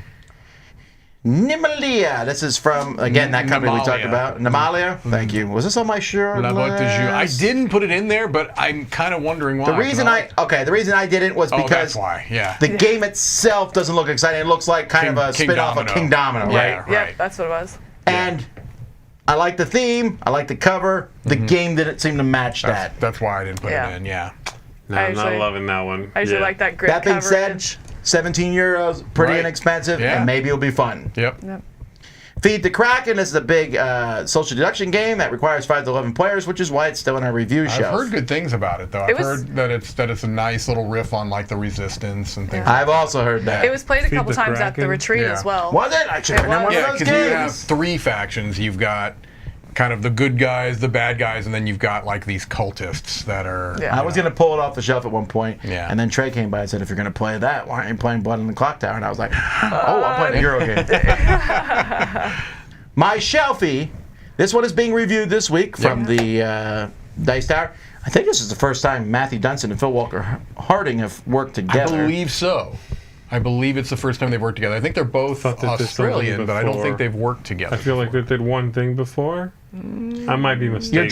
[SPEAKER 4] Nimalia. This is from, again, that company we talked about. Nimalia. Thank you. Was this on my shirt?
[SPEAKER 3] La Boîte de Jeu. I didn't put it in there, but I'm kind of wondering why.
[SPEAKER 4] The reason I didn't was because
[SPEAKER 3] that's why. Yeah.
[SPEAKER 4] The game itself doesn't look exciting. It looks like kind of a spin-off of King Domino, right?
[SPEAKER 3] Yeah, right.
[SPEAKER 2] Yep, that's what it was.
[SPEAKER 4] And I like the theme. I like the cover. The game didn't seem to match that.
[SPEAKER 3] That's why I didn't put it in. Yeah.
[SPEAKER 1] No, I'm not loving that one.
[SPEAKER 2] I usually like that grid
[SPEAKER 4] That being
[SPEAKER 2] coverage.
[SPEAKER 4] said, €17, pretty inexpensive, and maybe it'll be fun.
[SPEAKER 3] Yep.
[SPEAKER 4] Feed the Kraken. This is a big social deduction game that requires 5 to 11 players, which is why it's still in our review shelf.
[SPEAKER 3] I've heard good things about it, though. I've heard that it's a nice little riff on like the Resistance and things.
[SPEAKER 4] I've also heard that.
[SPEAKER 2] It was played a couple times at the retreat as well.
[SPEAKER 4] Was it? I should have been one of those
[SPEAKER 3] because
[SPEAKER 4] games.
[SPEAKER 3] you have 3 factions. You've got kind of the good guys, the bad guys, and then you've got like these cultists that are.
[SPEAKER 2] Yeah.
[SPEAKER 4] I was going to pull it off the shelf at one point,
[SPEAKER 3] Yeah.
[SPEAKER 4] and then Trey came by and said, if you're going to play that, why aren't you playing Blood on the Clock Tower? And I was like, oh, I'm playing a Euro game. My Shelfie. This one is being reviewed this week from the Dice Tower. I think this is the first time Matthew Dunson and Phil Walker Harding have worked together.
[SPEAKER 3] I believe so. I believe it's the first time they've worked together. I think they're both Australian, but I don't think they've worked together.
[SPEAKER 1] I feel like they did one thing before. I might be mistaken.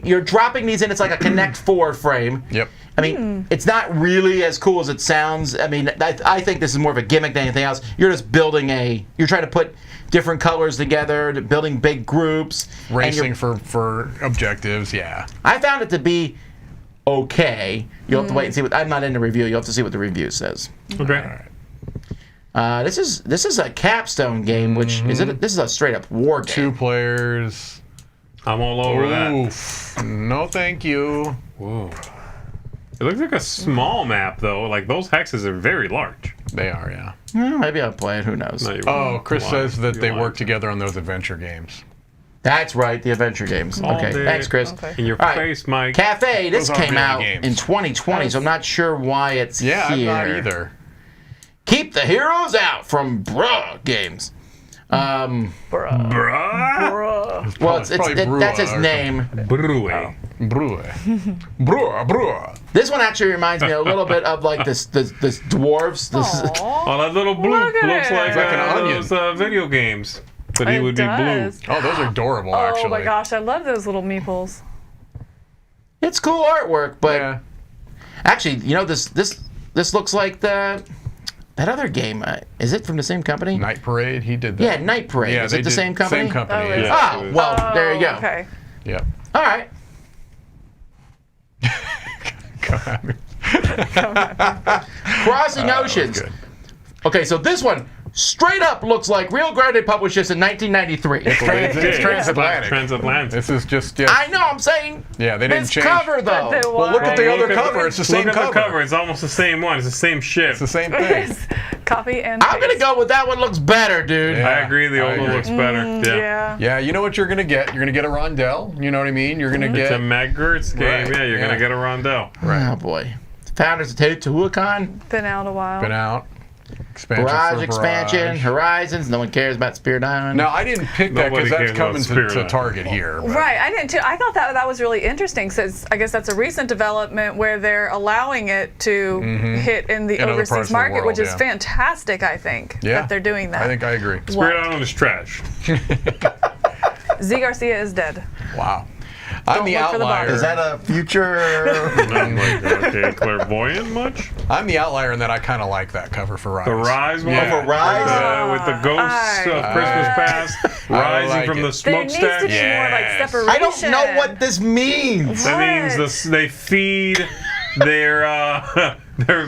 [SPEAKER 4] You're dropping these in. It's like a Connect 4 frame.
[SPEAKER 3] Yep.
[SPEAKER 4] I mean, it's not really as cool as it sounds. I mean, I think this is more of a gimmick than anything else. You're just building you're trying to put different colors together, building big groups.
[SPEAKER 3] Racing for objectives, yeah.
[SPEAKER 4] I found it to be okay. You'll have to wait and see what, I'm not in the review. You'll have to see what the review says.
[SPEAKER 1] Okay.
[SPEAKER 3] All right.
[SPEAKER 4] This is a capstone game, which this is a straight up war game.
[SPEAKER 3] 2 players.
[SPEAKER 1] I'm all over that.
[SPEAKER 3] No, thank you.
[SPEAKER 1] Whoa. It looks like a small map, though. Like, those hexes are very large.
[SPEAKER 3] They are, yeah.
[SPEAKER 4] Maybe I'll play it. Who knows?
[SPEAKER 1] No,
[SPEAKER 3] Chris says that they work together on those adventure games.
[SPEAKER 4] That's right, the adventure games. Okay, thanks, Chris.
[SPEAKER 2] Okay.
[SPEAKER 1] In your face, Mike.
[SPEAKER 4] Cafe, this
[SPEAKER 3] Those aren't
[SPEAKER 4] came
[SPEAKER 3] really
[SPEAKER 4] out
[SPEAKER 3] games.
[SPEAKER 4] in 2020, so I'm not sure why it's here.
[SPEAKER 3] I'm not either.
[SPEAKER 4] Keep the Heroes Out from Bruh Games.
[SPEAKER 1] Bruh.
[SPEAKER 4] Well,
[SPEAKER 3] Probably Brua
[SPEAKER 4] that's his
[SPEAKER 3] or
[SPEAKER 4] name.
[SPEAKER 1] Brue.
[SPEAKER 3] Brua.
[SPEAKER 4] This one actually reminds me a little bit of like this dwarves. This is,
[SPEAKER 1] Oh, that little blue
[SPEAKER 2] Look at
[SPEAKER 1] looks
[SPEAKER 2] it.
[SPEAKER 1] like
[SPEAKER 3] Like an onion.
[SPEAKER 1] those video games. But he
[SPEAKER 2] It
[SPEAKER 1] would
[SPEAKER 2] does.
[SPEAKER 1] be blue.
[SPEAKER 3] Oh, those are adorable, actually.
[SPEAKER 2] Oh my gosh, I love those little meeples.
[SPEAKER 4] it's cool artwork, but
[SPEAKER 3] Yeah.
[SPEAKER 4] actually, you know this looks like that other game. Is it from the same company?
[SPEAKER 3] Night Parade, he did that.
[SPEAKER 4] Yeah, Night Parade.
[SPEAKER 3] Yeah,
[SPEAKER 4] Is
[SPEAKER 3] they
[SPEAKER 4] it the
[SPEAKER 3] did-
[SPEAKER 4] same company?
[SPEAKER 3] Same company,
[SPEAKER 2] Oh,
[SPEAKER 3] yeah.
[SPEAKER 1] yeah.
[SPEAKER 4] Oh, well, there you go.
[SPEAKER 2] Okay.
[SPEAKER 3] Yep.
[SPEAKER 4] All right. Crossing
[SPEAKER 3] That was
[SPEAKER 4] Oceans.
[SPEAKER 3] good.
[SPEAKER 4] Okay, so this one straight up looks like Rio Grande published this in 1993.
[SPEAKER 3] It's transatlantic.
[SPEAKER 1] Transatlantic.
[SPEAKER 3] This is just
[SPEAKER 4] I know, I'm saying
[SPEAKER 3] yeah, they didn't
[SPEAKER 4] this
[SPEAKER 3] change.
[SPEAKER 4] cover though.
[SPEAKER 2] But
[SPEAKER 3] Well, look at the
[SPEAKER 1] Look
[SPEAKER 3] other
[SPEAKER 1] at
[SPEAKER 3] cover. It's the same
[SPEAKER 1] Look at
[SPEAKER 3] cover.
[SPEAKER 1] the cover. It's almost the same one. It's the same ship.
[SPEAKER 3] It's the same thing.
[SPEAKER 2] Copy and
[SPEAKER 4] I'm gonna
[SPEAKER 2] paste.
[SPEAKER 4] go with that one. Looks better, dude.
[SPEAKER 3] Yeah.
[SPEAKER 1] I agree. The
[SPEAKER 3] I
[SPEAKER 1] old one
[SPEAKER 3] agree.
[SPEAKER 1] looks better. Yeah.
[SPEAKER 2] Yeah.
[SPEAKER 3] Yeah, you know what you're gonna get? You're gonna get a Rondell. You know what I mean? You're gonna
[SPEAKER 1] It's
[SPEAKER 3] get
[SPEAKER 1] a Matt Gertz game.
[SPEAKER 3] Right,
[SPEAKER 1] Yeah, you're
[SPEAKER 3] yeah.
[SPEAKER 1] gonna get a Rondell.
[SPEAKER 4] Oh boy. Founders of Tehuacán,
[SPEAKER 2] Been out a while.
[SPEAKER 3] been out. Expansion
[SPEAKER 4] Barrage
[SPEAKER 3] for
[SPEAKER 4] expansion,
[SPEAKER 3] Barrage.
[SPEAKER 4] Horizons. No one cares about Spirit Island.
[SPEAKER 3] Now I didn't pick that
[SPEAKER 1] Nobody
[SPEAKER 3] because that's
[SPEAKER 1] cares about
[SPEAKER 3] coming
[SPEAKER 1] Spirit
[SPEAKER 3] to
[SPEAKER 1] Island.
[SPEAKER 3] Target here. but-
[SPEAKER 2] Right, I didn't too. I thought that was really interesting since I guess that's a recent development where they're allowing it to hit in the
[SPEAKER 3] In other parts of
[SPEAKER 2] overseas
[SPEAKER 3] the
[SPEAKER 2] market,
[SPEAKER 3] world,
[SPEAKER 2] which is
[SPEAKER 3] yeah.
[SPEAKER 2] fantastic. I think
[SPEAKER 3] Yeah,
[SPEAKER 2] that they're doing that.
[SPEAKER 3] I think I agree.
[SPEAKER 1] Spirit Island is trash.
[SPEAKER 2] Z Garcia is dead.
[SPEAKER 3] Wow. I'm the
[SPEAKER 2] look for the
[SPEAKER 3] outlier.
[SPEAKER 2] bottom.
[SPEAKER 4] Is that a future?
[SPEAKER 1] I'm like, okay, clairvoyant much?
[SPEAKER 3] I'm the outlier in that I kind of like that cover for Rise.
[SPEAKER 1] The Rise one?
[SPEAKER 3] Yeah.
[SPEAKER 4] For Rise?
[SPEAKER 1] With the ghosts of Christmas Past rising
[SPEAKER 3] like
[SPEAKER 1] from
[SPEAKER 3] it.
[SPEAKER 1] the
[SPEAKER 2] There needs to
[SPEAKER 1] smokestack.
[SPEAKER 2] be more like
[SPEAKER 3] Yes.
[SPEAKER 2] separation.
[SPEAKER 4] I don't know what this means.
[SPEAKER 1] That means
[SPEAKER 2] What?
[SPEAKER 1] they feed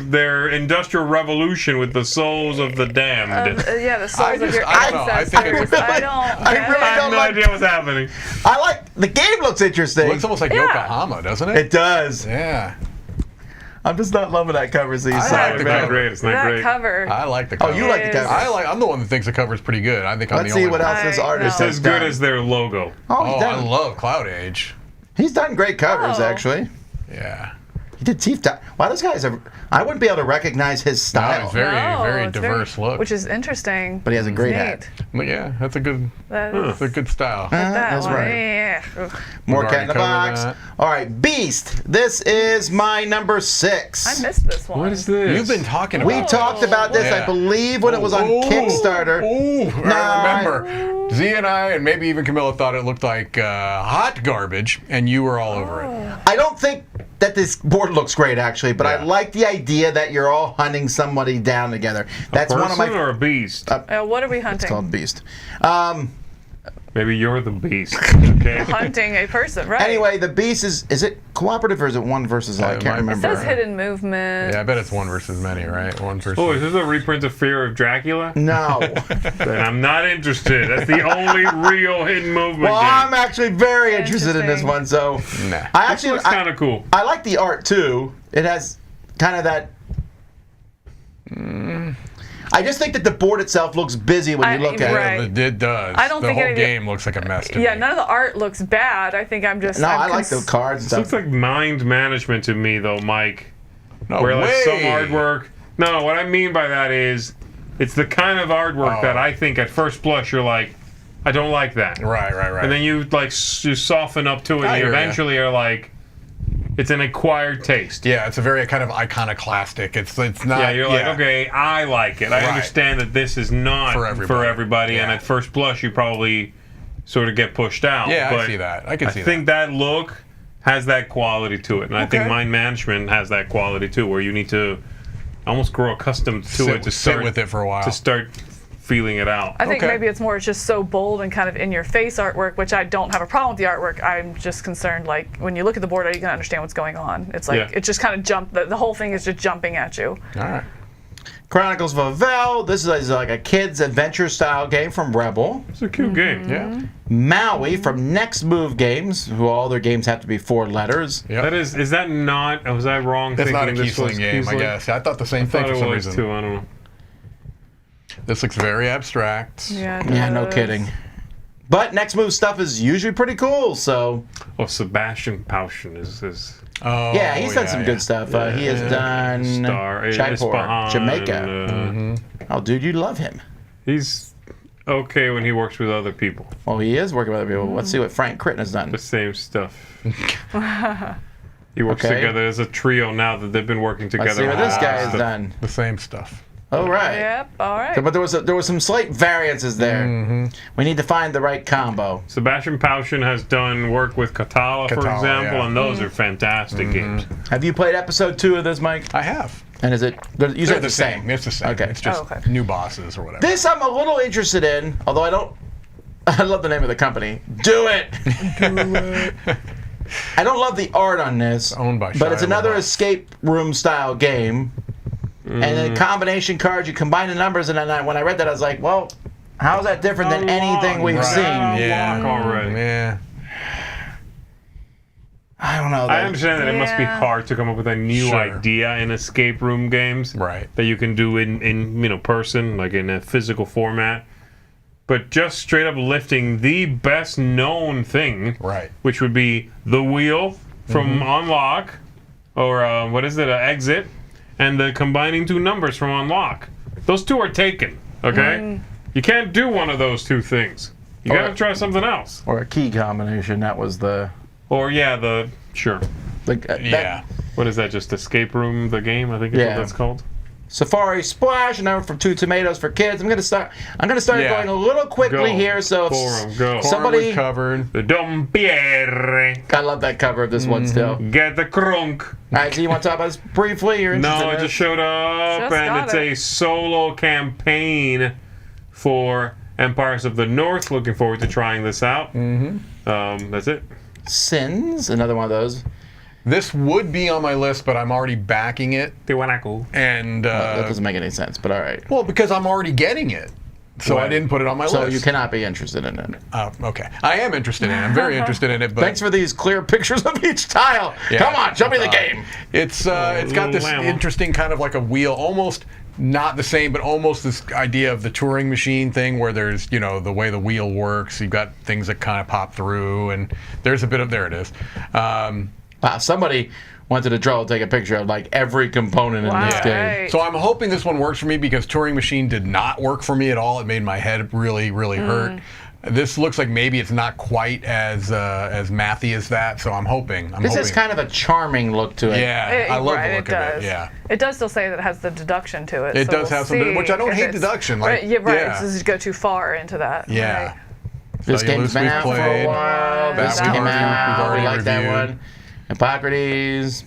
[SPEAKER 1] their industrial revolution with the souls of the damned.
[SPEAKER 2] Yeah, the souls of your
[SPEAKER 3] I don't know. I think
[SPEAKER 2] ancestors.
[SPEAKER 3] it's-
[SPEAKER 2] I don't.
[SPEAKER 4] I
[SPEAKER 2] get
[SPEAKER 4] really
[SPEAKER 2] it.
[SPEAKER 1] I have
[SPEAKER 4] don't
[SPEAKER 1] no
[SPEAKER 4] like-
[SPEAKER 1] idea what's happening.
[SPEAKER 4] I like the game. Looks interesting.
[SPEAKER 3] Looks almost like
[SPEAKER 2] Yeah.
[SPEAKER 3] Yokohama, doesn't it?
[SPEAKER 4] It does.
[SPEAKER 3] Yeah.
[SPEAKER 4] I'm just not loving that cover. So you
[SPEAKER 3] I
[SPEAKER 1] It's
[SPEAKER 3] like
[SPEAKER 1] not
[SPEAKER 3] the
[SPEAKER 1] great.
[SPEAKER 3] cover.
[SPEAKER 1] It's not
[SPEAKER 2] That
[SPEAKER 1] great.
[SPEAKER 2] cover.
[SPEAKER 3] I like the
[SPEAKER 4] Oh,
[SPEAKER 3] cover.
[SPEAKER 4] you like the
[SPEAKER 2] Yes.
[SPEAKER 4] cover?
[SPEAKER 3] I'm the one that thinks the cover's pretty good. I think I'm
[SPEAKER 4] Let's
[SPEAKER 3] the
[SPEAKER 4] see
[SPEAKER 3] only
[SPEAKER 4] what
[SPEAKER 3] one.
[SPEAKER 4] else this
[SPEAKER 2] I
[SPEAKER 4] artist
[SPEAKER 2] know.
[SPEAKER 4] has
[SPEAKER 1] As good
[SPEAKER 4] done.
[SPEAKER 1] as their logo.
[SPEAKER 4] Oh,
[SPEAKER 3] Oh,
[SPEAKER 4] he's
[SPEAKER 3] I
[SPEAKER 4] done.
[SPEAKER 3] love Cloud Age.
[SPEAKER 4] He's done great covers,
[SPEAKER 2] Oh.
[SPEAKER 4] actually.
[SPEAKER 3] Yeah.
[SPEAKER 4] He did Teeth Time. Wow, this guy's I wouldn't be able to recognize his
[SPEAKER 3] No,
[SPEAKER 4] style.
[SPEAKER 3] it's very,
[SPEAKER 2] No,
[SPEAKER 3] very
[SPEAKER 2] it's
[SPEAKER 3] diverse look.
[SPEAKER 2] Which is interesting.
[SPEAKER 4] But he has a great
[SPEAKER 2] Neat.
[SPEAKER 4] hat.
[SPEAKER 3] But yeah, that's a good,
[SPEAKER 2] That's
[SPEAKER 3] style.
[SPEAKER 2] that
[SPEAKER 4] That's
[SPEAKER 2] one.
[SPEAKER 4] right.
[SPEAKER 2] Yeah. Ugh.
[SPEAKER 4] More
[SPEAKER 3] We've
[SPEAKER 4] cat in the
[SPEAKER 3] already
[SPEAKER 4] box.
[SPEAKER 3] covered
[SPEAKER 4] All right, Beast. This is my number 6.
[SPEAKER 2] I missed this one.
[SPEAKER 1] What is this?
[SPEAKER 3] You've been talking about
[SPEAKER 4] We talked about this,
[SPEAKER 3] Yeah.
[SPEAKER 4] I believe, when it was on Kickstarter.
[SPEAKER 3] Ooh,
[SPEAKER 4] No,
[SPEAKER 3] I remember. Z and I, and maybe even Camilla, thought it looked like hot garbage, and you were all over it.
[SPEAKER 4] I don't think that this board looks great, actually, but I
[SPEAKER 3] Yeah.
[SPEAKER 4] like the idea that you're all hunting somebody down together. That's
[SPEAKER 1] a
[SPEAKER 4] one of my.
[SPEAKER 1] person or a beast?
[SPEAKER 2] What are we hunting?
[SPEAKER 4] It's called Beast.
[SPEAKER 1] Maybe you're the beast. Okay.
[SPEAKER 2] Hunting a person, right?
[SPEAKER 4] Anyway, the Beast is it cooperative or is it one versus all? I
[SPEAKER 3] It
[SPEAKER 4] can't
[SPEAKER 3] might be.
[SPEAKER 2] It
[SPEAKER 4] remember.
[SPEAKER 2] says hidden movement.
[SPEAKER 3] Yeah, I bet it's one versus many, right? One person.
[SPEAKER 1] Oh, is this a reprint of Fear of Dracula?
[SPEAKER 4] No.
[SPEAKER 1] Then I'm not interested. That's the only real hidden movement
[SPEAKER 4] Well,
[SPEAKER 1] game.
[SPEAKER 4] I'm actually very interested in this
[SPEAKER 2] Interesting.
[SPEAKER 4] one. So
[SPEAKER 3] Nah.
[SPEAKER 4] I
[SPEAKER 1] This
[SPEAKER 4] actually
[SPEAKER 1] looks kind of cool.
[SPEAKER 4] I like the art too. It has kind of that. I just think that the board itself looks busy when you look at
[SPEAKER 2] right.
[SPEAKER 4] it.
[SPEAKER 3] It does.
[SPEAKER 2] I don't
[SPEAKER 3] the
[SPEAKER 2] think
[SPEAKER 3] whole
[SPEAKER 2] any of the-
[SPEAKER 3] game looks like a mess to
[SPEAKER 2] Yeah,
[SPEAKER 3] me.
[SPEAKER 2] none of the art looks bad. I think I'm just.
[SPEAKER 4] No,
[SPEAKER 2] I'm
[SPEAKER 4] I like the cards and
[SPEAKER 1] This looks
[SPEAKER 4] stuff.
[SPEAKER 1] like mind management to me, though, Mike.
[SPEAKER 3] No
[SPEAKER 1] Where like
[SPEAKER 3] way.
[SPEAKER 1] some artwork. No, what I mean by that is, it's the kind of artwork
[SPEAKER 3] Oh.
[SPEAKER 1] that I think at first blush you're like, I don't like that.
[SPEAKER 3] Right.
[SPEAKER 1] And then you like you soften up to it,
[SPEAKER 3] I
[SPEAKER 1] and you
[SPEAKER 3] hear ya.
[SPEAKER 1] eventually are like, it's an acquired taste.
[SPEAKER 3] Yeah, it's a very kind of iconoclastic. It's not.
[SPEAKER 1] Yeah, you're like, okay, I like it. I
[SPEAKER 3] Right.
[SPEAKER 1] understand that this is not
[SPEAKER 3] For everybody.
[SPEAKER 1] everybody, and
[SPEAKER 3] Yeah.
[SPEAKER 1] at first blush you probably sort of get pushed out.
[SPEAKER 3] Yeah,
[SPEAKER 1] but
[SPEAKER 3] I see that. I can see
[SPEAKER 1] I think that look has that quality to it, and I think
[SPEAKER 3] Okay.
[SPEAKER 1] mind management has that quality too, where you need to almost grow accustomed to it to
[SPEAKER 3] sit
[SPEAKER 1] start
[SPEAKER 3] with it for a while.
[SPEAKER 1] to start feeling it out.
[SPEAKER 2] I think
[SPEAKER 3] Okay.
[SPEAKER 2] maybe it's more it's just so bold and kind of in your face artwork, which I don't have a problem with the artwork. I'm just concerned, like, when you look at the board, are you going to understand what's going on? It's like,
[SPEAKER 1] Yeah.
[SPEAKER 2] it just kind of jumped, the whole thing is just jumping at you.
[SPEAKER 3] All right.
[SPEAKER 4] Chronicles of Avel. This is like a kid's adventure style game from Rebel.
[SPEAKER 1] It's a cute game.
[SPEAKER 3] Yeah.
[SPEAKER 4] Maui from Next Move Games, who all their games have to be 4 letters.
[SPEAKER 3] Yep.
[SPEAKER 1] That is that not? Was I wrong?
[SPEAKER 3] It's not a
[SPEAKER 1] thinking this was
[SPEAKER 3] Kiesling game, I
[SPEAKER 1] Kiesling?
[SPEAKER 3] guess. I thought the same thing
[SPEAKER 1] Thought
[SPEAKER 3] for
[SPEAKER 1] it
[SPEAKER 3] some
[SPEAKER 1] was
[SPEAKER 3] reason.
[SPEAKER 1] too. I don't know.
[SPEAKER 3] This looks very abstract.
[SPEAKER 2] Yeah, it
[SPEAKER 4] Yeah, no
[SPEAKER 2] does.
[SPEAKER 4] kidding. But Next Move stuff is usually pretty cool, so
[SPEAKER 1] Oh, Sebastian Pauschen is
[SPEAKER 3] Oh,
[SPEAKER 4] yeah, he's done some good stuff. He has done
[SPEAKER 1] star
[SPEAKER 4] Jaipur,
[SPEAKER 1] Ispahan,
[SPEAKER 4] Jamaica. Oh, dude, you love him.
[SPEAKER 1] He's okay when he works with other people.
[SPEAKER 4] Well, he is working with other people. Let's see what Frank Critton has done.
[SPEAKER 1] The same stuff. He works together as a trio now that they've been working together.
[SPEAKER 4] Let's see what this guy has done.
[SPEAKER 3] The same stuff.
[SPEAKER 4] All right.
[SPEAKER 2] Yep. All right.
[SPEAKER 4] But there was some slight variances there. We need to find the right combo.
[SPEAKER 1] Sebastian Paushin has done work with Catala, for example, and those are fantastic games.
[SPEAKER 4] Have you played episode 2 of this, Mike?
[SPEAKER 3] I have.
[SPEAKER 4] And is it? You said the same.
[SPEAKER 3] It's the same.
[SPEAKER 4] Okay.
[SPEAKER 3] It's just new bosses or whatever.
[SPEAKER 4] This I'm a little interested in, although I don't. I love the name of the company. Do it. I don't love the art on this.
[SPEAKER 3] It's owned by
[SPEAKER 4] but it's
[SPEAKER 3] Shia
[SPEAKER 4] another
[SPEAKER 3] LaBeouf.
[SPEAKER 4] escape room style game. And then combination cards, you combine the numbers, and then when I read that, I was like, well, how is that different than anything we've seen?
[SPEAKER 3] Yeah.
[SPEAKER 1] Already.
[SPEAKER 3] Yeah.
[SPEAKER 4] I don't know.
[SPEAKER 1] I understand that it must be hard to come up with a new idea in escape room games.
[SPEAKER 3] Right.
[SPEAKER 1] That you can do in person, like in a physical format. But just straight up lifting the best known thing,
[SPEAKER 3] Right.
[SPEAKER 1] which would be the wheel from Unlock, or what is it, Exit, and the combining 2 numbers from Unlock. Those 2 are taken, okay? You can't do one of those 2 things. You gotta try something else.
[SPEAKER 4] Or a key combination. That was the.
[SPEAKER 1] Or sure. What is that? Just Escape Room, the game? I think is what that's called.
[SPEAKER 4] Safari Splash, another from 2 Tomatoes for Kids. I'm gonna start going a little quickly here. So if somebody
[SPEAKER 3] covered.
[SPEAKER 1] The Don Pierre.
[SPEAKER 4] I love that cover of this one still.
[SPEAKER 1] Get the crunk.
[SPEAKER 4] All right, so you want to talk about this briefly? You're
[SPEAKER 1] No, it just showed up, and it's a solo campaign for Empires of the North. Looking forward to trying this out. That's it.
[SPEAKER 4] Sins, another one of those.
[SPEAKER 3] This would be on my list, but I'm already backing it. And
[SPEAKER 4] that doesn't make any sense, but all right.
[SPEAKER 3] Well, because I'm already getting it, so I didn't put it on my list.
[SPEAKER 4] So you cannot be interested in it.
[SPEAKER 3] Okay, I am interested in it. I'm very interested in it. But
[SPEAKER 4] thanks for these clear pictures of each tile. Come on, show me the game.
[SPEAKER 3] It's got this interesting kind of like a wheel, almost not the same, but almost this idea of the Turing machine thing, where there's the way the wheel works. You've got things that kind of pop through, and there's a bit of there it is.
[SPEAKER 4] Wow, somebody wanted to draw, take a picture of like every component in this game.
[SPEAKER 3] So I'm hoping this one works for me because Turing Machine did not work for me at all. It made my head really, really hurt. This looks like maybe it's not quite as mathy as that, so I'm hoping.
[SPEAKER 4] This has kind of a charming look to it.
[SPEAKER 3] Yeah, I love the look of it. Yeah,
[SPEAKER 2] it does still say that it has the deduction to it.
[SPEAKER 3] It does have some, which I don't hate deduction. Like,
[SPEAKER 2] It doesn't go too far into that.
[SPEAKER 3] Yeah.
[SPEAKER 2] Right.
[SPEAKER 4] This game's been out for a while. This came out. We like that one. Hippocrates.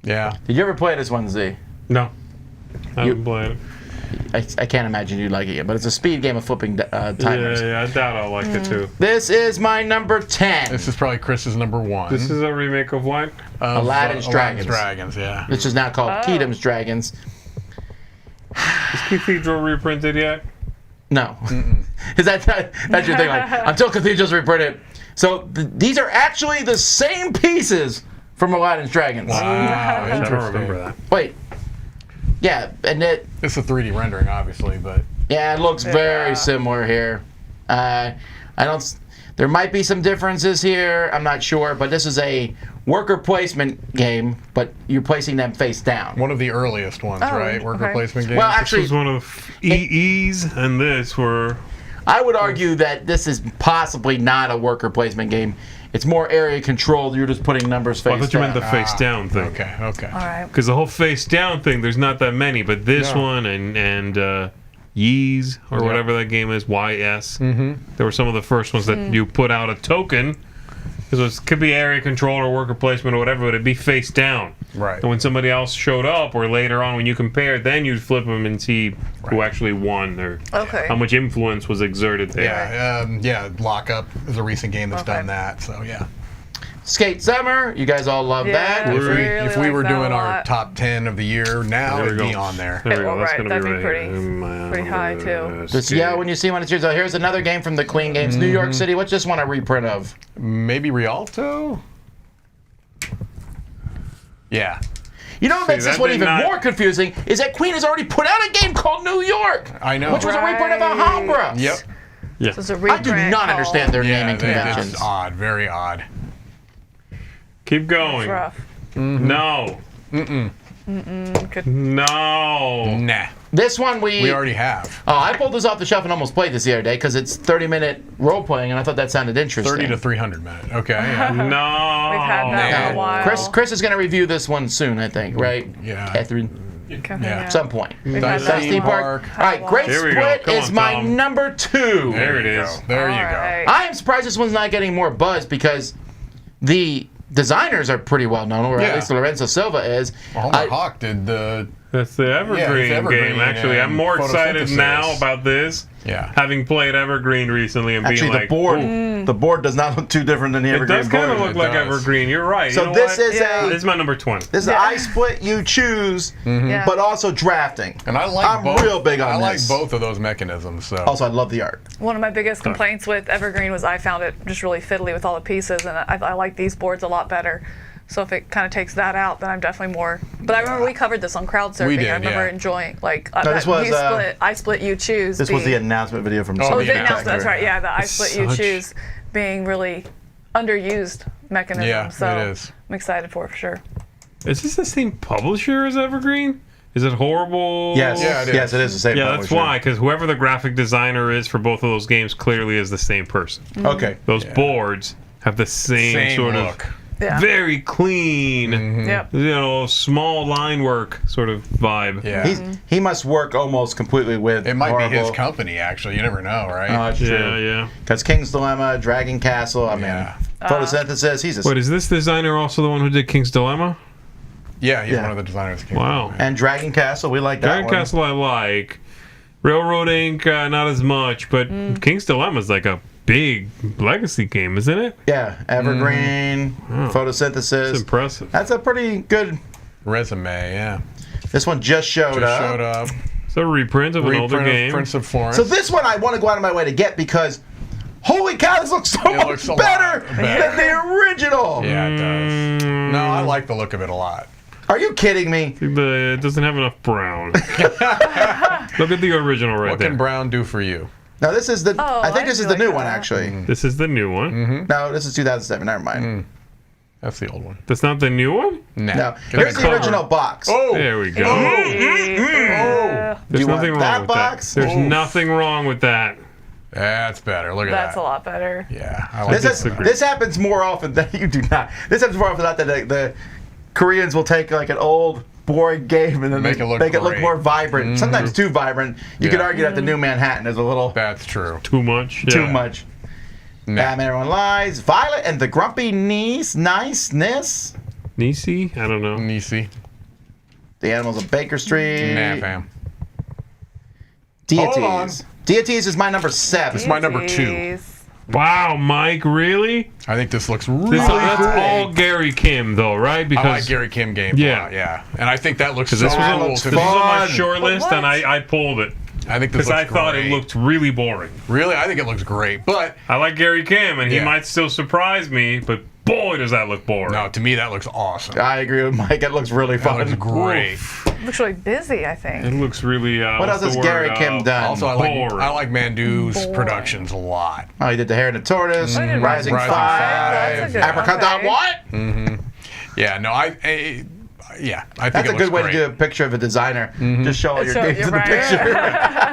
[SPEAKER 3] Yeah.
[SPEAKER 4] Did you ever play this one, Z?
[SPEAKER 1] No. I haven't played it.
[SPEAKER 4] I can't imagine you liking it, but it's a speed game of flipping timers.
[SPEAKER 1] Yeah, I doubt I'll like it too.
[SPEAKER 4] This is my number 10.
[SPEAKER 3] This is probably Chris's number 1.
[SPEAKER 1] This is a remake of what?
[SPEAKER 4] Aladdin's Dragons.
[SPEAKER 3] Dragons, yeah.
[SPEAKER 4] Which is now called Kedem's Dragons.
[SPEAKER 1] Is Cathedral reprinted yet?
[SPEAKER 4] No. Is that's your thing? Like, until Cathedral's reprinted. So these are actually the same pieces from Aladdin's Dragons.
[SPEAKER 3] Wow,
[SPEAKER 1] I don't remember that.
[SPEAKER 4] Wait. Yeah, and
[SPEAKER 3] it's a 3D rendering, obviously, but
[SPEAKER 4] yeah, it looks very similar here. I don't. There might be some differences here. I'm not sure, but this is a worker placement game, but you're placing them face down.
[SPEAKER 3] One of the earliest ones, right? Worker placement games.
[SPEAKER 4] Well, actually,
[SPEAKER 1] this was one of EE's, and this were.
[SPEAKER 4] I would argue that this is possibly not a worker placement game. It's more area controlled. You're just putting numbers face down.
[SPEAKER 1] I thought you meant the face down thing.
[SPEAKER 3] Okay.
[SPEAKER 2] All right.
[SPEAKER 1] Because the whole face down thing, there's not that many, but this one and Yeez or whatever that game is, YS. There were some of the first ones that you put out a token. Because it could be area control or worker placement or whatever, but it'd be face down.
[SPEAKER 3] Right.
[SPEAKER 1] And when somebody else showed up, or later on when you compare, then you'd flip them and see who actually won or how much influence was exerted there.
[SPEAKER 3] Yeah, Lockup is a recent game that's done that. So yeah.
[SPEAKER 4] Skate Summer, you guys all love that.
[SPEAKER 3] If we were doing our top 10 of the year now, it'd be on there.
[SPEAKER 1] There we go. That's gonna
[SPEAKER 2] that'd
[SPEAKER 1] be
[SPEAKER 2] be pretty high too.
[SPEAKER 4] Just when you see one, it's yours. So here's another game from the Queen Games, New York City. What's this one a reprint of?
[SPEAKER 3] Maybe Rialto? Yeah.
[SPEAKER 4] You know what makes this one even more confusing is that Queen has already put out a game called New York.
[SPEAKER 3] I know.
[SPEAKER 4] Which was a reprint of Alhambra.
[SPEAKER 3] Yep.
[SPEAKER 1] Yeah.
[SPEAKER 2] So it's a reprint.
[SPEAKER 4] I do not understand their naming conventions.
[SPEAKER 3] It's odd, very odd.
[SPEAKER 1] Keep going.
[SPEAKER 2] It's rough.
[SPEAKER 1] No.
[SPEAKER 2] Good.
[SPEAKER 1] No.
[SPEAKER 3] Nah.
[SPEAKER 4] This one
[SPEAKER 3] we already have.
[SPEAKER 4] Oh, I pulled this off the shelf and almost played this the other day because it's 30-minute role playing, and I thought that sounded interesting.
[SPEAKER 3] 30 to 300 minutes. Okay. Yeah.
[SPEAKER 1] No.
[SPEAKER 2] We've had that for a while.
[SPEAKER 4] Chris is going to review this one soon, I think, right?
[SPEAKER 3] Yeah.
[SPEAKER 4] Catherine?
[SPEAKER 3] Yeah.
[SPEAKER 4] Some point.
[SPEAKER 3] Dynasty
[SPEAKER 4] Park. All right, Great
[SPEAKER 1] Here we go.
[SPEAKER 4] Split
[SPEAKER 1] Come
[SPEAKER 4] is
[SPEAKER 1] on,
[SPEAKER 4] my
[SPEAKER 1] Tom.
[SPEAKER 4] number 2.
[SPEAKER 1] There it is.
[SPEAKER 3] There you go.
[SPEAKER 2] Right.
[SPEAKER 4] I am surprised this one's not getting more buzz because the designers are pretty well known, or at least Lorenzo Silva is.
[SPEAKER 3] Homer Hawk did the...
[SPEAKER 1] That's the Evergreen,
[SPEAKER 3] Evergreen
[SPEAKER 1] game, actually. I'm more excited
[SPEAKER 3] photosynthesis.
[SPEAKER 1] now about this, having played Evergreen recently and
[SPEAKER 4] Actually,
[SPEAKER 1] being like,
[SPEAKER 4] the board does not look too different than the
[SPEAKER 1] it
[SPEAKER 4] Evergreen
[SPEAKER 1] does kind of
[SPEAKER 4] board.
[SPEAKER 1] look like Evergreen. You're right.
[SPEAKER 4] So
[SPEAKER 1] you know
[SPEAKER 4] this
[SPEAKER 1] what?
[SPEAKER 4] is
[SPEAKER 1] This is my number 20.
[SPEAKER 4] This is I split, you choose, but also drafting.
[SPEAKER 3] And I'm
[SPEAKER 4] real big on
[SPEAKER 3] this.
[SPEAKER 4] this.
[SPEAKER 3] I like both of those mechanisms. So.
[SPEAKER 4] Also, I love the art.
[SPEAKER 2] One of my biggest complaints with Evergreen was I found it just really fiddly with all the pieces, and I like these boards a lot better. So if it kind of takes that out, then I'm definitely more. But I remember we covered this on crowd surfing.
[SPEAKER 3] We did,
[SPEAKER 2] I remember enjoying
[SPEAKER 4] this was,
[SPEAKER 2] I split, you choose.
[SPEAKER 4] This was the announcement video from
[SPEAKER 2] the
[SPEAKER 4] Starship
[SPEAKER 2] announcement. That's right. Yeah, the I
[SPEAKER 1] It's
[SPEAKER 2] split, you choose being really underused mechanism.
[SPEAKER 3] Yeah,
[SPEAKER 2] so
[SPEAKER 3] it is.
[SPEAKER 2] I'm excited for sure.
[SPEAKER 1] Is this the same publisher as Evergreen? Is it horrible?
[SPEAKER 4] Yes,
[SPEAKER 3] Yeah, it is.
[SPEAKER 4] yes, it is the same.
[SPEAKER 1] Yeah, that's
[SPEAKER 4] publisher.
[SPEAKER 1] why, because whoever the graphic designer is for both of those games clearly is the same person.
[SPEAKER 4] Okay.
[SPEAKER 1] Those boards have the same sort
[SPEAKER 3] look.
[SPEAKER 1] of
[SPEAKER 2] Yeah.
[SPEAKER 1] very clean,
[SPEAKER 2] Yep.
[SPEAKER 1] small line work sort of vibe.
[SPEAKER 3] Yeah.
[SPEAKER 4] He must work almost completely with.
[SPEAKER 3] It might be his
[SPEAKER 4] Marvel.
[SPEAKER 3] company, actually. You never know, right?
[SPEAKER 4] Oh, that's true.
[SPEAKER 1] Yeah.
[SPEAKER 4] Because King's Dilemma, Dragon Castle, I mean,
[SPEAKER 3] Yeah.
[SPEAKER 4] photosynthesis. He's a
[SPEAKER 1] Wait, is this designer also the one who did King's Dilemma?
[SPEAKER 3] Yeah, he's
[SPEAKER 4] Yeah.
[SPEAKER 3] one of the designers.
[SPEAKER 1] Wow.
[SPEAKER 4] and Dragon Castle. We like that
[SPEAKER 1] Dragon
[SPEAKER 4] one.
[SPEAKER 1] Castle I like. Railroad Inc. Not as much, but King's Dilemma is like a big legacy game, isn't it?
[SPEAKER 4] Yeah, Evergreen, photosynthesis.
[SPEAKER 1] It's impressive.
[SPEAKER 4] That's a pretty good.
[SPEAKER 3] Resume, yeah.
[SPEAKER 4] This one just showed up.
[SPEAKER 3] Showed up.
[SPEAKER 1] It's a reprint of an older
[SPEAKER 3] Reprint of
[SPEAKER 1] game.
[SPEAKER 3] Prince of Florence.
[SPEAKER 4] So this one I want to go out of my way to get because, holy cow, this looks so much
[SPEAKER 3] looks a lot
[SPEAKER 4] better
[SPEAKER 3] better.
[SPEAKER 4] than the original.
[SPEAKER 3] Yeah, it does. No, I like the look of it a lot.
[SPEAKER 4] Are you kidding me?
[SPEAKER 1] It doesn't have enough brown. Look at the original right
[SPEAKER 3] What
[SPEAKER 1] there.
[SPEAKER 3] can Brown do for you?
[SPEAKER 4] No, this is the.
[SPEAKER 2] Oh,
[SPEAKER 4] I think this
[SPEAKER 2] I
[SPEAKER 4] is the
[SPEAKER 2] like
[SPEAKER 4] new
[SPEAKER 2] that.
[SPEAKER 4] one actually.
[SPEAKER 1] This is the new one.
[SPEAKER 4] No, this is 2007. Never mind.
[SPEAKER 3] That's the old one.
[SPEAKER 1] That's not the new one?
[SPEAKER 3] Nah.
[SPEAKER 4] No,
[SPEAKER 3] Get
[SPEAKER 4] here's
[SPEAKER 3] that
[SPEAKER 4] the
[SPEAKER 3] cover.
[SPEAKER 4] original box.
[SPEAKER 3] Oh!
[SPEAKER 1] There we go.
[SPEAKER 2] Yeah.
[SPEAKER 1] There's
[SPEAKER 4] you want
[SPEAKER 1] nothing wrong
[SPEAKER 4] that
[SPEAKER 1] with
[SPEAKER 4] box?
[SPEAKER 1] that. There's
[SPEAKER 3] Oof.
[SPEAKER 1] nothing wrong with that.
[SPEAKER 3] That's better. Look at
[SPEAKER 2] That's
[SPEAKER 3] that.
[SPEAKER 2] a lot better.
[SPEAKER 3] Yeah, I like
[SPEAKER 4] This happens more often than you do not. This happens more often than not that the Koreans will take like an old boring game and then
[SPEAKER 3] Make
[SPEAKER 4] they
[SPEAKER 3] it look
[SPEAKER 4] make it look
[SPEAKER 3] great.
[SPEAKER 4] more vibrant. Sometimes too vibrant. You could
[SPEAKER 3] Yeah.
[SPEAKER 4] argue that the new Manhattan is a little
[SPEAKER 3] That's true.
[SPEAKER 1] Too much.
[SPEAKER 4] too
[SPEAKER 1] Yeah.
[SPEAKER 4] much.
[SPEAKER 3] Nah.
[SPEAKER 4] Batman Everyone Lies, Violet and the Grumpy Niceness,
[SPEAKER 1] Nisi? I don't know.
[SPEAKER 3] Nisi.
[SPEAKER 4] The Animals of Baker Street,
[SPEAKER 3] Nah, fam.
[SPEAKER 4] Deities.
[SPEAKER 3] Hold on.
[SPEAKER 4] Deities is my number 7.
[SPEAKER 3] It's my number 2.
[SPEAKER 2] Jeez.
[SPEAKER 1] Wow, Mike, really?
[SPEAKER 3] I think this looks really
[SPEAKER 1] That's
[SPEAKER 3] cool.
[SPEAKER 1] all Gary Kim, though, right? Because
[SPEAKER 3] I like Gary Kim games
[SPEAKER 1] Yeah.
[SPEAKER 3] a lot, yeah. And I think that looks so
[SPEAKER 1] this was on,
[SPEAKER 3] cool.
[SPEAKER 1] this
[SPEAKER 3] to
[SPEAKER 1] was
[SPEAKER 3] me.
[SPEAKER 1] on my
[SPEAKER 4] Fun.
[SPEAKER 1] short list,
[SPEAKER 2] What?
[SPEAKER 1] and I pulled it.
[SPEAKER 3] I think this
[SPEAKER 1] Because
[SPEAKER 3] looks
[SPEAKER 1] I thought
[SPEAKER 3] great.
[SPEAKER 1] it looked really boring.
[SPEAKER 3] Really? I think it looks great. But,
[SPEAKER 1] I like Gary Kim, and he
[SPEAKER 3] Yeah.
[SPEAKER 1] might still surprise me, but boy, does that look boring.
[SPEAKER 3] no, to me, that looks awesome.
[SPEAKER 4] I agree with Mike. It looks really
[SPEAKER 3] That
[SPEAKER 4] fun.
[SPEAKER 3] looks great.
[SPEAKER 2] Looks really busy, I think.
[SPEAKER 1] It looks really.
[SPEAKER 4] What else
[SPEAKER 1] what's
[SPEAKER 4] has
[SPEAKER 1] the
[SPEAKER 4] Gary
[SPEAKER 1] word?
[SPEAKER 4] Kim done?
[SPEAKER 3] Also, I like Mandu's
[SPEAKER 2] Boring.
[SPEAKER 3] productions a lot.
[SPEAKER 4] Oh, he did The Hare and the Tortoise,
[SPEAKER 2] I did
[SPEAKER 4] Rising
[SPEAKER 3] Rising
[SPEAKER 4] Five,
[SPEAKER 2] That's a good
[SPEAKER 4] Apricot
[SPEAKER 2] okay.
[SPEAKER 4] What?
[SPEAKER 3] Yeah, no, I think
[SPEAKER 4] That's
[SPEAKER 3] it
[SPEAKER 4] a good
[SPEAKER 3] looks
[SPEAKER 4] way
[SPEAKER 3] great.
[SPEAKER 4] to do a picture of a designer. Just show all your
[SPEAKER 2] Show-
[SPEAKER 4] games
[SPEAKER 2] you're
[SPEAKER 4] in the
[SPEAKER 2] right.
[SPEAKER 4] picture.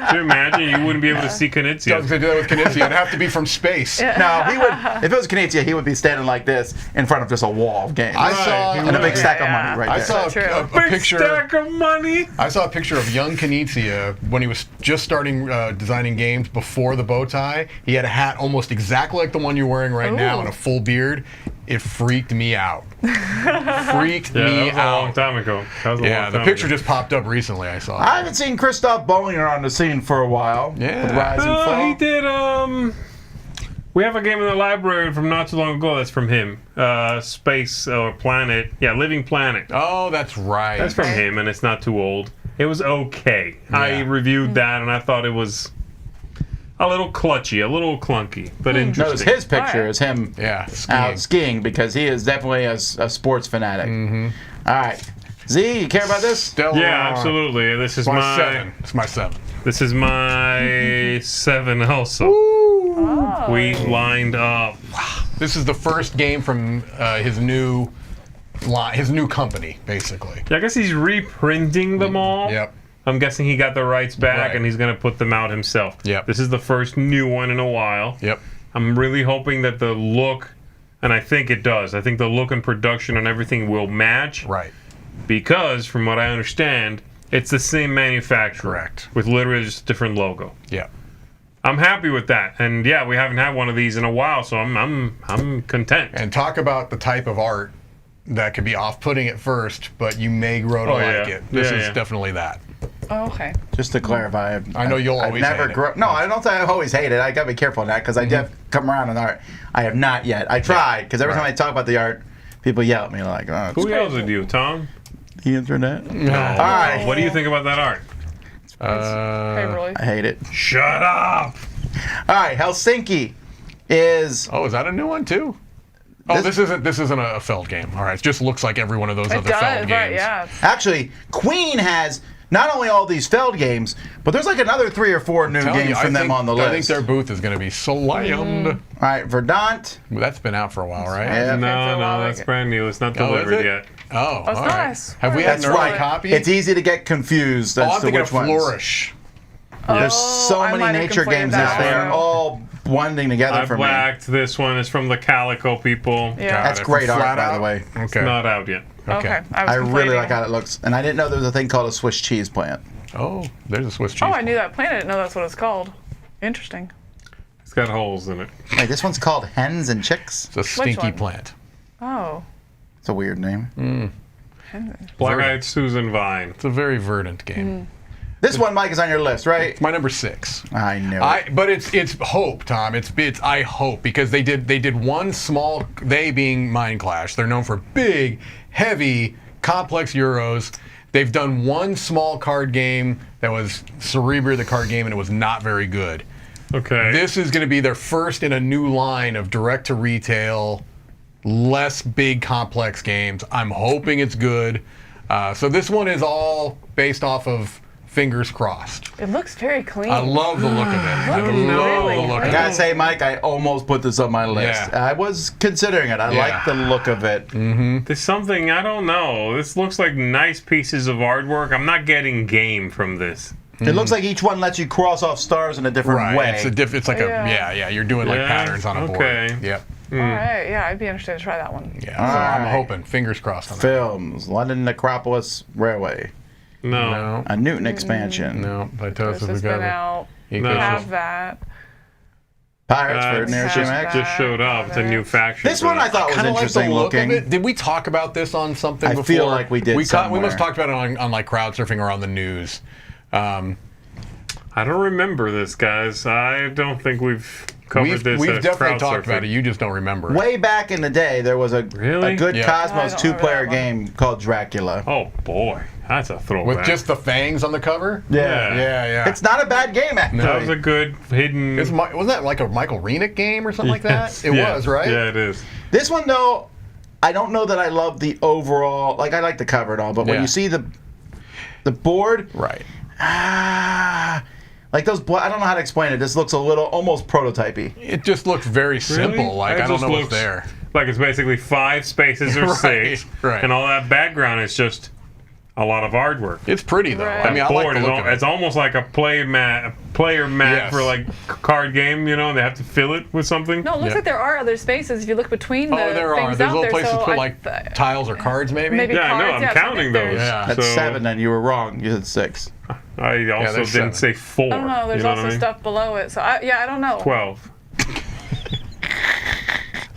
[SPEAKER 1] Can you imagine? You wouldn't be able to see
[SPEAKER 3] I was
[SPEAKER 1] Knizia.
[SPEAKER 3] going to do that with Knizia. It'd have to be from space.
[SPEAKER 4] No, he would. If it was Knizia, he would be standing like this in front of just a wall of games.
[SPEAKER 3] I saw
[SPEAKER 1] Right,
[SPEAKER 4] and a big
[SPEAKER 1] right.
[SPEAKER 4] stack of
[SPEAKER 2] Yeah.
[SPEAKER 4] money right
[SPEAKER 3] I
[SPEAKER 4] there.
[SPEAKER 3] saw
[SPEAKER 2] True.
[SPEAKER 3] a
[SPEAKER 1] Big
[SPEAKER 3] picture.
[SPEAKER 1] stack of money.
[SPEAKER 3] I saw a picture of young Knizia when he was just starting designing games before the bow tie. He had a hat almost exactly like the one you're wearing right now
[SPEAKER 2] Ooh.
[SPEAKER 3] and a full beard. It freaked me out. Freaked
[SPEAKER 1] Yeah,
[SPEAKER 3] me
[SPEAKER 1] that was a long
[SPEAKER 3] out.
[SPEAKER 1] time ago. That was a
[SPEAKER 3] Yeah,
[SPEAKER 1] long
[SPEAKER 3] the
[SPEAKER 1] time
[SPEAKER 3] picture
[SPEAKER 1] ago.
[SPEAKER 3] just popped up recently. I saw it.
[SPEAKER 4] I haven't seen Christoph Bollinger on the scene for a while.
[SPEAKER 3] Yeah.
[SPEAKER 4] With Rise and Fall.
[SPEAKER 1] He did. We have a game in the library from not too long ago. That's from him. Space or Planet. Yeah, Living Planet.
[SPEAKER 3] Oh, that's right.
[SPEAKER 1] That's from him, and it's not too old. It was okay. I
[SPEAKER 3] Yeah.
[SPEAKER 1] reviewed that, and I thought it was a little clutchy, a little clunky, but
[SPEAKER 4] Notice
[SPEAKER 1] interesting.
[SPEAKER 4] his picture
[SPEAKER 2] Alright.
[SPEAKER 4] is him
[SPEAKER 3] Yeah,
[SPEAKER 4] out
[SPEAKER 3] skiing.
[SPEAKER 4] skiing because he is definitely a sports fanatic. All right. Z, you care about this?
[SPEAKER 1] Yeah, absolutely. This is
[SPEAKER 3] My
[SPEAKER 1] my
[SPEAKER 3] 7. It's my 7.
[SPEAKER 1] This is my 7 also.
[SPEAKER 2] Oh.
[SPEAKER 1] We lined up.
[SPEAKER 3] This is the first game from his new company, basically.
[SPEAKER 1] Yeah, I guess he's reprinting them all.
[SPEAKER 3] Yep.
[SPEAKER 1] I'm guessing he got the rights back,
[SPEAKER 3] Right.
[SPEAKER 1] and he's going to put them out himself.
[SPEAKER 3] Yep.
[SPEAKER 1] This is the first new one in a while.
[SPEAKER 3] Yep.
[SPEAKER 1] I'm really hoping that the look, and I think it does, I think the look and production and everything will match.
[SPEAKER 3] Right.
[SPEAKER 1] Because, from what I understand, it's the same manufacturer.
[SPEAKER 3] Correct.
[SPEAKER 1] With literally just a different logo.
[SPEAKER 3] Yeah.
[SPEAKER 1] I'm happy with that. And yeah, we haven't had one of these in a while, so I'm content.
[SPEAKER 3] And talk about the type of art that could be off-putting at first, but you may grow to like it. This is definitely that.
[SPEAKER 2] Oh, okay.
[SPEAKER 4] Just to clarify,
[SPEAKER 3] I know you'll always hate it.
[SPEAKER 4] No, I don't think I've always hated it. I gotta be careful on that because I have come around on art. I have not yet. I tried because every time I talk about the art, people yell at me like, "Oh,
[SPEAKER 1] Who yells at you, Tom?
[SPEAKER 4] the internet."
[SPEAKER 3] No.
[SPEAKER 4] All right.
[SPEAKER 1] What do you think about that art?
[SPEAKER 2] Favorably.
[SPEAKER 4] I hate it.
[SPEAKER 1] Shut up!
[SPEAKER 4] All right, Helsinki is.
[SPEAKER 3] Oh, is that a new one too? Oh, this isn't a Feld game. All right, it just looks like every one of those
[SPEAKER 2] It
[SPEAKER 3] other
[SPEAKER 2] does,
[SPEAKER 3] Feld games.
[SPEAKER 2] right? Yeah.
[SPEAKER 4] Actually, Queen has not only all these Feld games, but there's like another 3 or 4 new games from them on the list.
[SPEAKER 3] I think their booth is going to be slammed.
[SPEAKER 4] All right, Verdant.
[SPEAKER 3] Well, that's been out for a while, right?
[SPEAKER 4] Yeah.
[SPEAKER 1] No, that's brand new. It's not
[SPEAKER 3] Oh, is
[SPEAKER 1] delivered
[SPEAKER 3] it?
[SPEAKER 1] yet.
[SPEAKER 3] Oh,
[SPEAKER 2] That's
[SPEAKER 3] all right.
[SPEAKER 2] nice.
[SPEAKER 3] Have we had
[SPEAKER 4] That's
[SPEAKER 3] an early
[SPEAKER 4] right.
[SPEAKER 3] copy?
[SPEAKER 4] It's easy to get confused
[SPEAKER 3] oh,
[SPEAKER 4] as
[SPEAKER 3] I'm
[SPEAKER 4] to
[SPEAKER 3] thinking
[SPEAKER 4] which
[SPEAKER 3] of
[SPEAKER 4] ones.
[SPEAKER 3] Flourish.
[SPEAKER 4] There's so
[SPEAKER 2] I
[SPEAKER 4] many
[SPEAKER 2] might have
[SPEAKER 4] nature
[SPEAKER 2] conflated
[SPEAKER 4] games
[SPEAKER 2] that
[SPEAKER 4] that they are
[SPEAKER 2] one.
[SPEAKER 4] all blending together
[SPEAKER 1] I
[SPEAKER 4] for me.
[SPEAKER 1] blacked this one. It's from the Calico people.
[SPEAKER 2] Yeah.
[SPEAKER 3] Got
[SPEAKER 4] That's
[SPEAKER 3] it.
[SPEAKER 4] great art,
[SPEAKER 3] Flat
[SPEAKER 4] by
[SPEAKER 3] out?
[SPEAKER 4] the way.
[SPEAKER 3] Okay.
[SPEAKER 1] Not out yet.
[SPEAKER 2] Okay.
[SPEAKER 4] I really
[SPEAKER 2] conflating.
[SPEAKER 4] like how it looks, and I didn't know there was a thing called a Swiss cheese plant.
[SPEAKER 3] Oh, there's a Swiss cheese.
[SPEAKER 2] Oh, I knew that plant. I didn't know that's what it's called. Interesting.
[SPEAKER 1] It's got holes in it.
[SPEAKER 4] Wait, this one's called Hens and Chicks.
[SPEAKER 3] It's a stinky
[SPEAKER 2] one?
[SPEAKER 3] plant.
[SPEAKER 2] Oh.
[SPEAKER 4] It's a weird name.
[SPEAKER 1] Black-eyed Susan Vine.
[SPEAKER 3] It's a very verdant game.
[SPEAKER 4] This one, Mike, is on your list, right?
[SPEAKER 3] It's my number 6.
[SPEAKER 4] I knew it.
[SPEAKER 3] But it's hope, Tom. It's I hope because they did one small. They being Mind Clash. They're known for big, heavy, complex Euros. They've done one small card game that was Cerebria, the card game, and it was not very good.
[SPEAKER 1] Okay.
[SPEAKER 3] This is going to be their first in a new line of direct to retail, less big complex games. I'm hoping it's good. So this one is all based off of fingers crossed.
[SPEAKER 2] It looks very clean.
[SPEAKER 3] I love the look of it. I love
[SPEAKER 2] Really?
[SPEAKER 3] the look
[SPEAKER 4] I
[SPEAKER 3] of
[SPEAKER 4] gotta
[SPEAKER 3] it.
[SPEAKER 4] say, Mike, I almost put this on my list.
[SPEAKER 3] Yeah.
[SPEAKER 4] I was considering it. I
[SPEAKER 3] Yeah.
[SPEAKER 4] like the look of it.
[SPEAKER 1] There's something, I don't know. This looks like nice pieces of artwork. I'm not getting game from this.
[SPEAKER 4] It looks like each one lets you cross off stars in a different
[SPEAKER 3] Right.
[SPEAKER 4] way.
[SPEAKER 3] It's like
[SPEAKER 2] Yeah.
[SPEAKER 3] a you're doing like
[SPEAKER 1] Yeah,
[SPEAKER 3] patterns on a board.
[SPEAKER 1] okay.
[SPEAKER 3] Yep.
[SPEAKER 2] All right. Yeah, I'd be interested to try that one.
[SPEAKER 3] Yeah.
[SPEAKER 4] All
[SPEAKER 3] So I'm
[SPEAKER 4] right.
[SPEAKER 3] hoping. Fingers crossed on that.
[SPEAKER 4] Films, London Necropolis Railway,
[SPEAKER 1] No.
[SPEAKER 3] No.
[SPEAKER 4] a Newton expansion,
[SPEAKER 3] No. Vitos
[SPEAKER 2] This has been out.
[SPEAKER 3] He
[SPEAKER 1] No.
[SPEAKER 2] We
[SPEAKER 3] goes-
[SPEAKER 2] have that.
[SPEAKER 4] Pirates for
[SPEAKER 1] It's
[SPEAKER 4] Near
[SPEAKER 1] just,
[SPEAKER 4] X.
[SPEAKER 1] just showed up. It's a new faction.
[SPEAKER 4] This one I thought was
[SPEAKER 3] Kind of like the
[SPEAKER 4] interesting
[SPEAKER 3] look
[SPEAKER 4] looking.
[SPEAKER 3] of it. Did we talk about this on something
[SPEAKER 4] I
[SPEAKER 3] before?
[SPEAKER 4] feel like we did
[SPEAKER 3] We
[SPEAKER 4] somewhere.
[SPEAKER 3] must have talked about it on like crowd surfing or on the news.
[SPEAKER 1] I don't remember this, guys. I don't think we've covered this.
[SPEAKER 3] We've
[SPEAKER 1] at
[SPEAKER 3] definitely
[SPEAKER 1] crowd
[SPEAKER 3] talked about
[SPEAKER 1] surfing.
[SPEAKER 3] it. You just don't remember. it.
[SPEAKER 4] Way back in the day, there was a
[SPEAKER 1] Really?
[SPEAKER 4] good
[SPEAKER 3] Yeah.
[SPEAKER 4] Cosmos
[SPEAKER 2] I don't
[SPEAKER 4] 2-player
[SPEAKER 2] remember that
[SPEAKER 4] game called Dracula.
[SPEAKER 1] Oh boy, that's a throwback.
[SPEAKER 3] With just the fangs on the cover.
[SPEAKER 1] Yeah.
[SPEAKER 3] Yeah.
[SPEAKER 4] It's not a bad game, actually.
[SPEAKER 1] that was a good hidden.
[SPEAKER 3] Wasn't that like a Michael Renick game or something like that? It
[SPEAKER 1] Yeah.
[SPEAKER 3] was, right?
[SPEAKER 1] Yeah, it is.
[SPEAKER 4] This one, though, I don't know that I love the overall. Like, I like the cover and all, but when
[SPEAKER 3] Yeah.
[SPEAKER 4] you see the board,
[SPEAKER 3] Right.
[SPEAKER 4] like those. I don't know how to explain it. This looks a little almost prototypey.
[SPEAKER 3] It just looks very simple.
[SPEAKER 1] Really?
[SPEAKER 3] Like
[SPEAKER 1] It
[SPEAKER 3] I don't
[SPEAKER 1] just
[SPEAKER 3] know what's
[SPEAKER 1] looks
[SPEAKER 3] there.
[SPEAKER 1] Like it's basically 5 spaces or
[SPEAKER 3] Right,
[SPEAKER 1] 6,
[SPEAKER 3] right.
[SPEAKER 1] and all that background is just a lot of artwork.
[SPEAKER 3] It's pretty though.
[SPEAKER 2] Right.
[SPEAKER 3] I mean, I like
[SPEAKER 1] Board
[SPEAKER 3] the
[SPEAKER 1] is
[SPEAKER 3] look of it.
[SPEAKER 1] it's almost like a player mat
[SPEAKER 3] Yes.
[SPEAKER 1] for like card game. You know, they have to fill it with something.
[SPEAKER 2] No, it looks
[SPEAKER 3] Yeah.
[SPEAKER 2] like there are other spaces if you look between the
[SPEAKER 3] Oh, there are.
[SPEAKER 2] things
[SPEAKER 3] There's
[SPEAKER 2] out
[SPEAKER 3] little
[SPEAKER 2] there.
[SPEAKER 3] places
[SPEAKER 2] so
[SPEAKER 3] to put
[SPEAKER 2] I-
[SPEAKER 3] like tiles or cards, maybe.
[SPEAKER 2] Maybe
[SPEAKER 1] Yeah, I know.
[SPEAKER 2] cards,
[SPEAKER 1] I'm
[SPEAKER 2] yeah, so I
[SPEAKER 1] counting
[SPEAKER 2] think there's-
[SPEAKER 1] those.
[SPEAKER 3] Yeah.
[SPEAKER 4] That's
[SPEAKER 1] So-
[SPEAKER 4] 7, and you were wrong. You said 6.
[SPEAKER 1] I also
[SPEAKER 3] there's
[SPEAKER 1] didn't
[SPEAKER 3] 7.
[SPEAKER 1] say 4.
[SPEAKER 2] I don't know. There's
[SPEAKER 1] you know
[SPEAKER 2] also
[SPEAKER 1] what I mean?
[SPEAKER 2] stuff below it. So I don't know.
[SPEAKER 1] 12.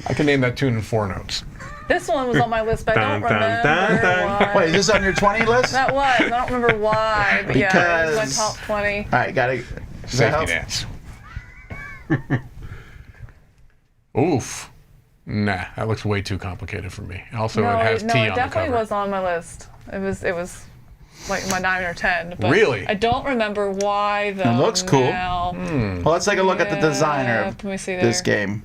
[SPEAKER 3] I can name that tune in 4 notes.
[SPEAKER 2] This one was on my list, but I don't
[SPEAKER 1] Dun, dun,
[SPEAKER 2] remember
[SPEAKER 1] dun, dun.
[SPEAKER 2] why.
[SPEAKER 4] Wait, is this on your 20 list?
[SPEAKER 2] That was. I don't remember why, but yeah, it was
[SPEAKER 4] Because-
[SPEAKER 2] my top 20.
[SPEAKER 4] All right, gotta. Does that
[SPEAKER 3] Safety
[SPEAKER 4] help?
[SPEAKER 3] dance. Oof. Nah, that looks way too complicated for me. Also,
[SPEAKER 2] No,
[SPEAKER 3] it has
[SPEAKER 2] no,
[SPEAKER 3] T
[SPEAKER 2] it
[SPEAKER 3] on the
[SPEAKER 2] definitely
[SPEAKER 3] cover.
[SPEAKER 2] was on my list. It was like my 9 or 10. But
[SPEAKER 3] Really?
[SPEAKER 2] I don't remember why though.
[SPEAKER 4] It looks cool.
[SPEAKER 2] now.
[SPEAKER 4] Well, let's take a look at the designer
[SPEAKER 2] Let me see
[SPEAKER 4] of
[SPEAKER 2] there.
[SPEAKER 4] this game.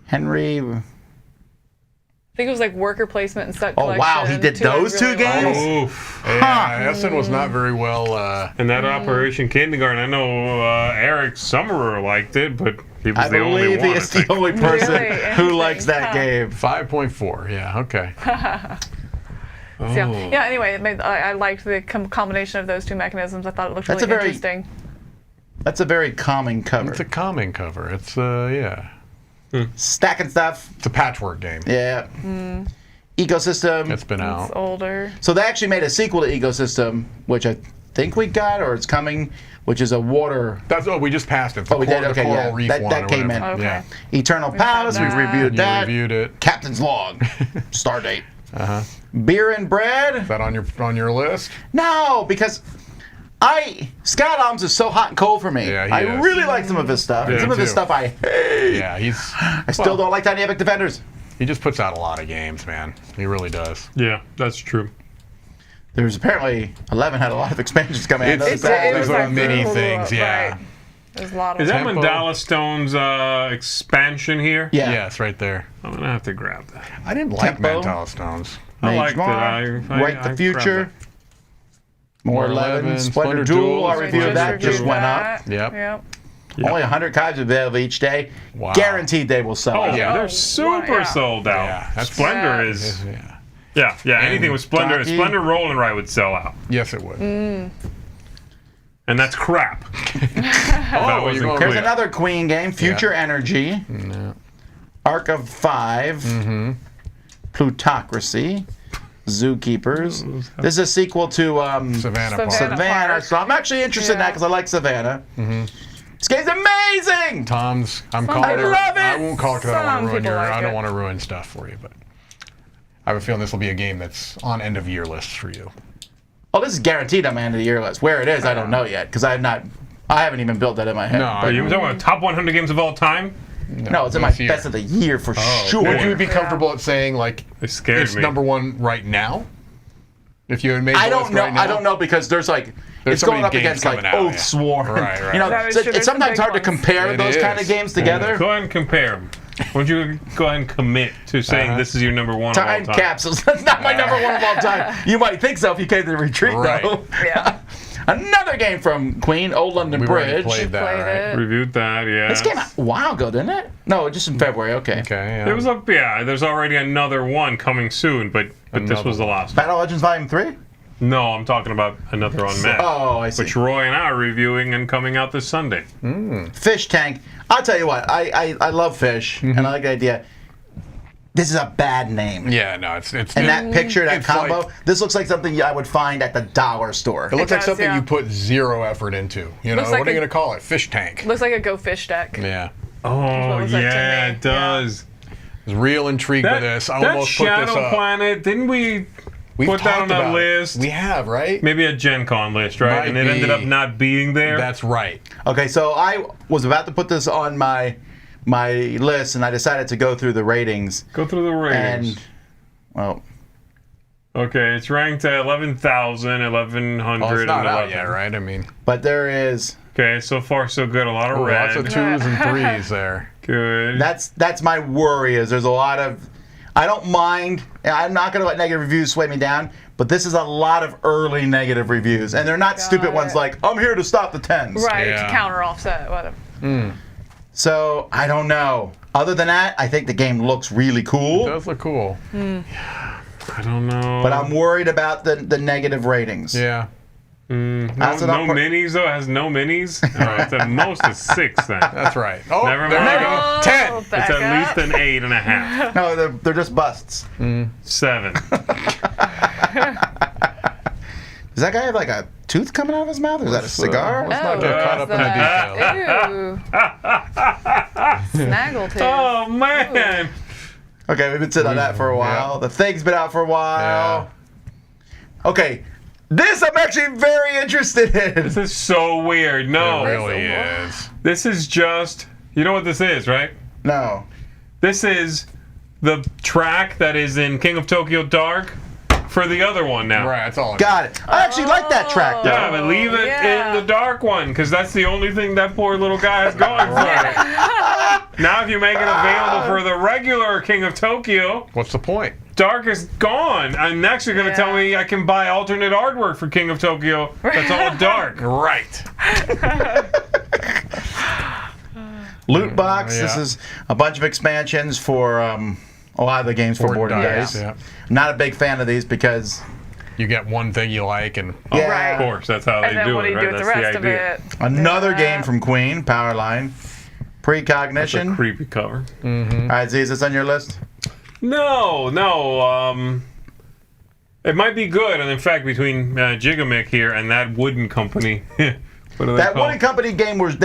[SPEAKER 4] Henry.
[SPEAKER 2] I think it was like worker placement and set
[SPEAKER 4] Oh,
[SPEAKER 2] collection.
[SPEAKER 4] wow, he did
[SPEAKER 2] too. I
[SPEAKER 4] those two
[SPEAKER 2] really liked.
[SPEAKER 4] games?
[SPEAKER 1] Oof.
[SPEAKER 3] Yeah, Essen was not very well.
[SPEAKER 1] And that Operation Kindergarten, I know Eric Summerer liked it, but he was
[SPEAKER 4] I
[SPEAKER 1] the only
[SPEAKER 4] believe
[SPEAKER 1] one.
[SPEAKER 4] he
[SPEAKER 1] I
[SPEAKER 4] is the
[SPEAKER 1] think.
[SPEAKER 4] only person
[SPEAKER 2] Really?
[SPEAKER 4] who likes that
[SPEAKER 2] Huh.
[SPEAKER 4] game.
[SPEAKER 3] 5.4. Yeah. Okay.
[SPEAKER 2] So, yeah. Anyway, I liked the combination of those two mechanisms. I thought it looked really interesting.
[SPEAKER 4] That's a very calming cover.
[SPEAKER 3] It's a calming cover. It's yeah.
[SPEAKER 4] Stacking stuff.
[SPEAKER 3] It's a patchwork game.
[SPEAKER 4] Yeah. Ecosystem.
[SPEAKER 3] It's been out.
[SPEAKER 2] It's older.
[SPEAKER 4] So they actually made a sequel to Ecosystem, which I think we got or it's coming, which is a water.
[SPEAKER 3] We just passed it.
[SPEAKER 4] We did. Okay,
[SPEAKER 3] Coral Reef one
[SPEAKER 4] that came in.
[SPEAKER 2] Okay.
[SPEAKER 3] Yeah.
[SPEAKER 4] Eternal Palace. We've reviewed that.
[SPEAKER 3] You reviewed it.
[SPEAKER 4] Captain's Log. Star date. Beer and bread.
[SPEAKER 3] Is that on your list?
[SPEAKER 4] No, because Scott Alms is so hot and cold for me.
[SPEAKER 3] Yeah, he
[SPEAKER 4] I
[SPEAKER 3] is.
[SPEAKER 4] really like some of his stuff.
[SPEAKER 3] Yeah,
[SPEAKER 4] Some of his
[SPEAKER 3] too.
[SPEAKER 4] stuff I hate.
[SPEAKER 3] Yeah,
[SPEAKER 4] I still don't like Dynamic Defenders.
[SPEAKER 3] he just puts out a lot of games, man. He really does.
[SPEAKER 1] Yeah, that's true.
[SPEAKER 4] There's apparently 11 had a lot of expansions coming out.
[SPEAKER 3] Those are mini things, yeah.
[SPEAKER 2] Right. There's a lot of
[SPEAKER 1] Is that
[SPEAKER 3] Tempo.
[SPEAKER 1] Mandala Stone's expansion here?
[SPEAKER 4] Yeah.
[SPEAKER 3] Yes, right there.
[SPEAKER 1] I'm gonna have to grab that.
[SPEAKER 3] I didn't like
[SPEAKER 4] Tempo.
[SPEAKER 3] Mental Stones.
[SPEAKER 1] I
[SPEAKER 4] Mage
[SPEAKER 1] liked it.
[SPEAKER 4] Mar,
[SPEAKER 1] I
[SPEAKER 4] Write the
[SPEAKER 1] grabbed
[SPEAKER 4] Future.
[SPEAKER 1] it.
[SPEAKER 4] More 11. Splendor Duel. Our review of that just went up.
[SPEAKER 3] Yep.
[SPEAKER 4] Only 100 copies available each day.
[SPEAKER 3] Wow.
[SPEAKER 4] Guaranteed they will sell.
[SPEAKER 1] Oh
[SPEAKER 4] out.
[SPEAKER 1] yeah, they're
[SPEAKER 2] wow,
[SPEAKER 1] super
[SPEAKER 2] yeah.
[SPEAKER 1] sold out.
[SPEAKER 3] Yeah, that's-
[SPEAKER 1] Splendor
[SPEAKER 2] Yeah.
[SPEAKER 1] is
[SPEAKER 3] Yeah.
[SPEAKER 1] yeah. Anything with Splendor,
[SPEAKER 4] Donkey.
[SPEAKER 1] Splendor Roll and Ride would sell out,
[SPEAKER 3] Yes, it would.
[SPEAKER 1] and that's crap.
[SPEAKER 3] you're
[SPEAKER 1] wasn't
[SPEAKER 3] going
[SPEAKER 1] clear.
[SPEAKER 4] There's another Queen game, Future Energy. Arc of 5. Plutocracy. Zookeepers. This is a sequel to
[SPEAKER 3] Savannah Park.
[SPEAKER 2] Savannah.
[SPEAKER 4] Park. So I'm actually interested in that because I like Savannah. This game's amazing!
[SPEAKER 3] I'm calling it.
[SPEAKER 4] love it!
[SPEAKER 3] I won't call it because I don't
[SPEAKER 2] Some
[SPEAKER 3] want to ruin
[SPEAKER 2] people like
[SPEAKER 3] I don't
[SPEAKER 2] it.
[SPEAKER 3] want to ruin stuff for you, but I have a feeling this will be a game that's on end of year lists for you.
[SPEAKER 4] Oh, this is guaranteed on my end of the year list. Where it is, I don't know yet because I haven't even built that in my head.
[SPEAKER 3] No,
[SPEAKER 1] Are you talking about top 100 games of all time?
[SPEAKER 4] No, it's in my
[SPEAKER 3] this year.
[SPEAKER 4] best of the year for sure.
[SPEAKER 3] Would you be comfortable at saying like
[SPEAKER 1] It scared
[SPEAKER 3] it's
[SPEAKER 1] me.
[SPEAKER 3] number one right now? If you had made the
[SPEAKER 4] I don't
[SPEAKER 3] list
[SPEAKER 4] know.
[SPEAKER 3] right now?
[SPEAKER 4] I don't know because there's it's
[SPEAKER 3] so
[SPEAKER 4] going
[SPEAKER 3] many
[SPEAKER 4] up
[SPEAKER 3] games
[SPEAKER 4] against like
[SPEAKER 3] coming out, yeah.
[SPEAKER 4] Oathsworn.
[SPEAKER 3] Right, right.
[SPEAKER 4] You know,
[SPEAKER 2] That is
[SPEAKER 4] so
[SPEAKER 2] true.
[SPEAKER 4] it's
[SPEAKER 2] There's some
[SPEAKER 4] sometimes
[SPEAKER 2] big
[SPEAKER 4] hard to
[SPEAKER 2] ones.
[SPEAKER 4] compare
[SPEAKER 3] It
[SPEAKER 4] those kind of
[SPEAKER 3] is.
[SPEAKER 4] games together.
[SPEAKER 1] Go ahead and compare them. Why don't you go ahead and commit to saying this is your number one of all
[SPEAKER 4] Time
[SPEAKER 1] time?
[SPEAKER 4] capsules. That's not my number one of all time. You might think so if you came to the retreat,
[SPEAKER 3] Right.
[SPEAKER 4] though.
[SPEAKER 2] Yeah.
[SPEAKER 4] Another game from Queen, Old London
[SPEAKER 3] We've already
[SPEAKER 4] Bridge.
[SPEAKER 3] played that,
[SPEAKER 2] Played
[SPEAKER 3] right?
[SPEAKER 2] it.
[SPEAKER 1] Reviewed that, yeah.
[SPEAKER 4] This came out a while ago, didn't it? No, just in February. Okay.
[SPEAKER 3] Okay, yeah.
[SPEAKER 1] It was up, yeah. There's already another one coming soon, but this
[SPEAKER 3] Another
[SPEAKER 1] was the last one.
[SPEAKER 4] Battle Legends Volume 3?
[SPEAKER 1] No, I'm talking about another unmatched,
[SPEAKER 4] Oh, I see.
[SPEAKER 1] which Roy and I are reviewing and coming out this Sunday.
[SPEAKER 4] Fish Tank. I'll tell you what. I love fish, and I like the idea. This is a bad name.
[SPEAKER 3] Yeah, no, it's
[SPEAKER 4] And that picture, that
[SPEAKER 3] it's
[SPEAKER 4] combo,
[SPEAKER 3] like-
[SPEAKER 4] this looks like something I would find at the dollar store.
[SPEAKER 3] It looks like
[SPEAKER 2] does,
[SPEAKER 3] something
[SPEAKER 2] yeah.
[SPEAKER 3] you put zero effort into. You know,
[SPEAKER 2] Looks like
[SPEAKER 3] what are you
[SPEAKER 2] a-
[SPEAKER 3] going to call it? Fish tank.
[SPEAKER 2] Looks like a Go Fish deck.
[SPEAKER 3] Yeah.
[SPEAKER 1] Oh,
[SPEAKER 2] what was that to
[SPEAKER 1] yeah,
[SPEAKER 2] me?
[SPEAKER 1] it does.
[SPEAKER 3] I was real intrigued with this. I
[SPEAKER 1] that
[SPEAKER 3] almost put this
[SPEAKER 1] Shadow
[SPEAKER 3] up.
[SPEAKER 1] Planet, didn't we
[SPEAKER 3] We've
[SPEAKER 1] put that
[SPEAKER 3] talked
[SPEAKER 1] on a
[SPEAKER 3] about it.
[SPEAKER 1] list?
[SPEAKER 3] We have, right?
[SPEAKER 1] Maybe a Gen Con list, right?
[SPEAKER 3] Might
[SPEAKER 1] and it ended
[SPEAKER 3] be.
[SPEAKER 1] up not being there.
[SPEAKER 3] That's right.
[SPEAKER 4] Okay, so I was about to put this on my list, and I decided to go through the ratings.
[SPEAKER 1] Go through the ratings.
[SPEAKER 4] And, well,
[SPEAKER 1] Okay, it's ranked at 11,000, 1,100,
[SPEAKER 3] Well, it's not
[SPEAKER 1] and
[SPEAKER 3] out
[SPEAKER 1] 11.
[SPEAKER 3] yet, right? I mean,
[SPEAKER 4] but there is.
[SPEAKER 1] Okay, so far so good. A lot of red.
[SPEAKER 3] lots of 2s and 3s there.
[SPEAKER 1] Good.
[SPEAKER 4] That's my worry. Is there's a lot of. I don't mind. I'm not going to let negative reviews sway me down. But this is a lot of early negative reviews, and they're not stupid ones
[SPEAKER 2] it.
[SPEAKER 4] like "I'm here to stop the tens."
[SPEAKER 2] Right,
[SPEAKER 3] Yeah.
[SPEAKER 2] to counter offset, whatever.
[SPEAKER 4] So I don't know. Other than that, I think the game looks really
[SPEAKER 3] It
[SPEAKER 4] cool.
[SPEAKER 3] does look cool.
[SPEAKER 1] I don't know.
[SPEAKER 4] But I'm worried about the negative ratings.
[SPEAKER 3] Yeah.
[SPEAKER 1] no
[SPEAKER 4] That's what I'm-
[SPEAKER 1] minis though. It has no minis. Oh, it's at most a 6 then.
[SPEAKER 3] That's right. Oh,
[SPEAKER 1] Never
[SPEAKER 3] there
[SPEAKER 1] mind.
[SPEAKER 3] you go.
[SPEAKER 2] Oh,
[SPEAKER 3] 10.
[SPEAKER 2] back
[SPEAKER 1] It's at
[SPEAKER 2] up.
[SPEAKER 1] least an 8.5.
[SPEAKER 4] No, they're just busts.
[SPEAKER 1] 7.
[SPEAKER 4] Does that guy have like a tooth coming out of his mouth? Or is that a cigar?
[SPEAKER 3] Let's not get caught up in the details.
[SPEAKER 2] Ew. Snaggletooth.
[SPEAKER 1] Oh man.
[SPEAKER 4] Okay, we've been sitting on that for a while. The thing's been out for a while. Okay, this I'm actually very interested in.
[SPEAKER 1] This is so weird. No.
[SPEAKER 3] It really is.
[SPEAKER 1] This is just. You know what this is, right?
[SPEAKER 4] No.
[SPEAKER 1] This is the track that is in King of Tokyo Dark for the other one now.
[SPEAKER 3] Right, that's all.
[SPEAKER 4] Got it. I actually like that track, though.
[SPEAKER 1] Yeah, but leave it
[SPEAKER 2] yeah.
[SPEAKER 1] in the dark one, because that's the only thing that poor little guy has going for it. Now, if you make it available for the regular King of Tokyo,
[SPEAKER 3] What's the point?
[SPEAKER 1] dark is gone. And next you're going to tell me I can buy alternate artwork for King of Tokyo that's all dark.
[SPEAKER 3] Right.
[SPEAKER 4] Loot box. This
[SPEAKER 3] Yeah.
[SPEAKER 4] is a bunch of expansions for a lot of the games for board and
[SPEAKER 3] dice,
[SPEAKER 4] dice.
[SPEAKER 3] yeah.
[SPEAKER 4] Not a big fan of these because
[SPEAKER 3] you get one thing you like, and
[SPEAKER 2] Right.
[SPEAKER 1] Of course, that's how they
[SPEAKER 2] And then
[SPEAKER 1] do
[SPEAKER 2] what do
[SPEAKER 1] it,
[SPEAKER 2] you
[SPEAKER 1] right?
[SPEAKER 2] do with the
[SPEAKER 1] That's
[SPEAKER 2] rest of
[SPEAKER 1] idea.
[SPEAKER 2] it?
[SPEAKER 4] another
[SPEAKER 2] Yeah.
[SPEAKER 4] game from Queen, Powerline,
[SPEAKER 1] That's a
[SPEAKER 4] Precognition.
[SPEAKER 1] creepy cover.
[SPEAKER 4] All right, Z, is this on your list?
[SPEAKER 1] No. It might be good, and in fact, between Gigamic here and that wooden company, what are they
[SPEAKER 4] That
[SPEAKER 1] called?
[SPEAKER 4] Wooden Company game was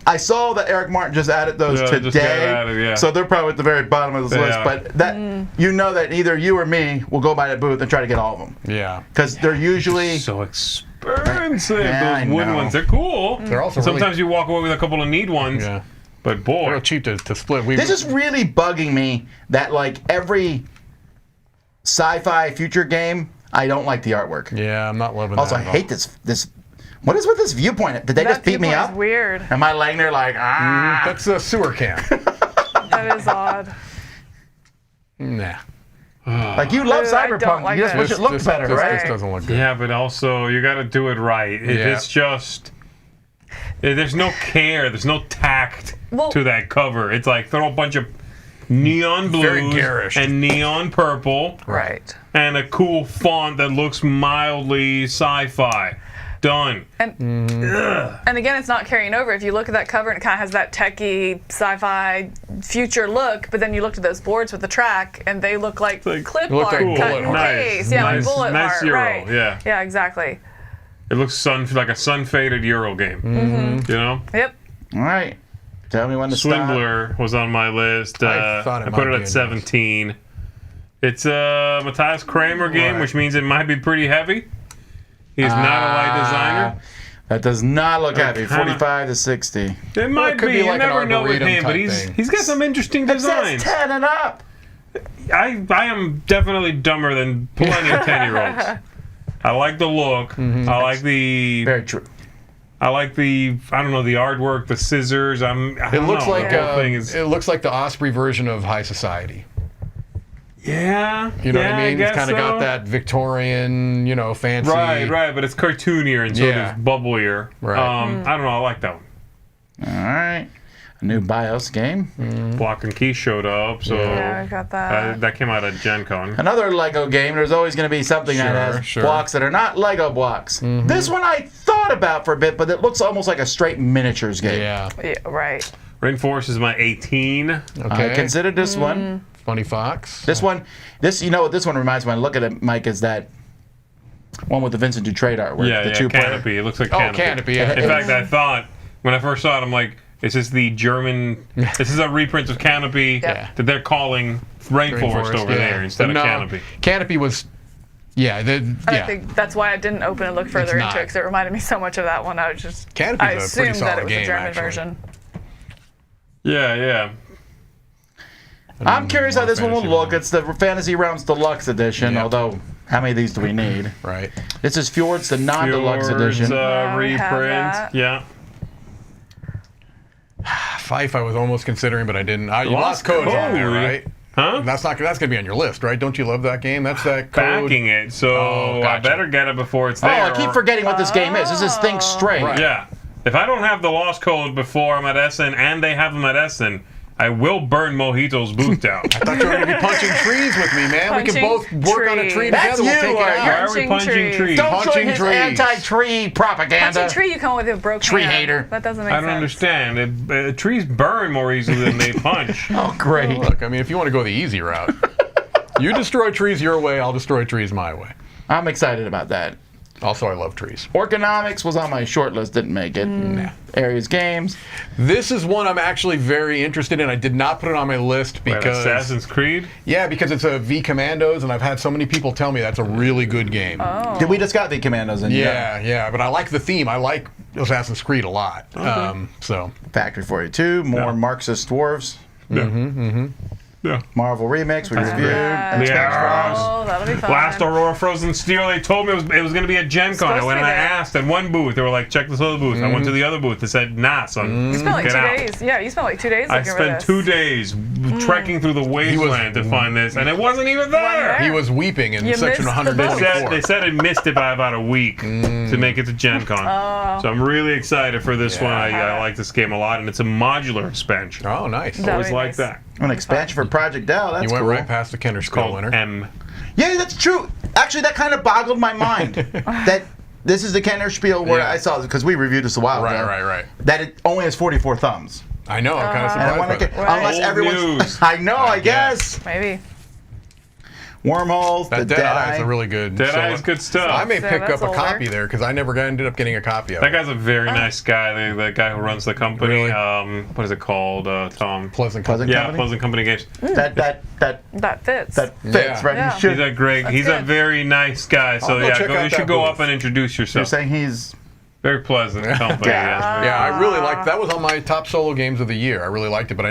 [SPEAKER 4] I saw that Eric Martin just added those
[SPEAKER 1] Yeah,
[SPEAKER 4] today,
[SPEAKER 1] just got added, yeah.
[SPEAKER 4] so they're probably at the very bottom of this list.
[SPEAKER 1] Yeah.
[SPEAKER 4] But that you know that either you or me will go by the booth and try to get all of them
[SPEAKER 3] yeah,
[SPEAKER 4] because they're usually
[SPEAKER 1] So expensive.
[SPEAKER 4] Yeah, I
[SPEAKER 1] Those wooden
[SPEAKER 4] know.
[SPEAKER 1] ones, they're cool.
[SPEAKER 3] they're also
[SPEAKER 1] Sometimes you walk away with a couple of neat ones,
[SPEAKER 3] yeah,
[SPEAKER 1] but boy,
[SPEAKER 3] real cheap to split.
[SPEAKER 4] This is really bugging me that like every sci-fi future game, I don't like the artwork.
[SPEAKER 3] yeah, I'm not loving
[SPEAKER 4] Also,
[SPEAKER 3] that.
[SPEAKER 4] I hate this. What is with this viewpoint? Did they
[SPEAKER 2] That
[SPEAKER 4] just beat me
[SPEAKER 2] viewpoint
[SPEAKER 4] up?
[SPEAKER 2] is weird.
[SPEAKER 4] Am I laying there like
[SPEAKER 3] That's a sewer can.
[SPEAKER 2] That is odd.
[SPEAKER 3] Nah.
[SPEAKER 4] Like you love
[SPEAKER 2] I don't
[SPEAKER 4] Cyberpunk?
[SPEAKER 2] like
[SPEAKER 4] You just
[SPEAKER 2] that.
[SPEAKER 4] wish it looked better,
[SPEAKER 3] this,
[SPEAKER 4] right?
[SPEAKER 3] This doesn't look good.
[SPEAKER 1] yeah, but also you got to do it right.
[SPEAKER 3] Yeah.
[SPEAKER 1] It's just there's no care, there's no tact
[SPEAKER 2] Well-
[SPEAKER 1] to that cover. It's like throw a bunch of neon
[SPEAKER 3] Very
[SPEAKER 1] blues
[SPEAKER 3] garish.
[SPEAKER 1] and neon purple
[SPEAKER 2] Right.
[SPEAKER 1] and a cool font that looks mildly sci-fi. Done.
[SPEAKER 2] And again, it's not carrying over. If you look at that cover and it kind of has that techie sci-fi future look, but then you looked at those boards with the track and they look like clip
[SPEAKER 3] look
[SPEAKER 2] art,
[SPEAKER 3] like
[SPEAKER 2] cut
[SPEAKER 3] bullet
[SPEAKER 2] and
[SPEAKER 3] art.
[SPEAKER 2] paste. Yeah,
[SPEAKER 1] Nice-
[SPEAKER 2] like bullet
[SPEAKER 1] nice
[SPEAKER 2] art.
[SPEAKER 1] Euro,
[SPEAKER 2] Right.
[SPEAKER 1] yeah.
[SPEAKER 2] Yeah, exactly.
[SPEAKER 1] It looks like a sun-faded Euro game.
[SPEAKER 2] Mm-hmm.
[SPEAKER 1] You know?
[SPEAKER 2] Yep.
[SPEAKER 4] All right. Tell me when to stop.
[SPEAKER 1] Swindler was on my list.
[SPEAKER 3] I thought it
[SPEAKER 1] I
[SPEAKER 3] might
[SPEAKER 1] put
[SPEAKER 3] be
[SPEAKER 1] it
[SPEAKER 3] in
[SPEAKER 1] at
[SPEAKER 3] yours.
[SPEAKER 1] 17. It's a Matthias Kramer game,
[SPEAKER 3] Right.
[SPEAKER 1] which means it might be pretty heavy. He's not a light designer.
[SPEAKER 4] That does not look heavy.
[SPEAKER 1] kinda-
[SPEAKER 4] 45 to 60.
[SPEAKER 1] It might
[SPEAKER 3] could
[SPEAKER 1] be.
[SPEAKER 3] be
[SPEAKER 1] You
[SPEAKER 3] like an
[SPEAKER 1] never know with
[SPEAKER 3] arboretum
[SPEAKER 1] him, but
[SPEAKER 3] type thing.
[SPEAKER 1] he's got some interesting
[SPEAKER 4] It says
[SPEAKER 1] designs.
[SPEAKER 4] 10 and up.
[SPEAKER 1] I am definitely dumber than plenty of 10-year-olds. I like the look. I like the.
[SPEAKER 4] Very true.
[SPEAKER 1] I like the. I don't know, the artwork, the scissors. I
[SPEAKER 3] It
[SPEAKER 1] don't
[SPEAKER 3] looks
[SPEAKER 1] know,
[SPEAKER 3] like
[SPEAKER 1] the whole thing is.
[SPEAKER 3] it looks like the Osprey version of High Society.
[SPEAKER 1] Yeah.
[SPEAKER 3] You know what I mean? It's
[SPEAKER 1] guess
[SPEAKER 3] kind of
[SPEAKER 1] so.
[SPEAKER 3] got that Victorian, fancy.
[SPEAKER 1] Right, but it's cartoonier and sort
[SPEAKER 3] Yeah.
[SPEAKER 1] of bubblier.
[SPEAKER 3] Right.
[SPEAKER 1] I don't know, I like that one.
[SPEAKER 4] All right. A new BIOS game.
[SPEAKER 1] Block and Key showed up, so
[SPEAKER 2] Yeah, I got that.
[SPEAKER 1] that came out at Gen Con.
[SPEAKER 4] Another Lego game. There's always going to be something that has
[SPEAKER 3] Sure.
[SPEAKER 4] blocks that are not Lego blocks. This one I thought about for a bit, but it looks almost like a straight miniatures game.
[SPEAKER 3] Yeah.
[SPEAKER 2] Yeah, right.
[SPEAKER 1] Rainforest is my 18.
[SPEAKER 3] Okay.
[SPEAKER 4] I considered this one.
[SPEAKER 3] Funny Fox.
[SPEAKER 4] This one, you know what this one reminds me when I look at it, Mike, is that one with the Vincent Dutrait artwork.
[SPEAKER 1] Yeah,
[SPEAKER 4] the
[SPEAKER 1] yeah,
[SPEAKER 4] two-player.
[SPEAKER 1] Canopy. It looks like
[SPEAKER 3] Oh,
[SPEAKER 1] Canopy.
[SPEAKER 3] Canopy. Yeah.
[SPEAKER 1] In fact, I thought, when I first saw it, I'm like, is this the German, this is a reprint of Canopy
[SPEAKER 2] Yeah.
[SPEAKER 1] that they're calling Rainforest over
[SPEAKER 3] yeah.
[SPEAKER 1] there instead
[SPEAKER 3] But
[SPEAKER 1] of
[SPEAKER 3] no,
[SPEAKER 1] Canopy.
[SPEAKER 3] Canopy was, yeah.
[SPEAKER 2] I think that's why I didn't open and look further
[SPEAKER 3] It's
[SPEAKER 2] into
[SPEAKER 3] not.
[SPEAKER 2] it because it reminded me so much of that one. I was just
[SPEAKER 3] Canopy's
[SPEAKER 2] I
[SPEAKER 3] a pretty
[SPEAKER 2] assumed that
[SPEAKER 3] solid
[SPEAKER 2] it was
[SPEAKER 3] game,
[SPEAKER 2] the German
[SPEAKER 3] actually.
[SPEAKER 2] version.
[SPEAKER 1] Yeah.
[SPEAKER 4] I'm curious how this one will
[SPEAKER 3] Fantasy
[SPEAKER 4] look. It's the Fantasy Realms Deluxe Edition,
[SPEAKER 3] Yep.
[SPEAKER 4] although how many of these do we need?
[SPEAKER 3] Right.
[SPEAKER 4] This is Fjords, the non-deluxe
[SPEAKER 1] Fjords,
[SPEAKER 4] edition.
[SPEAKER 2] we have
[SPEAKER 1] reprint.
[SPEAKER 2] that.
[SPEAKER 1] Yeah.
[SPEAKER 3] Fife I was almost considering, but I didn't. You
[SPEAKER 1] Lost
[SPEAKER 3] lost codes on there,
[SPEAKER 1] Code.
[SPEAKER 3] right?
[SPEAKER 1] Huh?
[SPEAKER 3] That's gonna be on your list, right? Don't you love that game? That's that code.
[SPEAKER 1] Backing it, so
[SPEAKER 3] Oh,
[SPEAKER 1] I
[SPEAKER 3] gotcha.
[SPEAKER 1] better get it before it's
[SPEAKER 4] Oh,
[SPEAKER 1] there.
[SPEAKER 4] I keep forgetting what this game is. This is Think Straight.
[SPEAKER 3] Right.
[SPEAKER 1] Yeah. If I don't have the lost code before I'm at Essen and they have them at Essen, I will burn Mojito's booth down.
[SPEAKER 3] I thought you were gonna be punching trees with me, man. We can both
[SPEAKER 2] Punching
[SPEAKER 3] work on a tree
[SPEAKER 2] trees.
[SPEAKER 3] together. We'll
[SPEAKER 4] That's
[SPEAKER 3] take
[SPEAKER 4] you,
[SPEAKER 3] it
[SPEAKER 4] are
[SPEAKER 3] out.
[SPEAKER 4] you?
[SPEAKER 1] Why are we
[SPEAKER 2] Punching
[SPEAKER 1] punching
[SPEAKER 2] trees.
[SPEAKER 1] trees?
[SPEAKER 4] Don't
[SPEAKER 3] Punching
[SPEAKER 4] join his
[SPEAKER 3] trees.
[SPEAKER 4] anti-tree propaganda.
[SPEAKER 2] Punching tree, you come with a broken
[SPEAKER 4] Tree
[SPEAKER 2] hand.
[SPEAKER 4] hater.
[SPEAKER 2] That doesn't make
[SPEAKER 1] I
[SPEAKER 2] sense.
[SPEAKER 1] don't understand. Trees burn more easily than they punch.
[SPEAKER 4] Oh, great.
[SPEAKER 3] Look, I mean, if you want to go the easy route, you destroy trees your way, I'll destroy trees my way.
[SPEAKER 4] I'm excited about that.
[SPEAKER 3] Also, I love trees.
[SPEAKER 4] Orconomics was on my short list, didn't make it. Ares Games.
[SPEAKER 3] This is one I'm actually very interested in. I did not put it on my list
[SPEAKER 1] Wait,
[SPEAKER 3] because
[SPEAKER 1] Assassin's Creed?
[SPEAKER 3] yeah, because it's a V Commandos, and I've had so many people tell me that's a really good game.
[SPEAKER 4] Did we just got the Commandos in?
[SPEAKER 3] Yeah, but I like the theme. I like Assassin's Creed a lot. So
[SPEAKER 4] Factory 42, more
[SPEAKER 1] Yeah.
[SPEAKER 4] Marxist dwarves.
[SPEAKER 1] Yeah.
[SPEAKER 4] Marvel Remix, we reviewed.
[SPEAKER 2] Yeah.
[SPEAKER 1] Yeah.
[SPEAKER 2] Oh, that'll be fun.
[SPEAKER 1] Last Aurora Frozen Steel, they told me it was going to be at Gen Con. I
[SPEAKER 2] Supposed
[SPEAKER 1] went
[SPEAKER 2] to
[SPEAKER 1] and
[SPEAKER 2] be
[SPEAKER 1] I
[SPEAKER 2] there.
[SPEAKER 1] asked at one booth. They were like, check this other booth. I went to the other booth. They said, nah, son.
[SPEAKER 2] You spent like
[SPEAKER 1] Get
[SPEAKER 2] 2
[SPEAKER 1] out.
[SPEAKER 2] days. Yeah, you spent like 2 days
[SPEAKER 1] I
[SPEAKER 2] looking for
[SPEAKER 1] spent
[SPEAKER 2] this.
[SPEAKER 1] 2 days trekking through the wasteland to find this, and it wasn't even there.
[SPEAKER 3] he was weeping in
[SPEAKER 2] You
[SPEAKER 3] section
[SPEAKER 2] missed the boat.
[SPEAKER 3] 124.
[SPEAKER 1] They said it missed it by about a week to make it to Gen Con. So I'm really excited for this one. I like this game a lot, and it's a modular expansion.
[SPEAKER 3] Oh, nice.
[SPEAKER 2] That'd
[SPEAKER 1] Always
[SPEAKER 2] be
[SPEAKER 1] like
[SPEAKER 2] nice.
[SPEAKER 1] that.
[SPEAKER 4] An expansion for Project L. That's
[SPEAKER 3] You went
[SPEAKER 4] cool.
[SPEAKER 3] right past the Kenner Spiel winner.
[SPEAKER 1] M.
[SPEAKER 4] Yeah, that's true. Actually, that kind of boggled my mind. That this is the Kenner Spiel where I saw because we reviewed this a while ago.
[SPEAKER 3] Right.
[SPEAKER 4] That it only has 44 thumbs.
[SPEAKER 3] I know. I'm kind of
[SPEAKER 4] And I
[SPEAKER 3] surprised
[SPEAKER 4] want
[SPEAKER 3] by
[SPEAKER 4] to
[SPEAKER 3] that.
[SPEAKER 4] unless
[SPEAKER 1] Old
[SPEAKER 4] everyone's.
[SPEAKER 1] news.
[SPEAKER 4] I know. I guess
[SPEAKER 2] Maybe.
[SPEAKER 4] Wormholes.
[SPEAKER 3] That
[SPEAKER 4] the
[SPEAKER 3] Deadeye is
[SPEAKER 4] Deadeye.
[SPEAKER 3] a really good.
[SPEAKER 1] Deadeye is good stuff.
[SPEAKER 3] I may
[SPEAKER 2] So
[SPEAKER 3] pick
[SPEAKER 2] that's
[SPEAKER 3] up a
[SPEAKER 2] older.
[SPEAKER 3] copy there because I never ended up getting a copy of
[SPEAKER 1] That
[SPEAKER 3] it.
[SPEAKER 1] guy's a very nice guy. The guy who runs the company.
[SPEAKER 3] Really?
[SPEAKER 1] What is it called, Tom?
[SPEAKER 3] Pleasant
[SPEAKER 4] Pleasant
[SPEAKER 3] Company.
[SPEAKER 1] Yeah,
[SPEAKER 4] Company?
[SPEAKER 1] Pleasant Company Games.
[SPEAKER 2] That fits.
[SPEAKER 4] That fits,
[SPEAKER 3] Yeah.
[SPEAKER 4] right?
[SPEAKER 2] Yeah.
[SPEAKER 4] You should,
[SPEAKER 1] He's a great. He's a
[SPEAKER 2] good.
[SPEAKER 1] very nice guy. So
[SPEAKER 3] I'll go
[SPEAKER 1] yeah,
[SPEAKER 3] check out
[SPEAKER 1] you should
[SPEAKER 3] that
[SPEAKER 1] go
[SPEAKER 3] booth.
[SPEAKER 1] up and introduce
[SPEAKER 4] you're
[SPEAKER 1] yourself.
[SPEAKER 4] saying he's.
[SPEAKER 1] Very pleasant company.
[SPEAKER 4] Yeah.
[SPEAKER 1] Yeah.
[SPEAKER 3] Yeah, I really liked that. Was on my top solo games of the year. I really liked it, but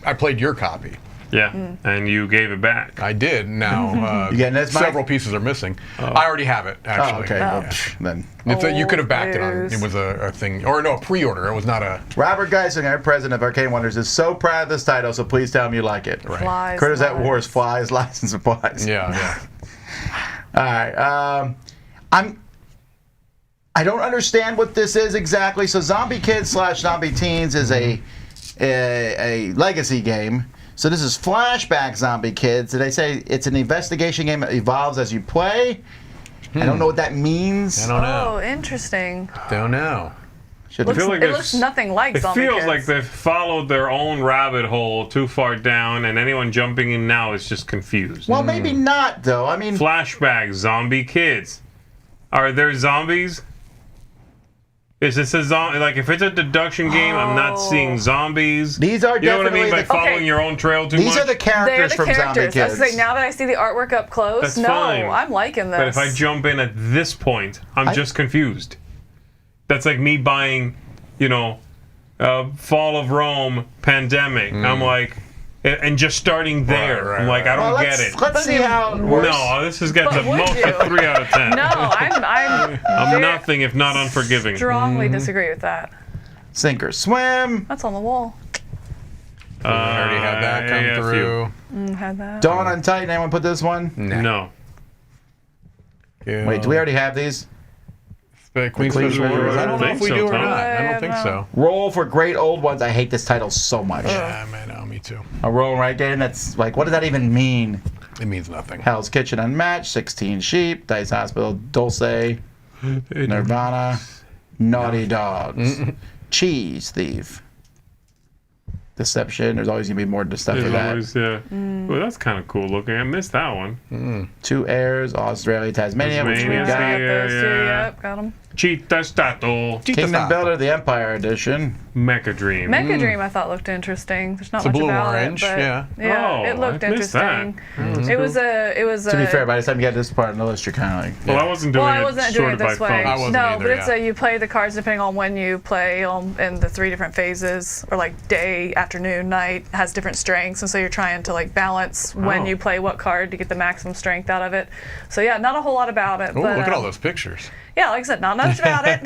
[SPEAKER 3] I played your copy.
[SPEAKER 1] Yeah, and you gave it back.
[SPEAKER 3] I did. Now
[SPEAKER 4] You getting this, Mike?
[SPEAKER 3] several pieces are missing. I already have it, actually.
[SPEAKER 4] Oh, okay.
[SPEAKER 3] Yeah.
[SPEAKER 4] Well, then.
[SPEAKER 3] You could have backed it on.
[SPEAKER 2] news.
[SPEAKER 3] It was a thing, or no, a pre-order. It was not a.
[SPEAKER 4] Robert Geisinger, president of Arcade Wonders, is so proud of this title, so please tell him you like it.
[SPEAKER 2] Flies,
[SPEAKER 4] Critters at
[SPEAKER 2] lies.
[SPEAKER 4] Wars, Flies, Lies, and Supplies.
[SPEAKER 3] Yeah.
[SPEAKER 4] All right. I don't understand what this is exactly. So Zombie Kids / Zombie Teens is a legacy game. So this is Flashback Zombie Kids. Did they say it's an investigation game that evolves as you play? I don't know what that means.
[SPEAKER 3] I don't know.
[SPEAKER 2] Oh, interesting.
[SPEAKER 3] Don't know.
[SPEAKER 4] Should
[SPEAKER 2] Looks,
[SPEAKER 1] feel like
[SPEAKER 2] it
[SPEAKER 1] it's-
[SPEAKER 2] looks nothing like
[SPEAKER 1] It
[SPEAKER 2] Zombie
[SPEAKER 1] feels
[SPEAKER 2] Kids.
[SPEAKER 1] like they've followed their own rabbit hole too far down, and anyone jumping in now is just confused.
[SPEAKER 4] Well, maybe not though. I mean,
[SPEAKER 1] Flashback, zombie kids. Are there zombies? Is this a zombie? Like, if it's a deduction game, I'm not seeing zombies.
[SPEAKER 4] these are
[SPEAKER 1] You know what I
[SPEAKER 4] definitely
[SPEAKER 1] mean by
[SPEAKER 4] the,
[SPEAKER 1] following your own trail too
[SPEAKER 4] these
[SPEAKER 1] much?
[SPEAKER 4] are the
[SPEAKER 2] They're
[SPEAKER 4] characters
[SPEAKER 2] the
[SPEAKER 4] from Zombie
[SPEAKER 2] characters. I was
[SPEAKER 4] Kids.
[SPEAKER 2] saying, now that I see the artwork up close,
[SPEAKER 1] That's
[SPEAKER 2] no,
[SPEAKER 1] fine.
[SPEAKER 2] I'm liking this.
[SPEAKER 1] But if I jump in at this point, I'm just confused. That's like me buying, Fall of Rome, Pandemic. I'm like, and just starting there.
[SPEAKER 3] Right,
[SPEAKER 1] I'm like, I don't
[SPEAKER 4] Well,
[SPEAKER 1] get it.
[SPEAKER 4] Let's see how it works.
[SPEAKER 1] No, this has got the
[SPEAKER 2] But would
[SPEAKER 1] most
[SPEAKER 2] you?
[SPEAKER 1] of 3 out of 10.
[SPEAKER 2] no, I'm
[SPEAKER 1] I'm nothing if not unforgiving.
[SPEAKER 2] strongly disagree with that.
[SPEAKER 4] Sink or swim.
[SPEAKER 2] That's on the wall.
[SPEAKER 3] I already had that come
[SPEAKER 1] yeah, a
[SPEAKER 3] through.
[SPEAKER 2] Had that.
[SPEAKER 4] Dawn on Titan. Anyone put this one?
[SPEAKER 1] No.
[SPEAKER 3] Yeah.
[SPEAKER 4] Wait, do we already have these?
[SPEAKER 3] Queen's
[SPEAKER 4] Queen's
[SPEAKER 3] Special Orders.
[SPEAKER 4] Orders.
[SPEAKER 3] I don't know
[SPEAKER 1] think
[SPEAKER 3] if we
[SPEAKER 1] so,
[SPEAKER 3] do or
[SPEAKER 1] Tom.
[SPEAKER 3] not. I
[SPEAKER 2] I
[SPEAKER 3] don't
[SPEAKER 2] don't
[SPEAKER 3] think
[SPEAKER 2] know.
[SPEAKER 3] so.
[SPEAKER 4] Roll for great old ones. I hate this title so much.
[SPEAKER 3] Yeah, man, no, me too.
[SPEAKER 4] A roll right there, and that's like, what does that even mean?
[SPEAKER 3] It means nothing.
[SPEAKER 4] Hell's Kitchen Unmatched, 16 Sheep, Dice Hospital, Dulce, Nirvana, Naughty Dogs, Cheese Thief, Deception. There's always gonna be more stuff for
[SPEAKER 1] There's
[SPEAKER 4] that.
[SPEAKER 1] always, yeah. Well, that's kind of cool looking. I missed that one.
[SPEAKER 4] 2 Heirs, Australia, Tasmania, which we
[SPEAKER 1] Tasmania.
[SPEAKER 4] got.
[SPEAKER 2] Got those two.
[SPEAKER 1] yeah.
[SPEAKER 2] Yep, got them.
[SPEAKER 1] Cheetah Stato.
[SPEAKER 4] Kingdom Builder, the Empire Edition.
[SPEAKER 1] Mecha Dream.
[SPEAKER 2] Mecha Dream I thought looked interesting. There's not
[SPEAKER 3] It's a
[SPEAKER 2] much
[SPEAKER 3] blue
[SPEAKER 2] about
[SPEAKER 3] orange,
[SPEAKER 2] it, but
[SPEAKER 3] yeah.
[SPEAKER 1] Oh,
[SPEAKER 2] it looked
[SPEAKER 1] I missed that.
[SPEAKER 2] interesting. It was a.
[SPEAKER 4] To be fair, by the time you get this part on the list, you're kind of like,
[SPEAKER 1] Well, I wasn't doing
[SPEAKER 2] Well, I
[SPEAKER 1] it
[SPEAKER 2] wasn't
[SPEAKER 1] sort
[SPEAKER 2] doing it
[SPEAKER 1] of by
[SPEAKER 2] this way.
[SPEAKER 1] phone.
[SPEAKER 3] I wasn't
[SPEAKER 2] No,
[SPEAKER 3] either,
[SPEAKER 2] but it's
[SPEAKER 3] yeah.
[SPEAKER 2] you play the cards depending on when you play in the 3 different phases, or like day, afternoon, night, has different strengths, and so you're trying to like balance when
[SPEAKER 1] Oh.
[SPEAKER 2] you play what card to get the maximum strength out of it. So yeah, not a whole lot about it.
[SPEAKER 3] Oh,
[SPEAKER 2] but,
[SPEAKER 3] look at all those pictures.
[SPEAKER 2] Yeah, like I said, not much about it.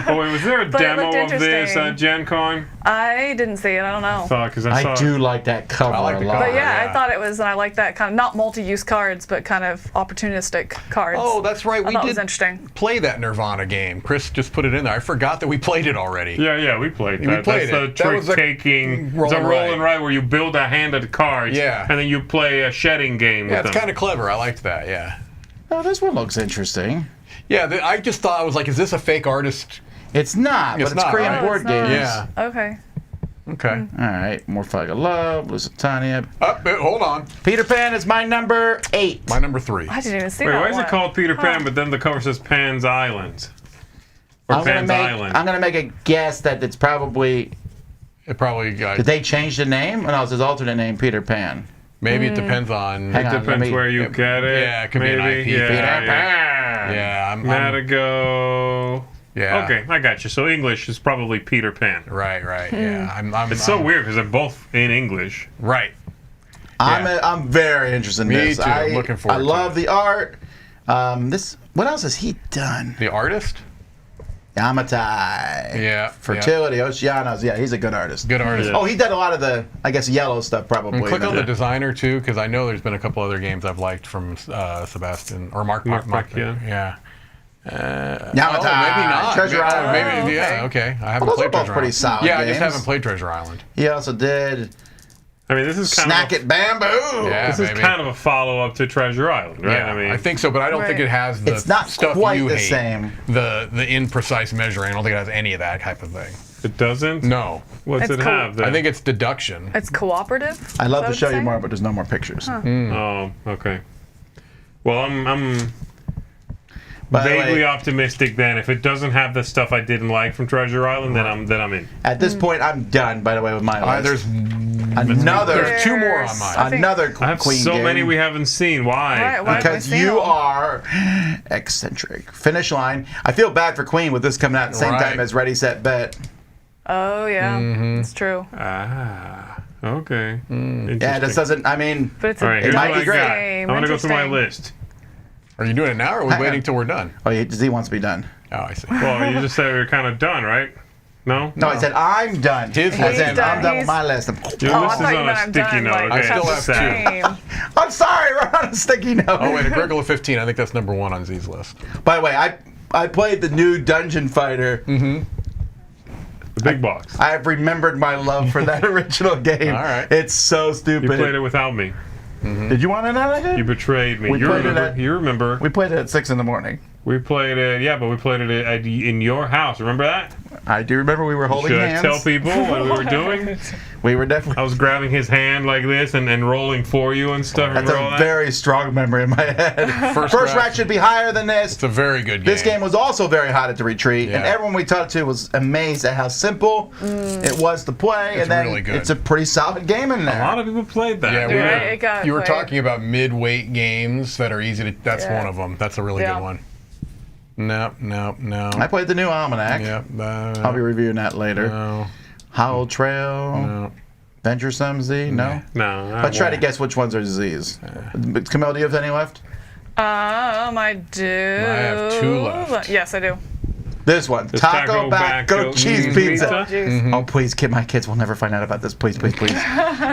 [SPEAKER 1] Oh, wait, was there a
[SPEAKER 2] But it
[SPEAKER 1] demo
[SPEAKER 2] looked
[SPEAKER 1] of this
[SPEAKER 2] interesting.
[SPEAKER 1] at Gen Con?
[SPEAKER 2] I didn't see it. I don't know.
[SPEAKER 1] Because I saw
[SPEAKER 4] I do like that cover
[SPEAKER 3] I like
[SPEAKER 4] a
[SPEAKER 3] the
[SPEAKER 4] lot.
[SPEAKER 3] cover.
[SPEAKER 2] But yeah,
[SPEAKER 3] yeah.
[SPEAKER 2] I thought it was, and I like that kind of not multi-use cards, but kind of opportunistic cards.
[SPEAKER 3] Oh, that's right.
[SPEAKER 2] I
[SPEAKER 3] We
[SPEAKER 2] thought it
[SPEAKER 3] did
[SPEAKER 2] was interesting.
[SPEAKER 3] play that Nirvana game. Chris just put it in there. I forgot that we played it already.
[SPEAKER 1] Yeah, we played that.
[SPEAKER 3] played
[SPEAKER 1] That's
[SPEAKER 3] it.
[SPEAKER 1] the
[SPEAKER 3] That was a
[SPEAKER 1] trick-taking.
[SPEAKER 3] roll
[SPEAKER 1] It's a
[SPEAKER 3] and
[SPEAKER 1] roll
[SPEAKER 3] write.
[SPEAKER 1] and write where you build a hand of cards.
[SPEAKER 3] Yeah.
[SPEAKER 1] And then you play a shedding game
[SPEAKER 3] Yeah,
[SPEAKER 1] with
[SPEAKER 3] it's
[SPEAKER 1] them.
[SPEAKER 3] kind of clever. I liked that. Yeah.
[SPEAKER 4] Oh, this one looks interesting.
[SPEAKER 3] Yeah, I just thought I was like, is this a fake artist?
[SPEAKER 4] It's not,
[SPEAKER 3] It's
[SPEAKER 4] but it's
[SPEAKER 3] not,
[SPEAKER 4] Korean
[SPEAKER 3] right?
[SPEAKER 4] board
[SPEAKER 2] it's not.
[SPEAKER 4] games.
[SPEAKER 3] Yeah.
[SPEAKER 2] Okay.
[SPEAKER 3] Okay.
[SPEAKER 4] All right, More Flag of Love, Lusitania.
[SPEAKER 3] Hold on.
[SPEAKER 4] Peter Pan is my number 8.
[SPEAKER 3] My number 3.
[SPEAKER 2] I didn't even see
[SPEAKER 1] Wait,
[SPEAKER 2] that
[SPEAKER 1] why is
[SPEAKER 2] one.
[SPEAKER 1] it called Peter Pan,
[SPEAKER 2] Huh.
[SPEAKER 1] but then the cover says Pan's Island? Or
[SPEAKER 4] I'm
[SPEAKER 1] Pan's Island?
[SPEAKER 4] gonna make a guess that it's probably.
[SPEAKER 3] It probably got.
[SPEAKER 4] Did they change the name? Oh, no, it's his alternate name, Peter Pan.
[SPEAKER 3] Maybe it depends on.
[SPEAKER 4] Hang on.
[SPEAKER 1] Depends
[SPEAKER 4] let me-
[SPEAKER 1] where you
[SPEAKER 3] it-
[SPEAKER 1] get it.
[SPEAKER 3] yeah, it could be an
[SPEAKER 1] maybe.
[SPEAKER 3] IP.
[SPEAKER 1] Yeah,
[SPEAKER 4] Peter
[SPEAKER 1] yeah.
[SPEAKER 4] Pan.
[SPEAKER 3] Yeah, I'm.
[SPEAKER 1] Matago.
[SPEAKER 3] Yeah.
[SPEAKER 1] Okay, I got you. So English is probably Peter Pan.
[SPEAKER 3] Right. Yeah. I'm.
[SPEAKER 1] It's so weird because they're both in English.
[SPEAKER 3] Right.
[SPEAKER 4] I'm very interested in
[SPEAKER 3] Me
[SPEAKER 4] this.
[SPEAKER 3] too. I'm looking forward
[SPEAKER 4] I
[SPEAKER 3] to
[SPEAKER 4] love
[SPEAKER 3] it.
[SPEAKER 4] the art. What else has he done?
[SPEAKER 3] The artist.
[SPEAKER 4] Yamatai.
[SPEAKER 3] Yeah.
[SPEAKER 4] Fertility, Oceanos. Yeah, he's a good artist.
[SPEAKER 3] Good artist.
[SPEAKER 1] Yeah.
[SPEAKER 4] Oh, he did a lot of the, I guess, yellow stuff probably.
[SPEAKER 3] And click on
[SPEAKER 4] Yeah.
[SPEAKER 3] the designer too, because I know there's been a couple other games I've liked from Sebastian or Mark.
[SPEAKER 1] Mark,
[SPEAKER 3] Yeah.
[SPEAKER 4] Yamatai.
[SPEAKER 3] Maybe not.
[SPEAKER 4] Treasure
[SPEAKER 3] Maybe,
[SPEAKER 4] Island.
[SPEAKER 3] Maybe, yeah. Okay. I haven't
[SPEAKER 4] Well, those
[SPEAKER 3] played
[SPEAKER 4] are both
[SPEAKER 3] Treasure
[SPEAKER 4] pretty
[SPEAKER 3] Island.
[SPEAKER 4] solid
[SPEAKER 3] Yeah, I just
[SPEAKER 4] games.
[SPEAKER 3] haven't played Treasure Island.
[SPEAKER 4] He also did
[SPEAKER 1] I mean, this is kind
[SPEAKER 4] Snack
[SPEAKER 1] of
[SPEAKER 4] it, bamboo.
[SPEAKER 3] Yeah,
[SPEAKER 1] this is kind of a follow-up to Treasure Island, right?
[SPEAKER 3] Yeah,
[SPEAKER 1] I mean,
[SPEAKER 3] I think so, but I don't think it has the
[SPEAKER 4] It's not
[SPEAKER 3] stuff
[SPEAKER 4] quite
[SPEAKER 3] you
[SPEAKER 4] the
[SPEAKER 3] hate.
[SPEAKER 4] same.
[SPEAKER 3] The imprecise measuring. I don't think it has any of that type of thing.
[SPEAKER 1] it doesn't.
[SPEAKER 3] No.
[SPEAKER 1] What's
[SPEAKER 2] It's
[SPEAKER 1] it
[SPEAKER 2] cool.
[SPEAKER 1] have? Then?
[SPEAKER 3] I think it's deduction.
[SPEAKER 2] It's cooperative.
[SPEAKER 4] I'd love to
[SPEAKER 2] Is that
[SPEAKER 4] show
[SPEAKER 2] what
[SPEAKER 4] you
[SPEAKER 2] it's
[SPEAKER 4] more,
[SPEAKER 2] saying?
[SPEAKER 4] but there's no more pictures.
[SPEAKER 1] Oh, okay. Well, I'm
[SPEAKER 4] By the
[SPEAKER 1] vaguely
[SPEAKER 4] way,
[SPEAKER 1] optimistic. Then, if it doesn't have the stuff I didn't like from Treasure Island, then I'm in.
[SPEAKER 4] at this point, I'm done. By the way, with my list.
[SPEAKER 3] There's
[SPEAKER 4] there's
[SPEAKER 3] two more on mine.
[SPEAKER 2] I think-
[SPEAKER 4] another
[SPEAKER 1] I have
[SPEAKER 4] Queen
[SPEAKER 1] so
[SPEAKER 4] game.
[SPEAKER 1] many we haven't seen. Why?
[SPEAKER 2] Why haven't we
[SPEAKER 4] Because
[SPEAKER 2] seen
[SPEAKER 4] you
[SPEAKER 2] them?
[SPEAKER 4] are eccentric. Finish line. I feel bad for Queen with this coming out at the same
[SPEAKER 3] Right.
[SPEAKER 4] time as Ready, Set, Bet.
[SPEAKER 2] Oh yeah, it's true.
[SPEAKER 1] Ah, okay.
[SPEAKER 4] Yeah, this doesn't. I mean,
[SPEAKER 2] But it's
[SPEAKER 1] All right, here's
[SPEAKER 4] might
[SPEAKER 1] what
[SPEAKER 4] be
[SPEAKER 1] I
[SPEAKER 4] great.
[SPEAKER 1] got. I'm gonna go through my
[SPEAKER 2] Interesting.
[SPEAKER 1] list.
[SPEAKER 3] Are you doing it now, or are we waiting till we're done?
[SPEAKER 4] oh, Z wants to be done.
[SPEAKER 3] Oh, I see.
[SPEAKER 1] Well, you just said we are kind of done, right? No.
[SPEAKER 4] No, I said I'm done.
[SPEAKER 3] His
[SPEAKER 4] As
[SPEAKER 3] list
[SPEAKER 4] in,
[SPEAKER 3] is done.
[SPEAKER 4] I'm done with
[SPEAKER 2] He's-
[SPEAKER 4] my list.
[SPEAKER 1] Your
[SPEAKER 2] Oh, I
[SPEAKER 1] list is
[SPEAKER 2] thought you
[SPEAKER 1] on
[SPEAKER 2] meant
[SPEAKER 1] a
[SPEAKER 2] I'm
[SPEAKER 1] sticky
[SPEAKER 2] done,
[SPEAKER 1] note.
[SPEAKER 2] like,
[SPEAKER 3] I
[SPEAKER 1] Okay,
[SPEAKER 3] still
[SPEAKER 1] that's
[SPEAKER 3] have
[SPEAKER 1] sad.
[SPEAKER 2] Same.
[SPEAKER 4] I'm sorry, we're on a sticky note.
[SPEAKER 3] Oh, wait, a Gurgle of 15. I think that's number 1 on Z's list.
[SPEAKER 4] By the way, I played the new Dungeon Fighter.
[SPEAKER 1] The big box.
[SPEAKER 4] I've remembered my love for that original game.
[SPEAKER 3] All right.
[SPEAKER 4] It's so
[SPEAKER 1] You
[SPEAKER 4] stupid.
[SPEAKER 1] played it without me.
[SPEAKER 4] Did you want to know that?
[SPEAKER 1] You betrayed me.
[SPEAKER 4] We
[SPEAKER 1] You
[SPEAKER 4] played it
[SPEAKER 1] remember?
[SPEAKER 4] at-
[SPEAKER 1] You remember?
[SPEAKER 4] We played it at 6 in the morning.
[SPEAKER 1] We played it. Yeah, but we played it in your house. Remember that?
[SPEAKER 4] I do remember we were holding
[SPEAKER 1] Should
[SPEAKER 4] hands.
[SPEAKER 1] I tell people what we were doing?
[SPEAKER 4] We were definitely.
[SPEAKER 1] I was grabbing his hand like this and rolling for you and stuff.
[SPEAKER 4] That's
[SPEAKER 1] Remember all
[SPEAKER 4] a
[SPEAKER 1] that?
[SPEAKER 4] very strong memory in my head. First
[SPEAKER 3] rack.
[SPEAKER 4] rack should be higher than this.
[SPEAKER 3] It's a very good game.
[SPEAKER 4] This game was also very hot at the retreat, and
[SPEAKER 3] Yeah.
[SPEAKER 4] everyone we talked to was amazed at how simple it was to play.
[SPEAKER 3] It's
[SPEAKER 4] and then
[SPEAKER 3] really good.
[SPEAKER 4] it's a pretty solid game in there.
[SPEAKER 1] A lot of people played that.
[SPEAKER 3] Yeah, we
[SPEAKER 2] Yeah,
[SPEAKER 3] were,
[SPEAKER 2] it got
[SPEAKER 3] you were
[SPEAKER 2] played.
[SPEAKER 3] talking about mid-weight games that are easy to. That's
[SPEAKER 2] Yeah.
[SPEAKER 3] one of them. That's a really
[SPEAKER 2] Yeah.
[SPEAKER 3] good one. No.
[SPEAKER 4] I played the new Almanac.
[SPEAKER 3] Yep.
[SPEAKER 4] I'll be reviewing that later.
[SPEAKER 3] No.
[SPEAKER 4] Howl Trail,
[SPEAKER 3] No.
[SPEAKER 4] Venturesome Z. No.
[SPEAKER 1] No.
[SPEAKER 4] Let's try to guess which ones are Z's. Camille, do you have any left?
[SPEAKER 2] I do.
[SPEAKER 3] I have 2 left.
[SPEAKER 2] Yes, I do.
[SPEAKER 4] This one,
[SPEAKER 1] This
[SPEAKER 4] Taco Back Goat Cheese Pizza.
[SPEAKER 2] Oh, jeez.
[SPEAKER 4] Oh, please, my kids will never find out about this. Please, please, please.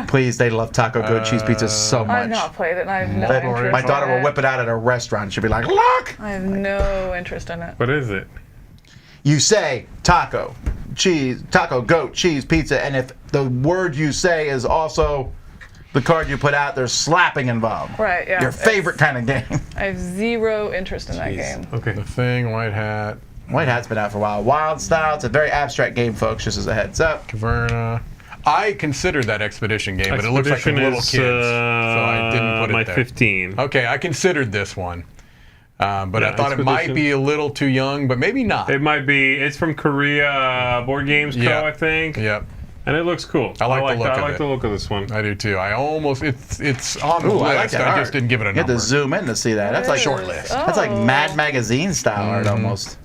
[SPEAKER 4] Please, they love Taco Goat Cheese Pizza so much.
[SPEAKER 2] I've not played it, and I have no
[SPEAKER 4] That-
[SPEAKER 2] interest
[SPEAKER 4] my
[SPEAKER 2] in
[SPEAKER 4] daughter will
[SPEAKER 2] it.
[SPEAKER 4] whip it out at a restaurant. She'll be like, look!
[SPEAKER 2] I have no interest in it.
[SPEAKER 1] What is it?
[SPEAKER 4] You say taco, goat, cheese, pizza, and if the word you say is also the card you put out, there's slapping involved.
[SPEAKER 2] Right, yeah.
[SPEAKER 4] Your favorite kind of game.
[SPEAKER 2] I have zero interest in that game.
[SPEAKER 1] Okay.
[SPEAKER 3] The Thing, White Hat,
[SPEAKER 4] White Hat's been out for a while. Wild Style, it's a very abstract game, folks, just as a heads up.
[SPEAKER 3] Caverna. I considered that Expedition game, but it looks like for
[SPEAKER 1] Expedition
[SPEAKER 3] little
[SPEAKER 1] is,
[SPEAKER 3] kids, so I didn't put it
[SPEAKER 1] my
[SPEAKER 3] there.
[SPEAKER 1] 15.
[SPEAKER 3] Okay, I considered this one, but
[SPEAKER 1] Yeah,
[SPEAKER 3] I thought it might
[SPEAKER 1] Expedition.
[SPEAKER 3] be a little too young, but maybe not.
[SPEAKER 1] It might be. It's from Korea Board Games Co.
[SPEAKER 3] Yeah.
[SPEAKER 1] I think.
[SPEAKER 3] Yep,
[SPEAKER 1] And it looks cool.
[SPEAKER 3] I like the look
[SPEAKER 1] I
[SPEAKER 3] of
[SPEAKER 1] like
[SPEAKER 3] it.
[SPEAKER 1] the look of this one.
[SPEAKER 3] I do too. I almost it's on the
[SPEAKER 4] Ooh, I like
[SPEAKER 3] list.
[SPEAKER 4] that
[SPEAKER 3] I
[SPEAKER 4] art.
[SPEAKER 3] just didn't give it a
[SPEAKER 4] You have
[SPEAKER 3] number.
[SPEAKER 4] to zoom in to see that. That's like
[SPEAKER 3] Short list.
[SPEAKER 4] That's like
[SPEAKER 2] Oh.
[SPEAKER 4] Mad Magazine style art almost.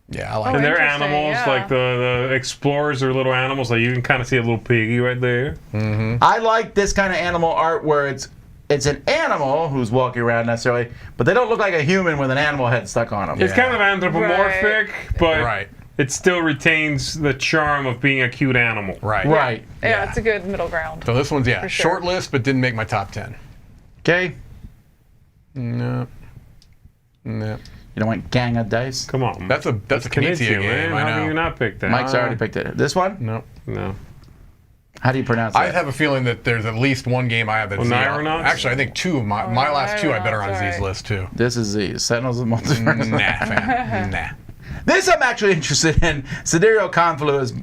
[SPEAKER 3] Yeah, I like
[SPEAKER 1] And
[SPEAKER 3] it.
[SPEAKER 1] they're
[SPEAKER 2] Interesting,
[SPEAKER 1] animals,
[SPEAKER 2] yeah.
[SPEAKER 1] like the explorers are little animals. Like you can kind of see a little piggy right there.
[SPEAKER 4] I like this kind of animal art where it's an animal who's walking around necessarily, but they don't look like a human with an animal head stuck on them.
[SPEAKER 1] It's kind of anthropomorphic, but
[SPEAKER 3] Right.
[SPEAKER 1] it still retains the charm of being a cute animal.
[SPEAKER 3] Right.
[SPEAKER 4] Right.
[SPEAKER 2] Yeah,
[SPEAKER 3] Yeah.
[SPEAKER 2] it's a good middle ground.
[SPEAKER 3] So this one's
[SPEAKER 2] For sure.
[SPEAKER 3] short list, but didn't make my top 10.
[SPEAKER 4] Okay.
[SPEAKER 3] No. No.
[SPEAKER 4] You don't want Gang of Dice?
[SPEAKER 1] Come on.
[SPEAKER 3] That's a Knizia
[SPEAKER 1] Knizia,
[SPEAKER 3] game.
[SPEAKER 1] man.
[SPEAKER 3] I
[SPEAKER 1] How
[SPEAKER 3] know.
[SPEAKER 1] can you not pick that?
[SPEAKER 4] Mike's already picked it. This one?
[SPEAKER 3] No.
[SPEAKER 1] No.
[SPEAKER 4] How do you pronounce
[SPEAKER 3] I
[SPEAKER 4] it?
[SPEAKER 3] have a feeling that there's at least one game I have that's
[SPEAKER 1] Well,
[SPEAKER 3] Z.
[SPEAKER 1] Naironauts?
[SPEAKER 3] Actually, I think 2 of my last 2 I bet are on
[SPEAKER 2] Naironauts,
[SPEAKER 3] Z's list too.
[SPEAKER 4] This is Z. Sentinels of Multiverse.
[SPEAKER 3] Nah, fam. Nah.
[SPEAKER 4] This I'm actually interested in. Sidereal Confluence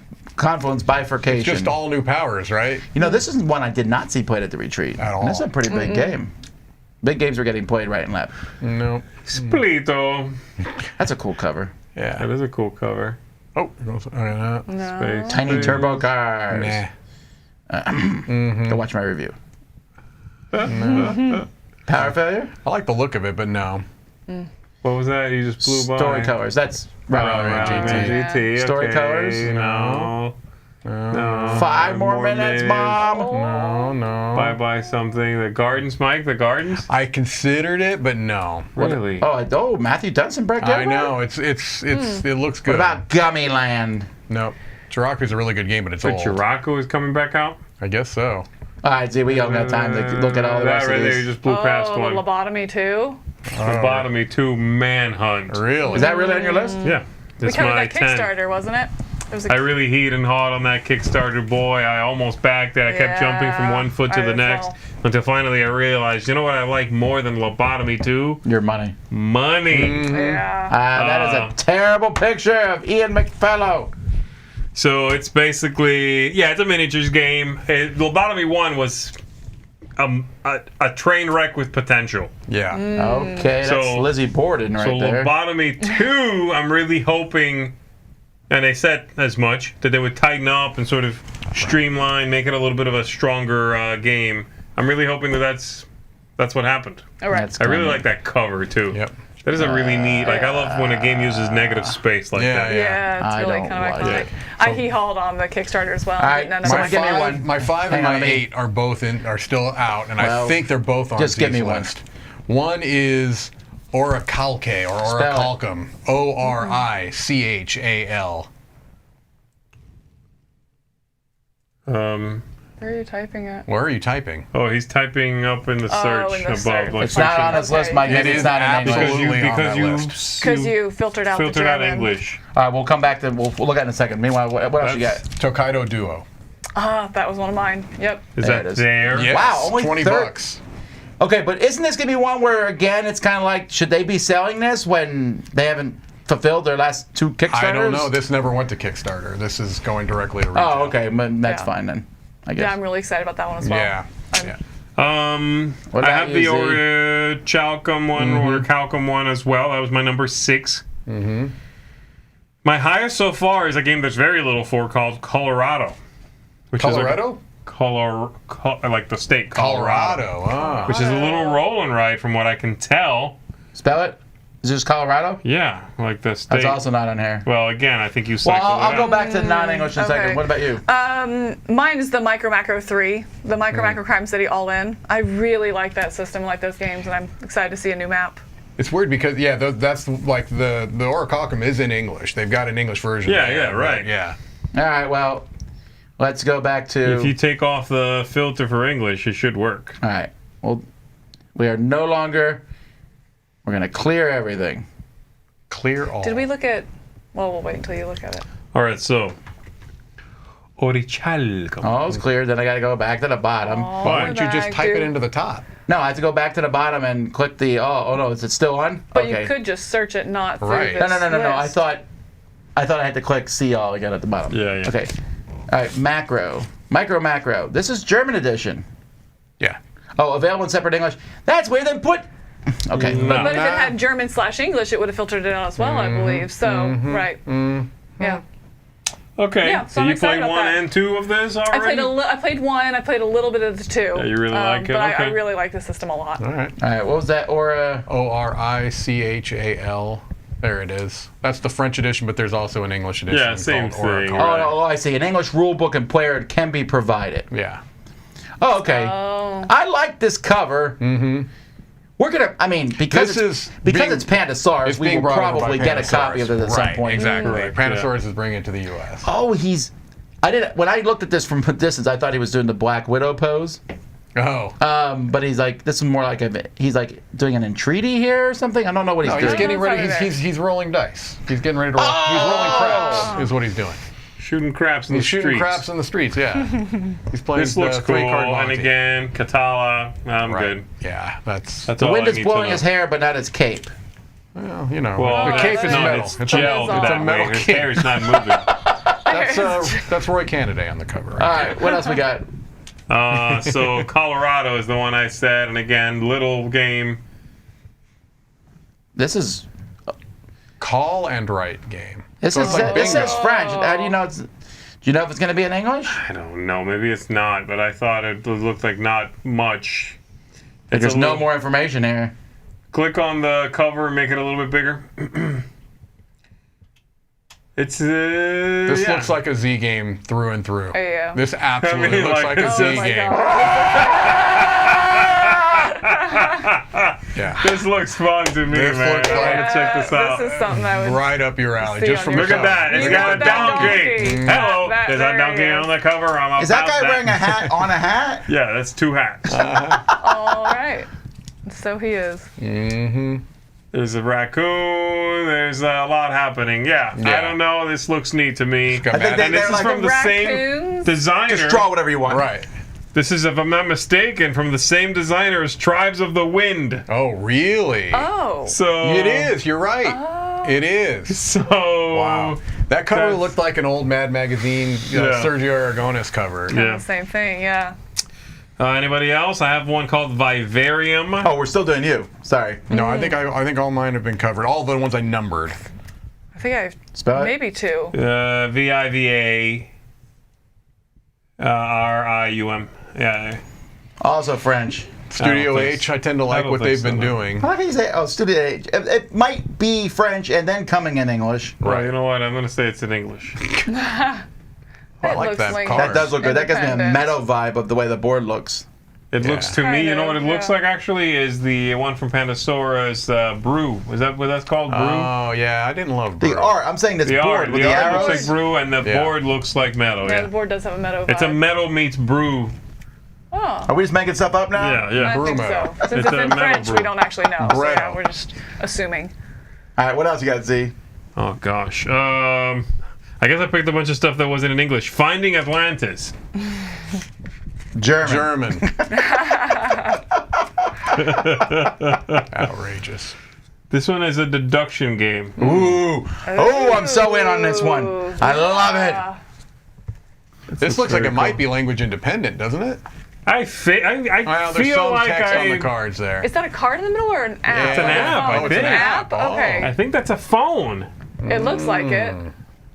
[SPEAKER 4] Bifurcation.
[SPEAKER 3] Just all new powers, right?
[SPEAKER 4] You know, this is one I did not see played at the retreat.
[SPEAKER 3] At all.
[SPEAKER 4] And this is a pretty big game. Big games are getting played right and left.
[SPEAKER 3] No.
[SPEAKER 1] Splito.
[SPEAKER 4] That's a cool cover.
[SPEAKER 3] Yeah.
[SPEAKER 1] That is a cool cover.
[SPEAKER 3] Oh, no.
[SPEAKER 2] No.
[SPEAKER 1] Space.
[SPEAKER 4] Tiny
[SPEAKER 1] Space.
[SPEAKER 4] Turbo Cars.
[SPEAKER 3] Nah.
[SPEAKER 4] Go watch my review. Power Failure?
[SPEAKER 3] I like the look of it, but no.
[SPEAKER 1] What was that? You just blew by.
[SPEAKER 4] Story Colors. That's Rally
[SPEAKER 3] Rally
[SPEAKER 4] GT.
[SPEAKER 3] GT.
[SPEAKER 1] GT.
[SPEAKER 4] Story
[SPEAKER 1] okay.
[SPEAKER 4] colors?
[SPEAKER 1] No. No.
[SPEAKER 4] 5 more minutes, Mom.
[SPEAKER 3] No, no.
[SPEAKER 1] Bye bye something. The Gardens, Mike. The Gardens.
[SPEAKER 3] I considered it, but no.
[SPEAKER 1] Really?
[SPEAKER 4] Oh, Matthew Dunsenberg.
[SPEAKER 3] I know. It looks good.
[SPEAKER 4] What about Gummy Land?
[SPEAKER 3] No. Terracotta's a really good game, but it's
[SPEAKER 1] But
[SPEAKER 3] old.
[SPEAKER 1] Chiraco is coming back out.
[SPEAKER 3] I guess so.
[SPEAKER 4] All right, see, we don't have time to look at all the
[SPEAKER 1] that
[SPEAKER 4] rest
[SPEAKER 1] right
[SPEAKER 4] of
[SPEAKER 1] there. You
[SPEAKER 4] these.
[SPEAKER 1] just blew past
[SPEAKER 2] Oh,
[SPEAKER 1] one.
[SPEAKER 2] Lobotomy 2.
[SPEAKER 1] Lobotomy 2 Manhunt.
[SPEAKER 3] Really?
[SPEAKER 4] Is that really on your list?
[SPEAKER 1] Yeah.
[SPEAKER 2] We
[SPEAKER 1] That's
[SPEAKER 2] covered
[SPEAKER 1] my
[SPEAKER 2] that
[SPEAKER 1] 10.
[SPEAKER 2] Kickstarter, wasn't it?
[SPEAKER 1] I really heat and hawed on that Kickstarter, boy. I almost backed it. I kept jumping from one foot to the next until finally I realized, you know what I like more than Lobotomy 2?
[SPEAKER 4] Your money.
[SPEAKER 1] Money.
[SPEAKER 2] Yeah.
[SPEAKER 4] That is a terrible picture of Ian McFellow.
[SPEAKER 1] So it's basically, it's a miniatures game. Lobotomy 1 was a train wreck with potential.
[SPEAKER 3] Yeah.
[SPEAKER 4] Okay, that's Lizzie Borden right there.
[SPEAKER 1] So Lobotomy 2, I'm really hoping, and they said as much, that they would tighten up and sort of streamline, make it a little bit of a stronger game. I'm really hoping that's what happened.
[SPEAKER 2] All right.
[SPEAKER 1] I really like that cover too.
[SPEAKER 3] Yep.
[SPEAKER 1] That is a really neat. Like I love when a game uses negative space like that.
[SPEAKER 2] Yeah, it's really kind of iconic. I he-hauled on the Kickstarter as well.
[SPEAKER 4] All right,
[SPEAKER 3] my 5 and my 8 are both are still out, and I think they're both on
[SPEAKER 4] just give me
[SPEAKER 3] list. One is Orichalca or Orichalcum, Orichal.
[SPEAKER 2] Where are you typing it?
[SPEAKER 3] Where are you typing?
[SPEAKER 1] Oh, he's typing up in the search above.
[SPEAKER 2] Search.
[SPEAKER 1] Like
[SPEAKER 4] it's not on his list, Mike.
[SPEAKER 3] It
[SPEAKER 4] It's
[SPEAKER 3] is
[SPEAKER 4] not in
[SPEAKER 3] absolutely
[SPEAKER 4] English.
[SPEAKER 3] on that list.
[SPEAKER 2] Because you filtered out the German.
[SPEAKER 1] English.
[SPEAKER 4] All right, we'll come back to. We'll look at it in a second. Meanwhile, what else you got?
[SPEAKER 3] Tokaido Duo.
[SPEAKER 2] That was one of mine. Yep.
[SPEAKER 1] Is
[SPEAKER 4] There
[SPEAKER 1] that
[SPEAKER 4] it is.
[SPEAKER 1] there?
[SPEAKER 3] Yes,
[SPEAKER 4] Wow, only
[SPEAKER 3] $20.
[SPEAKER 4] Okay, but isn't this gonna be one where again it's kind of like, should they be selling this when they haven't fulfilled their last 2 Kickstarters?
[SPEAKER 3] I don't know. This never went to Kickstarter. This is going directly to retail.
[SPEAKER 4] Oh, okay, but that's fine then. I guess.
[SPEAKER 2] Yeah, I'm really excited about that one as well.
[SPEAKER 3] Yeah.
[SPEAKER 4] What
[SPEAKER 1] I
[SPEAKER 4] about
[SPEAKER 1] have the
[SPEAKER 4] you, Z?
[SPEAKER 1] Orichalcum one, Orichalcum one as well. That was my number 6. My highest so far is a game there's very little for called Colorado. Which
[SPEAKER 3] Colorado?
[SPEAKER 1] Is like the state Colorado. Which is a little roll and ride from what I can tell.
[SPEAKER 4] Spell it. Is this Colorado?
[SPEAKER 1] Yeah, like the state.
[SPEAKER 4] That's also not on here.
[SPEAKER 1] Well, again, I think you
[SPEAKER 4] Well,
[SPEAKER 1] cycled
[SPEAKER 4] I'll
[SPEAKER 1] it
[SPEAKER 4] go
[SPEAKER 1] out.
[SPEAKER 4] back to non-English in a second. What about you?
[SPEAKER 2] Mine is the Micro Macro 3, the Micro Macro Crime City All In. I really like that system, like those games, and I'm excited to see a new map.
[SPEAKER 3] It's weird because that's like the Orichalcum is in English. They've got an English version.
[SPEAKER 1] Yeah, right.
[SPEAKER 3] Yeah.
[SPEAKER 4] All right, well, let's go back to.
[SPEAKER 1] If you take off the filter for English, it should work.
[SPEAKER 4] All right. Well, we are no longer. We're gonna clear everything.
[SPEAKER 3] Clear all.
[SPEAKER 2] Did we look at... Well, we'll wait until you look at it.
[SPEAKER 1] All right, so Orichalcum.
[SPEAKER 4] Oh, it's clear. Then I gotta go back to the bottom.
[SPEAKER 3] Why don't you just type it into the top?
[SPEAKER 4] No, I have to go back to the bottom and click the. Oh no, is it still on?
[SPEAKER 2] But
[SPEAKER 4] okay.
[SPEAKER 2] you could just search it not through
[SPEAKER 3] Right.
[SPEAKER 2] this
[SPEAKER 4] No. I
[SPEAKER 2] list.
[SPEAKER 4] thought I had to click see all again at the bottom.
[SPEAKER 1] Yeah.
[SPEAKER 4] Okay. All right. Micro macro. This is German edition.
[SPEAKER 3] Yeah.
[SPEAKER 4] Oh, available in separate English. That's weird. Then put. Okay.
[SPEAKER 2] But if it had German/English, it would have filtered it out as well, I believe. So, right. Yeah.
[SPEAKER 1] Okay,
[SPEAKER 2] Yeah, so
[SPEAKER 1] so
[SPEAKER 2] I'm
[SPEAKER 1] you
[SPEAKER 2] excited
[SPEAKER 1] played
[SPEAKER 2] about
[SPEAKER 1] 1
[SPEAKER 2] that.
[SPEAKER 1] and 2 of this already?
[SPEAKER 2] I played 1. I played a little bit of the 2.
[SPEAKER 1] Yeah, you really like it?
[SPEAKER 2] But I
[SPEAKER 1] Okay.
[SPEAKER 2] really like the system a lot.
[SPEAKER 3] All right.
[SPEAKER 4] All right. What was that?
[SPEAKER 3] Orichal. There it is. That's the French edition, but there's also an English edition.
[SPEAKER 1] Yeah, same
[SPEAKER 3] called
[SPEAKER 1] thing.
[SPEAKER 3] Orichalcum.
[SPEAKER 4] Oh, I see. An English rule book and player can be provided.
[SPEAKER 3] Yeah.
[SPEAKER 4] Oh, okay.
[SPEAKER 2] Oh.
[SPEAKER 4] I like this cover. We're gonna. I mean, because it's Pandasaurus, we
[SPEAKER 3] being
[SPEAKER 4] will
[SPEAKER 3] brought over by
[SPEAKER 4] probably get a copy of it at some point.
[SPEAKER 3] Exactly.
[SPEAKER 1] Correct,
[SPEAKER 3] Pandasaurus is bringing it to the U.S.
[SPEAKER 4] Oh, I didn't. When I looked at this from a distance, I thought he was doing the Black Widow pose.
[SPEAKER 3] Oh.
[SPEAKER 4] But he's like, this is more like he's like doing an entreaty here or something. I don't know what he's
[SPEAKER 3] No,
[SPEAKER 4] doing.
[SPEAKER 3] he's getting ready.
[SPEAKER 2] It's over
[SPEAKER 3] He's rolling dice. He's getting ready to roll. He's rolling craps. Is what he's doing.
[SPEAKER 1] Shooting craps in
[SPEAKER 3] He's
[SPEAKER 1] the
[SPEAKER 3] shooting
[SPEAKER 1] streets.
[SPEAKER 3] craps in the streets. Yeah. He's playing
[SPEAKER 1] This looks
[SPEAKER 3] the
[SPEAKER 1] cool,
[SPEAKER 3] 3-card
[SPEAKER 1] and
[SPEAKER 3] Monty.
[SPEAKER 1] again, Katala. I'm
[SPEAKER 3] Right.
[SPEAKER 1] good.
[SPEAKER 3] Yeah. That's
[SPEAKER 1] That's
[SPEAKER 4] the
[SPEAKER 1] all
[SPEAKER 4] wind
[SPEAKER 1] I
[SPEAKER 4] is
[SPEAKER 1] need
[SPEAKER 4] blowing
[SPEAKER 1] to
[SPEAKER 4] his
[SPEAKER 1] know.
[SPEAKER 4] hair, but not his cape.
[SPEAKER 3] well, you know.
[SPEAKER 1] Well,
[SPEAKER 3] the cape is
[SPEAKER 2] no,
[SPEAKER 3] metal.
[SPEAKER 1] It's
[SPEAKER 3] It's
[SPEAKER 1] gelled
[SPEAKER 2] a
[SPEAKER 1] that
[SPEAKER 3] metal
[SPEAKER 1] way. His
[SPEAKER 3] cape.
[SPEAKER 1] hair's not moving.
[SPEAKER 3] That's Roy Canada on the cover.
[SPEAKER 4] All right. What else we got?
[SPEAKER 1] So Colorado is the one I said, and again, little game.
[SPEAKER 4] This is.
[SPEAKER 3] Call and write game.
[SPEAKER 4] This
[SPEAKER 3] So
[SPEAKER 4] is.
[SPEAKER 3] it's like
[SPEAKER 4] This
[SPEAKER 3] bingo.
[SPEAKER 4] says French. How do you know it's? Do you know if it's going to be in English?
[SPEAKER 1] I don't know. Maybe it's not, but I thought it looked like not much.
[SPEAKER 4] There's
[SPEAKER 1] a
[SPEAKER 4] no
[SPEAKER 1] little-
[SPEAKER 4] more information here.
[SPEAKER 1] Click on the cover and make it a little bit bigger. It's
[SPEAKER 3] This
[SPEAKER 1] yeah.
[SPEAKER 3] looks like a Z game through and through.
[SPEAKER 2] Yeah.
[SPEAKER 3] This absolutely
[SPEAKER 1] I mean,
[SPEAKER 3] looks
[SPEAKER 1] like-
[SPEAKER 3] like a
[SPEAKER 1] Oh
[SPEAKER 3] Z
[SPEAKER 2] my
[SPEAKER 3] game. Yeah.
[SPEAKER 1] This looks fun to me,
[SPEAKER 3] This
[SPEAKER 1] man.
[SPEAKER 3] looks
[SPEAKER 1] I
[SPEAKER 3] like-
[SPEAKER 1] want to check this out.
[SPEAKER 2] This is something I would...
[SPEAKER 3] Right up your alley.
[SPEAKER 2] See
[SPEAKER 3] Just
[SPEAKER 2] on
[SPEAKER 3] from
[SPEAKER 2] your
[SPEAKER 3] the
[SPEAKER 1] Look at that. It's
[SPEAKER 2] You
[SPEAKER 1] got a
[SPEAKER 2] got that
[SPEAKER 1] donkey.
[SPEAKER 2] donkey.
[SPEAKER 1] Hello.
[SPEAKER 2] That-
[SPEAKER 1] There's that
[SPEAKER 2] there
[SPEAKER 1] donkey
[SPEAKER 2] he
[SPEAKER 1] on the cover. I'm
[SPEAKER 4] Is that
[SPEAKER 1] about
[SPEAKER 4] guy wearing a hat on a hat?
[SPEAKER 1] Yeah, that's 2 hats.
[SPEAKER 2] All right. So he is.
[SPEAKER 3] Mm-hmm.
[SPEAKER 1] There's a raccoon. There's a lot happening. Yeah. I don't know. This looks neat to me.
[SPEAKER 4] I think
[SPEAKER 1] And this is
[SPEAKER 4] like
[SPEAKER 1] from the same
[SPEAKER 2] raccoons?
[SPEAKER 1] designer.
[SPEAKER 4] Just draw whatever you want.
[SPEAKER 3] Right.
[SPEAKER 1] This is, if I'm not mistaken, from the same designer as Tribes of the Wind.
[SPEAKER 3] Oh, really?
[SPEAKER 2] Oh.
[SPEAKER 1] So
[SPEAKER 3] It is. You're right. It is.
[SPEAKER 1] So
[SPEAKER 3] Wow. That cover
[SPEAKER 1] That's-
[SPEAKER 3] looked like an old Mad Magazine Sergio Aragonés cover.
[SPEAKER 1] Yeah.
[SPEAKER 2] Same thing, yeah.
[SPEAKER 1] Anybody else? I have one called Vivarium.
[SPEAKER 4] Oh, we're still doing you. Sorry.
[SPEAKER 3] No, I think all mine have been covered. All the ones I numbered.
[SPEAKER 2] I think I
[SPEAKER 4] Spell it.
[SPEAKER 2] maybe 2.
[SPEAKER 1] Vivarium. Yeah.
[SPEAKER 4] Also French.
[SPEAKER 3] Studio
[SPEAKER 1] think
[SPEAKER 3] H, I tend to like
[SPEAKER 1] don't
[SPEAKER 3] what
[SPEAKER 1] think
[SPEAKER 3] they've
[SPEAKER 1] so,
[SPEAKER 3] been
[SPEAKER 1] no.
[SPEAKER 3] doing.
[SPEAKER 4] How can you say? Oh, Studio H. It might be French and then coming in English.
[SPEAKER 1] Well, you know what? I'm going to say it's in English.
[SPEAKER 3] I like
[SPEAKER 2] looks
[SPEAKER 3] that
[SPEAKER 2] like-
[SPEAKER 3] car.
[SPEAKER 4] That does look good. That gives me a
[SPEAKER 2] Independent.
[SPEAKER 4] metal vibe of the way the board looks.
[SPEAKER 1] It looks to me, you know what it
[SPEAKER 2] Kind of,
[SPEAKER 1] looks
[SPEAKER 2] yeah.
[SPEAKER 1] like actually is the one from Pandasaurus, Brew. Is that what that's called? Brew?
[SPEAKER 3] Oh, yeah, I didn't love
[SPEAKER 4] The
[SPEAKER 3] Brew.
[SPEAKER 4] art. I'm saying this
[SPEAKER 1] the
[SPEAKER 4] board
[SPEAKER 1] art.
[SPEAKER 4] with
[SPEAKER 1] The
[SPEAKER 4] the
[SPEAKER 1] art
[SPEAKER 4] arrows.
[SPEAKER 1] looks like Brew, and the
[SPEAKER 3] Yeah.
[SPEAKER 1] board looks like metal.
[SPEAKER 2] Yeah,
[SPEAKER 1] Yeah.
[SPEAKER 2] the board does have a meadow vibe.
[SPEAKER 1] It's a metal meets Brew.
[SPEAKER 2] Oh.
[SPEAKER 4] Are we just making stuff up now?
[SPEAKER 1] Yeah, yeah.
[SPEAKER 2] I
[SPEAKER 3] Brew
[SPEAKER 2] think
[SPEAKER 3] meadow.
[SPEAKER 2] so. Since
[SPEAKER 1] It's
[SPEAKER 2] it's
[SPEAKER 1] a
[SPEAKER 2] in
[SPEAKER 1] metal
[SPEAKER 2] French,
[SPEAKER 1] brew.
[SPEAKER 2] we don't actually know. So yeah,
[SPEAKER 3] Bredo.
[SPEAKER 2] we're just assuming.
[SPEAKER 4] All right. What else you got, Z?
[SPEAKER 1] Oh gosh. I guess I picked a bunch of stuff that wasn't in English. Finding Atlantis.
[SPEAKER 4] German.
[SPEAKER 3] Outrageous.
[SPEAKER 1] This one is a deduction game.
[SPEAKER 4] Ooh. Oh, I'm so in on this one. I love it.
[SPEAKER 3] This looks like
[SPEAKER 1] very
[SPEAKER 3] it might
[SPEAKER 1] cool.
[SPEAKER 3] be language independent, doesn't it?
[SPEAKER 1] I
[SPEAKER 3] Well, there's
[SPEAKER 1] feel
[SPEAKER 3] some
[SPEAKER 1] like
[SPEAKER 3] text on the
[SPEAKER 1] I
[SPEAKER 3] cards there.
[SPEAKER 2] Is that a card in the middle or an app?
[SPEAKER 1] It's an app, I
[SPEAKER 2] Oh, it's an
[SPEAKER 1] think.
[SPEAKER 2] app?
[SPEAKER 3] Oh.
[SPEAKER 2] Okay.
[SPEAKER 1] think that's a phone.
[SPEAKER 2] It looks like it.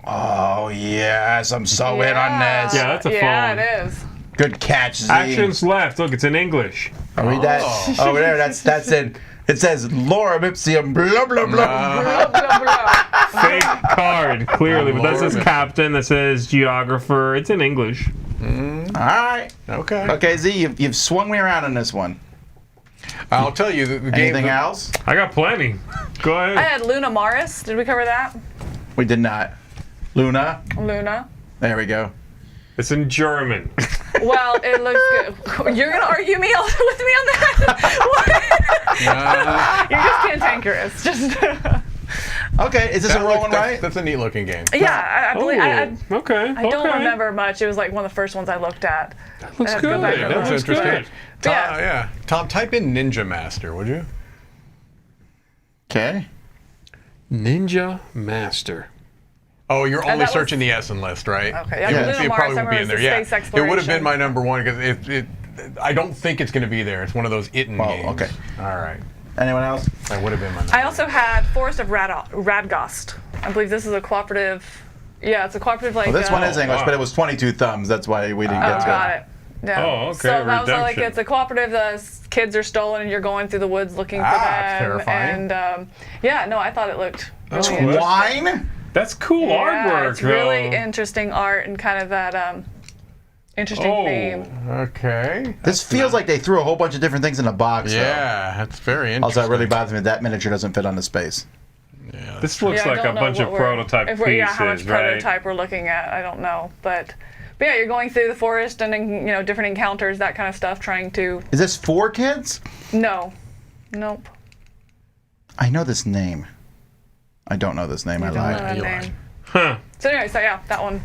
[SPEAKER 4] Oh yes, I'm so in on this.
[SPEAKER 1] Yeah, that's a
[SPEAKER 2] Yeah,
[SPEAKER 1] phone.
[SPEAKER 2] it is.
[SPEAKER 4] Good catch, Z.
[SPEAKER 1] Actions left. Look, it's in English.
[SPEAKER 4] Read that.
[SPEAKER 3] Oh.
[SPEAKER 4] Over there. That's it. It says lorem ipsum blah blah blah.
[SPEAKER 2] Blah, blah, blah.
[SPEAKER 1] Fake card, clearly. But that says
[SPEAKER 3] Lord.
[SPEAKER 1] captain, that says geographer. It's in English.
[SPEAKER 4] All right.
[SPEAKER 3] Okay.
[SPEAKER 4] Okay, Z, you've swung me around on this one.
[SPEAKER 3] I'll tell you, the game.
[SPEAKER 4] Anything else?
[SPEAKER 1] I got plenty. Go
[SPEAKER 2] I
[SPEAKER 1] ahead.
[SPEAKER 2] had Luna Maris. Did we cover that?
[SPEAKER 4] We did not. Luna.
[SPEAKER 2] Luna.
[SPEAKER 4] There we go.
[SPEAKER 1] It's in German.
[SPEAKER 2] Well, it looks good. You're gonna argue me with me on that? What? You're just cantankerous. Just.
[SPEAKER 4] Okay, is this a rolling right?
[SPEAKER 3] That's a neat looking game.
[SPEAKER 2] Yeah, I believe.
[SPEAKER 1] Okay.
[SPEAKER 2] I don't remember much. It was like one of the first ones I looked at.
[SPEAKER 1] Looks
[SPEAKER 2] I have to go
[SPEAKER 1] good.
[SPEAKER 2] back and
[SPEAKER 3] That
[SPEAKER 2] look.
[SPEAKER 3] was
[SPEAKER 1] Looks
[SPEAKER 3] interesting.
[SPEAKER 1] good.
[SPEAKER 3] Tom,
[SPEAKER 2] Yeah.
[SPEAKER 3] yeah. Tom, type in Ninja Master, would you?
[SPEAKER 4] Okay.
[SPEAKER 1] Ninja Master.
[SPEAKER 3] Oh, you're only
[SPEAKER 2] that was-
[SPEAKER 3] searching the Essen list, right?
[SPEAKER 2] Okay, yeah,
[SPEAKER 3] It,
[SPEAKER 2] Luna
[SPEAKER 3] it
[SPEAKER 2] Mars,
[SPEAKER 3] probably
[SPEAKER 2] I
[SPEAKER 3] won't be in
[SPEAKER 2] remember
[SPEAKER 3] there.
[SPEAKER 2] it was
[SPEAKER 3] Yeah,
[SPEAKER 2] the space
[SPEAKER 3] it would have been
[SPEAKER 2] exploration.
[SPEAKER 3] my number one because I don't think it's going to be there. It's one of those Itten
[SPEAKER 4] Oh,
[SPEAKER 3] games.
[SPEAKER 4] okay.
[SPEAKER 3] All right.
[SPEAKER 4] Anyone else?
[SPEAKER 3] That would have been my number.
[SPEAKER 2] I also had Forest of Radgost. I believe this is a cooperative. Yeah, it's a cooperative like.
[SPEAKER 4] Well, this one is
[SPEAKER 1] Oh,
[SPEAKER 4] English,
[SPEAKER 1] wow.
[SPEAKER 4] but it was 22 thumbs. That's why we didn't get to
[SPEAKER 2] Got
[SPEAKER 4] it.
[SPEAKER 2] it. Yeah.
[SPEAKER 1] Oh, okay,
[SPEAKER 2] So that was like
[SPEAKER 1] redemption.
[SPEAKER 2] it's a cooperative. The kids are stolen, and you're going through the woods looking for
[SPEAKER 3] That's
[SPEAKER 2] them.
[SPEAKER 3] terrifying.
[SPEAKER 2] And yeah, no, I thought it looked really
[SPEAKER 1] Oh,
[SPEAKER 2] interesting.
[SPEAKER 4] Wine?
[SPEAKER 1] That's cool
[SPEAKER 2] Yeah,
[SPEAKER 1] artwork,
[SPEAKER 2] it's really
[SPEAKER 1] though.
[SPEAKER 2] interesting art and kind of that interesting
[SPEAKER 1] Oh.
[SPEAKER 2] theme.
[SPEAKER 3] Okay.
[SPEAKER 4] This feels like they threw a whole bunch of different things in a box.
[SPEAKER 3] Yeah, that's very
[SPEAKER 4] Though.
[SPEAKER 3] interesting.
[SPEAKER 4] Also, it really bothers me that miniature doesn't fit on the space.
[SPEAKER 3] Yeah.
[SPEAKER 1] This looks
[SPEAKER 2] Yeah, I
[SPEAKER 1] like a
[SPEAKER 2] don't know
[SPEAKER 1] bunch
[SPEAKER 2] what
[SPEAKER 1] of
[SPEAKER 2] we're-
[SPEAKER 1] prototype
[SPEAKER 2] if
[SPEAKER 1] pieces,
[SPEAKER 2] we're, yeah, how much
[SPEAKER 1] right?
[SPEAKER 2] prototype we're looking at, I don't know, but yeah, you're going through the forest and then different encounters, that kind of stuff, trying to.
[SPEAKER 4] Is this for kids?
[SPEAKER 2] No, nope.
[SPEAKER 4] I know this name. I don't know this name. I
[SPEAKER 2] Don't know
[SPEAKER 4] lied.
[SPEAKER 2] that
[SPEAKER 3] you
[SPEAKER 2] name.
[SPEAKER 3] lied.
[SPEAKER 1] Huh.
[SPEAKER 2] So anyway, so yeah, that one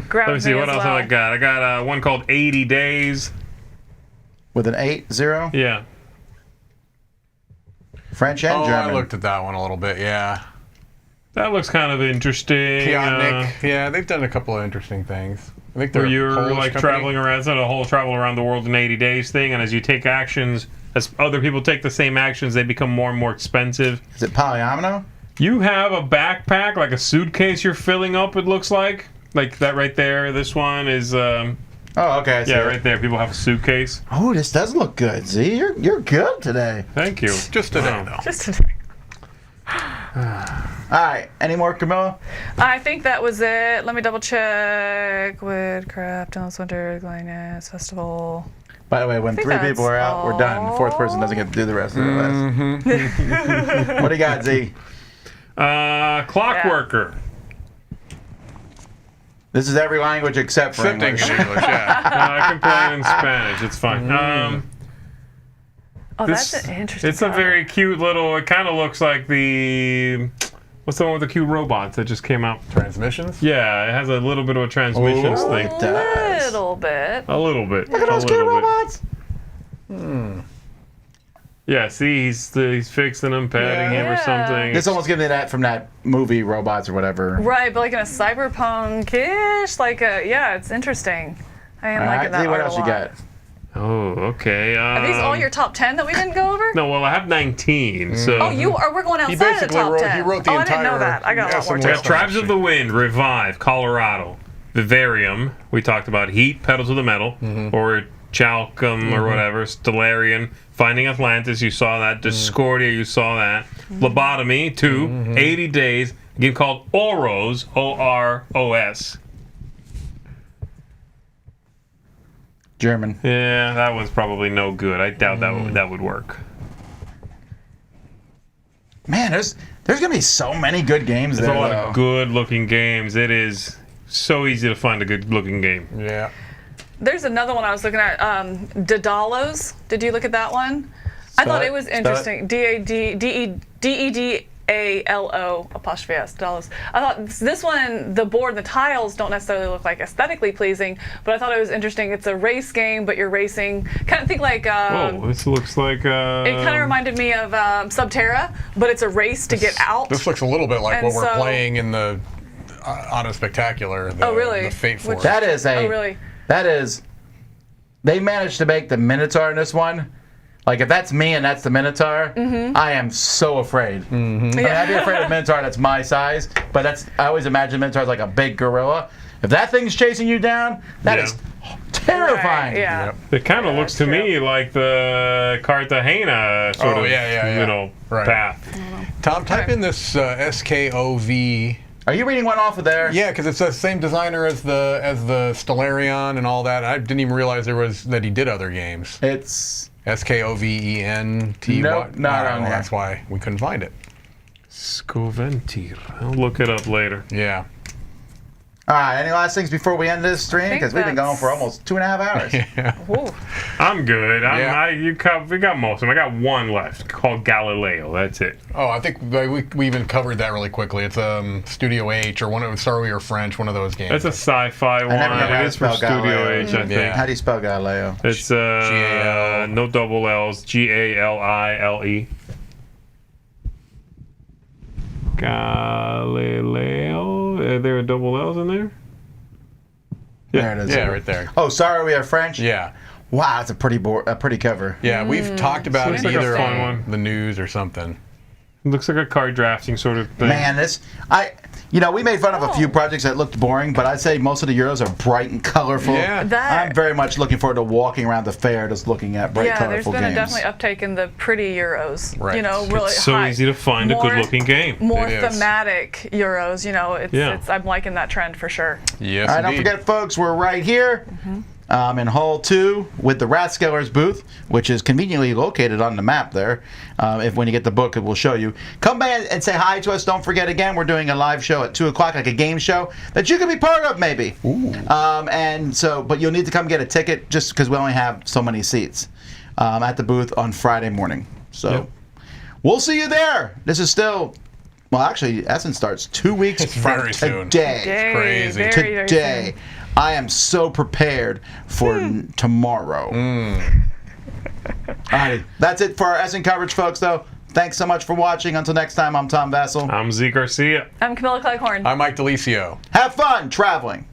[SPEAKER 2] grabbed
[SPEAKER 1] Let me see, what
[SPEAKER 2] as
[SPEAKER 1] else
[SPEAKER 2] well.
[SPEAKER 1] I got? I got one called 80 Days.
[SPEAKER 4] With an 8-0?
[SPEAKER 1] Yeah.
[SPEAKER 4] French and
[SPEAKER 3] Oh,
[SPEAKER 4] German.
[SPEAKER 3] I looked at that one a little bit. Yeah.
[SPEAKER 1] That looks kind of interesting.
[SPEAKER 3] Piotnik. Yeah, they've done a couple of interesting things. I think they're
[SPEAKER 1] Where you're
[SPEAKER 3] Polish
[SPEAKER 1] like
[SPEAKER 3] company.
[SPEAKER 1] traveling around, it's not a whole travel around the world in 80 days thing, and as you take actions, as other people take the same actions, they become more and more expensive.
[SPEAKER 4] Is it polyomino?
[SPEAKER 1] You have a backpack, like a suitcase you're filling up, it looks like. Like that right there. This one is,
[SPEAKER 4] Oh, okay. I see
[SPEAKER 1] yeah,
[SPEAKER 4] it.
[SPEAKER 1] right there. People have a suitcase.
[SPEAKER 4] Oh, this does look good. See, you're good today.
[SPEAKER 1] Thank you.
[SPEAKER 3] Just today,
[SPEAKER 1] Wow.
[SPEAKER 3] though.
[SPEAKER 2] Just today.
[SPEAKER 4] All right. Any more, Camilla?
[SPEAKER 2] I think that was it. Let me double check. Woodcraft, Endless Winter, Glyness, Festival.
[SPEAKER 4] By the way, when
[SPEAKER 2] think
[SPEAKER 4] 3
[SPEAKER 2] that's
[SPEAKER 4] people are out, we're done. The fourth person doesn't get to do the rest of the list. What do you got, Z?
[SPEAKER 1] Clockworker.
[SPEAKER 4] This is every language except for
[SPEAKER 3] Except
[SPEAKER 4] English.
[SPEAKER 3] English, yeah.
[SPEAKER 1] I can play it in Spanish. It's fine.
[SPEAKER 2] Oh, that's an interesting.
[SPEAKER 1] It's a very cute little. It kind of looks like the. What's the one with the cute robots that just came out?
[SPEAKER 3] Transmissions?
[SPEAKER 1] Yeah, it has a little bit of a transmissions thing.
[SPEAKER 2] A little bit.
[SPEAKER 1] A little bit.
[SPEAKER 4] Look at those cute robots.
[SPEAKER 1] Yeah, see, he's fixing them, patting him or something.
[SPEAKER 4] It's almost giving me that from that movie Robots or whatever.
[SPEAKER 2] Right, but like in a cyberpunk-ish, it's interesting. I am liking that
[SPEAKER 4] what
[SPEAKER 2] art
[SPEAKER 4] else
[SPEAKER 2] a lot.
[SPEAKER 4] you got?
[SPEAKER 1] Oh, okay.
[SPEAKER 2] Are these all your top 10 that we didn't go over?
[SPEAKER 1] No, well, I have 19, so...
[SPEAKER 2] Oh, we're going outside of the top 10.
[SPEAKER 3] He wrote the
[SPEAKER 2] I
[SPEAKER 3] entire...
[SPEAKER 2] didn't know that. I got a lot more
[SPEAKER 1] We
[SPEAKER 2] time.
[SPEAKER 1] got Tribes of the Wind, Revive, Colorado, Vivarium, we talked about Heat, Pedal to the Metal, or Chalcum or whatever, Stellarian, Finding Atlantis, you saw that, Discordia, you saw that, Lobotomy, 2, 80 Days, a game called Oros, O-R-O-S.
[SPEAKER 4] German.
[SPEAKER 1] Yeah, that was probably no good. I doubt that would work.
[SPEAKER 4] Man, there's gonna be so many good games
[SPEAKER 1] There's
[SPEAKER 4] there.
[SPEAKER 1] a lot of good-looking games. It is so easy to find a good-looking game.
[SPEAKER 3] Yeah.
[SPEAKER 2] There's another one I was looking at, Daedalus. Did you look at that one? I thought it was interesting. D-E-D-A-L-O apostrophe S, Daedalus. I thought this one, the board and the tiles don't necessarily look like aesthetically pleasing, but I thought it was interesting. It's a race game, but you're racing. Kind of think like...
[SPEAKER 1] Whoa, this looks like...
[SPEAKER 2] it kind of reminded me of Subterra, but it's a race to get out.
[SPEAKER 3] This looks a little bit like
[SPEAKER 2] And
[SPEAKER 3] what we're
[SPEAKER 2] so-
[SPEAKER 3] playing in the Auto Spectacular.
[SPEAKER 2] Oh, really?
[SPEAKER 3] The Fate Force.
[SPEAKER 4] That is
[SPEAKER 2] Oh, really?
[SPEAKER 4] That is. They managed to make the Minotaur in this one. Like, if that's me and that's the Minotaur, I am so afraid. I mean, I'd be afraid of a Minotaur that's my size, but I always imagine Minotaur as like a big gorilla. If that thing's chasing you down, that is terrifying.
[SPEAKER 2] Right, yeah.
[SPEAKER 3] Yep.
[SPEAKER 1] It kind of looks to me like the Cartagena sort of path.
[SPEAKER 3] Tom, type in this SKOV.
[SPEAKER 4] Are you reading one off of there?
[SPEAKER 3] Yeah, because it's the same designer as the Stellarion and all that. I didn't even realize that he did other games.
[SPEAKER 4] It's
[SPEAKER 3] SKOVENT.
[SPEAKER 4] Nope, not on there.
[SPEAKER 3] That's why we couldn't find it.
[SPEAKER 1] Scoventir. I'll look it up later.
[SPEAKER 3] Yeah.
[SPEAKER 4] all right. Any last things before we end this stream?
[SPEAKER 2] think
[SPEAKER 4] Because we've been going for almost 2.5 hours.
[SPEAKER 2] Ooh.
[SPEAKER 1] I'm good.
[SPEAKER 3] Yeah.
[SPEAKER 1] We got most of them. I got one left called Galileo. That's it.
[SPEAKER 3] Oh, I think we even covered that really quickly. It's Studio H or one of Sorry or French, one of those games.
[SPEAKER 1] That's a sci-fi one.
[SPEAKER 4] never know how
[SPEAKER 1] It
[SPEAKER 4] to
[SPEAKER 1] is for
[SPEAKER 4] spell
[SPEAKER 1] Studio
[SPEAKER 4] Galileo.
[SPEAKER 1] H, I think.
[SPEAKER 3] Yeah.
[SPEAKER 4] How do you spell Galileo?
[SPEAKER 1] It's
[SPEAKER 3] G-A-L.
[SPEAKER 1] no double L's. Galile. Galileo. Are there double L's in there?
[SPEAKER 4] There it is.
[SPEAKER 3] Yeah, right there.
[SPEAKER 4] Oh, sorry, we are French.
[SPEAKER 3] Yeah.
[SPEAKER 4] Wow, that's a pretty cover.
[SPEAKER 3] Yeah, we've talked about it
[SPEAKER 1] Looks like a
[SPEAKER 3] either
[SPEAKER 1] fun
[SPEAKER 3] on
[SPEAKER 1] one.
[SPEAKER 3] the news or something.
[SPEAKER 1] It looks like a card drafting sort of thing.
[SPEAKER 4] Man, we made fun of a few projects that looked boring, but I'd say most of the Euros are bright and colorful.
[SPEAKER 3] Yeah.
[SPEAKER 4] I'm very much looking forward to walking around the fair, just looking at bright,
[SPEAKER 2] There's
[SPEAKER 4] colorful
[SPEAKER 2] been
[SPEAKER 4] games.
[SPEAKER 2] a definitely uptake in the pretty Euros.
[SPEAKER 3] Right.
[SPEAKER 2] Really
[SPEAKER 1] It's so
[SPEAKER 2] high.
[SPEAKER 1] easy to find a good-looking game.
[SPEAKER 2] More
[SPEAKER 3] It is.
[SPEAKER 2] thematic Euros. It's I'm liking that trend for sure.
[SPEAKER 3] Yes,
[SPEAKER 4] All right, don't
[SPEAKER 3] indeed.
[SPEAKER 4] forget, folks, we're right here in Hall 2 with the Rathskeller's booth, which is conveniently located on the map there. When you get the book, it will show you. Come by and say hi to us. Don't forget, again, we're doing a live show at 2 o'clock, like a game show, that you can be part of, maybe. But you'll need to come get a ticket just because we only have so many seats at the booth on Friday morning. So we'll see you there. This is still... Well, actually, Essen starts 2 weeks from
[SPEAKER 3] very soon.
[SPEAKER 4] today.
[SPEAKER 3] Crazy.
[SPEAKER 2] Very, very
[SPEAKER 4] Today.
[SPEAKER 2] soon.
[SPEAKER 4] I am so prepared for tomorrow. All right, that's it for our Essen coverage, folks, though. Thanks so much for watching. Until next time, I'm Tom Vassell.
[SPEAKER 1] I'm Z Garcia.
[SPEAKER 2] I'm Camilla Cleghorn.
[SPEAKER 3] I'm Mike DeLisio.
[SPEAKER 4] Have fun traveling.